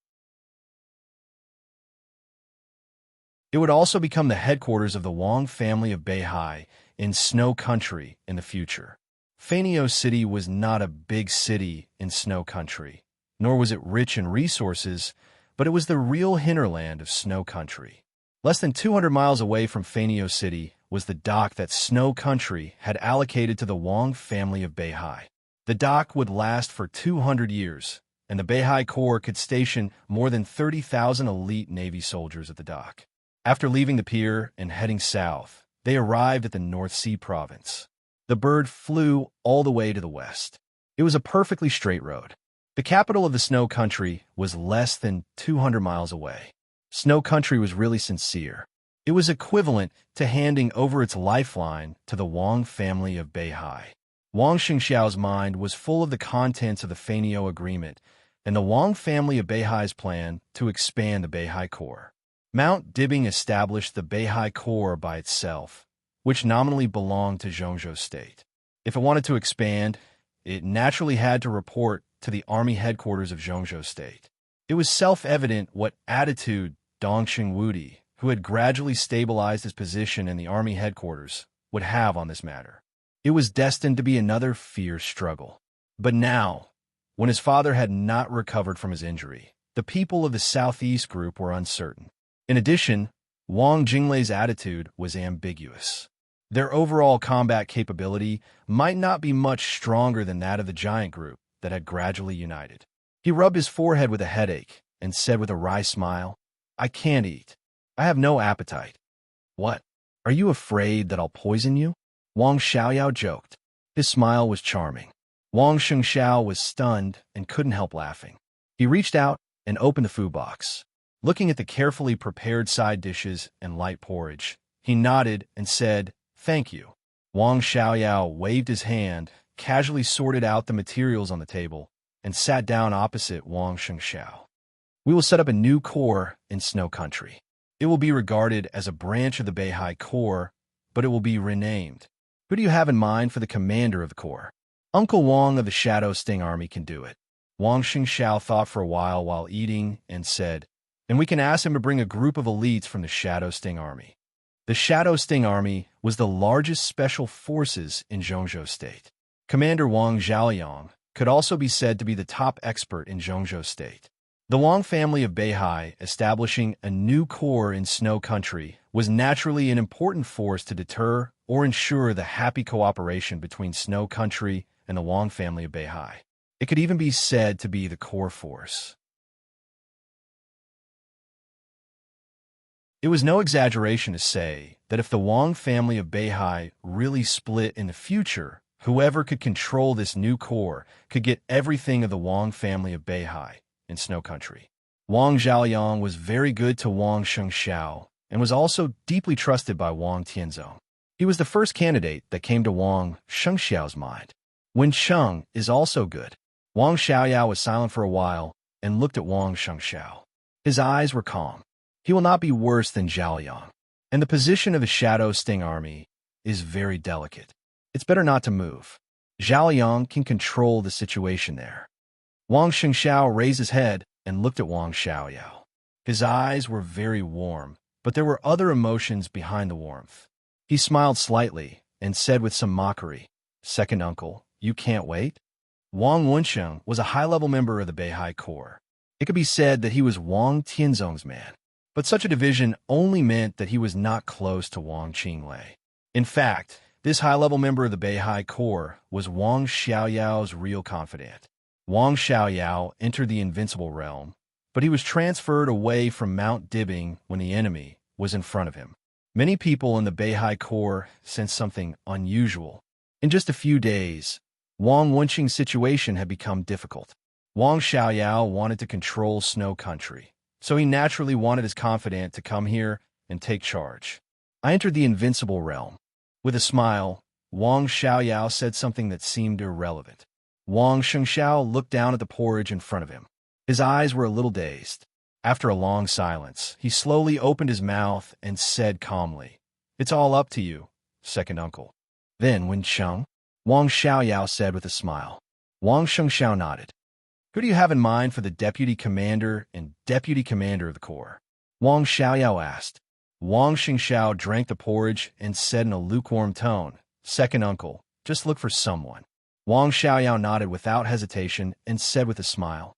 It would also become the headquarters of the Wang family of Beihai in Snow Country in the future. Fanio City was not a big city in Snow Country, nor was it rich in resources, but it was the real hinterland of Snow Country. Less than 200 miles away from Fanio City was the dock that Snow Country had allocated to the Wang family of Beihai. The dock would last for 200 years, and the Beihai Corps could station more than 30,000 elite Navy soldiers at the dock. After leaving the pier and heading south, they arrived at the North Sea province. The bird flew all the way to the west. It was a perfectly straight road. The capital of the Snow Country was less than 200 miles away. Snow Country was really sincere. It was equivalent to handing over its lifeline to the Wang family of Beihai. Wang Xingxiao's mind was full of the contents of the Fanio Agreement and the Wang family of Beihai's plan to expand the Beihai Corps. Mount Dibing established the Beihai Corps by itself, which nominally belonged to Zhongzhou State. If it wanted to expand, it naturally had to report to the army headquarters of Zhongzhou State. It was self-evident what attitude Dongxing Wudi, who had gradually stabilized his position in the army headquarters, would have on this matter. It was destined to be another fierce struggle. But now, when his father had not recovered from his injury, the people of the Southeast Group were uncertain. In addition, Wang Jinglei's attitude was ambiguous. Their overall combat capability might not be much stronger than that of the giant group that had gradually united. He rubbed his forehead with a headache and said with a wry smile, "I can't eat. I have no appetite." "What? Are you afraid that I'll poison you?" Wang Xiaoyao joked. His smile was charming. Wang Xingxiao was stunned and couldn't help laughing. He reached out and opened the food box. Looking at the carefully prepared side dishes and light porridge, he nodded and said, "Thank you." Wang Xiaoyao waved his hand, casually sorted out the materials on the table, and sat down opposite Wang Xingxiao. "We will set up a new corps in Snow Country. It will be regarded as a branch of the Beihai Corps, but it will be renamed. Who do you have in mind for the commander of the corps?" "Uncle Wang of the Shadow Sting Army can do it." Wang Xingxiao thought for a while eating and said, "And we can ask him to bring a group of elites from the Shadow Sting Army." The Shadow Sting Army was the largest special forces in Zhongzhou State. Commander Wang Zhaoyang could also be said to be the top expert in Zhongzhou State. The Wang family of Beihai establishing a new corps in Snow Country was naturally an important force to deter or ensure the happy cooperation between Snow Country and the Wang family of Beihai. It could even be said to be the core force. It was no exaggeration to say that if the Wang family of Beihai really split in the future, whoever could control this new corps could get everything of the Wang family of Beihai in Snow Country. Wang Zhaoyang was very good to Wang Xingxiao and was also deeply trusted by Wang Tianzong. He was the first candidate that came to Wang Xingxiao's mind. Wen Cheng is also good. Wang Xiaoyao was silent for a while and looked at Wang Xingxiao. His eyes were calm. He will not be worse than Zhaoyang, and the position of the Shadow Sting Army is very delicate. It's better not to move. Zhao Yang can control the situation there. Wang Shengxiao raised his head and looked at Wang Xiaoyao. His eyes were very warm, but there were other emotions behind the warmth. He smiled slightly and said with some mockery, "Second uncle, you can't wait?" Wang Wensheng was a high-level member of the Beihai Corps. It could be said that he was Wang Tianzong's man, but such a division only meant that he was not close to Wang Qinglei. In fact, this high-level member of the Beihai Corps was Wang Xiaoyao's real confidant. Wang Xiaoyao entered the invincible realm, but he was transferred away from Mount Dibing when the enemy was in front of him. Many people in the Beihai Corps sensed something unusual. In just a few days, Wang Wenqing's situation had become difficult. Wang Xiaoyao wanted to control Snow Country, so he naturally wanted his confidant to come here and take charge. I entered the invincible realm. With a smile, Wang Xiaoyao said something that seemed irrelevant. Wang Shengxiao looked down at the porridge in front of him. His eyes were a little dazed. After a long silence, he slowly opened his mouth and said calmly, "It's all up to you, second uncle." "Then, Wensheng?" Wang Xiaoyao said with a smile. Wang Shengxiao nodded. "Who do you have in mind for the deputy commander and deputy commander of the corps?" Wang Xiaoyao asked. Wang Shengxiao drank the porridge and said in a lukewarm tone, "Second uncle, just look for someone." Wang Xiaoyao nodded without hesitation and said with a smile,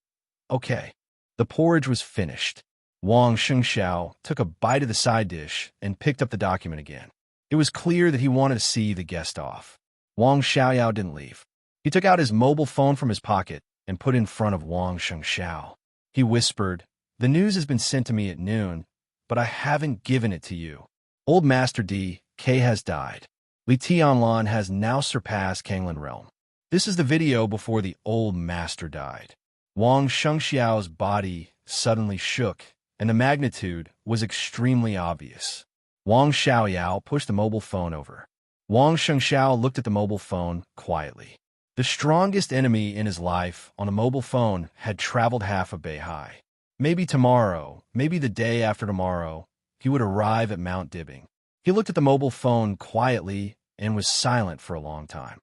"Okay." The porridge was finished. Wang Shengxiao took a bite of the side dish and picked up the document again. It was clear that he wanted to see the guest off. Wang Xiaoyao didn't leave. He took out his mobile phone from his pocket and put it in front of Wang Shengxiao. He whispered, "The news has been sent to me at noon, but I haven't given it to you. Old Master D. K has died. Li Tianlan has now surpassed Kanglan Realm." This is the video before the old master died. Wang Shengxiao's body suddenly shook, and the magnitude was extremely obvious. Wang Xiaoyao pushed the mobile phone over. Wang Shengxiao looked at the mobile phone quietly. The strongest enemy in his life on a mobile phone had traveled half of Beihai. Maybe tomorrow, maybe the day after tomorrow, he would arrive at Mount Dibing. He looked at the mobile phone quietly and was silent for a long time.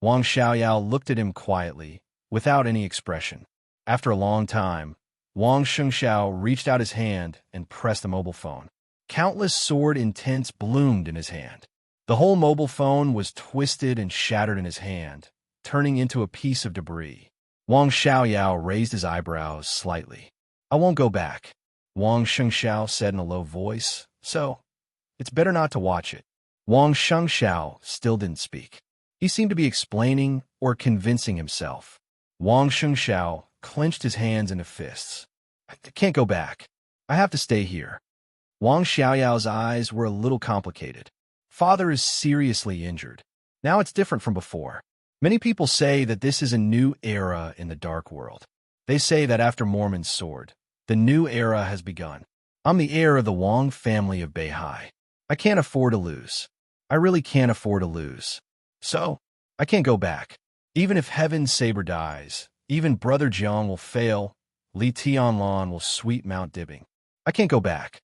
Wang Xiaoyao looked at him quietly, without any expression. After a long time, Wang Shengxiao reached out his hand and pressed the mobile phone. Countless sword intents bloomed in his hand. The whole mobile phone was twisted and shattered in his hand, turning into a piece of debris. Wang Xiaoyao raised his eyebrows slightly. "I won't go back," Wang Shengxiao said in a low voice, "so it's better not to watch it." Wang Shengxiao still didn't speak. He seemed to be explaining or convincing himself. Wang Shengxiao clenched his hands into fists. "I can't go back. I have to stay here." Wang Xiaoyao's eyes were a little complicated. Father is seriously injured. Now it's different from before. Many people say that this is a new era in the dark world. They say that after Mormon's sword, the new era has begun. I'm the heir of the Wang family of Beihai. I can't afford to lose. I really can't afford to lose. So, I can't go back. Even if Heaven's saber dies, even Brother Jiang will fail, Li Tianlan will sweep Mount Dibing. I can't go back.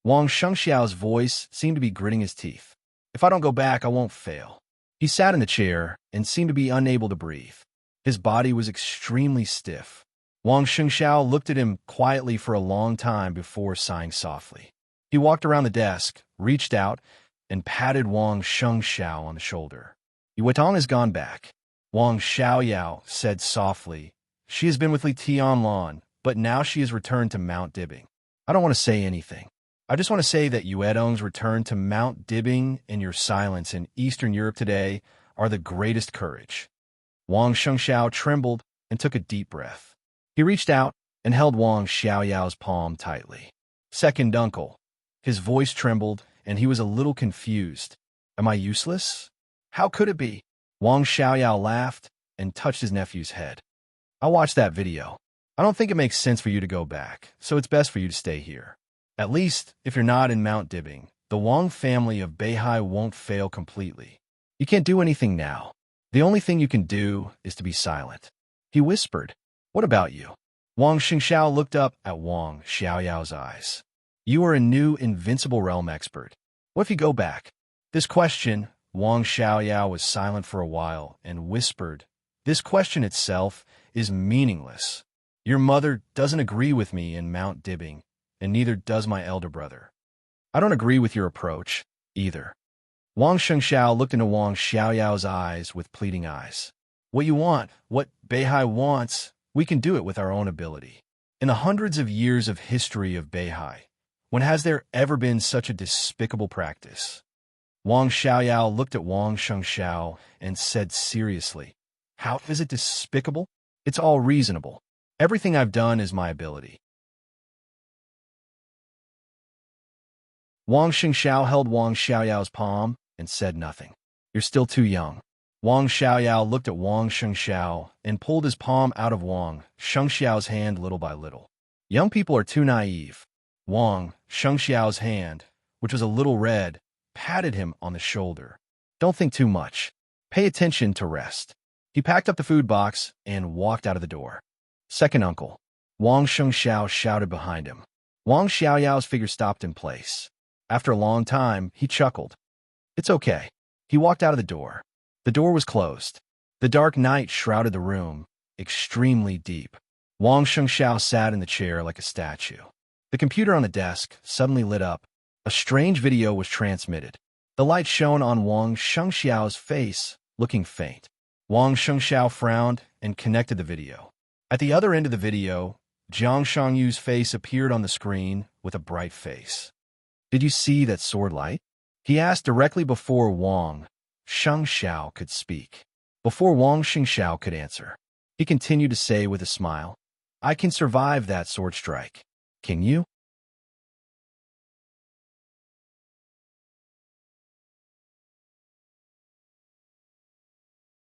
Wang Shengxiao's voice seemed to be gritting his teeth. If I don't go back, I won't fail. He sat in the chair and seemed to be unable to breathe. His body was extremely stiff. Wang Shengxiao looked at him quietly for a long time before sighing softly. He walked around the desk, reached out, and patted Wang Shengxiao on the shoulder. "Yuetong has gone back," Wang Xiaoyao said softly. "She has been with Li Tianlan, but now she has returned to Mount Dibing. I don't want to say anything. I just want to say that Yuetong's return to Mount Dibing and your silence in Eastern Europe today are the greatest courage." Wang Shengxiao trembled and took a deep breath. He reached out and held Wang Xiaoyao's palm tightly. "Second uncle." His voice trembled, and he was a little confused. "Am I useless? How could it be?" Wang Xiaoyao laughed and touched his nephew's head. "I watched that video. I don't think it makes sense for you to go back, so it's best for you to stay here. At least, if you're not in Mount Dibing, the Wang family of Beihai won't fail completely. You can't do anything now. The only thing you can do is to be silent." He whispered, "What about you?" Wang Shengxiao looked up at Wang Xiaoyao's eyes. "You are a new invincible realm expert. What if you go back? This question, Wang Xiaoyao was silent for a while and whispered, "This question itself is meaningless. Your mother doesn't agree with me in Mount Dibbing, and neither does my elder brother. I don't agree with your approach, either." Wang Shengxiao looked into Wang Xiaoyao's eyes with pleading eyes. "What you want, what Beihai wants, we can do it with our own ability. In the hundreds of years of history of Beihai, when has there ever been such a despicable practice?" Wang Xiaoyao looked at Wang Shengxiao and said seriously, "How is it despicable? It's all reasonable. Everything I've done is my ability." Wang Shengxiao held Wang Xiaoyao's palm and said nothing. "You're still too young." Wang Xiaoyao looked at Wang Shengxiao and pulled his palm out of Wang Shengxiao's hand little by little. "Young people are too naive." Wang Shengxiao's hand, which was a little red, patted him on the shoulder. "Don't think too much. Pay attention to rest." He packed up the food box and walked out of the door. "Second uncle," Wang Shengxiao shouted behind him. Wang Xiaoyao's figure stopped in place. After a long time, he chuckled. "It's okay." He walked out of the door. The door was closed. The dark night shrouded the room, extremely deep. Wang Shengxiao sat in the chair like a statue. The computer on the desk suddenly lit up. A strange video was transmitted. The light shone on Wang Shengxiao's face, looking faint. Wang Shengxiao frowned and connected the video. At the other end of the video, Jiang Shangyu's face appeared on the screen with a bright face. "Did you see that sword light?" he asked directly before Wang Shengxiao could speak. Before Wang Shengxiao could answer, he continued to say with a smile, "I can survive that sword strike. Can you?"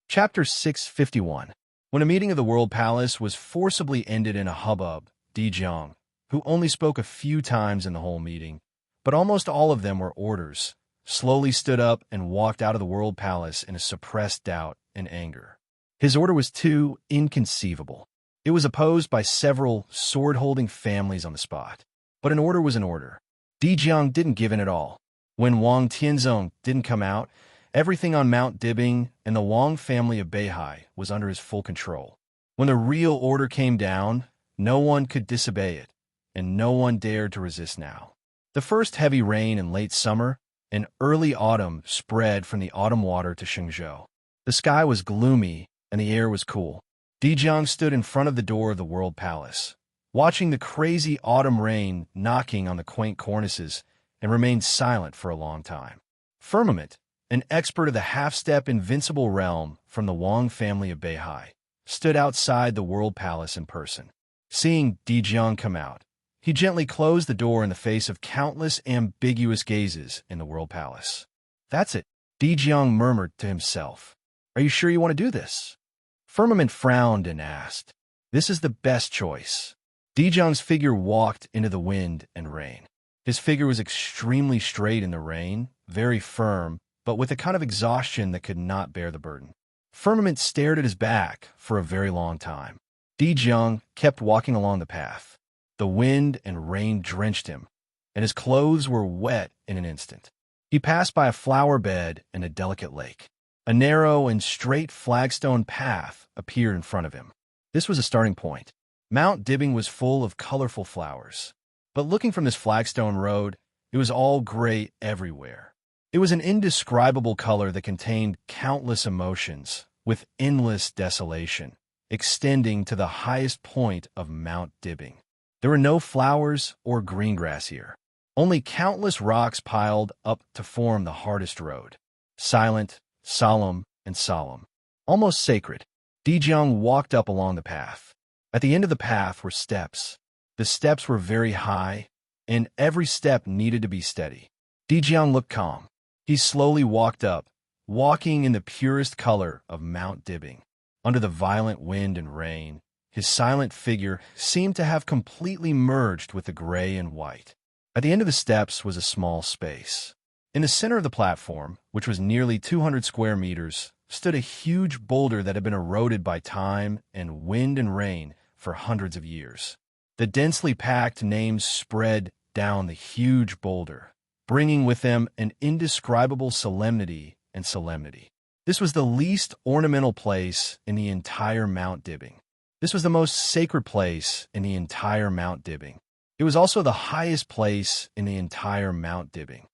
Chapter 651. When a meeting of the World Palace was forcibly ended in a hubbub, Di Jiang, who only spoke a few times in the whole meeting, but almost all of them were orders, slowly stood up and walked out of the World Palace in a suppressed doubt and anger. His order was too inconceivable. It was opposed by several sword-holding families on the spot. But an order was an order. Di Jiang didn't give in at all. When Wang Tianzong didn't come out, everything on Mount Dibbing and the Wang family of Beihai was under his full control. When the real order came down, no one could disobey it, and no one dared to resist now. The first heavy rain in late summer and early autumn spread from the autumn water to Shenzhou. The sky was gloomy and the air was cool. Di Jiang stood in front of the door of the World Palace, watching the crazy autumn rain knocking on the quaint cornices, and remained silent for a long time. Firmament, an expert of the half-step invincible realm from the Wang family of Beihai, stood outside the World Palace in person. Seeing Di Jiang come out, he gently closed the door in the face of countless ambiguous gazes in the World Palace. "That's it," Di Jiang murmured to himself. "Are you sure you want to do this?" Firmament frowned and asked, "This is the best choice." Di Jiang's figure walked into the wind and rain. His figure was extremely straight in the rain, very firm, but with a kind of exhaustion that could not bear the burden. Firmament stared at his back for a very long time. Di Jiang kept walking along the path. The wind and rain drenched him, and his clothes were wet in an instant. He passed by a flower bed and a delicate lake. A narrow and straight flagstone path appeared in front of him. This was a starting point. Mount Dibbing was full of colorful flowers. But looking from this flagstone road, it was all gray everywhere. It was an indescribable color that contained countless emotions, with endless desolation, extending to the highest point of Mount Dibbing. There were no flowers or green grass here, only countless rocks piled up to form the hardest road. Silent, solemn, and solemn, almost sacred, Di Jiang walked up along the path. At the end of the path were steps. The steps were very high, and every step needed to be steady. Di Jiang looked calm. He slowly walked up, walking in the purest color of Mount Dibbing. Under the violent wind and rain, his silent figure seemed to have completely merged with the gray and white. At the end of the steps was a small space. In the center of the platform, which was nearly 200 square meters, stood a huge boulder that had been eroded by time and wind and rain for hundreds of years. The densely packed names spread down the huge boulder. bringing with them an indescribable solemnity. This was the least ornamental place in the entire Mount Dibbing. This was the most sacred place in the entire Mount Dibbing. It was also the highest place in the entire Mount Dibbing.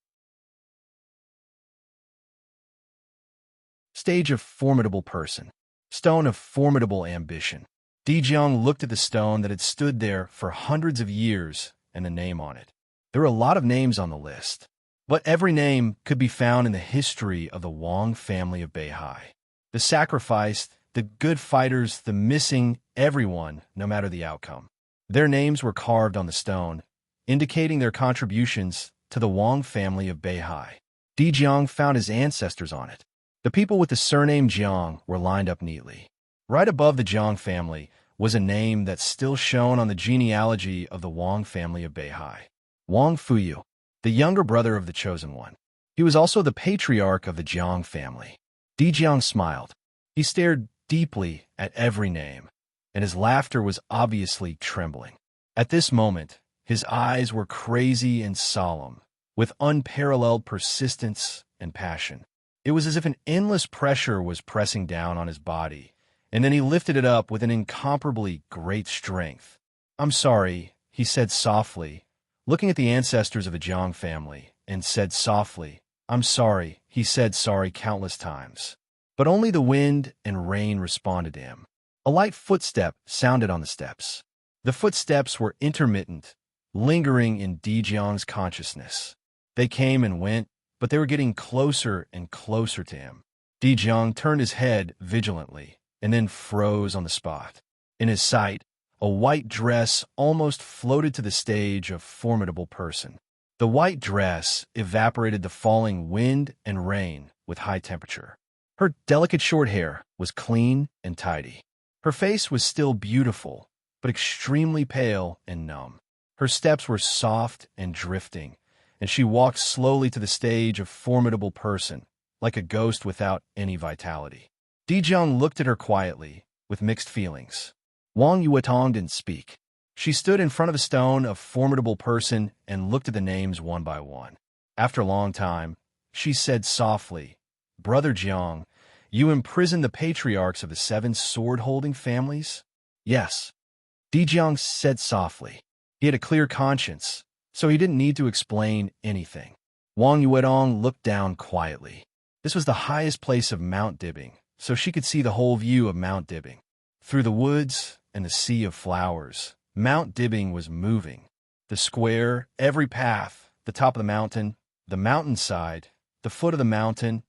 Stage of formidable person. Stone of formidable ambition. Dijiang looked at the stone that had stood there for hundreds of years and the name on it. There were a lot of names on the list, but every name could be found in the history of the Wang family of Beihai. The sacrificed, the good fighters, the missing, everyone, no matter the outcome. Their names were carved on the stone, indicating their contributions to the Wang family of Beihai. Dijiang found his ancestors on it. The people with the surname Jiang were lined up neatly. Right above the Jiang family was a name that's still shown on the genealogy of the Wang family of Beihai. Wang Fuyu, the younger brother of the Chosen One. He was also the patriarch of the Jiang family. Dijiang smiled. He stared deeply at every name, and his laughter was obviously trembling. At this moment, his eyes were crazy and solemn, with unparalleled persistence and passion. It was as if an endless pressure was pressing down on his body, and then he lifted it up with an incomparably great strength. "I'm sorry," he said softly, looking at the ancestors of the Jiang family, and said softly, "I'm sorry," he said sorry countless times. But only the wind and rain responded to him. A light footstep sounded on the steps. The footsteps were intermittent, lingering in Dijiang's consciousness. They came and went, but they were getting closer and closer to him. Dijiang turned his head vigilantly, and then froze on the spot. In his sight, a white dress almost floated to the stage of formidable person. The white dress evaporated the falling wind and rain with high temperature. Her delicate short hair was clean and tidy. Her face was still beautiful, but extremely pale and numb. Her steps were soft and drifting, and she walked slowly to the stage of formidable person, like a ghost without any vitality. Dijiang looked at her quietly, with mixed feelings. Wang Yuetong didn't speak. She stood in front of the stone of formidable person and looked at the names one by one. After a long time, she said softly, "Brother Jiang, you imprisoned the patriarchs of the 7 sword-holding families?" "Yes," Dijiang said softly. He had a clear conscience, so he didn't need to explain anything. Wang Yuetong looked down quietly. This was the highest place of Mount Dibbing, so she could see the whole view of Mount Dibbing. Through the woods and the sea of flowers, Mount Dibbing was moving. The square, every path, the top of the mountainside, the foot of the mountain,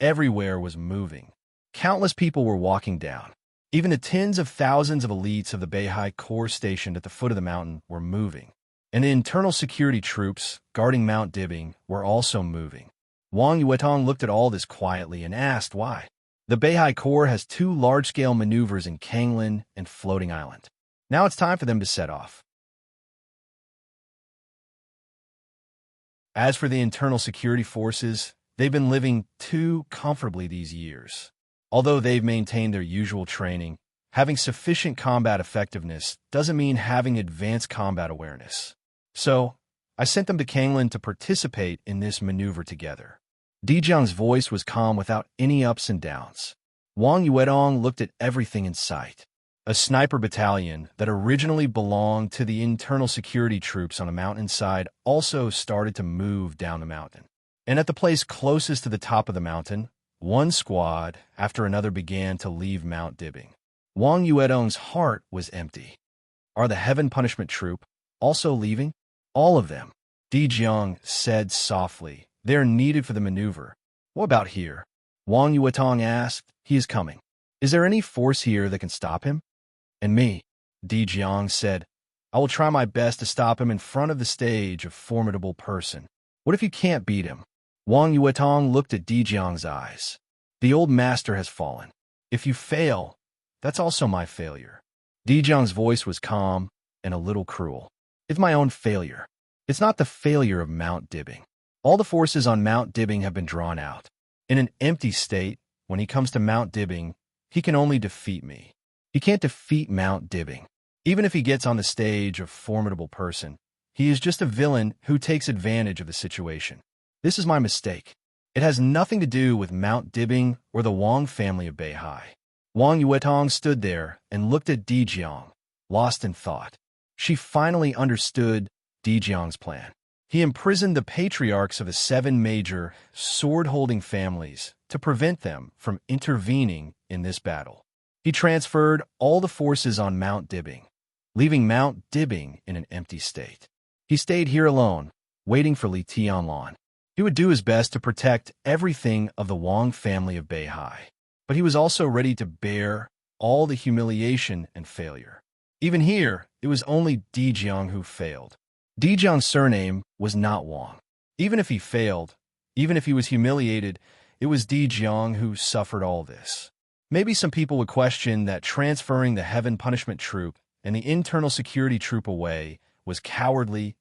everywhere was moving. Countless people were walking down. Even the tens of thousands of elites of the Beihai Corps stationed at the foot of the mountain were moving. And the internal security troops guarding Mount Dibbing were also moving. Wang Yuetong looked at all this quietly and asked why. The Beihai Corps has 2 large-scale maneuvers in Kanglin and Floating Island. Now it's time for them to set off. As for the internal security forces, they've been living too comfortably these years. Although they've maintained their usual training, having sufficient combat effectiveness doesn't mean having advanced combat awareness. So, I sent them to Kanglin to participate in this maneuver together. Dijiang's voice was calm without any ups and downs. Wang Yuetong looked at everything in sight. A sniper battalion that originally belonged to the internal security troops on a mountainside also started to move down the mountain. And at the place closest to the top of the mountain, one squad after another began to leave Mount Dibbing. Wang Yuetong's heart was empty. Are the Heaven Punishment Troop also leaving? All of them, Dijiang said softly. They're needed for the maneuver. What about here? Wang Yuetong asked. He is coming. Is there any force here that can stop him? And me, Dijiang said. I will try my best to stop him in front of the stage of formidable person. What if you can't beat him? Wang Yuetong looked at Dijiang's eyes. The old master has fallen. If you fail, that's also my failure. Dijiang's voice was calm and a little cruel. It's my own failure. It's not the failure of Mount Dibbing. All the forces on Mount Dibbing have been drawn out. In an empty state, when he comes to Mount Dibbing, he can only defeat me. He can't defeat Mount Dibbing. Even if he gets on the stage of formidable person, He is just a villain who takes advantage of the situation. This is my mistake. It has nothing to do with Mount Dibbing or the Wang family of Beihai. Wang Yuetong stood there and looked at Di Jiang, lost in thought. She finally understood Di Jiang's plan. He imprisoned the patriarchs of the 7 major sword-holding families to prevent them from intervening in this battle. He transferred all the forces on Mount Dibbing, leaving Mount Dibbing in an empty state. He stayed here alone, waiting for Li Tianlan. He would do his best to protect everything of the Wang family of Beihai, but he was also ready to bear all the humiliation and failure. Even here, it was only Di Jiang who failed. Di Jiang's surname was not Wang. Even if he failed, even if he was humiliated, it was Di Jiang who suffered all this. Maybe some people would question that transferring the Heaven Punishment Troop and the Internal Security Troop away was cowardly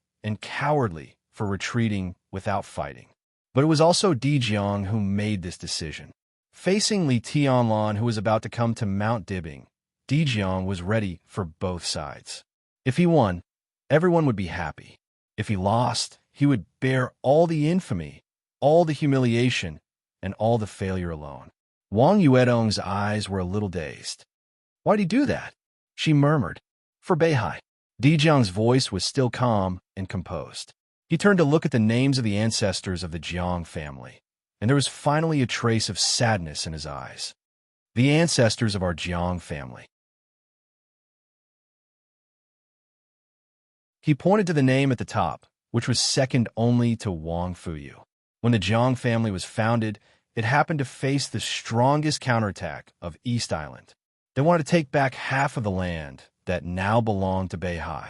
for retreating without fighting. But it was also Di Jiang who made this decision. Facing Li Tianlan, who was about to come to Mount Dibbing, Di Jiang was ready for both sides. If he won, everyone would be happy. If he lost, he would bear all the infamy, all the humiliation, and all the failure alone. Wang Yuetong's eyes were a little dazed. Why'd he do that? She murmured. For Beihai. Di Jiang's voice was still calm and composed. He turned to look at the names of the ancestors of the Jiang family, and there was finally a trace of sadness in his eyes. The ancestors of our Jiang family. He pointed to the name at the top, which was second only to Wang Fuyu. When the Jiang family was founded, it happened to face the strongest counterattack of East Island. They wanted to take back half of the land that now belonged to Beihai.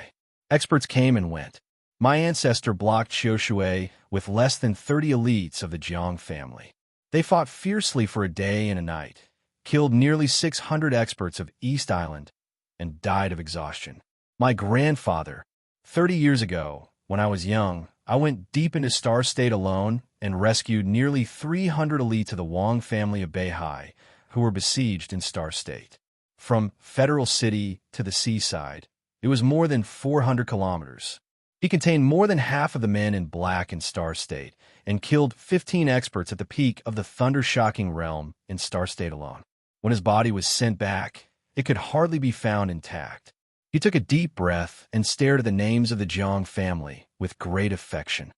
Experts came and went. My ancestor blocked Qiushui with less than 30 elites of the Jiang family. They fought fiercely for a day and a night, killed nearly 600 experts of East Island, and died of exhaustion. My grandfather, 30 years ago, when I was young, I went deep into Star State alone and rescued nearly 300 elites of the Wang family of Beihai who were besieged in Star State. From Federal City to the seaside, it was more than 400 kilometers. He contained more than half of the men in black in Star State and killed 15 experts at the peak of the thunder-shocking realm in Star State alone. When his body was sent back, it could hardly be found intact. He took a deep breath and stared at the names of the Jiang family with great affection.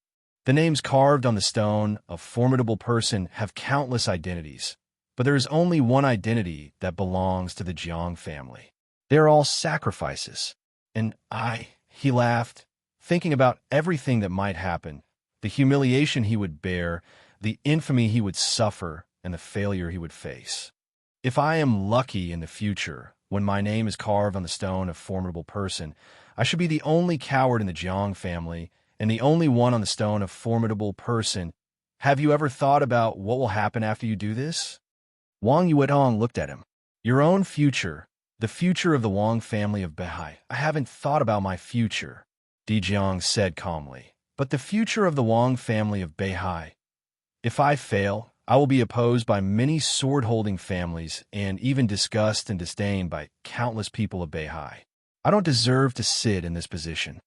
The names carved on the stone of formidable person have countless identities, but there is only one identity that belongs to the Jiang family. They are all sacrifices. And he laughed, thinking about everything that might happen, the humiliation he would bear, the infamy he would suffer, and the failure he would face. If I am lucky in the future, when my name is carved on the stone of formidable person, I should be the only coward in the Jiang family and the only one on the stone of formidable person. Have you ever thought about what will happen after you do this? Wang Yuetong looked at him. Your own future, the future of the Wang family of Beihai. I haven't thought about my future, Di Jiang said calmly. But the future of the Wang family of Beihai. If I fail, I will be opposed by many sword-holding families and even discussed and disdained by countless people of Beihai. I don't deserve to sit in this position.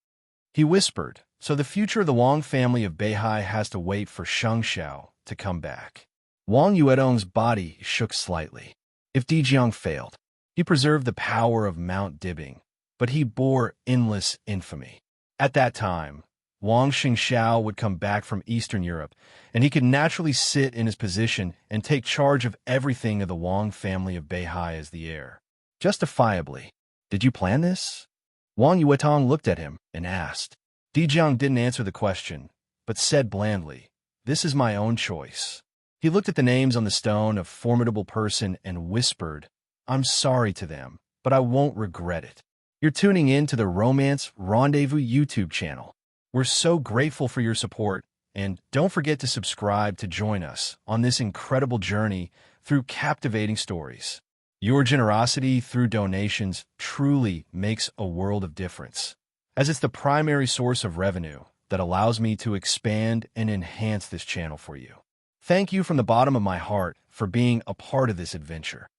He whispered, so the future of the Wang family of Beihai has to wait for Shang Xiao to come back. Wang Yuetong's body shook slightly. If Di Jiang failed, he preserved the power of Mount Dibbing, but he bore endless infamy. At that time, Wang Xingxiao would come back from Eastern Europe, and he could naturally sit in his position and take charge of everything of the Wang family of Beihai as the heir. Justifiably. Did you plan this? Wang Yuetong looked at him and asked. Di Jiang didn't answer the question, but said blandly, "This is my own choice." He looked at the names on the stone of formidable person and whispered, "I'm sorry to them, but I won't regret it." You're tuning in to the Romance Rendezvous YouTube channel. We're so grateful for your support, and don't forget to subscribe to join us on this incredible journey through captivating stories. Your generosity through donations truly makes a world of difference, as it's the primary source of revenue that allows me to expand and enhance this channel for you. Thank you from the bottom of my heart for being a part of this adventure.